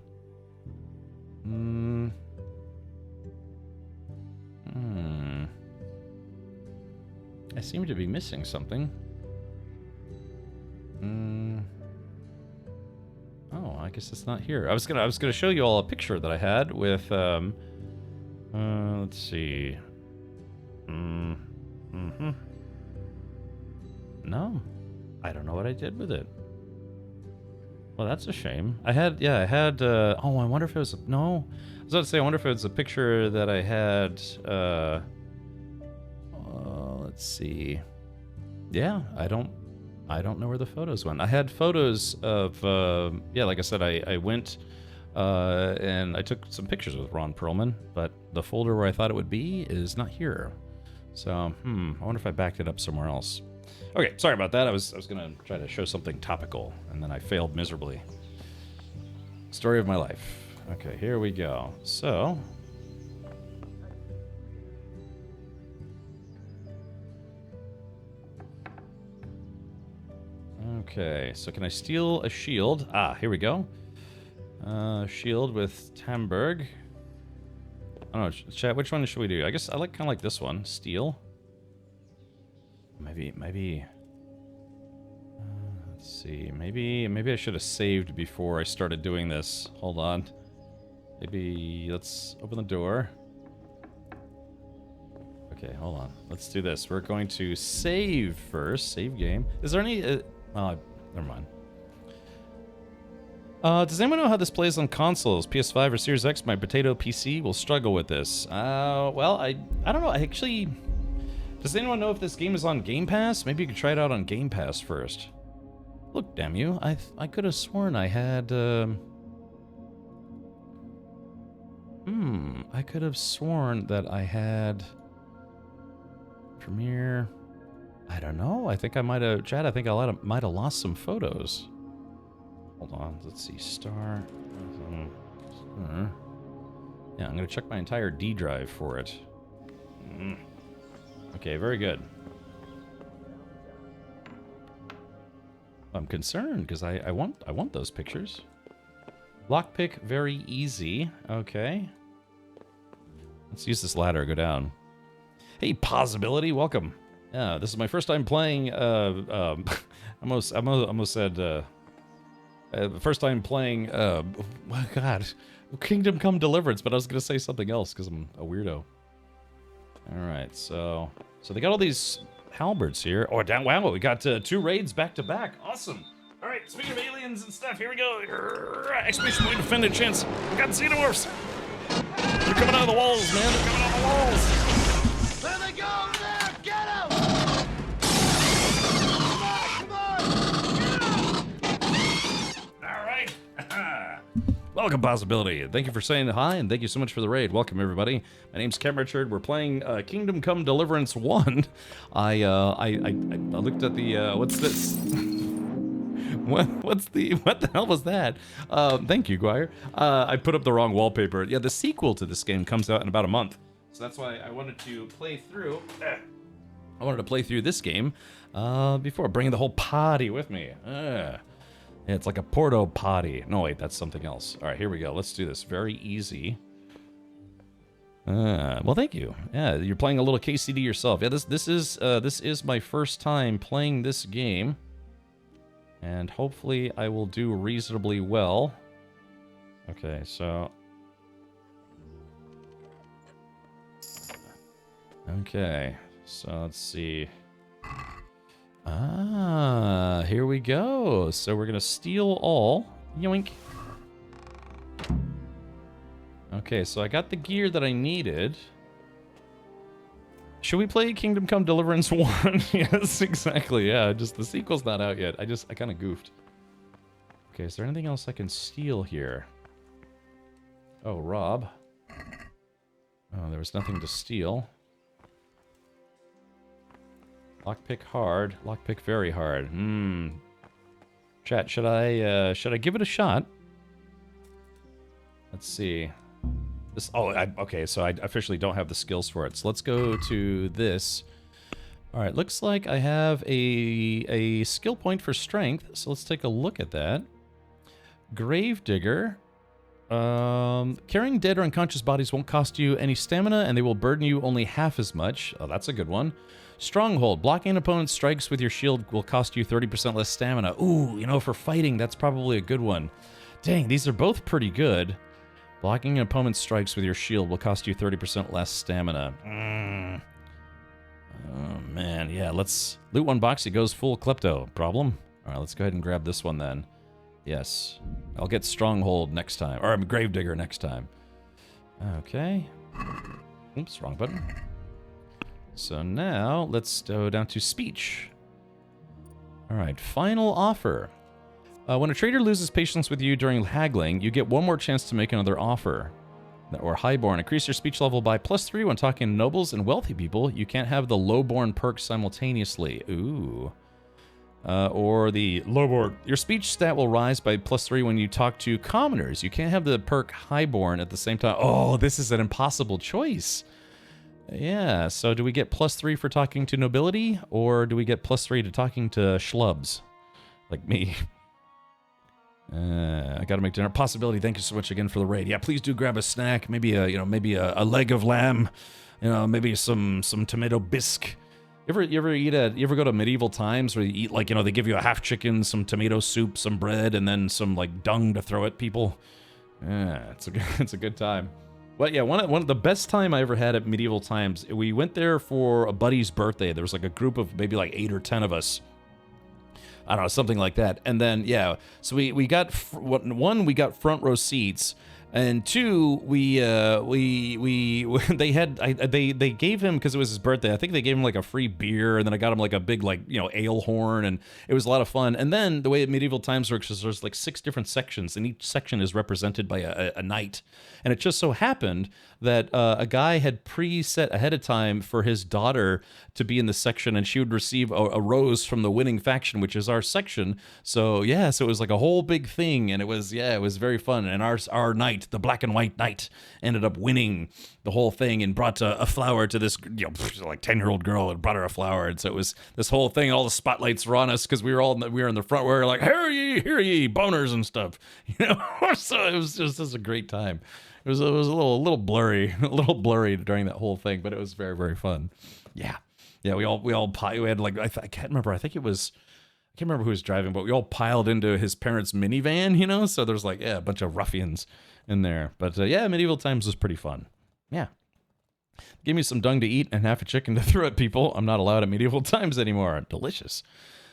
I seem to be missing something. Oh, I guess it's not here. I was gonna show you all a picture that I had with let's see. No. I don't know what I did with it. Well, that's a shame. I had oh, I wonder if it was no. I was about to say I wonder if it was a picture that I had let's see. Yeah, I don't know where the photos went. I had photos of, yeah, like I said, I went and I took some pictures with Ron Perlman, but the folder where I thought it would be is not here. So, I wonder if I backed it up somewhere else. Okay, sorry about that. I was gonna try to show something topical, and then I failed miserably. Story of my life. Okay, here we go. So, okay, so can I steal a shield? Ah, here we go. Shield with Tamberg. I don't know, chat, which one should we do? I guess I like kind of like this one. Steal. Maybe. Let's see. Maybe I should have saved before I started doing this. Hold on. Maybe let's open the door. Okay, hold on. Let's do this. We're going to save first. Save game. Is there any... oh, never mind. Does anyone know how this plays on consoles? PS5 or Series X? My potato PC will struggle with this. Well, I don't know. I actually... Does anyone know if this game is on Game Pass? Maybe you could try it out on Game Pass first. Look, damn you. I could have sworn I had... I could have sworn that I had... Premiere... I don't know. I think I might have... Chad, I think I might have lost some photos. Hold on. Let's see. Star... Yeah, I'm going to check my entire D drive for it. Okay, very good. I'm concerned because I want those pictures. Lockpick, very easy. Okay. Let's use this ladder. Go down. Hey, Possibility, welcome. Yeah, this is my first time playing. I almost said. First time playing. Oh God, Kingdom Come Deliverance, but I was gonna say something else because I'm a weirdo. All right, so they got all these halberds here. Oh, damn! Wow, we got 2 raids back to back. Awesome. All right, speaking of aliens and stuff, here we go. Expedition Point Defended Chance. We got xenomorphs. They're coming out of the walls, man. They're coming out of the walls. There they go over there! Get them! All right. Welcome, Possibility. Thank you for saying hi, and thank you so much for the raid. Welcome, everybody. My name's Cam Richard. We're playing Kingdom Come Deliverance 1. I looked at the what's this? What the hell was that? Thank you, Guire. I put up the wrong wallpaper. Yeah, the sequel to this game comes out in about a month, so that's why I wanted to play through. I wanted to play through this game before bringing the whole party with me. Yeah, it's like a Porto potty. No, wait, that's something else. All right, here we go. Let's do this. Very easy. Well, thank you. Yeah, you're playing a little KCD yourself. Yeah, this is my first time playing this game, and hopefully I will do reasonably well. Okay, so Okay, so let's see. Ah, here we go. So we're gonna steal all. Yoink. Okay, so I got the gear that I needed. Should we play Kingdom Come Deliverance 1? Yes, exactly. Yeah, just the sequel's not out yet. I kind of goofed. Okay, is there anything else I can steal here? Oh, rob. Oh, there was nothing to steal. Lockpick hard. Lockpick very hard. Chat, should I give it a shot? Let's see. This. Oh, okay. So I officially don't have the skills for it. So let's go to this. All right. Looks like I have a skill point for strength. So let's take a look at that. Gravedigger. Carrying dead or unconscious bodies won't cost you any stamina, and they will burden you only half as much. Oh, that's a good one. Stronghold. Blocking an opponent's strikes with your shield will cost you 30% less stamina. Ooh, you know, for fighting, that's probably a good one. Dang, these are both pretty good. Blocking an opponent's strikes with your shield will cost you 30% less stamina. Oh, man. Yeah, let's... Loot one box, it goes full klepto. Problem? All right, let's go ahead and grab this one then. Yes. I'll get Stronghold next time. Or Gravedigger next time. Okay. Oops, wrong button. So now, let's go down to speech. All right, final offer. When a trader loses patience with you during haggling, you get one more chance to make another offer. Or highborn. Increase your speech level by +3 when talking to nobles and wealthy people. You can't have the lowborn perk simultaneously. Ooh. Or the lowborn. Your speech stat will rise by +3 when you talk to commoners. You can't have the perk highborn at the same time. Oh, this is an impossible choice. Yeah, so do we get +3 for talking to nobility, or do we get +3 to talking to schlubs? Like me. I gotta make dinner. Possibility, thank you so much again for the raid. Yeah, please do grab a snack. Maybe a leg of lamb. Maybe some tomato bisque. You ever go to medieval times where you eat, like, they give you a half chicken, some tomato soup, some bread, and then some, like, dung to throw at people? Yeah, it's a good time. But yeah, one of the best time I ever had at medieval times, we went there for a buddy's birthday. There was like a group of maybe like 8 or 10 of us. I don't know, something like that. And then, yeah, so we got, we got front row seats, and 2, they gave him, because it was his birthday, I think they gave him like a free beer, and then I got him like a big, like, ale horn, and it was a lot of fun. And then the way medieval times works is there's like 6 different sections, and each section is represented by a knight. And it just so happened that a guy had preset ahead of time for his daughter to be in the section, and she would receive a rose from the winning faction, which is our section. So yeah, so it was like a whole big thing, and it was very fun. And our knight, the black and white knight, ended up winning the whole thing and brought a flower to this like 10-year-old girl, and brought her a flower. And so it was this whole thing. All the spotlights were on us because we were in the front. We were like, hear ye, boners and stuff, So it was just a great time. It was a little blurry, during that whole thing, but it was very, very fun. Yeah, we had like I can't remember. I can't remember who was driving, but we all piled into his parents' minivan. So there's like a bunch of ruffians in there. But yeah, medieval times was pretty fun. Yeah, give me some dung to eat and half a chicken to throw at people. I'm not allowed at medieval times anymore. Delicious.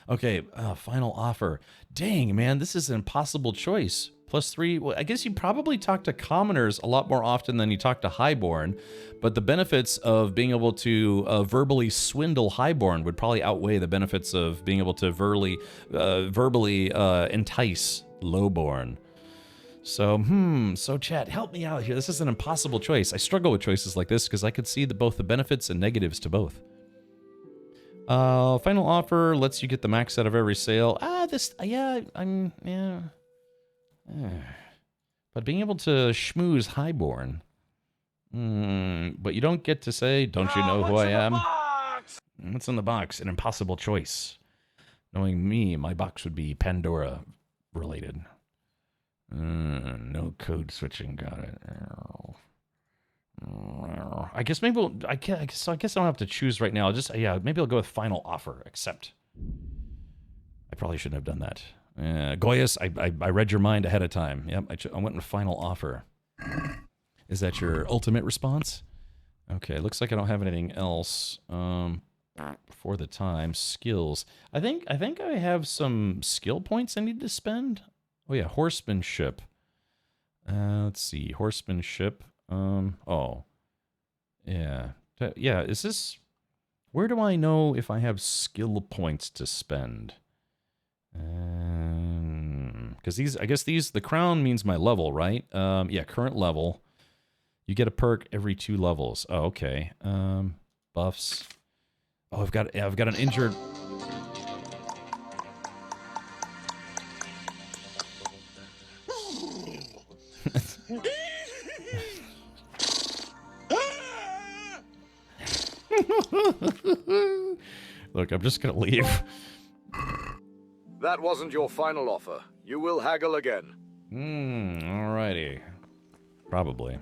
Okay, final offer. Dang, man, this is an impossible choice. +3, well, I guess you probably talk to commoners a lot more often than you talk to highborn, but the benefits of being able to verbally swindle highborn would probably outweigh the benefits of being able to verbally entice lowborn. So chat, help me out here. This is an impossible choice. I struggle with choices like this because I could see both the benefits and negatives to both. Final offer lets you get the max out of every sale. But being able to schmooze highborn. But you don't get to say, don't you know who I am? What's in the box? An impossible choice. Knowing me, my box would be Pandora related. No code switching, got it. I guess maybe I guess I don't have to choose right now. Maybe I'll go with final offer, accept. I probably shouldn't have done that. Goyas, I read your mind ahead of time. Yep, I went with final offer. Is that your ultimate response? Okay, looks like I don't have anything else for the time. Skills. I think I have some skill points I need to spend. Oh yeah, horsemanship. Let's see, horsemanship. Oh, yeah, yeah. Is this? Where do I know if I have skill points to spend? Because I guess the crown means my level, right? Yeah, current level. You get a perk every 2 levels. Oh, okay. Buffs. Oh, I've got an injured. Look, I'm just gonna leave. That wasn't your final offer. You will haggle again. Alrighty. Probably.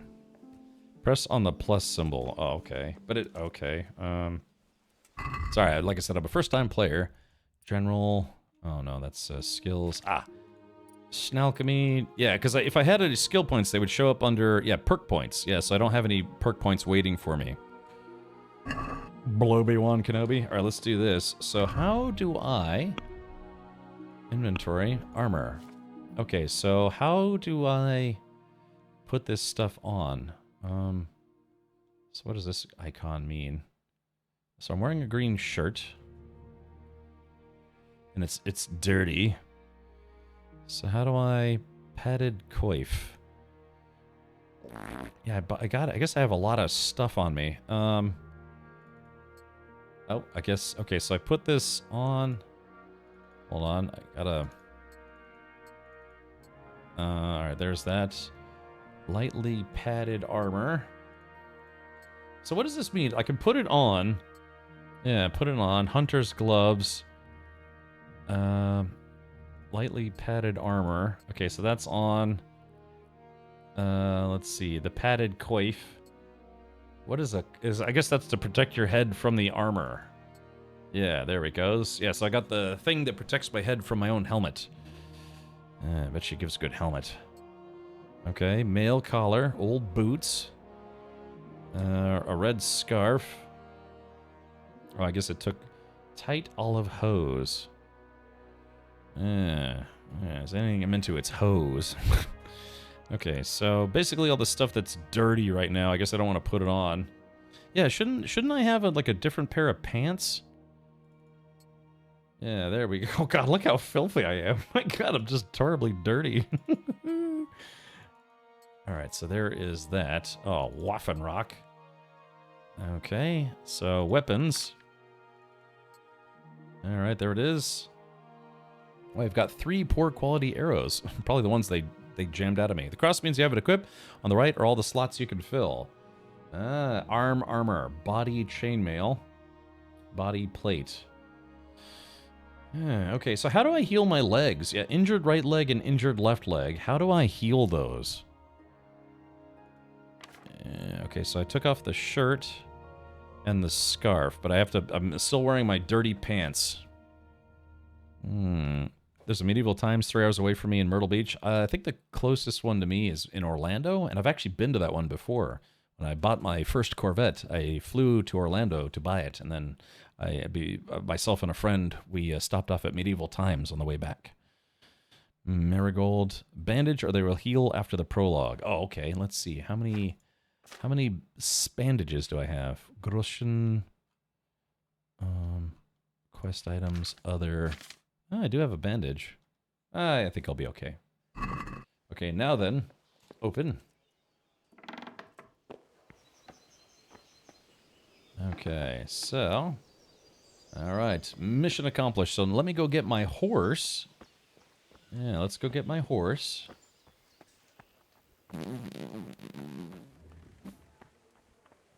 Press on the plus symbol. Oh, okay. But okay. Sorry, like I said, I'm a first-time player. General. Oh, no, that's skills. Schnalchemy. Yeah, because if I had any skill points, they would show up under, yeah, perk points. Yeah, so I don't have any perk points waiting for me. Obi-Wan Kenobi. All right, let's do this. So how do I... Inventory. Armor. Okay, so how do I put this stuff on? So what does this icon mean? So I'm wearing a green shirt. And it's dirty. So how do I... Padded coif. Yeah, but I guess I have a lot of stuff on me. Oh, I guess... Okay, so I put this on... Hold on, I gotta... Alright, there's that. Lightly padded armor. So what does this mean? I can put it on. Yeah, put it on. Hunter's gloves. Lightly padded armor. Okay, so that's on. Let's see. The padded coif. What is I guess that's to protect your head from the armor. Yeah, there it goes. Yeah, so I got the thing that protects my head from my own helmet. I bet she gives a good helmet. Okay, mail collar, old boots, a red scarf. Oh, I guess it took tight olive hose. Yeah, is anything I'm into? It's hose. Okay, so basically all the stuff that's dirty right now, I guess I don't want to put it on. Yeah, shouldn't I have like a different pair of pants? Yeah, there we go. Oh god, look how filthy I am. My god, I'm just terribly dirty. Alright, so there is that. Oh, Waffenrock. Okay, so weapons. Alright, there it is. Oh, I've got 3 poor quality arrows. Probably the ones they jammed out of me. The cross means you have it equipped. On the right are all the slots you can fill. Arm armor. Body chainmail. Body plate. Okay, so how do I heal my legs? Yeah, injured right leg and injured left leg. How do I heal those? Okay, so I took off the shirt and the scarf, but I'm still wearing my dirty pants. There's a Medieval Times 3 hours away from me in Myrtle Beach. I think the closest one to me is in Orlando, and I've actually been to that one before. When I bought my first Corvette, I flew to Orlando to buy it, and then myself and a friend, we stopped off at Medieval Times on the way back. Marigold. Bandage, or they will heal after the prologue. Oh, okay, let's see. How many bandages do I have? Groschen. Quest items, other... Oh, I do have a bandage. I think I'll be okay. Okay, now then, open. Okay, so... Alright, mission accomplished. So let me go get my horse. Yeah, let's go get my horse.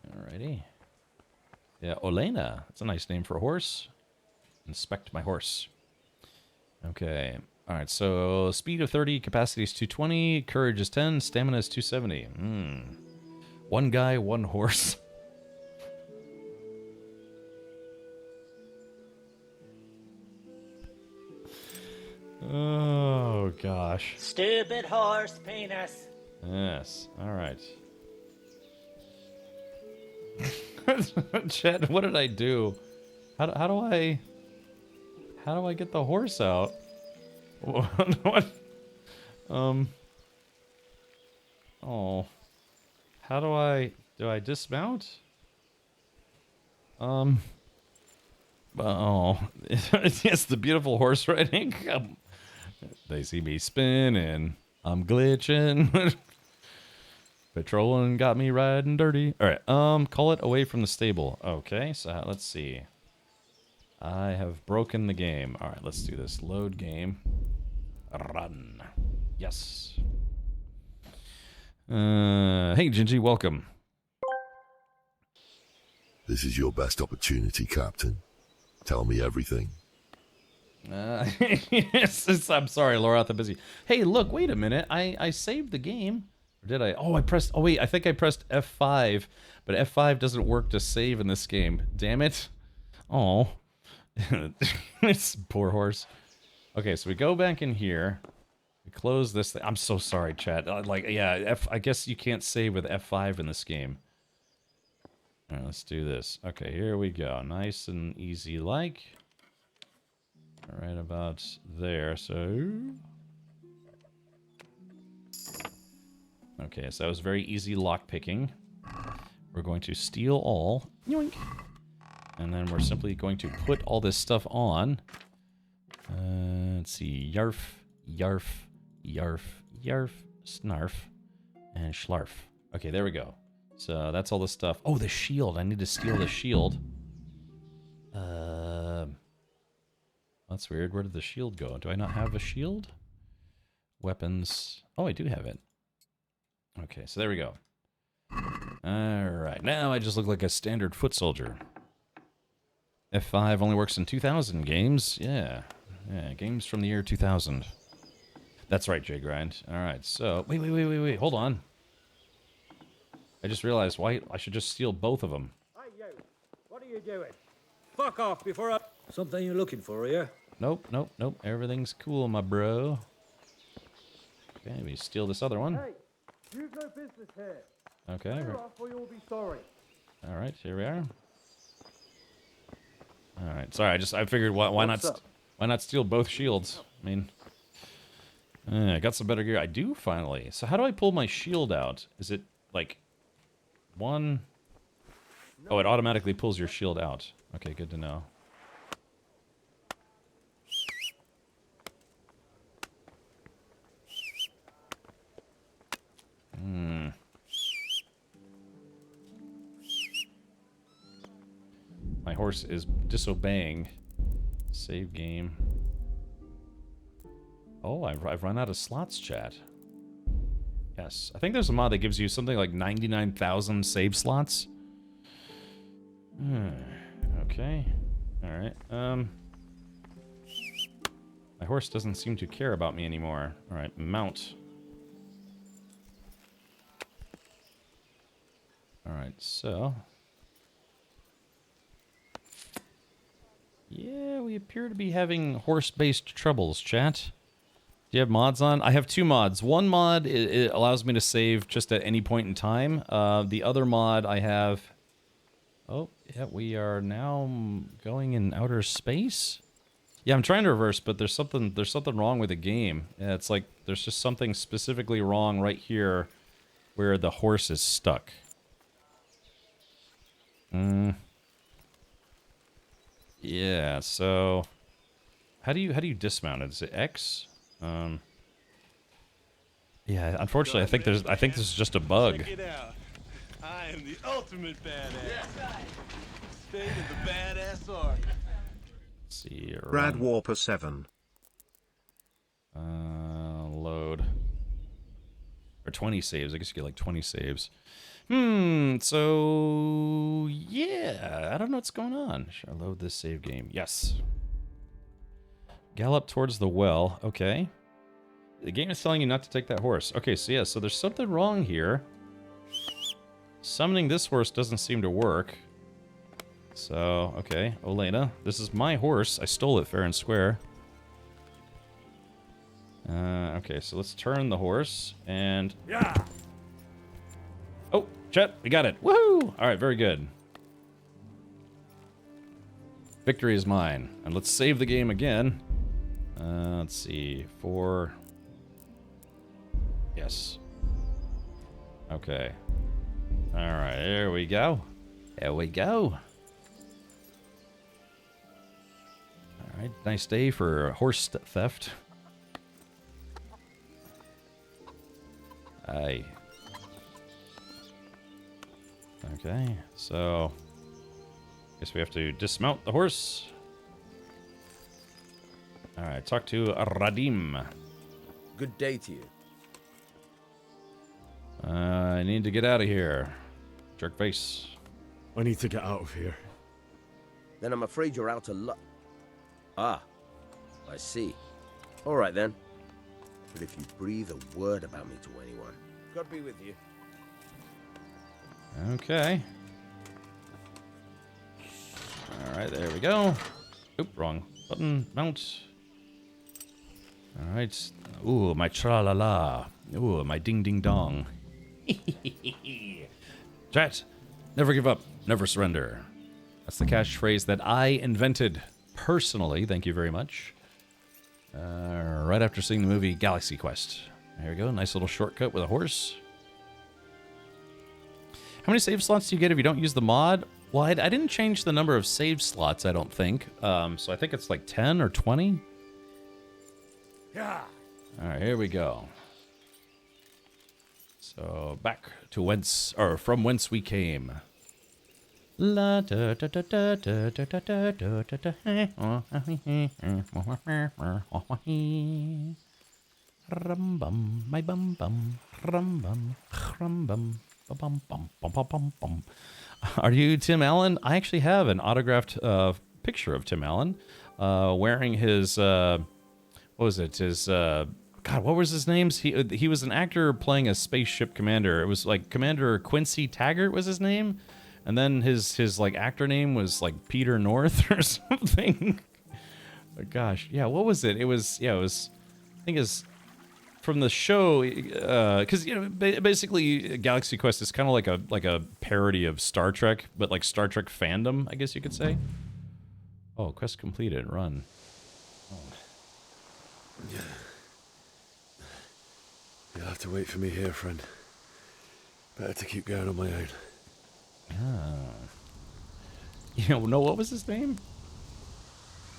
Alrighty. Yeah, Olena. That's a nice name for a horse. Inspect my horse. Okay. Alright, so speed of 30, capacity is 220, courage is 10, stamina is 270. One guy, one horse. Oh, gosh. Stupid horse penis. Yes, alright. Chet, what did I do? How do I get the horse out? What? Oh. How do I dismount? Oh. Yes, the beautiful horse riding. They see me spinning. I'm glitching. Patrolling got me riding dirty. Alright, call it away from the stable. Okay, so let's see. I have broken the game. Alright, let's do this. Load game. Run. Yes. Hey, Gingy, welcome. This is your best opportunity, Captain. Tell me everything. Yes, I'm sorry, Laura, I'm busy. Hey, look, wait a minute. I saved the game. Or did I? Oh, oh, wait, I think I pressed F5, but F5 doesn't work to save in this game. Damn it. Oh. It's poor horse. Okay, so we go back in here. We close this thing. I'm so sorry, chat. I guess you can't save with F5 in this game. All right, let's do this. Okay, here we go. Nice and easy like. Right about there, so... Okay, so that was very easy lockpicking. We're going to steal all. Yoink! And then we're simply going to put all this stuff on. Let's see. Yarf, yarf, yarf, yarf, snarf, and schlarf. Okay, there we go. So that's all the stuff. Oh, the shield. I need to steal the shield. That's weird. Where did the shield go? Do I not have a shield? Weapons. Oh, I do have it. Okay, so there we go. Alright, now I just look like a standard foot soldier. F5 only works in 2000 games. Yeah, games from the year 2000. That's right, J Grind. Alright, so... Wait, hold on. I just realized why I should just steal both of them. Hey, you! What are you doing? Fuck off before I... Something you're looking for, are you? Nope. Everything's cool, my bro. Okay, we steal this other one. Hey, you've no business here. Okay. Clear off or you'll be sorry. Alright, here we are. Alright, sorry, I figured why not steal both shields? I mean, I got some better gear. I do finally. So how do I pull my shield out? Is it like one? Oh, it automatically pulls your shield out. Okay, good to know. My horse is disobeying. Save game. Oh, I've run out of slots, chat. Yes. I think there's a mod that gives you something like 99,000 save slots. Okay. Alright. My horse doesn't seem to care about me anymore. Alright, mount. Alright, so... Yeah, we appear to be having horse-based troubles, chat. Do you have mods on? I have two mods. One mod, it allows me to save just at any point in time. The other mod I have... Oh, yeah, we are now going in outer space? Yeah, I'm trying to reverse, but there's something wrong with the game. Yeah, it's like there's just something specifically wrong right here where the horse is stuck. Yeah, so how do you dismount it? Is it X? Yeah, unfortunately, I think this is just a bug. Check it out. I am the ultimate badass. State of the badass art. Let's see. Brad Warper 7. Load. Or 20 saves. I guess you get like 20 saves. So yeah, I don't know what's going on. Should I load this save game? Yes. Gallop towards the well. Okay. The game is telling you not to take that horse. Okay, so yeah, so there's something wrong here. Summoning this horse doesn't seem to work. So, okay, Olena, this is my horse. I stole it fair and square. Okay, so let's turn the horse and... Yeah! Oh, chat, we got it. Woohoo! Alright, very good. Victory is mine. And let's save the game again. Let's see. 4. Yes. Okay. Alright, there we go. There we go. Alright, nice day for horse theft. Aye. Okay, so guess we have to dismount the horse. Alright, talk to Radim. Good day to you. I need to get out of here. Jerk face. I need to get out of here. Then I'm afraid you're out of luck. Ah, I see. All right then. But if you breathe a word about me to anyone, God be with you. Okay. Alright, there we go. Oop, wrong button. Mount. Alright. Ooh, my tra-la-la. Ooh, my ding-ding-dong. Chat, never give up, never surrender. That's the catchphrase that I invented personally. Thank you very much. Right after seeing the movie Galaxy Quest. There we go. Nice little shortcut with a horse. How many save slots do you get if you don't use the mod? Well, I didn't change the number of save slots, I don't think. So I think it's like 10 or 20. Yeah. All right, here we go. So back to whence, or from whence we came. La da da da da da da da da da da rum bum, my bum bum, rum bum, rum bum, bum bum bum bum bum bum. Are you Tim Allen? I actually have an autographed picture of Tim Allen, wearing his what was it? His God, what was his name? He was an actor playing a spaceship commander. It was like Commander Quincy Taggart was his name, and then his like actor name was like Peter North or something. But gosh, yeah, what was it? It was I think it's from the show, because you know basically Galaxy Quest is kind of like a parody of Star Trek, but like Star Trek fandom, I guess you could say. Oh, quest completed. Run. Oh. You'll have to wait for me here, friend. Better to keep going on my own. Ah. You know, what was his name?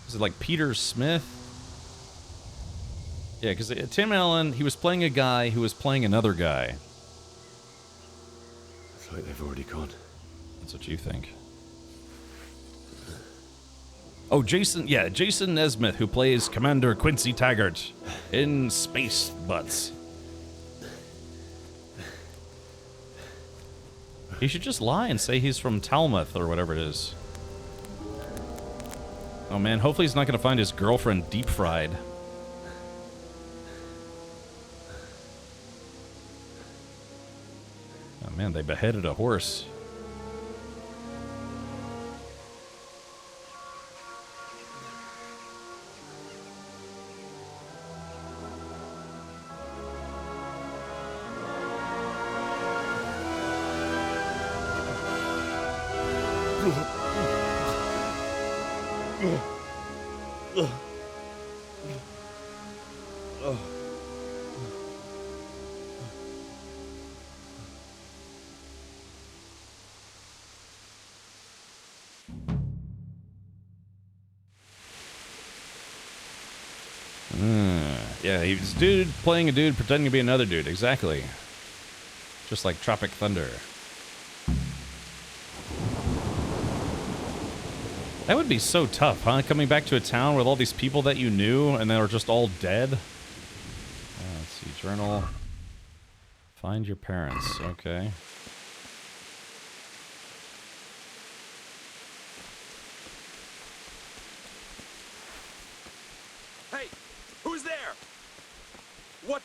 Was it like Peter Smith? Yeah, because Tim Allen, he was playing a guy who was playing another guy. It's like they've already gone. That's what you think. Oh, Jason Nesmith, who plays Commander Quincy Taggart in Space Butts. He should just lie and say he's from Talmuth or whatever it is. Oh man, hopefully he's not going to find his girlfriend deep fried. Oh man, they beheaded a horse. Yeah, he was a dude playing a dude pretending to be another dude. Exactly. Just like Tropic Thunder. That would be so tough, huh? Coming back to a town with all these people that you knew and they were just all dead. Let's see, journal. Find your parents. Okay. Hey, who's there? What?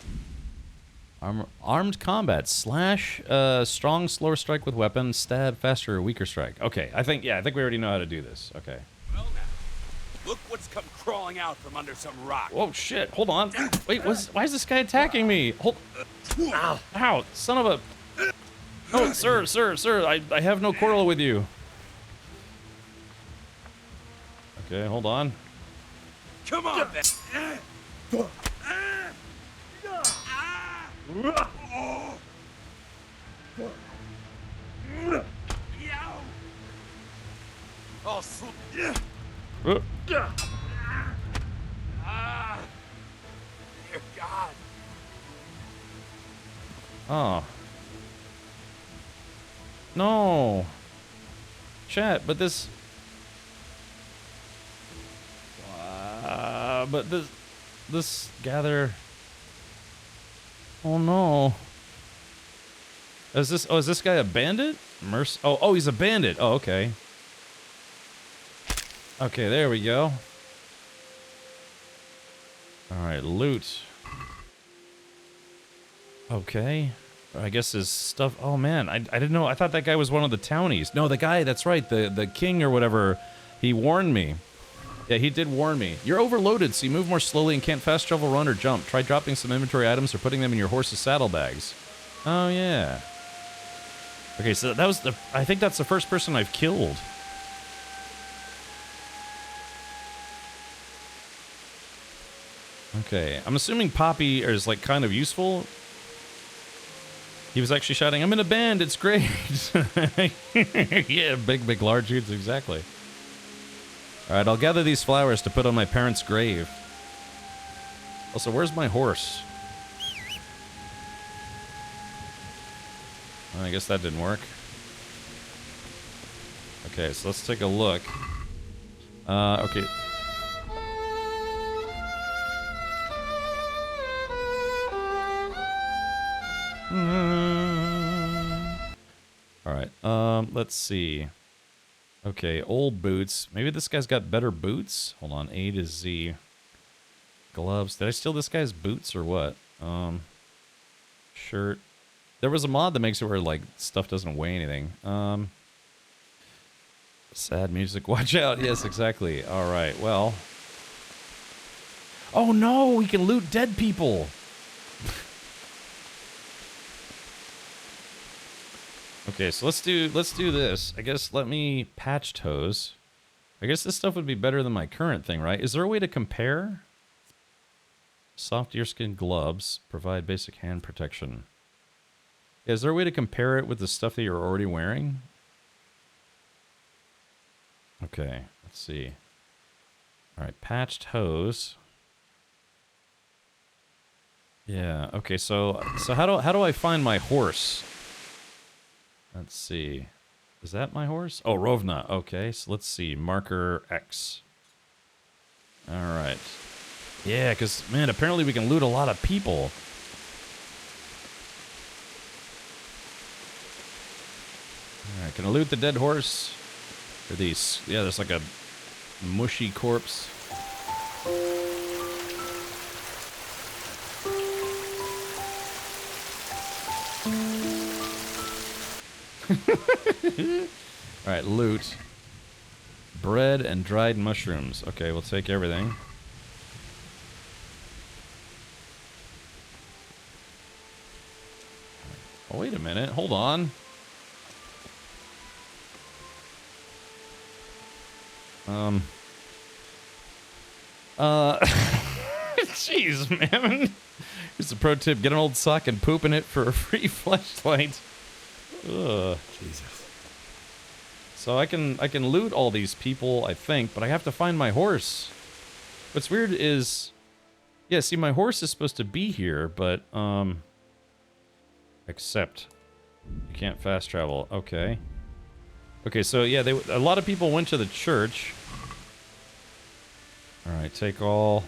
Armed combat. Slash, strong, slower strike with weapon, stab, faster, weaker strike. Okay, I think we already know how to do this. Okay. Well now, look what's come crawling out from under some rock. Whoa, shit, hold on. Wait, why is this guy attacking me? Hold. Ow, son of a... No, sir, I have no quarrel with you. Okay, hold on. Come on, then. Oh, dear God. Oh. No. Chat, but this... but this gather... Oh no. Is this guy a bandit? Oh, he's a bandit. Oh, okay. Okay, there we go. Alright, loot. Okay. I guess his stuff... Oh man, I didn't know. I thought that guy was one of the townies. No, the guy, that's right, the king or whatever, he warned me. Yeah, he did warn me. You're overloaded, so you move more slowly and can't fast travel, run, or jump. Try dropping some inventory items or putting them in your horse's saddlebags. Oh, yeah. Okay, so that was the... I think that's the first person I've killed. Okay, I'm assuming Poppy is, like, kind of useful. He was actually shouting, I'm in a band, it's great! Yeah, big, large dudes, exactly. Alright, I'll gather these flowers to put on my parents' grave. Also, where's my horse? I guess that didn't work. Okay, so let's take a look. Okay. Alright, let's see. Okay, old boots. Maybe this guy's got better boots? Hold on, A to Z. Gloves. Did I steal this guy's boots or what? Shirt. There was a mod that makes it where, like, stuff doesn't weigh anything. Sad music. Watch out. Yes, exactly. Alright, well. Oh no, we can loot dead people! Okay, so let's do this. I guess let me patch toes. I guess this stuff would be better than my current thing, right? Is there a way to compare? Soft deerskin gloves provide basic hand protection. Yeah, is there a way to compare it with the stuff that you're already wearing? Okay, let's see. All right, patched hose. Yeah. Okay, so how do I find my horse? Let's see. Is that my horse? Oh, Rovna. Okay, so let's see. Marker X. All right. Yeah, because, man, apparently we can loot a lot of people. All right, can I loot the dead horse? Or these? Yeah, there's like a mushy corpse. Alright, loot. Bread and dried mushrooms. Okay, we'll take everything. Oh, wait a minute. Hold on. Jeez, man. Here's a pro tip. Get an old sock and poop in it for a free flashlight. Ugh. Jesus. So I can loot all these people, I think, but I have to find my horse. What's weird is... Yeah, see, my horse is supposed to be here, but, except... You can't fast travel. Okay. Okay, so, yeah, a lot of people went to the church. Alright, take all...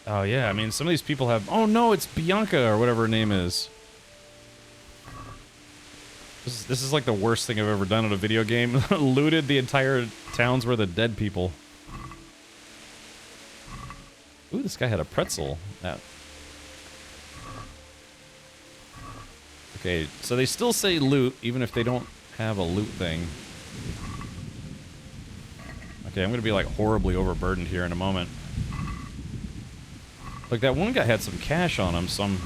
Oh, yeah, I mean, some of these people have... Oh, no, it's Bianca, or whatever her name is. This is like the worst thing I've ever done in a video game. Looted the entire towns worth of dead people. Ooh, this guy had a pretzel. Okay, so they still say loot, even if they don't have a loot thing. Okay, I'm gonna be, like, horribly overburdened here in a moment. Like, that one guy had some cash on him, some...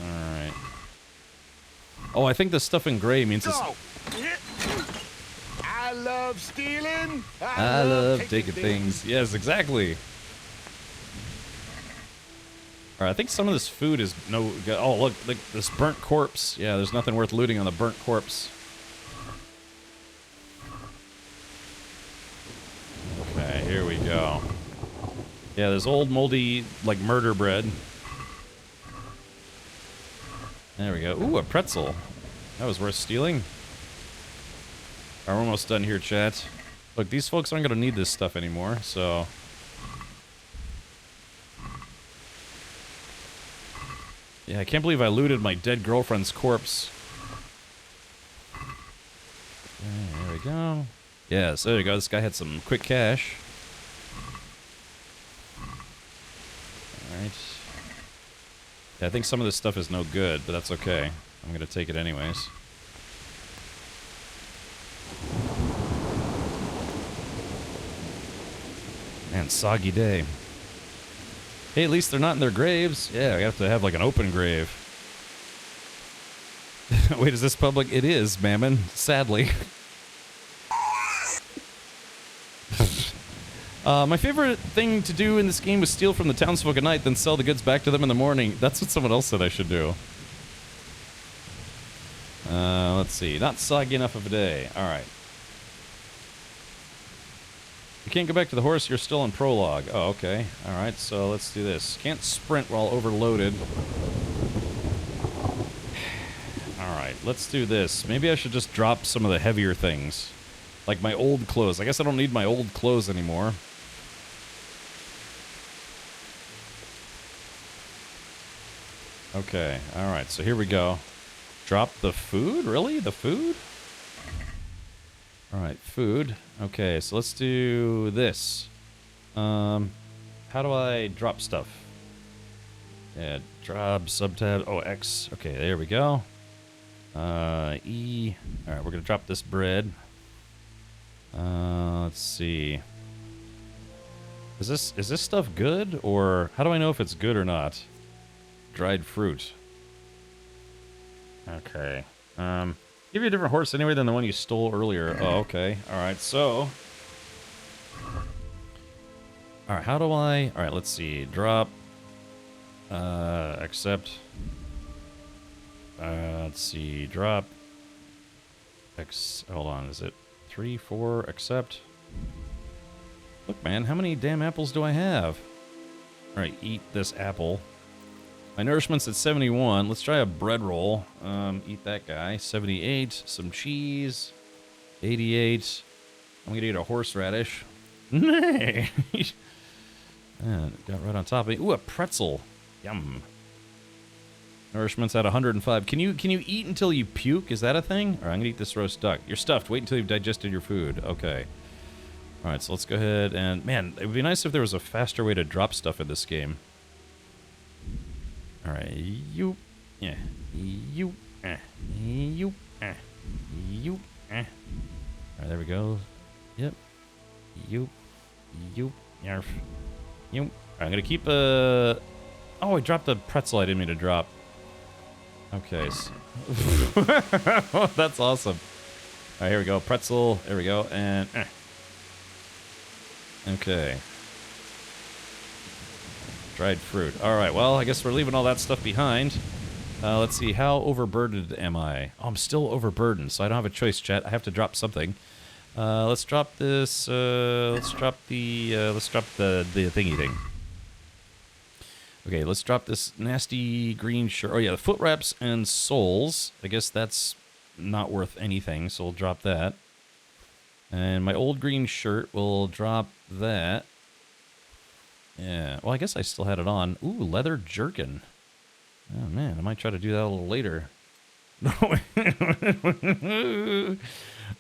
Alright. Oh, I think the stuff in gray means it's... Go! I love stealing. I love taking things. Yes, exactly. Alright, I think some of this food is no good. Oh, look, this burnt corpse. Yeah, there's nothing worth looting on the burnt corpse. Okay, here we go. Yeah, there's old moldy, like, murder bread. There we go. Ooh, a pretzel. That was worth stealing. Alright, we're almost done here, chat. Look, these folks aren't going to need this stuff anymore, so... Yeah, I can't believe I looted my dead girlfriend's corpse. Okay, there we go. Yeah, so there you go. This guy had some quick cash. Alright. Yeah, I think some of this stuff is no good, but that's okay. I'm going to take it anyways. Man, soggy day. Hey, at least they're not in their graves. Yeah, I have to have like an open grave. Wait, is this public? It is, Mammon. Sadly. My favorite thing to do in this game was steal from the townsfolk at night, then sell the goods back to them in the morning. That's what someone else said I should do. Let's see. Not soggy enough of a day. Alright. You can't go back to the horse, you're still in prologue. Oh, okay. Alright, so let's do this. Can't sprint while overloaded. Alright, let's do this. Maybe I should just drop some of the heavier things. Like my old clothes. I guess I don't need my old clothes anymore. Okay, alright, so here we go. Drop the food? Really? The food? Alright, food. Okay, so let's do this. How do I drop stuff? Yeah, drop, subtab, oh, X. Okay, there we go. E. Alright, we're gonna drop this bread. Let's see. Is this stuff good, or how do I know if it's good or not? Dried fruit. Okay. Give you a different horse anyway than the one you stole earlier. Oh, okay. Alright, so... Alright, how do I... Alright, let's see. Drop. Accept. Let's see. Drop. Hold on, is it 3, 4, accept? Look, man, how many damn apples do I have? Alright, eat this apple. My nourishment's at 71. Let's try a bread roll. Eat that guy. 78. Some cheese. 88. I'm gonna eat a horseradish. Nay! Got right on top of me. Ooh, a pretzel. Yum. Nourishment's at 105. Can you eat until you puke? Is that a thing? Alright, I'm gonna eat this roast duck. You're stuffed. Wait until you've digested your food. Okay. Alright, so let's go ahead and... Man, it would be nice if there was a faster way to drop stuff in this game. Alright, you, yeah, you, you, you, Alright, there we go. Yep. You, yarf. You. Alright, I'm gonna keep Oh, I dropped a pretzel I didn't mean to drop. Okay. So that's awesome. Alright, here we go. Pretzel. There we go. And, Okay. Dried fruit. Alright, well, I guess we're leaving all that stuff behind. Let's see, how overburdened am I? Oh, I'm still overburdened, so I don't have a choice, chat. I have to drop something. Let's drop this, let's drop the thingy thing. Okay, let's drop this nasty green shirt. Oh yeah, the foot wraps and soles. I guess that's not worth anything, so we'll drop that. And my old green shirt, we'll drop that. Yeah, well, I guess I still had it on. Ooh, leather jerkin. Oh, man, I might try to do that a little later.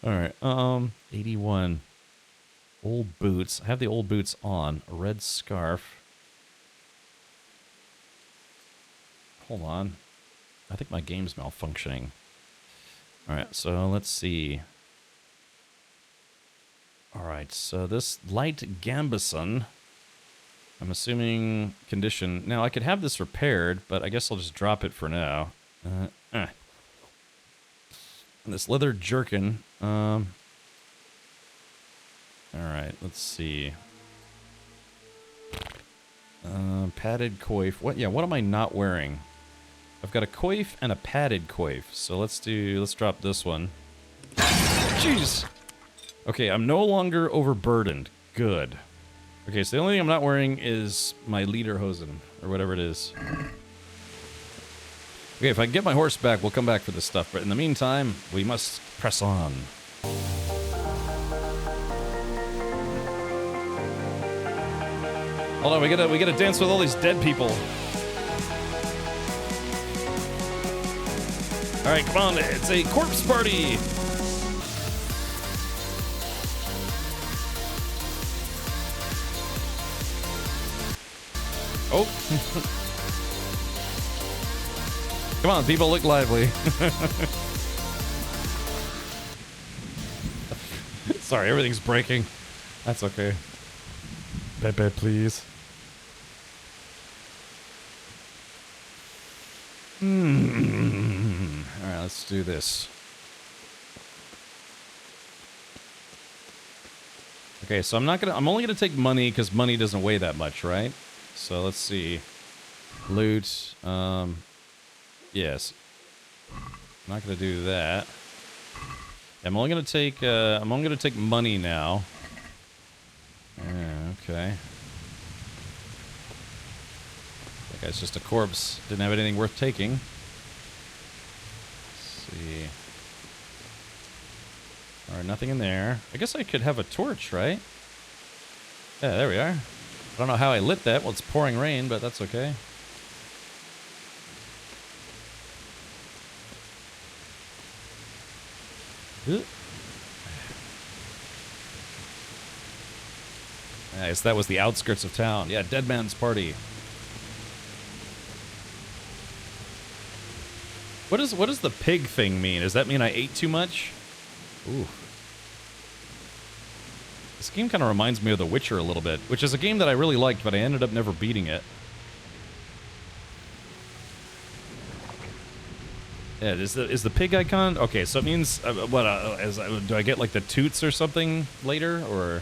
Alright, 81. Old boots. I have the old boots on. A red scarf. Hold on. I think my game's malfunctioning. Alright, so let's see. Alright, so this light gambeson... I'm assuming condition. Now, I could have this repaired, but I guess I'll just drop it for now. And this leather jerkin. All right, let's see. Padded coif. What? Yeah, what am I not wearing? I've got a coif and a padded coif. So let's drop this one. Jeez. Okay, I'm no longer overburdened. Good. Okay, so the only thing I'm not wearing is my lederhosen, or whatever it is. Okay, if I get my horse back, we'll come back for this stuff. But in the meantime, we must press on. Hold on, we gotta dance with all these dead people. All right, come on, it's a corpse party. Oh. Come on, people, look lively. Sorry, everything's breaking. That's okay. Pepe, please. Alright, let's do this. Okay, so I'm only gonna take money because money doesn't weigh that much, right? So let's see. Loot, yes. I'm not gonna do that. I'm only gonna take money now. Yeah, okay. That guy's just a corpse. Didn't have anything worth taking. Let's see. Alright, nothing in there. I guess I could have a torch, right? Yeah, there we are. I don't know how I lit that. Well, it's pouring rain, but that's okay. Nice, that was the outskirts of town. Yeah, Dead Man's Party. What does the pig thing mean? Does that mean I ate too much? Ooh. This game kind of reminds me of The Witcher a little bit, which is a game that I really liked, but I ended up never beating it. Yeah, is the pig icon? Okay, so it means do I get like the toots or something later, or?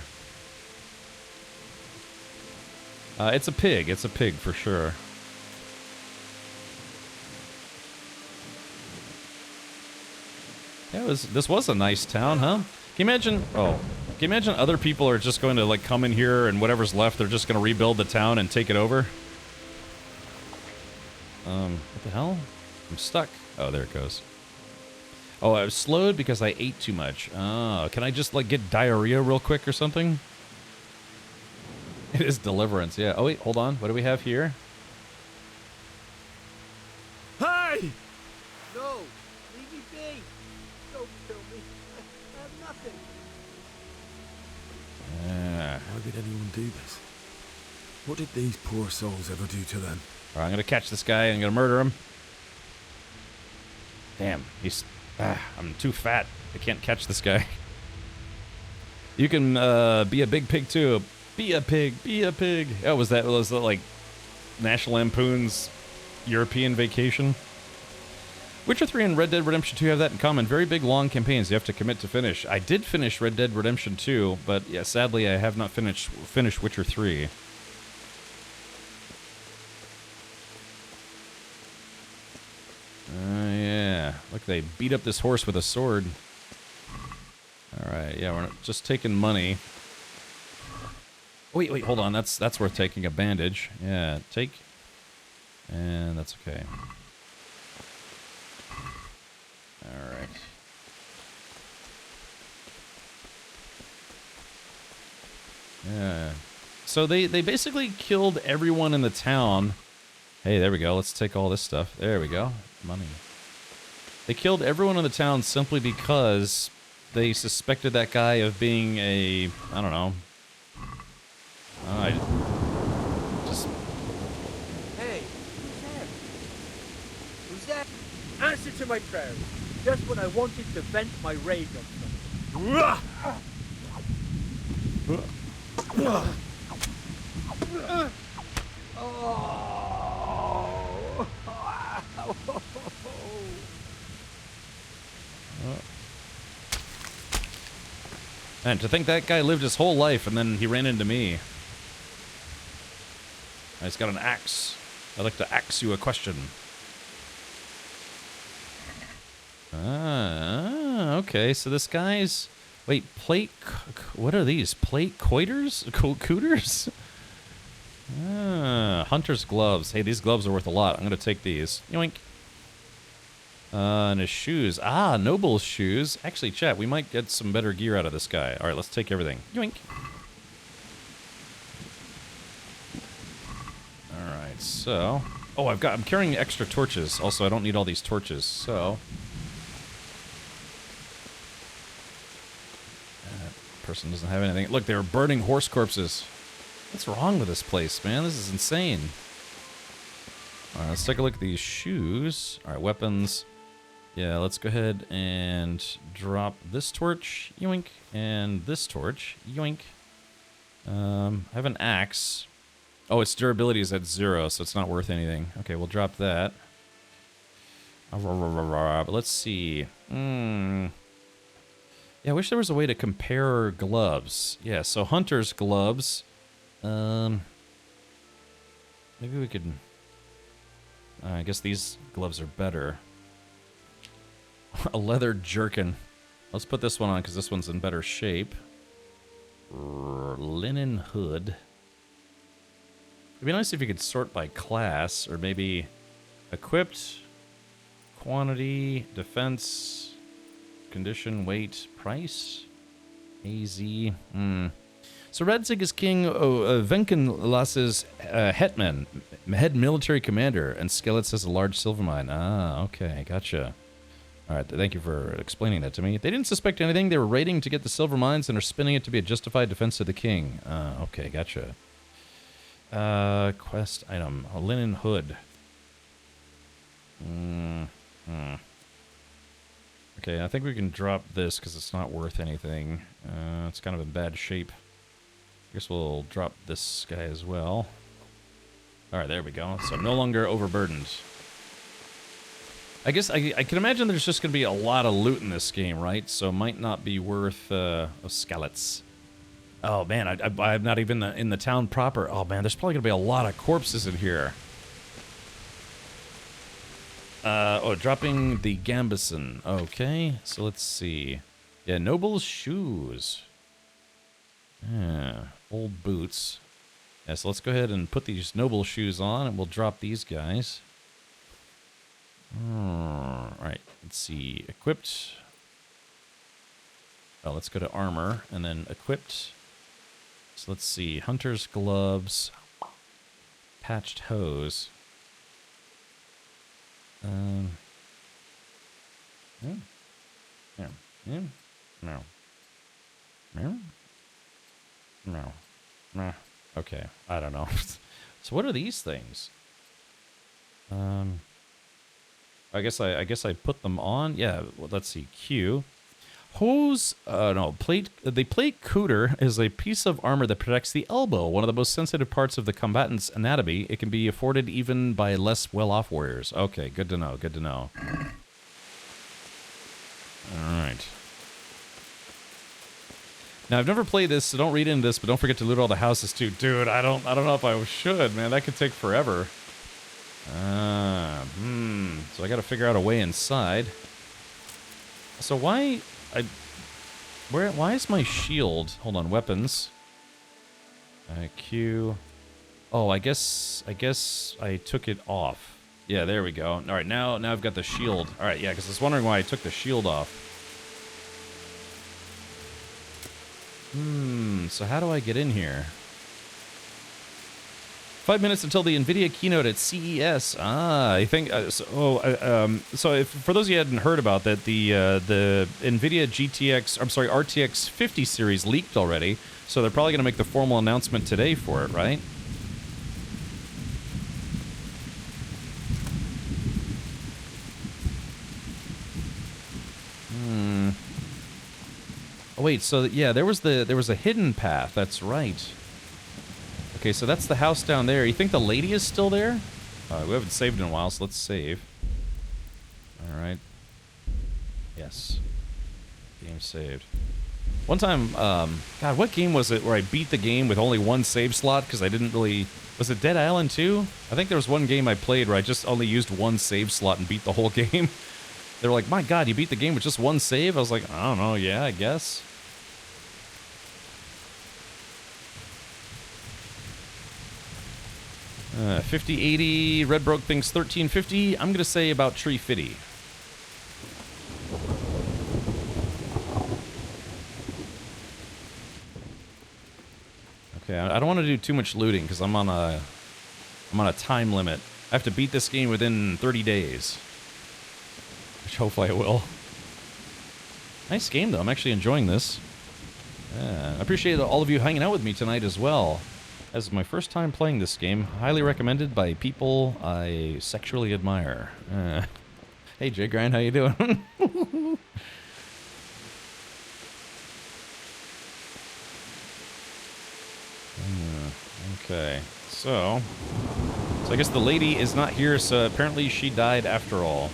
It's a pig. It's a pig for sure. Yeah, this was a nice town, huh? Can you imagine? Oh, can you imagine other people are just going to like come in here and whatever's left, they're just going to rebuild the town and take it over? What the hell? I'm stuck. Oh, there it goes. Oh, I was slowed because I ate too much. Oh, can I just like get diarrhea real quick or something? It is Deliverance, yeah. Oh wait, hold on. What do we have here? Hey! No! Leave me be! Don't kill me. I have nothing. Why did anyone do this? What did these poor souls ever do to them? Alright, I'm gonna catch this guy and I'm gonna murder him. Damn, he's... I'm too fat. I can't catch this guy. You can be a big pig too. Be a pig, be a pig. Oh, was that like National Lampoon's European Vacation? Witcher 3 and Red Dead Redemption 2 have that in common. Very big, long campaigns you have to commit to finish. I did finish Red Dead Redemption 2, but yeah, sadly I have not finished Witcher 3. Yeah. Look, they beat up this horse with a sword. Alright, yeah, we're just taking money. Wait, hold on. That's worth taking. A bandage. Yeah, take. And that's okay. Alright. Yeah. So they basically killed everyone in the town. Hey, there we go. Let's take all this stuff. There we go. Money. They killed everyone in the town simply because they suspected that guy of being a... I don't know. I just... Hey, who's there? Answer to my prayers. Just when I wanted to vent my rage on something. And to think that guy lived his whole life and then he ran into me. He's got an axe. I'd like to axe you a question. Okay, so this guy's... Wait, plate... What are these? Plate coiters? Cooters? Hunter's gloves. Hey, these gloves are worth a lot. I'm going to take these. Yoink. And his shoes. Ah, Noble's shoes. Actually, chat, we might get some better gear out of this guy. All right, let's take everything. Yoink. All right, so... Oh, I'm carrying extra torches. Also, I don't need all these torches, so... Person doesn't have anything. Look, they were burning horse corpses. What's wrong with this place, man? This is insane. All right, let's take a look at these shoes. All right, weapons. Yeah, let's go ahead and drop this torch. Yoink. And this torch. Yoink. I have an axe. Oh, its durability is at 0, so it's not worth anything. Okay, we'll drop that. But let's see. Yeah, I wish there was a way to compare gloves. Yeah, so hunter's gloves. Maybe we could... I guess these gloves are better. A leather jerkin. Let's put this one on because this one's in better shape. Linen hood. It'd be nice if you could sort by class, or maybe equipped, quantity, defense... Condition, weight, price, AZ. So Radzig is King Venkenlas's hetman, head military commander, and Skeleton has a large silver mine. Ah, okay, gotcha. All right, thank you for explaining that to me. They didn't suspect anything. They were raiding to get the silver mines and are spinning it to be a justified defense of the king. Okay, gotcha. Quest item, a linen hood. Okay, I think we can drop this because it's not worth anything. It's kind of in bad shape. I guess we'll drop this guy as well. Alright, there we go. So no longer overburdened. I guess I can imagine there's just going to be a lot of loot in this game, right? So it might not be worth skeleton. Oh man, I'm not even in the town proper. Oh man, there's probably going to be a lot of corpses in here. Dropping the Gambison. Okay, so let's see. Yeah, Noble's shoes. Yeah, old boots. Yeah, so let's go ahead and put these Noble shoes on, and we'll drop these guys. Alright, let's see. Equipped. Oh, let's go to armor, and then equipped. So let's see. Hunter's gloves. Patched hose. No. Okay, I don't know. So what are these things? I guess I put them on. Yeah, well, let's see. Q. Hose. No, plate. The plate cooter is a piece of armor that protects the elbow, one of the most sensitive parts of the combatant's anatomy. It can be afforded even by less well-off warriors. Okay, good to know. Good to know. All right. Now I've never played this, so don't read into this, but don't forget to loot all the houses too, dude. I don't know if I should, man. That could take forever. So I got to figure out a way inside. So why is my shield? Hold on, weapons. Q. Oh, I guess I took it off. Yeah, there we go. All right, now I've got the shield. All right, yeah, because I was wondering why I took the shield off. So how do I get in here? 5 minutes until the NVIDIA keynote at CES. I think for those of you who hadn't heard about that, the NVIDIA RTX 50 series leaked already, so they're probably going to make the formal announcement today for it, right? Oh wait, so yeah, there was a hidden path. That's right. Okay, so that's the house down there. You think the lady is still there? We haven't saved in a while, so let's save. All right. Yes. Game saved. One time, God, what game was it where I beat the game with only one save slot because I didn't really... Was it Dead Island 2? I think there was one game I played where I just only used one save slot and beat the whole game. They were like, my God, you beat the game with just one save? I was like, I don't know, yeah, I guess. Uh, 5080, Red Broke thinks 1350. I'm going to say about Tree Fitty. Okay, I don't want to do too much looting because I'm on a time limit. I have to beat this game within 30 days. Which hopefully I will. Nice game though, I'm actually enjoying this. I appreciate all of you hanging out with me tonight as well. As my first time playing this game, highly recommended by people I sexually admire. Hey Jay Grind, how you doing? Okay, so I guess the lady is not here, so apparently she died after all.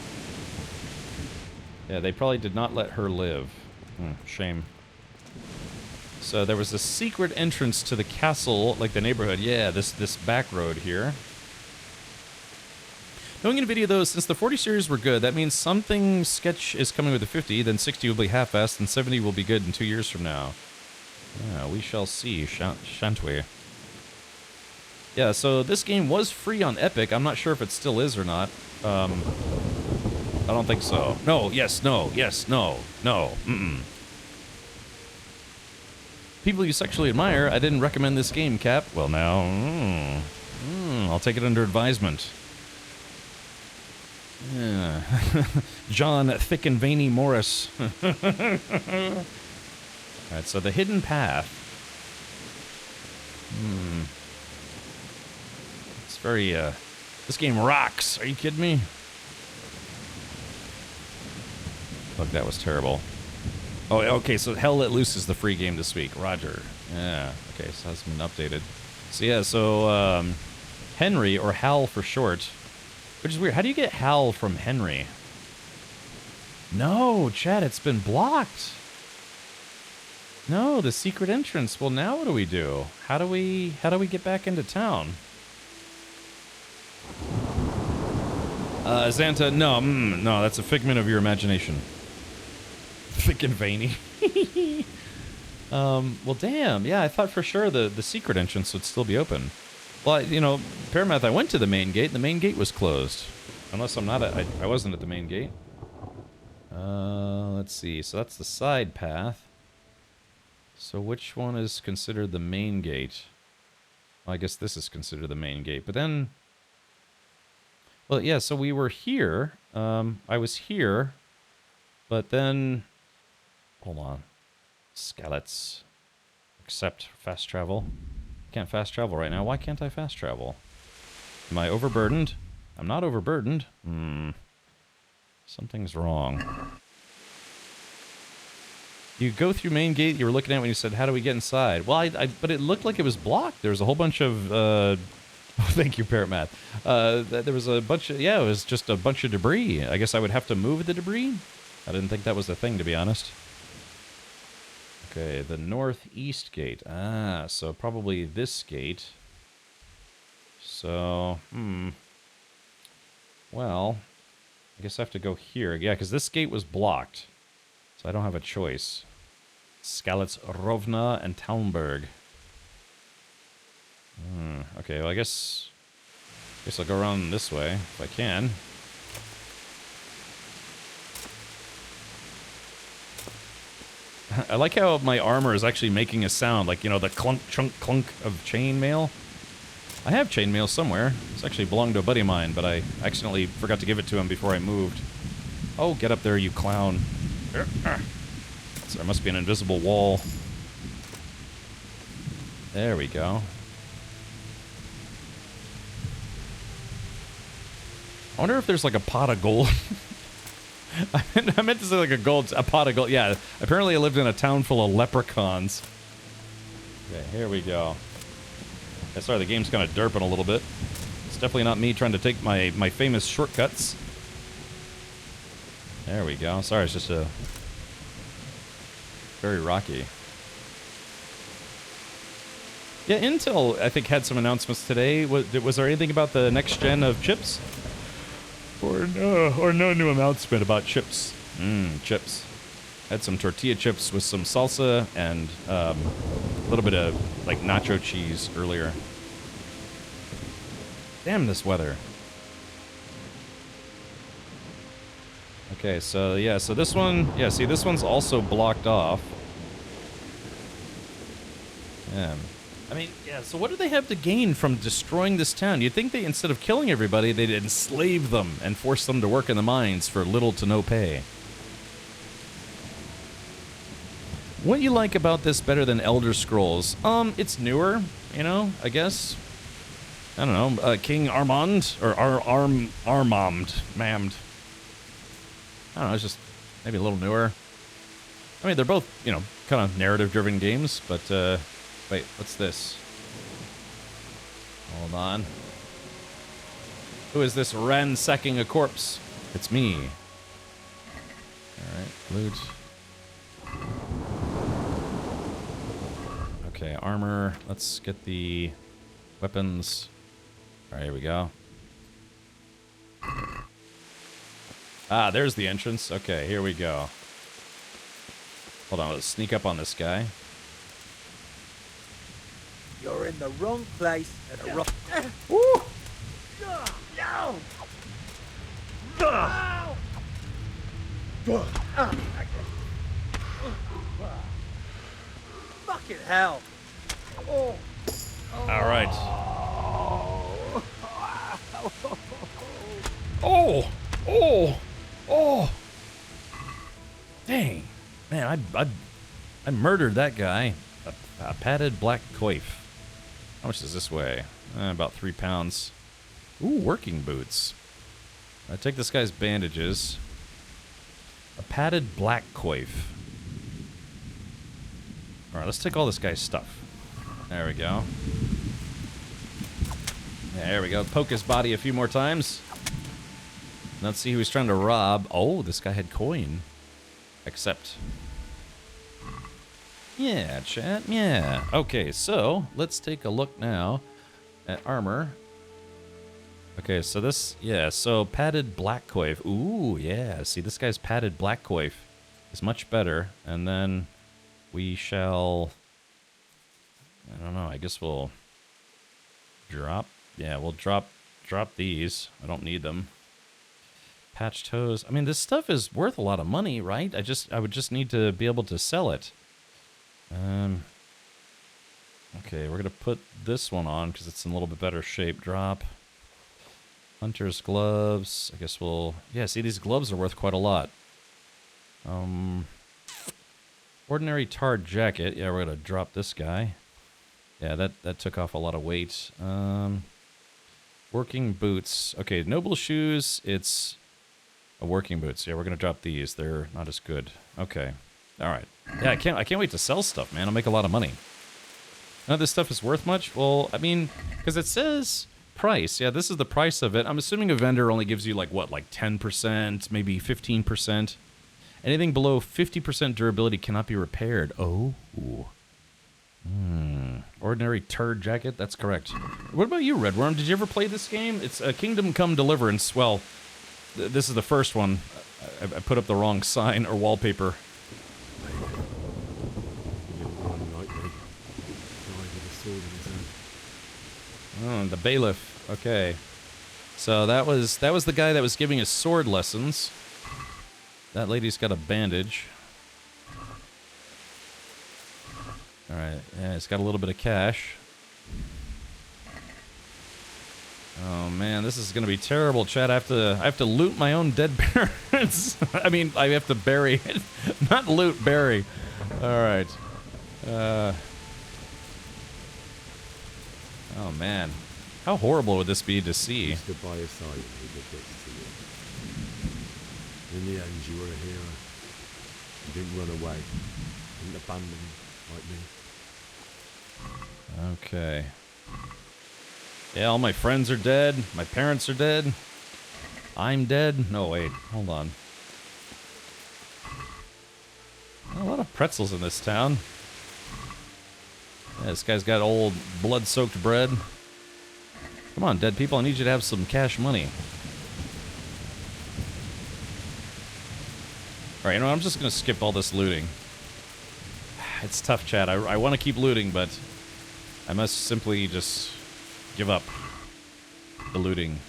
Yeah, they probably did not let her live. Shame. So there was a secret entrance to the castle, like the neighborhood. Yeah, this back road here. Knowing in video though, since the 40 series were good, that means something sketch is coming with the 50, then 60 will be half-assed, and 70 will be good in 2 years from now. Yeah, we shall see, shan't we? Yeah, so this game was free on Epic. I'm not sure if it still is or not. I don't think so. No, yes, no, yes, no, no, People you sexually admire, I didn't recommend this game, Cap. Well, now, I'll take it under advisement. Yeah. John Thick and Veiny Morris. Alright, so the hidden path. It's very, this game rocks. Are you kidding me? Look, that was terrible. Oh, okay, so Hell Let Loose is the free game this week. Roger. Yeah, okay, so that's been updated. So yeah, so, Henry, or Hal for short, which is weird. How do you get Hal from Henry? No, Chad, it's been blocked. No, the secret entrance. Well, now what do we do? How do we get back into town? Xanta, no, no, that's a figment of your imagination. Thick and veiny. Well, damn, yeah, I thought for sure the secret entrance would still be open. Well, you know, Paramath, I went to the main gate, and the main gate was closed. Unless I'm not, I wasn't at the main gate. Let's see, so that's the side path. So which one is considered the main gate? Well, I guess this is considered the main gate, but then... Well, yeah, so we were here. I was here, but then... Hold on. Skeleton. Accept fast travel. Can't fast travel right now. Why can't I fast travel? Am I overburdened? I'm not overburdened. Something's wrong. You go through main gate you were looking at when you said, how do we get inside? Well, but it looked like it was blocked. There was a whole bunch of... thank you, Parrot Math. There was a bunch of... Yeah, it was just a bunch of debris. I guess I would have to move the debris? I didn't think that was a thing, to be honest. Okay, the northeast gate. Ah, so probably this gate. So, well, I guess I have to go here. Yeah, because this gate was blocked. So I don't have a choice. Skalitz, Rovna, and Talmberg. Okay, well, I guess I'll go around this way, if I can. I like how my armor is actually making a sound, like, you know, the clunk, chunk, clunk of chainmail. I have chainmail somewhere. It's actually belonged to a buddy of mine, but I accidentally forgot to give it to him before I moved. Oh, get up there, you clown. So there must be an invisible wall. There we go. I wonder if there's like a pot of gold. I meant to say like a pot of gold. Yeah, apparently I lived in a town full of leprechauns. Okay, here we go. Yeah, sorry, the game's kind of derping a little bit. It's definitely not me trying to take my famous shortcuts. There we go. Sorry, it's just a very rocky. Yeah, Intel, I think, had some announcements today. Was there anything about the next gen of chips? Or no new announcement about chips? Chips. Had some tortilla chips with some salsa and a little bit of, like, nacho cheese earlier. Damn this weather. Okay, so, yeah, so this one... Yeah, see, this one's also blocked off. Yeah. I mean, yeah, so what do they have to gain from destroying this town? You'd think they, instead of killing everybody, they'd enslave them and force them to work in the mines for little to no pay. What you like about this better than Elder Scrolls? It's newer, you know, I guess. I don't know, King Armand, or Armand, Mammed. I don't know, it's just maybe a little newer. I mean, they're both, you know, kind of narrative-driven games, but, wait, what's this? Hold on. Who is this ransacking a corpse? It's me. Alright, loot. Okay, armor. Let's get the weapons. Alright, here we go. Ah, there's the entrance. Okay, here we go. Hold on, let's sneak up on this guy. You're in the wrong place at the wrong... Woo! Fucking hell. Oh. All right. Oh! Oh! Oh! Dang. Man, I murdered that guy. A padded black coif. How much does this weigh? About 3 pounds. Ooh, working boots. I take this guy's bandages. A padded black coif. Alright, let's take all this guy's stuff. There we go. There we go. Poke his body a few more times. Let's see who he's trying to rob. Oh, this guy had coin. Accept. Yeah, chat. Yeah. Okay, so let's take a look now at armor. Okay, so this, yeah, so padded black coif. Ooh, yeah. See, this guy's padded black coif is much better. And then we shall, I don't know, I guess we'll drop. Yeah, we'll drop these. I don't need them. Patched hose. I mean, this stuff is worth a lot of money, right? I would just need to be able to sell it. Okay, we're gonna put this one on because it's in a little bit better shape. Drop. Hunter's gloves. I guess we'll... Yeah, see, these gloves are worth quite a lot. Ordinary tarred jacket. Yeah, we're gonna drop this guy. Yeah, that took off a lot of weight. Working boots. Okay, noble shoes. It's a working boots. Yeah, we're gonna drop these. They're not as good. Okay. All right. Yeah, I can't wait to sell stuff, man. I'll make a lot of money. None of this stuff is worth much. Well, I mean, because it says price. Yeah, this is the price of it. I'm assuming a vendor only gives you like what, like 10%, maybe 15%. Anything below 50% durability cannot be repaired. Oh. Ordinary turd jacket. That's correct. What about you, Redworm? Did you ever play this game? It's a Kingdom Come Deliverance. Well, this is the first one. I put up the wrong sign or wallpaper. Oh, the bailiff. Okay. So that was the guy that was giving us sword lessons. That lady's got a bandage. Alright, yeah, it's got a little bit of cash. Oh man, this is gonna be terrible, Chad. I have to loot my own dead parents. I mean, I have to bury it. Not loot, bury. Alright. Oh man. How horrible would this be to see? Stood by his side and he did this to you. In the end, you were a hero. You didn't run away. You didn't abandon me like me. Okay. Yeah, all my friends are dead. My parents are dead. I'm dead. No, wait. Hold on. A lot of pretzels in this town. Yeah, this guy's got old blood-soaked bread. Come on, dead people, I need you to have some cash money. Alright, you know what, I'm just gonna skip all this looting. It's tough, chat. I want to keep looting, but I must simply just give up the looting.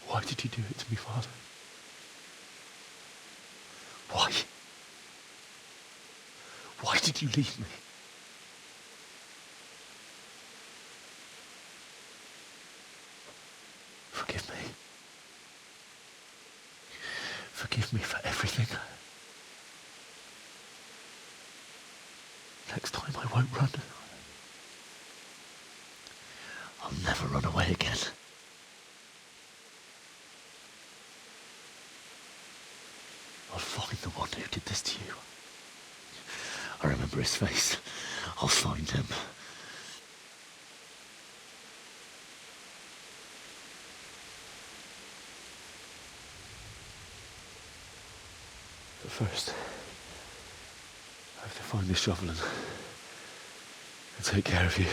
Why did you do it to me, Father? Why? Why did you leave me? Forgive me. Forgive me for everything. Next time I won't run. I'll never run away again. I'll find the one who did this to you. I remember his face. I'll find him. But first, I have to find this shovel and take care of you.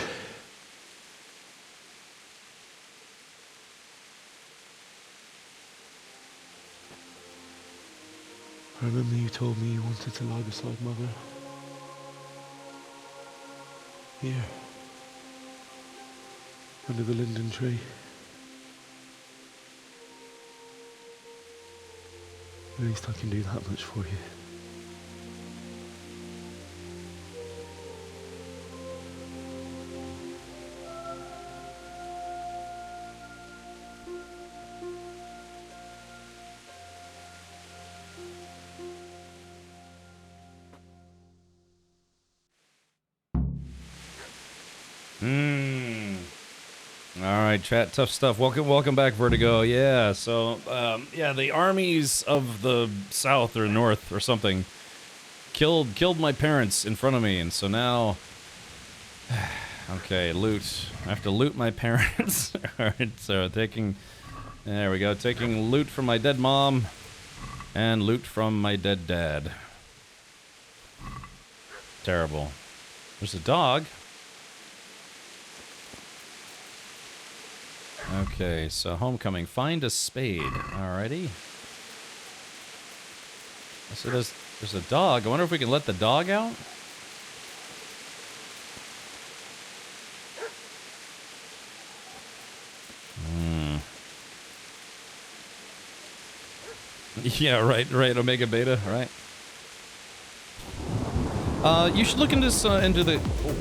I remember you told me you wanted to lie beside Mother. Here. Under the linden tree. At least I can do that much for you. Alright, chat, tough stuff. Welcome back, Vertigo. Yeah, so, yeah, the armies of the south or north or something killed my parents in front of me, and so now... Okay, loot. I have to loot my parents. Alright, so taking... There we go, taking loot from my dead mom and loot from my dead dad. Terrible. There's a dog. Okay, so homecoming. Find a spade. Alrighty. So there's a dog. I wonder if we can let the dog out? Yeah, right, Omega Beta, right. You should look into this, into the... Oh.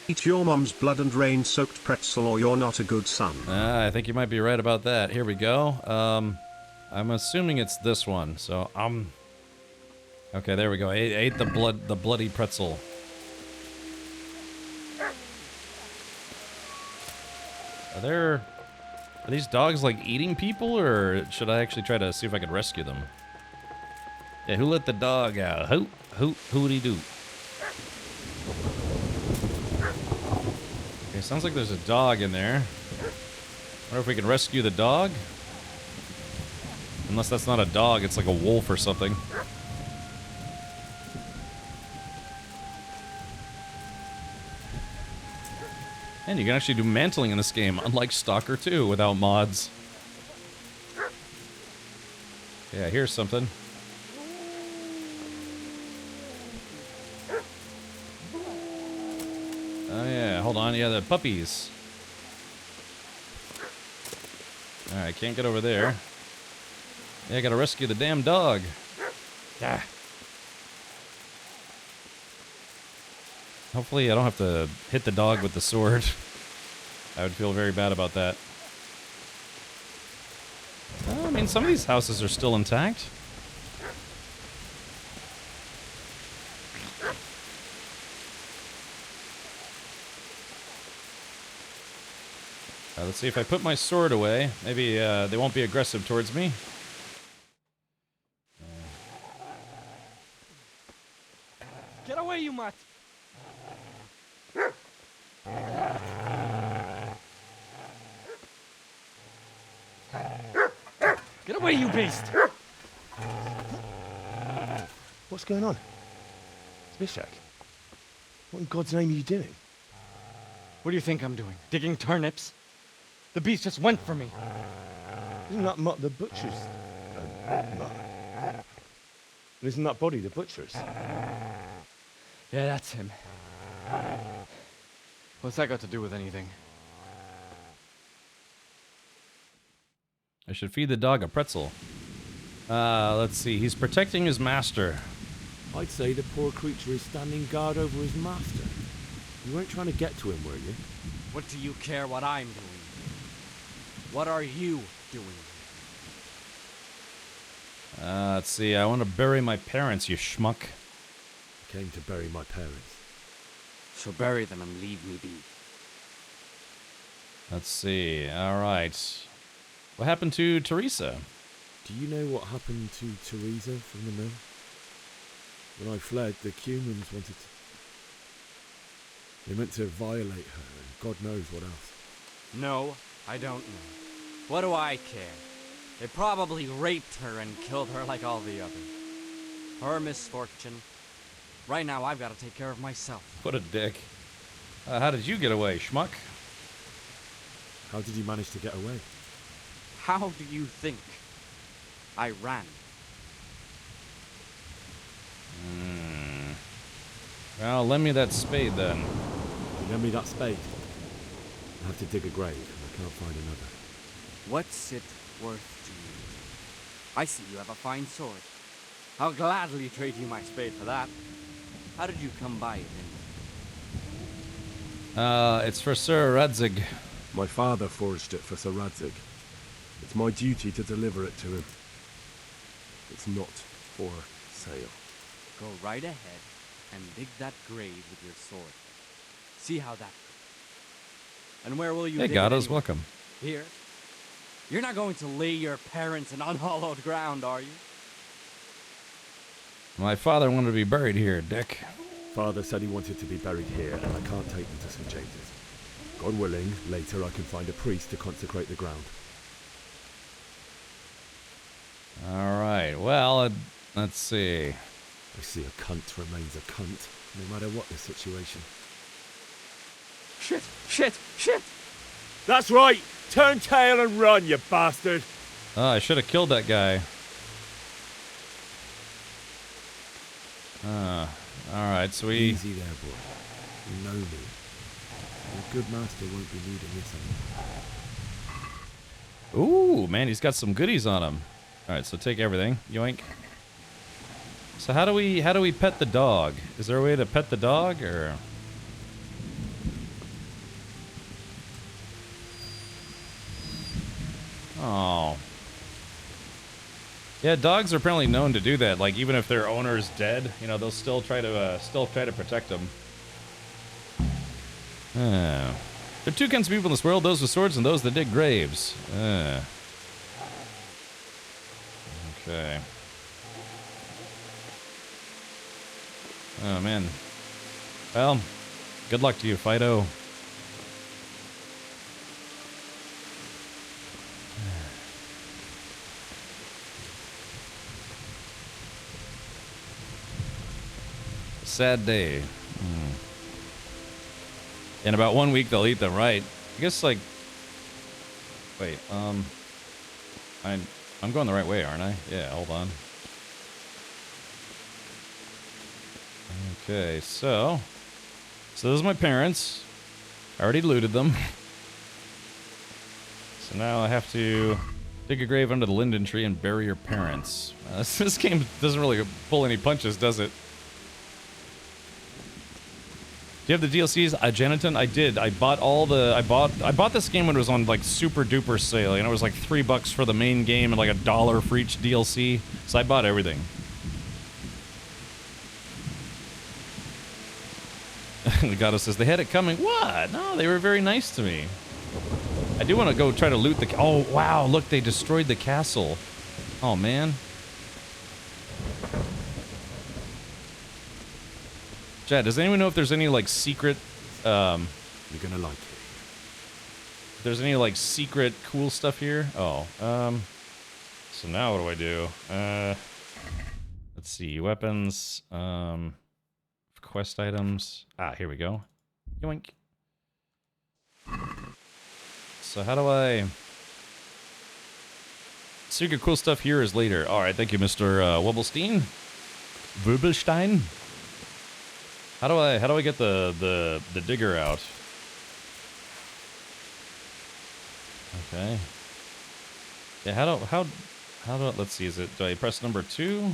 Eat your mom's blood and rain-soaked pretzel or you're not a good son. I think you might be right about that. Here we go. I'm assuming it's this one. So okay, there we go. I ate the bloody pretzel. Are these dogs like eating people, or should I actually try to see if I can rescue them? Yeah, who let the dog out? Who'd he do? Okay, sounds like there's a dog in there. Wonder if we can rescue the dog? Unless that's not a dog, it's like a wolf or something. And you can actually do mantling in this game, unlike Stalker 2, without mods. Yeah, here's something. Oh yeah, hold on, yeah, the puppies. Alright, can't get over there. Yeah, I gotta rescue the damn dog. Ah. Hopefully I don't have to hit the dog with the sword. I would feel very bad about that. I mean, some of these houses are still intact. Let's see if I put my sword away. Maybe they won't be aggressive towards me. Get away, you mutt! Get away, you beast! What's going on? Zbyszek, what in God's name are you doing? What do you think I'm doing? Digging turnips? The beast just went for me. Isn't that Mutt the butcher's? Isn't that body the butcher's? Yeah, that's him. What's that got to do with anything? I should feed the dog a pretzel. Let's see. He's protecting his master. I'd say the poor creature is standing guard over his master. You weren't trying to get to him, were you? What do you care what I'm doing? What are you doing? Let's see. I want to bury my parents, you schmuck. I came to bury my parents. So bury them and leave me be. Let's see. All right. What happened to Teresa? Do you know what happened to Teresa from the mill? When I fled, the humans wanted to... They meant to violate her, and God knows what else. No, I don't know. What do I care? They probably raped her and killed her like all the others. Her misfortune. Right now, I've got to take care of myself. What a dick. How did you get away, schmuck? How did you manage to get away? How do you think I ran? Well, lend me that spade then. You lend me that spade? I have to dig a grave, and I can't find another. What's it worth to you? I see you have a fine sword. I'll gladly trade you my spade for that. How did you come by it anyway? It's for Sir Radzig. My father forged it for Sir Radzig. It's my duty to deliver it to him. It's not for sale. Go right ahead and dig that grave with your sword. See how that goes. And where will you Hey, dig Gatos, it anyway? welcome. Here? You're not going to lay your parents in unhallowed ground, are you? My father wanted to be buried here, Dick. Father said he wanted to be buried here, and I can't take them to St. James's. God willing, later I can find a priest to consecrate the ground. All right, well, let's see. I see a cunt remains a cunt, no matter what the situation. Shit! Shit! Shit! That's right! Turn tail and run, you bastard! Oh, I should have killed that guy. Alright, so we... Easy there, boy. You know me. Your good master won't be needing this anymore. Ooh, man, he's got some goodies on him. Alright, so take everything. Yoink. So how do we pet the dog? Is there a way to pet the dog, or... Oh. Yeah, dogs are apparently known to do that. Like, even if their owner's dead, you know, they'll still try to protect them. There are two kinds of people in this world: those with swords and those that dig graves. Okay. Oh man. Well, good luck to you, Fido. Sad day. In about 1 week, they'll eat them, right? I guess, like... Wait, I'm going the right way, aren't I? Yeah, hold on. Okay, so those are my parents. I already looted them. So now I have to dig a grave under the linden tree and bury your parents. This game doesn't really pull any punches, does it? Do you have the DLCs? Geniton? I did. I bought this game when it was on like super duper sale. You know, it was like $3 for the main game and like $1 for each DLC. So I bought everything. Legato says they had it coming. What? No, they were very nice to me. I do want to go try to loot the... Oh, wow, look, they destroyed the castle. Oh, man. Chad, does anyone know if there's any, like, secret... You're gonna like it. If there's any, like, secret cool stuff here? Oh, so now what do? Let's see, weapons, quest items. Ah, here we go. Yoink. So how do I... Secret cool stuff here is later. Alright, thank you, Mr. Wobblestein. Wirbelstein. How do I get the digger out? Okay. Yeah, how do let's see, do I press number 2?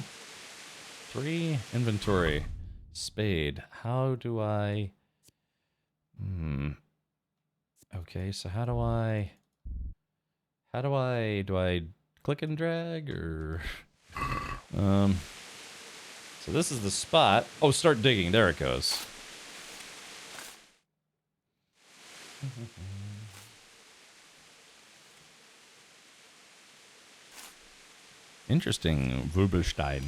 3? Inventory. Spade. How do I... Okay, so do I click and drag, or... So this is the spot. Oh, start digging. There it goes. Interesting, Wirbelstein.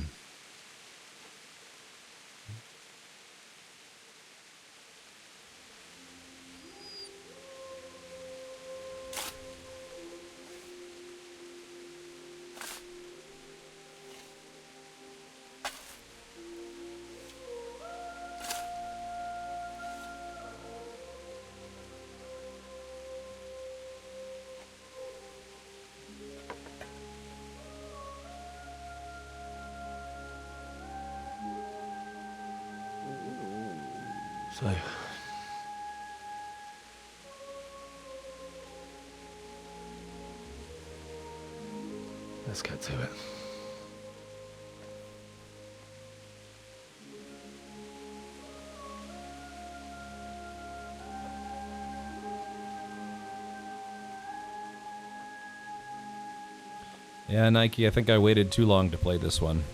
So, let's get to it. Yeah, Nike, I think I waited too long to play this one.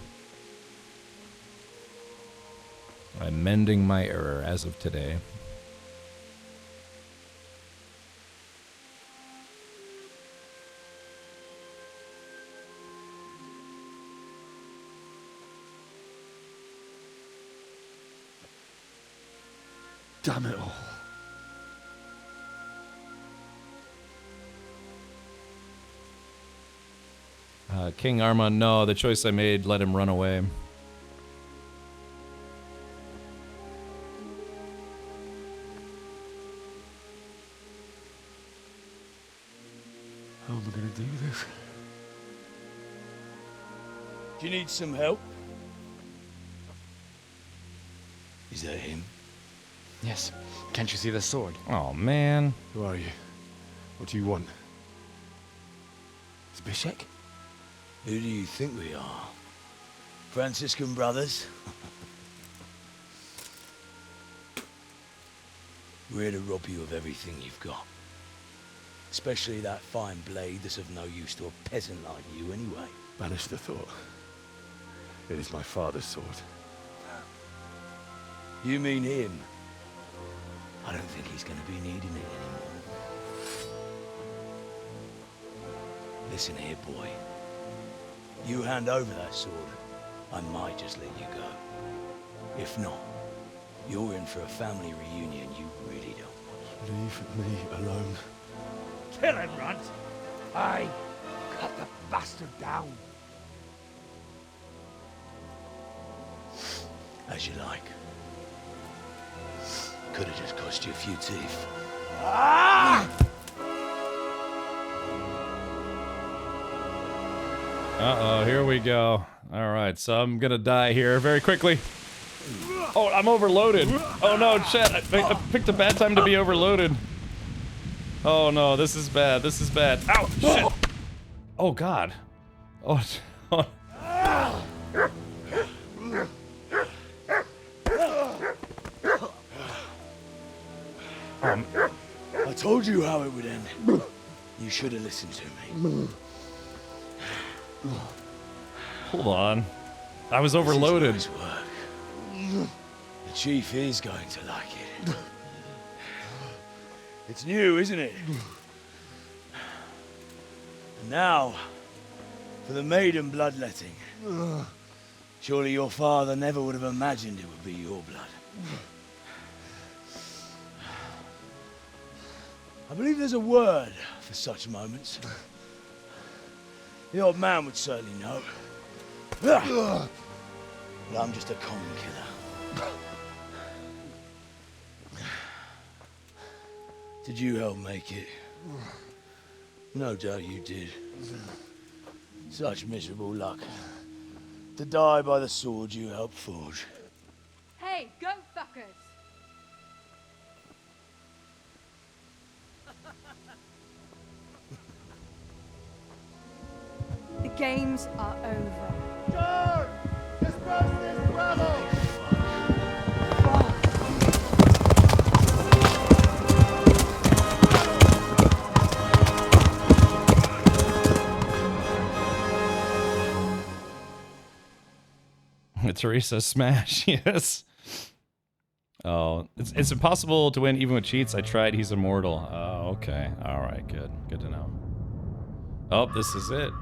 I'm mending my error as of today. Damn it all. King Armand, no, the choice I made let him run away. How am I gonna do this? Do you need some help? Is that him? Yes. Can't you see the sword? Oh, man. Who are you? What do you want? Zbyszek? Who do you think we are? Franciscan brothers? We're here to rob you of everything you've got. Especially that fine blade that's of no use to a peasant like you anyway. Banish the thought. It is my father's sword. You mean him? I don't think he's going to be needing it anymore. Listen here, boy. You hand over that sword, I might just let you go. If not, you're in for a family reunion you really don't want. Leave me alone. Kill him, Runt! Aye, cut the bastard down. As you like. Could have just cost you a few teeth. Ah! Uh-oh, here we go. Alright, so I'm gonna die here very quickly. Oh, I'm overloaded. Oh no, shit, I picked a bad time to be overloaded. Oh no, this is bad, this is bad. Ow, shit. Oh god. Oh, oh. I told you how it would end. You should have listened to me. Hold on. I was overloaded. This is nice work. The chief is going to like it. It's new, isn't it? Now, for the maiden bloodletting. Surely your father never would have imagined it would be your blood. I believe there's a word for such moments. The old man would certainly know. But I'm just a common killer. Did you help make it? No doubt you did. Such miserable luck. To die by the sword you helped forge. Hey, go fuckers! The games are over. George! Disperse this rebel! Teresa smash, yes. Oh, it's impossible to win even with cheats. I tried. He's immortal. Oh, okay. All right, good. Good to know. Oh, this is it.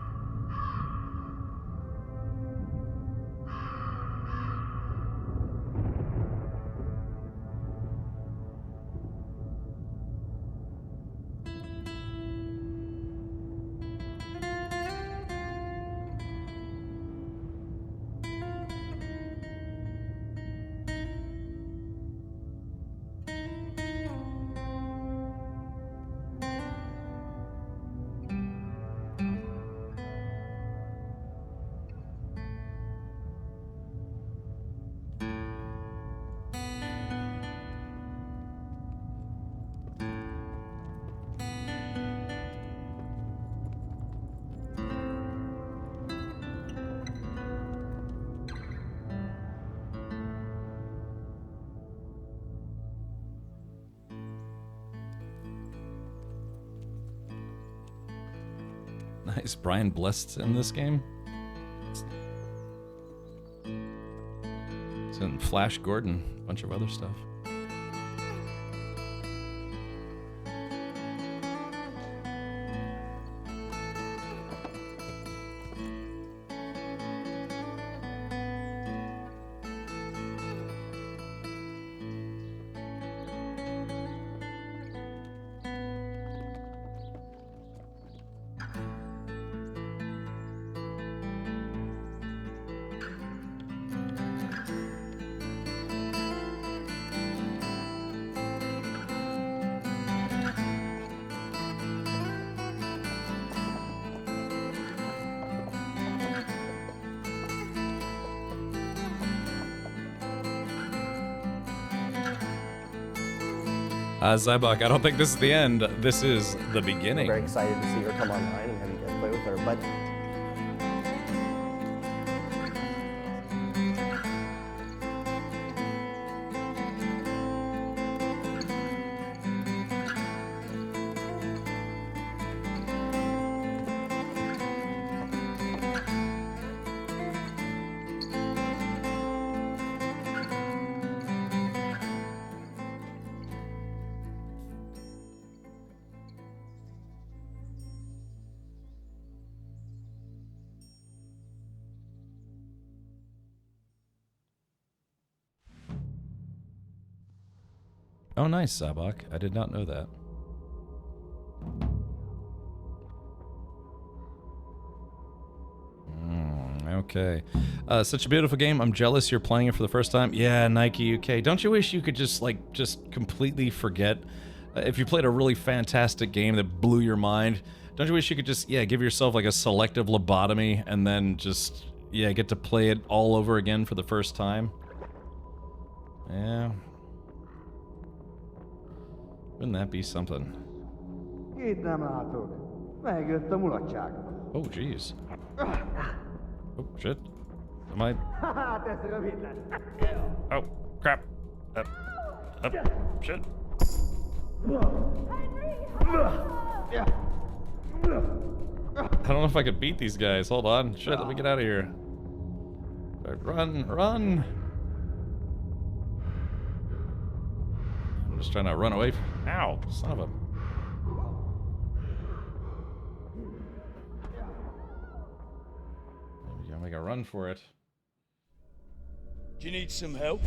Nice. Brian Blessed in this game. It's in Flash Gordon, a bunch of other stuff. Zybok, I don't think this is the end. This is the beginning. I'm very excited to see her come online and have you guys play with her. But Oh, nice, Zabak. I did not know that. Okay. Such a beautiful game. I'm jealous you're playing it for the first time. Yeah, Nike UK. Don't you wish you could just completely forget? If you played a really fantastic game that blew your mind, don't you wish you could just, give yourself like a selective lobotomy and then just, get to play it all over again for the first time? Yeah. Wouldn't that be something? Oh, jeez. Oh, shit. Am I... Oh, crap. Up. Shit. I don't know if I could beat these guys. Hold on. Shit, let me get out of here. Run, run! I'm just trying to run away from... Ow, son of a... gonna make a run for it. Do you need some help?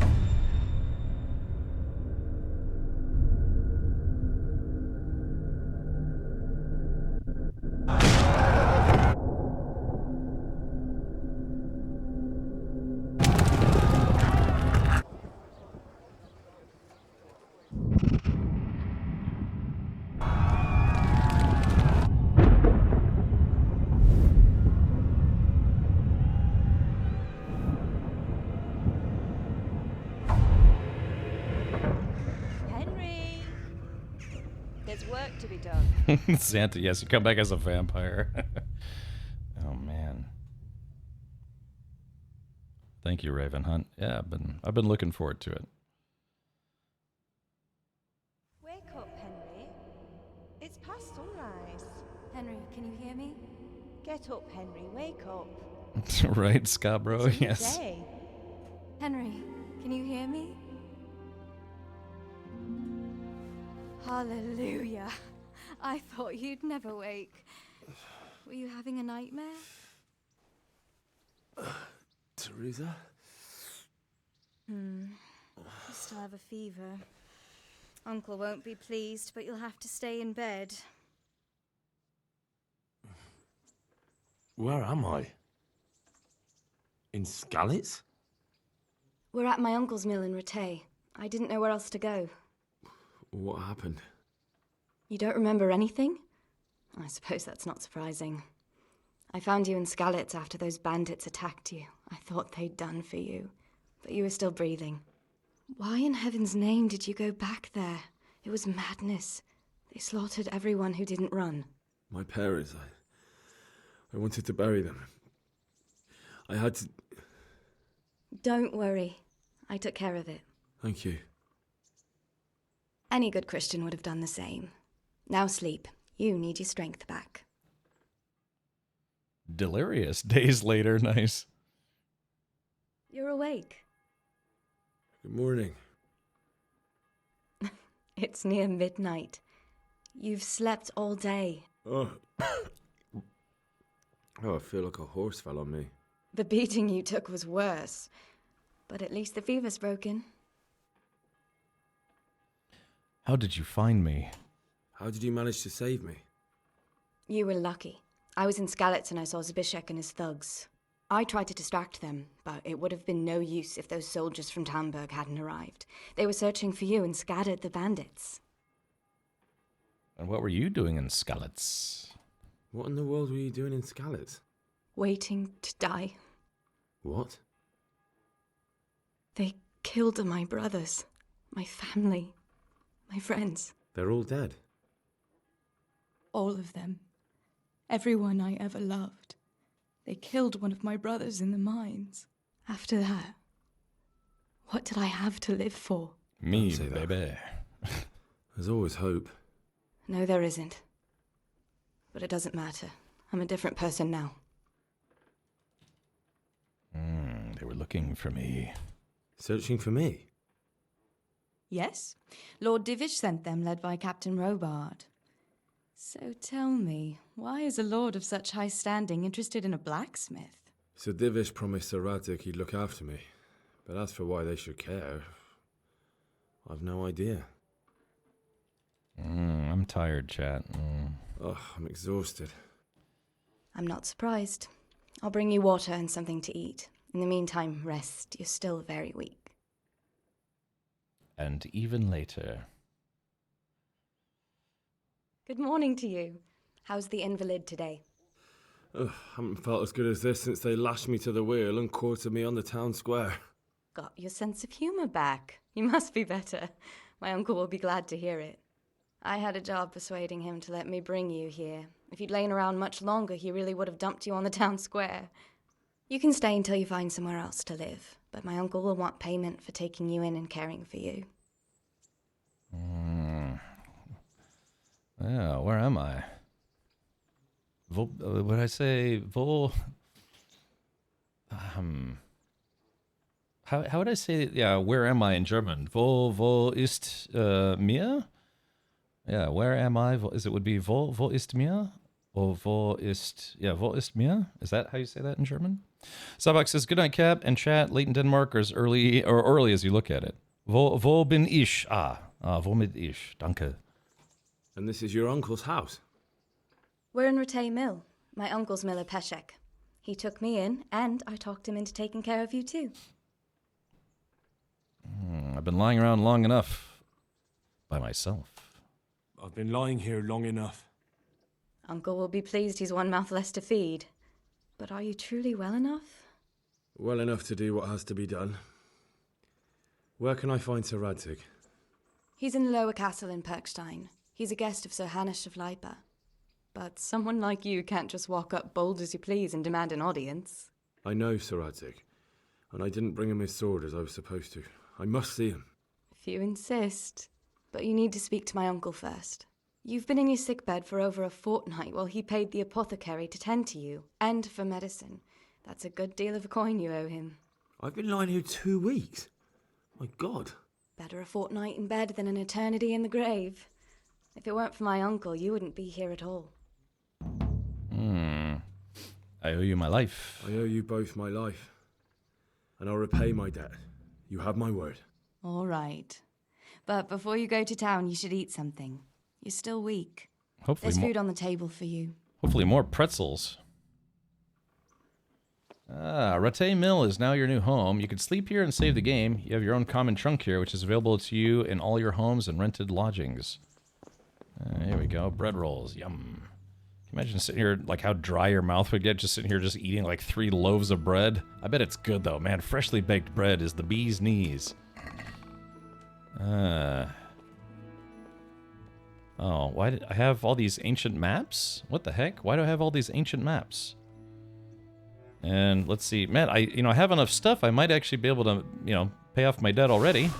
Henry! There's work to be done. Santa, yes, you come back as a vampire. Oh man. Thank you, Raven Hunt. Yeah, I've been looking forward to it. Wake up, Henry. It's past sunrise. Henry, can you hear me? Get up, Henry. Wake up. Right, Scarborough? It's a new Yes. day. Henry, can you hear me? Hallelujah. I thought you'd never wake. Were you having a nightmare? Teresa? You still have a fever. Uncle won't be pleased, but you'll have to stay in bed. Where am I? In Skalitz? We're at my uncle's mill in Rattay. I didn't know where else to go. What happened? You don't remember anything? I suppose that's not surprising. I found you in Skalitz after those bandits attacked you. I thought they'd done for you, but you were still breathing. Why in heaven's name did you go back there? It was madness. They slaughtered everyone who didn't run. My parents, I wanted to bury them. I had to... Don't worry. I took care of it. Thank you. Any good Christian would have done the same. Now sleep. You need your strength back. Delirious. Days later. Nice. You're awake. Good morning. It's near midnight. You've slept all day. Oh. Oh, I feel like a horse fell on me. The beating you took was worse. But at least the fever's broken. How did you find me? How did you manage to save me? You were lucky. I was in Skalitz and I saw Zbyszek and his thugs. I tried to distract them, but it would have been no use if those soldiers from Talmberg hadn't arrived. They were searching for you and scattered the bandits. And what were you doing in Skalitz? What in the world were you doing in Skalitz? Waiting to die. What? They killed my brothers, my family, my friends. They're all dead. All of them. Everyone I ever loved. They killed one of my brothers in the mines. After that, what did I have to live for? Me, baby. There's always hope. No, there isn't. But it doesn't matter. I'm a different person now. They were looking for me. Searching for me? Yes. Lord Divish sent them, led by Captain Robard. So tell me, why is a lord of such high standing interested in a blacksmith? So Divish promised Sir Radzik he'd look after me. But as for why they should care, I've no idea. I'm tired, chat. Oh, I'm exhausted. I'm not surprised. I'll bring you water and something to eat. In the meantime, rest. You're still very weak. And even later. Good morning to you. How's the invalid today? Ugh, haven't felt as good as this since they lashed me to the wheel and quartered me on the town square. Got your sense of humour back. You must be better. My uncle will be glad to hear it. I had a job persuading him to let me bring you here. If you'd lain around much longer, he really would have dumped you on the town square. You can stay until you find somewhere else to live, but my uncle will want payment for taking you in and caring for you. Yeah, where am I? What did I say? How would I say? Yeah, where am I in German? Wo ist mir? Yeah, where am I? Would be wo ist mir? Or wo ist mir? Is that how you say that in German? Sabak says, good night, Cap and chat. Late in Denmark or as early as you look at it. Wo bin ich? Wo mit ich? Danke. And this is your uncle's house? We're in Rattay Mill. My uncle's miller Peshek. He took me in, and I talked him into taking care of you too. I've been lying around long enough by myself. I've been lying here long enough. Uncle will be pleased he's one mouth less to feed. But are you truly well enough? Well enough to do what has to be done. Where can I find Sir Radzig? He's in the lower castle in Perkstein. He's a guest of Sir Hanush of Leipa. But someone like you can't just walk up bold as you please and demand an audience. I know Sir Radzig, and I didn't bring him his sword as I was supposed to. I must see him. If you insist. But you need to speak to my uncle first. You've been in your sickbed for over a fortnight while he paid the apothecary to tend to you, and for medicine. That's a good deal of coin you owe him. I've been lying here 2 weeks. My God. Better a fortnight in bed than an eternity in the grave. If it weren't for my uncle, you wouldn't be here at all. I owe you my life. I owe you both my life. And I'll repay my debt. You have my word. All right. But before you go to town, you should eat something. You're still weak. Hopefully There's food on the table for you. Hopefully more pretzels. Rattay Mill is now your new home. You can sleep here and save the game. You have your own common trunk here, which is available to you in all your homes and rented lodgings. Here we go. Bread rolls. Yum. Can you imagine sitting here, like how dry your mouth would get just sitting here just eating like 3 loaves of bread? I bet it's good though, man. Freshly baked bread is the bee's knees. Oh, why did I have all these ancient maps? What the heck? Why do I have all these ancient maps? And let's see, man, I have enough stuff. I might actually be able to, pay off my debt already.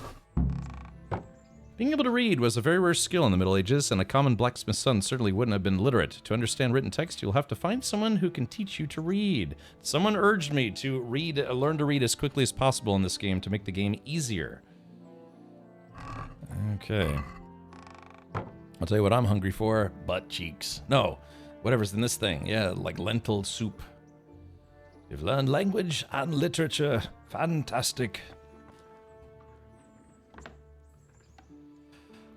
Being able to read was a very rare skill in the Middle Ages, and a common blacksmith's son certainly wouldn't have been literate. To understand written text, you'll have to find someone who can teach you to read. Someone urged me to learn to read as quickly as possible in this game to make the game easier. Okay. I'll tell you what I'm hungry for. Butt cheeks. No, whatever's in this thing. Yeah, like lentil soup. You've learned language and literature. Fantastic.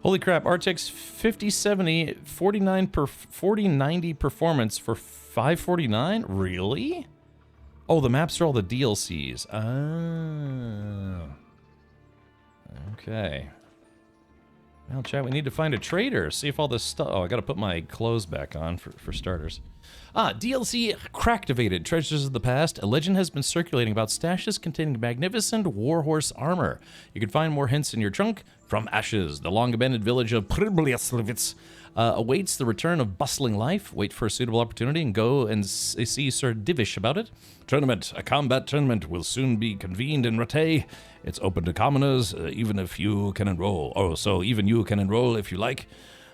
Holy crap, RTX 5070 4090 performance for $549? Really? Oh, the maps are all the DLCs. Oh. Okay. Well, chat, we need to find a trader. See if all this stuff... Oh, I gotta put my clothes back on for starters. DLC Cracktivated. Treasures of the Past. A legend has been circulating about stashes containing magnificent warhorse armor. You can find more hints in your trunk. From Ashes, the long-abandoned village of Pribliaslivitz awaits the return of bustling life. Wait for a suitable opportunity and go and see Sir Divish about it. Tournament. A combat tournament will soon be convened in Rattay. It's open to commoners, even if you can enroll. Oh, so even you can enroll if you like.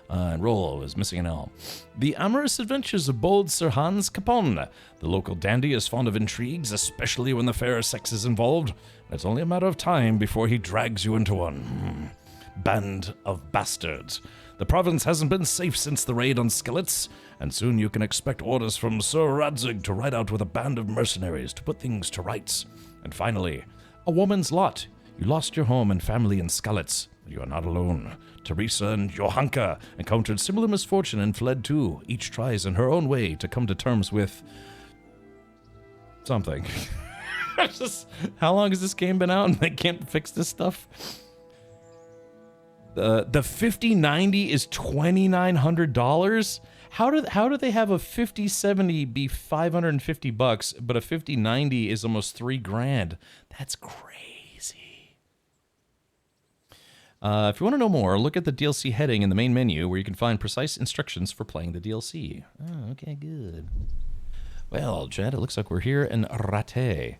Enroll is missing an L. The amorous adventures of bold Sir Hans Capon. The local dandy is fond of intrigues, especially when the fair sex is involved. It's only a matter of time before he drags you into one. Band of bastards. The province hasn't been safe since the raid on Skillets, and soon you can expect orders from Sir Radzig to ride out with a band of mercenaries to put things to rights. And finally, a woman's lot. You lost your home and family in Skallets. You are not alone. Teresa and Johanka encountered similar misfortune and fled too. Each tries in her own way to come to terms with... something. How long has this game been out and they can't fix this stuff? The 5090 is $2,900? How do they have a 5070 be $550, but a 5090 is almost $3,000? That's crazy. If you want to know more, look at the DLC heading in the main menu where you can find precise instructions for playing the DLC. Oh, okay, good. Well, Chad, it looks like we're here in Rattay.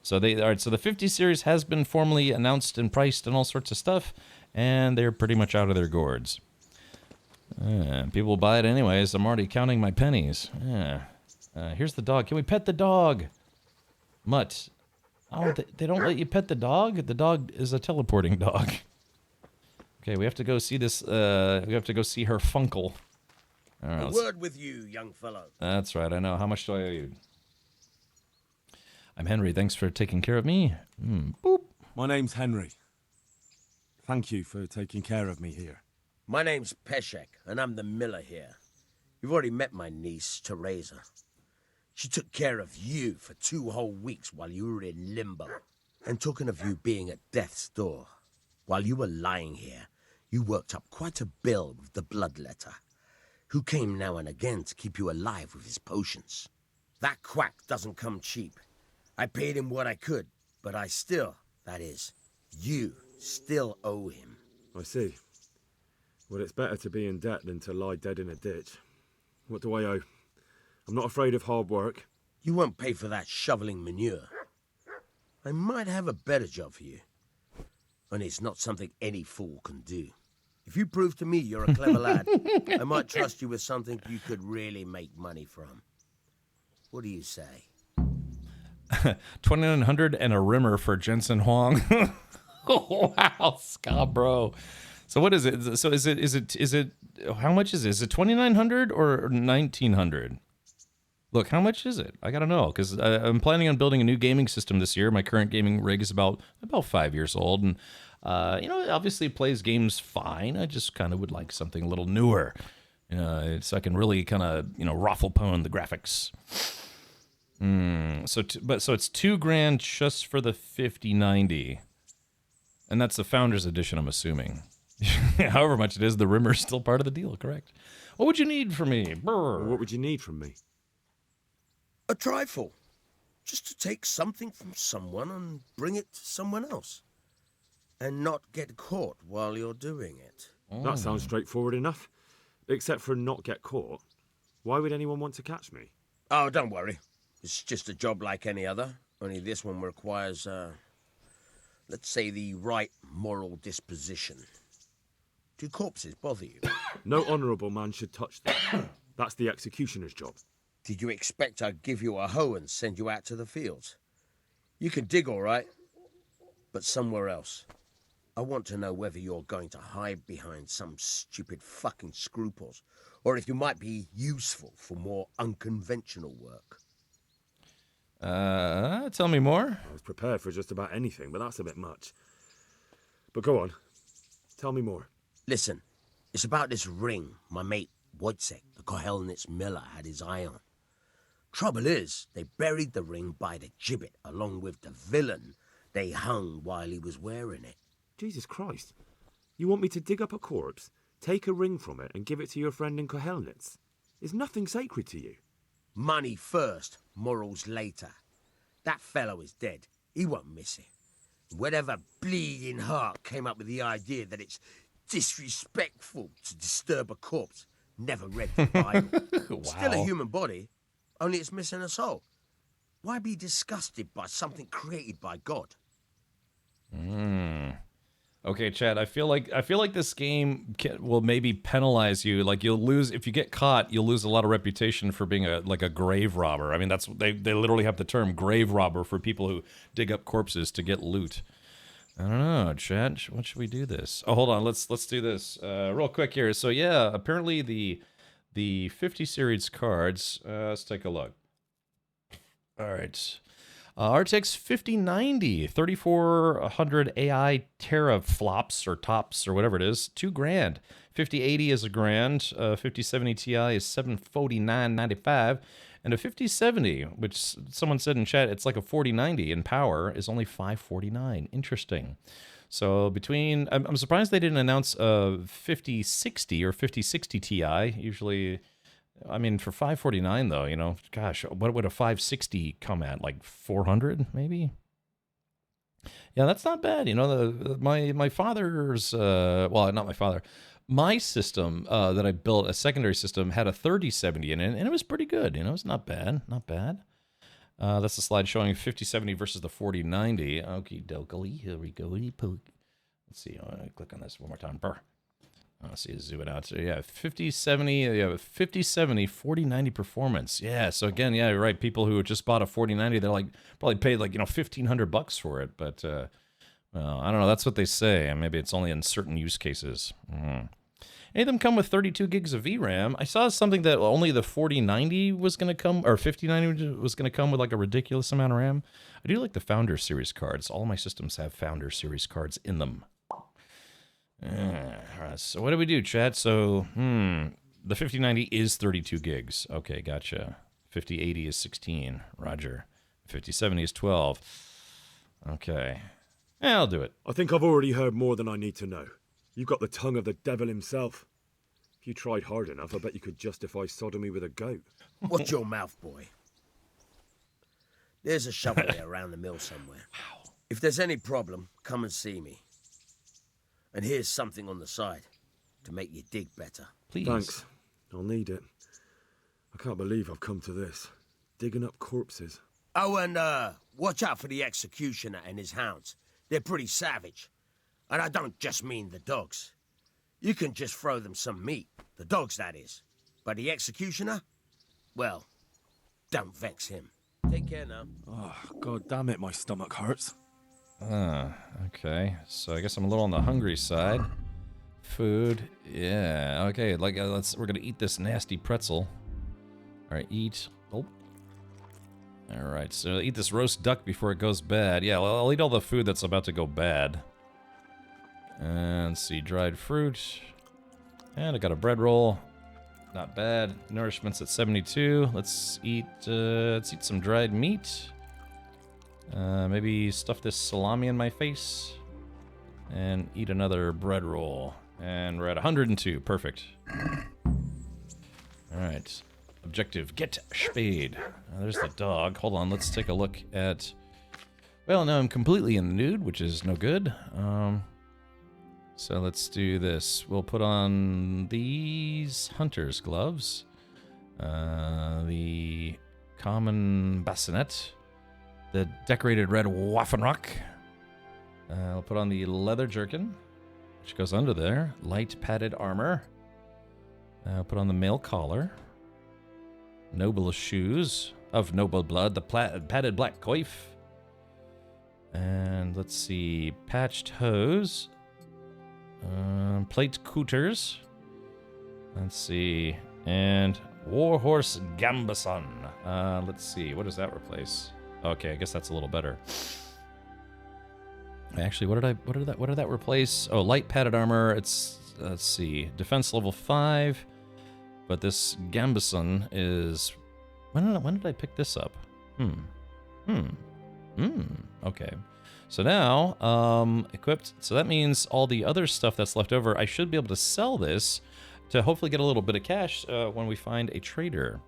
So so the 50 series has been formally announced and priced and all sorts of stuff, and they're pretty much out of their gourds. People will buy it anyways. I'm already counting my pennies. Here's the dog. Can we pet the dog? Mutt. Oh, they don't let you pet the dog? The dog is a teleporting dog. Okay, we have to go see this. We have to go see her Funkle. All right, a word with you, young fellow. That's right. I know. How much do I owe you? I'm Henry. Thanks for taking care of me. Boop. My name's Henry. Thank you for taking care of me here. My name's Peshek, and I'm the miller here. You've already met my niece, Teresa. She took care of you for 2 whole weeks while you were in limbo. And talking of you being at death's door, while you were lying here, you worked up quite a bill with the bloodletter, who came now and again to keep you alive with his potions. That quack doesn't come cheap. I paid him what I could, but I still, that is, you still owe him. I see. Well, it's better to be in debt than to lie dead in a ditch. What do I owe? I'm not afraid of hard work. You won't pay for that shoveling manure. I might have a better job for you. And it's not something any fool can do. If you prove to me you're a clever lad, I might trust you with something you could really make money from. What do you say? 2,900 and a rimmer for Jensen Huang. Oh, wow, Scott, bro. So what is it? So is it? How much is it? Is it 2,900 or 1,900? Look, how much is it? I gotta know, because I'm planning on building a new gaming system this year. My current gaming rig is about 5 years old, and you know, it obviously plays games fine. I just kind of would like something a little newer, so I can really kind of raffle pone the graphics. So it's $2,000 just for the 5090, and that's the Founders Edition, I'm assuming. However much it is, the rimmer's still part of the deal, correct? What would you need from me? Brr. What would you need from me? A trifle. Just to take something from someone and bring it to someone else. And not get caught while you're doing it. That sounds straightforward enough. Except for not get caught. Why would anyone want to catch me? Oh, don't worry. It's just a job like any other. Only this one requires, let's say, the right moral disposition. Do corpses bother you? No honourable man should touch them. That's the executioner's job. Did you expect I'd give you a hoe and send you out to the fields? You can dig all right, but somewhere else. I want to know whether you're going to hide behind some stupid fucking scruples, or if you might be useful for more unconventional work. Tell me more. I was prepared for just about anything, but that's a bit much. But go on. Tell me more. Listen, it's about this ring my mate Wojciech, the Kohelnitz miller, had his eye on. Trouble is, they buried the ring by the gibbet along with the villain they hung while he was wearing it. Jesus Christ. You want me to dig up a corpse, take a ring from it, and give it to your friend in Kohelnitz? Is nothing sacred to you? Money first, morals later. That fellow is dead. He won't miss it. Whatever bleeding heart came up with the idea that it's disrespectful to disturb a corpse never read the Bible. Wow. Still a human body, only it's missing a soul. Why be disgusted by something created by God? Okay, Chad. I feel like this game will maybe penalize you. Like you'll lose if you get caught. You'll lose a lot of reputation for being a grave robber. I mean, that's they literally have the term grave robber for people who dig up corpses to get loot. I don't know, Chad. What should we do this? Oh, hold on. Let's do this real quick here. So yeah, apparently the 50 series cards. Let's take a look. All right. RTX 5090, 3400 AI teraflops or tops or whatever it is, $2,000. 5080 is $1,000. 5070 Ti is $749.95, and a 5070, which someone said in chat, it's like a 4090 in power, is only $549. Interesting. So between, I'm surprised they didn't announce a 5060 or 5060 Ti. Usually, I mean, for $549 though, gosh, what would a 560 come at? Like 400 maybe? Yeah, that's not bad. My father's, well, not my father, my system that I built, a secondary system, had a 3070 in it, and it was pretty good. It's not bad, not bad. That's the slide showing 5070 versus the 4090. Okie dokie, here we go. Let's see, click on this one more time. Brr. Let's see, zoom it out. So yeah, 5070, 4090 performance. Yeah, so again, yeah, you're right. People who just bought a 4090, they're probably paid $1,500 for it. But well, I don't know. That's what they say. And maybe it's only in certain use cases. Any of them come with 32 gigs of VRAM. I saw something that only the 4090 was going to come, or 5090 was going to come with like a ridiculous amount of RAM. I do like the Founder Series cards. All my systems have Founder Series cards in them. All right, so what do we do, chat? So, the 5090 is 32 gigs. Okay, gotcha. 5080 is 16. Roger. 5070 is 12. Okay. Yeah, I'll do it. I think I've already heard more than I need to know. You've got the tongue of the devil himself. If you tried hard enough, I bet you could justify sodomy with a goat. Watch your mouth, boy. There's a shovel here around the mill somewhere. If there's any problem, come and see me. And here's something on the side to make you dig better. Please. Thanks. I'll need it. I can't believe I've come to this. Digging up corpses. Oh, and watch out for the executioner and his hounds. They're pretty savage. And I don't just mean the dogs. You can just throw them some meat. The dogs, that is. But the executioner? Well, don't vex him. Take care now. Oh, God damn it, my stomach hurts. Okay. So I guess I'm a little on the hungry side. Food. Yeah. Okay, like we're going to eat this nasty pretzel. All right, eat. Oh. All right, so eat this roast duck before it goes bad. Yeah, well, I'll eat all the food that's about to go bad. And let's see, dried fruit. And I got a bread roll. Not bad. Nourishment's at 72. Let's eat some dried meat. Maybe stuff this salami in my face. And eat another bread roll. And we're at 102. Perfect. All right. Objective, get spayed. There's the dog. Hold on, let's take a look at... Well, now I'm completely in the nude, which is no good. So let's do this. We'll put on these hunter's gloves. The common bassinet. The decorated red Waffenrock. I'll put on the leather jerkin, which goes under there. Light padded armor. I'll put on the mail collar. Noble shoes of noble blood, the padded black coif. And let's see, patched hose. Plate cooters. Let's see, and Warhorse Gambeson. Let's see, what does that replace? Okay, I guess that's a little better. Actually, what did that replace? Oh, light padded armor. It's let's see, defense level 5. But this Gambeson is... When did I pick this up? Okay. So now, equipped. So that means all the other stuff that's left over, I should be able to sell this to hopefully get a little bit of cash when we find a trader.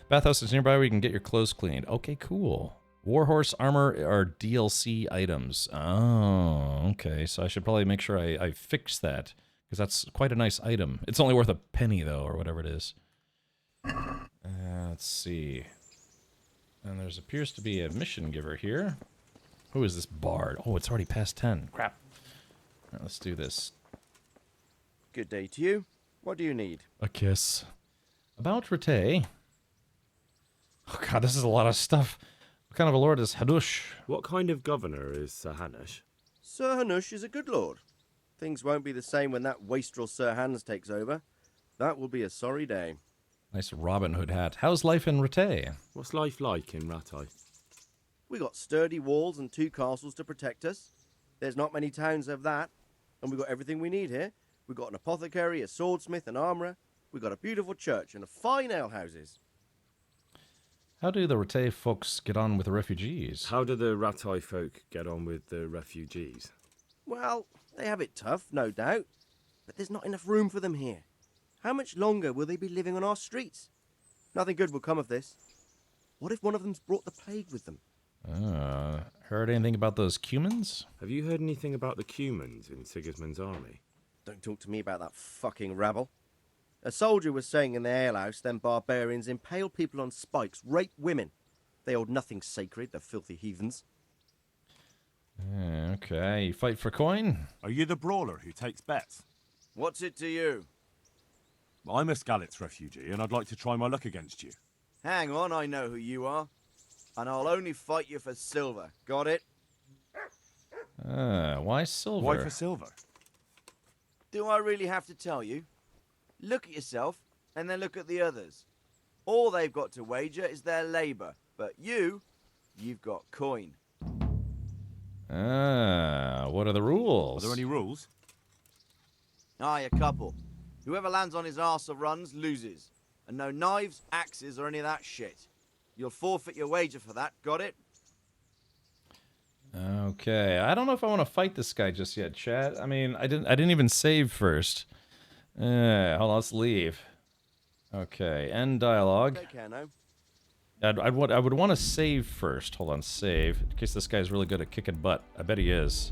Bathhouse is nearby where you can get your clothes cleaned. Okay, cool. Warhorse armor are DLC items. Oh, okay. So I should probably make sure I fix that. Because that's quite a nice item. It's only worth a penny, though, or whatever it is. Let's see. And there appears to be a mission giver here. Who is this bard? Oh, it's already past 10. Crap. All right, let's do this. Good day to you. What do you need? A kiss. About Rete. Oh, God, this is a lot of stuff. What kind of a lord is Hanush? What kind of governor is Sir Hanush? Sir Hanush is a good lord. Things won't be the same when that wastrel Sir Hans takes over. That will be a sorry day. Nice Robin Hood hat. How's life in Rete? What's life like in Rattay? We got sturdy walls and 2 castles to protect us. There's not many towns have that. And we got everything we need here. We got an apothecary, a swordsmith, an armourer. We got a beautiful church and a fine alehouses. How do the Rete folks get on with the refugees? How do the Rattay folk get on with the refugees? Well, they have it tough, no doubt. But there's not enough room for them here. How much longer will they be living on our streets? Nothing good will come of this. What if one of them's brought the plague with them? Heard anything about those Cumans? Have you heard anything about the Cumans in Sigismund's army? Don't talk to me about that fucking rabble. A soldier was saying in the alehouse them barbarians impale people on spikes, rape women. They hold nothing sacred, the filthy heathens. Okay, you fight for coin? Are you the brawler who takes bets? What's it to you? I'm a Skalitz refugee, and I'd like to try my luck against you. Hang on, I know who you are. And I'll only fight you for silver. Got it? Why silver? Why for silver? Do I really have to tell you? Look at yourself, and then look at the others. All they've got to wager is their labor, but you've got coin. What are the rules? Are there any rules? Aye, a couple. Whoever lands on his arse or runs loses. And no knives, axes, or any of that shit. You'll forfeit your wager for that, got it? Okay, I don't know if I want to fight this guy just yet, chat. I mean, I didn't even save first. Hold on, let's leave. Okay, end dialogue. Take care now. I would want to save first. Hold on, save. In case this guy's really good at kicking butt. I bet he is.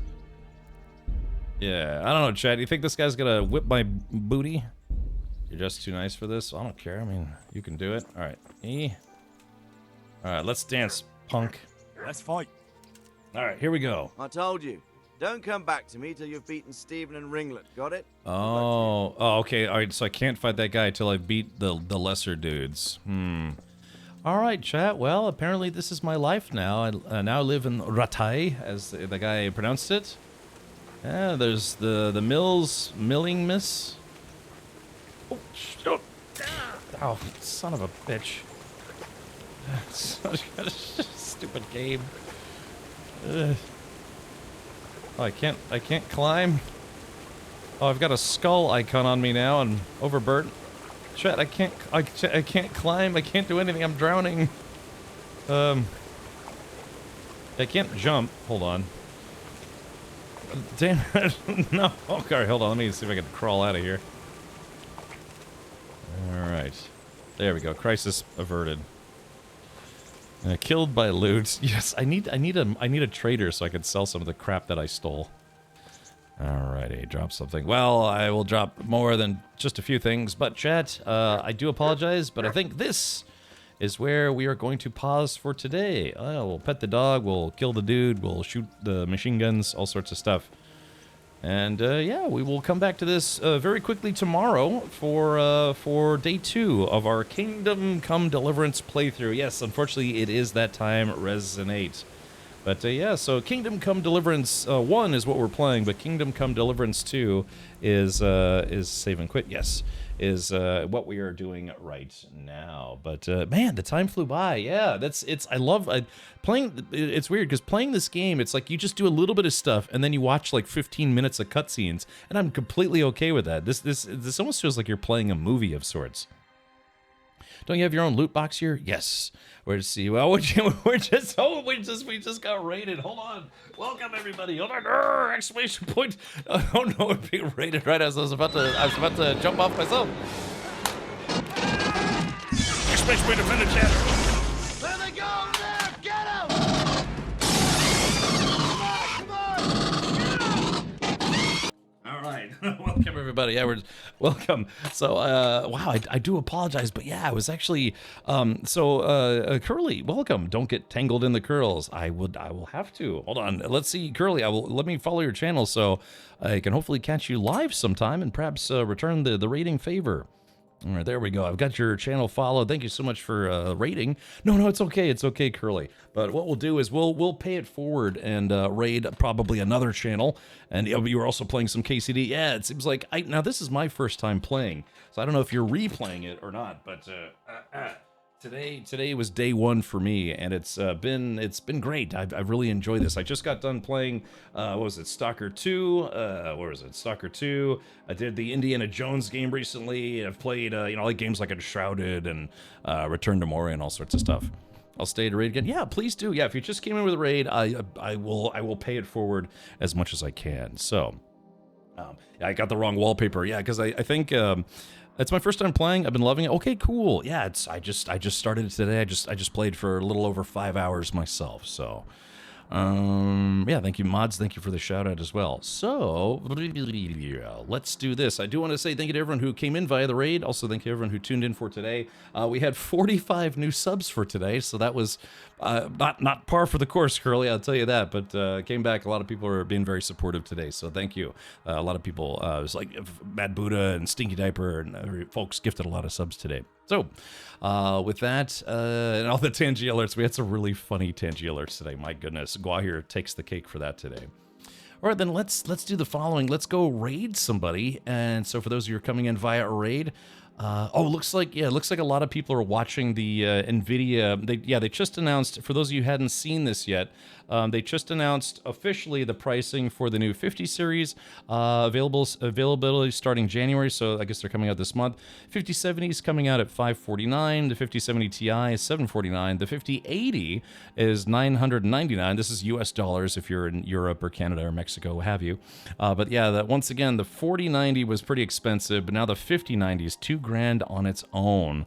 Yeah, I don't know, Chad. You think this guy's gonna whip my booty? You're just too nice for this? I don't care. I mean, you can do it. Alright. Alright, let's dance, punk. Let's fight. Alright, here we go. I told you. Don't come back to me till you've beaten Stephen and Ringlet, got it? Oh, okay. Alright, so I can't fight that guy till I beat the lesser dudes. Alright, chat. Well, apparently this is my life now. I now live in Ratai, as the guy pronounced it. Yeah, there's the milling miss. Oh, shit. Oh, son of a bitch. Such a stupid game. Oh, I can't climb. Oh, I've got a skull icon on me now and overburnt. Chat, I can't climb. I can't do anything. I'm drowning. I can't jump. Hold on. Damn it. No. Okay, hold on. Let me see if I can crawl out of here. Alright. There we go. Crisis averted. Killed by loot. Yes, I need a trader so I can sell some of the crap that I stole. Alrighty, drop something. Well, I will drop more than just a few things, but chat, I do apologize, but I think this is where we are going to pause for today. We'll pet the dog, we'll kill the dude, we'll shoot the machine guns, all sorts of stuff. And yeah, we will come back to this very quickly tomorrow for day 2 of our Kingdom Come Deliverance playthrough. Yes, unfortunately, it is that time, Resonate. But yeah, so Kingdom Come Deliverance 1 is what we're playing, but Kingdom Come Deliverance 2 is save and quit. Yes, is what we are doing right now. But man, the time flew by. Yeah, I love playing. It's weird because playing this game, it's like you just do a little bit of stuff and then you watch like 15 minutes of cutscenes, and I'm completely okay with that. This almost feels like you're playing a movie of sorts. Don't you have your own loot box here? Yes. Where to see? Well, we just got raided. Hold on. Welcome everybody. Hold on. Exclamation point. Oh no, we're being raided right as I was about to jump off myself. Exclamation point defend the chat. There they go over there! Get him! Come on! All right. Welcome everybody. Yeah, welcome. So wow, I do apologize, but yeah, I was actually Curly, welcome. Don't get tangled in the curls. I will have to. Hold on. Let's see, Curly, let me follow your channel so I can hopefully catch you live sometime and perhaps return the rating favor. All right, there we go. I've got your channel followed. Thank you so much for rating. No, it's okay. It's okay, Curly. But what we'll do is we'll pay it forward and raid probably another channel. And you were also playing some KCD. Yeah, it seems like now this is my first time playing, so I don't know if you're replaying it or not. But today was day 1 for me, and it's been great. I've really enjoyed this. I just got done playing what was it, Stalker 2? Where was it, Stalker 2? I did the Indiana Jones game recently. I've played like games like Enshrouded and Return to Moria and all sorts of stuff. I'll stay to raid again. Yeah, please do. Yeah, if you just came in with a raid, I will pay it forward as much as I can. So I got the wrong wallpaper. Yeah, because I think it's my first time playing. I've been loving it. Okay, cool. Yeah, I just started it today. I just played for a little over 5 hours myself. So yeah, thank you, mods. Thank you for the shout out as well. So let's do this. I do want to say thank you to everyone who came in via the raid. Also, thank you to everyone who tuned in for today. We had 45 new subs for today, so that was not par for the course, Curly, I'll tell you that. But came back. A lot of people are being very supportive today, so thank you. A lot of people, it was like Mad Buddha and Stinky Diaper, and folks gifted a lot of subs today. So with that and all the Tangy alerts, we had some really funny Tangy alerts today. My goodness, Guahir takes the cake for that today. All right, then let's do the following. Let's go raid somebody. And so for those of you who are coming in via a raid, looks like a lot of people are watching the NVIDIA. They just announced, for those of you who hadn't seen this yet, they just announced officially the pricing for the new 50 series, availability starting January, so I guess they're coming out this month. 5070 is coming out at $549, the 5070 Ti is $749, the 5080 is $999. This is US dollars if you're in Europe or Canada or Mexico, what have you. But yeah, once again, the 4090 was pretty expensive, but now the 5090 is $2,000 on its own.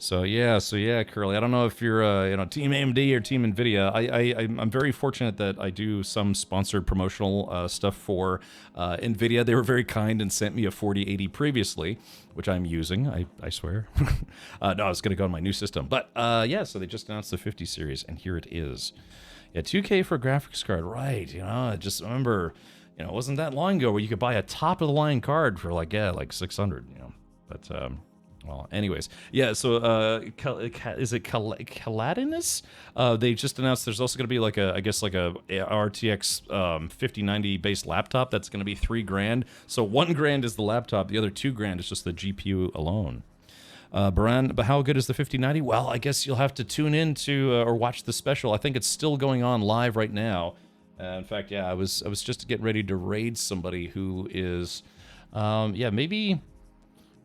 So yeah, Curly. I don't know if you're Team AMD or Team NVIDIA. I'm very fortunate that I do some sponsored promotional stuff for NVIDIA. They were very kind and sent me a 4080 previously, which I'm using. I swear. No, I was gonna go on my new system, but so they just announced the 50 series, and here it is. Yeah, 2K for a graphics card, right? I just remember, it wasn't that long ago where you could buy a top of the line card for like 600. But well, anyways, yeah, so is it Calatinus? They just announced there's also going to be like a RTX 5090 based laptop that's going to be $3,000. So $1,000 is the laptop, the other $2,000 is just the GPU alone. Baran, but how good is the 5090? Well, I guess you'll have to tune in to or watch the special. I think it's still going on live right now. In fact, yeah, I was just getting ready to raid somebody who is, maybe.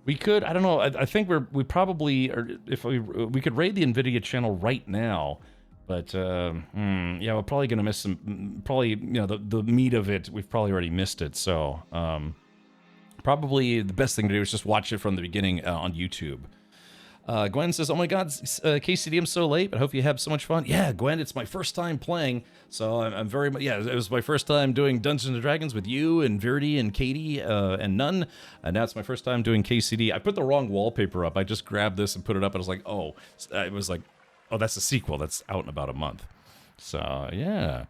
We could, I don't know, I think we probably, or if we could raid the NVIDIA channel right now, but, we're probably going to miss some, probably, the meat of it, we've probably already missed it, so, probably the best thing to do is just watch it from the beginning on YouTube. Gwen says, oh my god, KCD, I'm so late, but I hope you have so much fun. Yeah, Gwen, it's my first time playing, so I'm very much, it was my first time doing Dungeons & Dragons with you and Verdi and Katie and Nun, and now it's my first time doing KCD. I put the wrong wallpaper up. I just grabbed this and put it up, and I was like, that's a sequel that's out in about a month. So, yeah.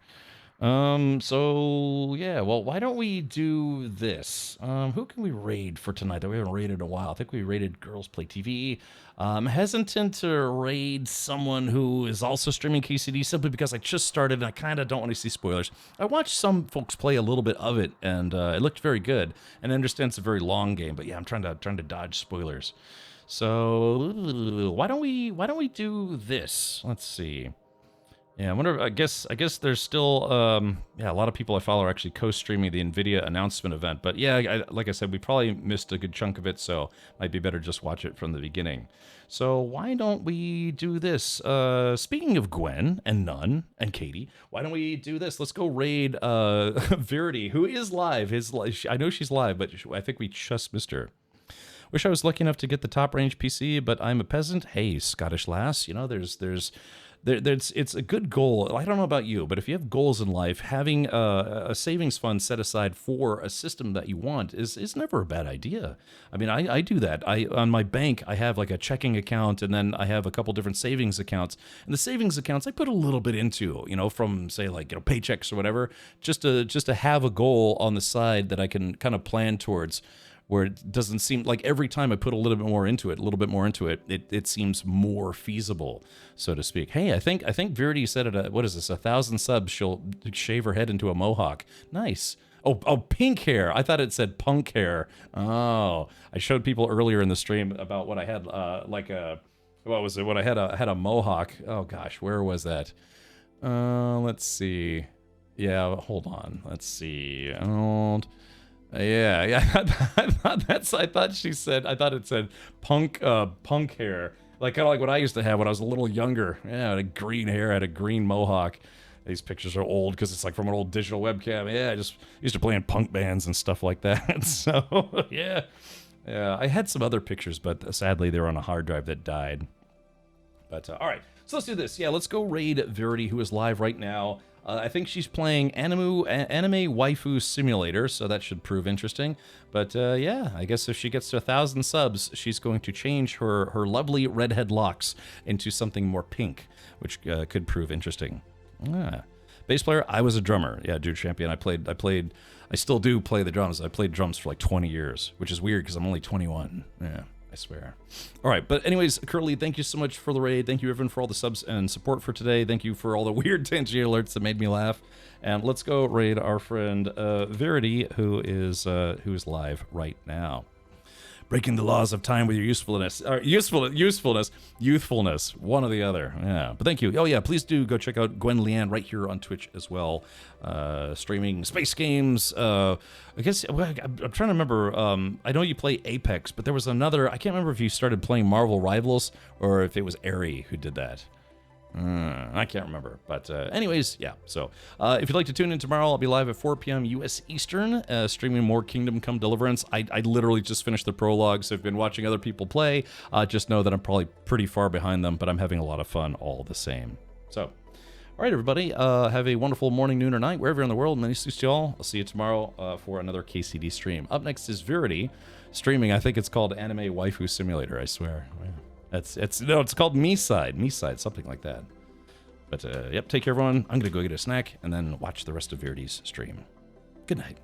Well, why don't we do this? Who can we raid for tonight that we haven't raided in a while? I think we raided Girls Play TV. I'm hesitant to raid someone who is also streaming KCD simply because I just started and I kind of don't want to see spoilers. I watched some folks play a little bit of it and it looked very good. And I understand it's a very long game, but yeah, I'm trying to dodge spoilers. So why don't we do this? Let's see. Yeah, I wonder. I guess there's still a lot of people I follow are actually co-streaming the NVIDIA announcement event. But yeah, like I said, we probably missed a good chunk of it, so might be better just watch it from the beginning. So why don't we do this? Speaking of Gwen and Nun and Katie, why don't we do this? Let's go raid Verity, who is live. I know she's live, but I think we just missed her. Wish I was lucky enough to get the top range PC, but I'm a peasant. Hey, Scottish lass, it's a good goal. I don't know about you, but if you have goals in life, having a savings fund set aside for a system that you want is never a bad idea. I mean, I do that. On my bank, I have like a checking account, and then I have a couple different savings accounts. And the savings accounts, I put a little bit into, from say paychecks or whatever, just to have a goal on the side that I can kind of plan towards. Where it doesn't seem like every time I put a little bit more into it, it seems more feasible, so to speak. Hey, I think Verity said it. What is this? 1,000 subs, she'll shave her head into a mohawk. Nice. Oh, pink hair. I thought it said punk hair. Oh, I showed people earlier in the stream about what I had. What was it? What I had a mohawk. Oh gosh, where was that? Let's see. Yeah, hold on. Let's see. Yeah. I thought it said punk hair, like kind of like what I used to have when I was a little younger. Yeah, I had a green hair, I had a green mohawk. These pictures are old because it's like from an old digital webcam. Yeah, I just used to play in punk bands and stuff like that. So yeah, I had some other pictures, but sadly they were on a hard drive that died. But all right, so let's do this. Yeah, let's go raid Verity, who is live right now. I think she's playing Anime Waifu Simulator, so that should prove interesting. But yeah, I guess if she gets to 1,000 subs, she's going to change her lovely redhead locks into something more pink, which could prove interesting. Bass player, I was a drummer. Yeah, Dude Champion. I still do play the drums. I played drums for like 20 years, which is weird because I'm only 21. Yeah. I swear. All right, but anyways, Curly, thank you so much for the raid. Thank you, everyone, for all the subs and support for today. Thank you for all the weird Tangier alerts that made me laugh. And let's go raid our friend Verity, who is live right now. Breaking the laws of time with your usefulness, youthfulness, one or the other. Yeah, but thank you. Oh yeah, please do go check out Gwen Leanne right here on Twitch as well, streaming space games. I guess I'm trying to remember. I know you play Apex, but there was another. I can't remember if you started playing Marvel Rivals or if it was Ari who did that. I can't remember, but anyways, yeah. So if you'd like to tune in tomorrow, I'll be live at 4 p.m. U.S. Eastern, streaming more Kingdom Come Deliverance. I literally just finished the prologue, so I've been watching other people play. Just know that I'm probably pretty far behind them, but I'm having a lot of fun all the same. So, all right, everybody, have a wonderful morning, noon, or night, wherever you're in the world. Many thanks to you all. I'll see you tomorrow for another KCD stream. Up next is Verity streaming. I think it's called Anime Waifu Simulator. I swear. Yeah. It's called Me Side, something like that. But yep, take care, everyone. I'm gonna go get a snack and then watch the rest of Verity's stream. Good night.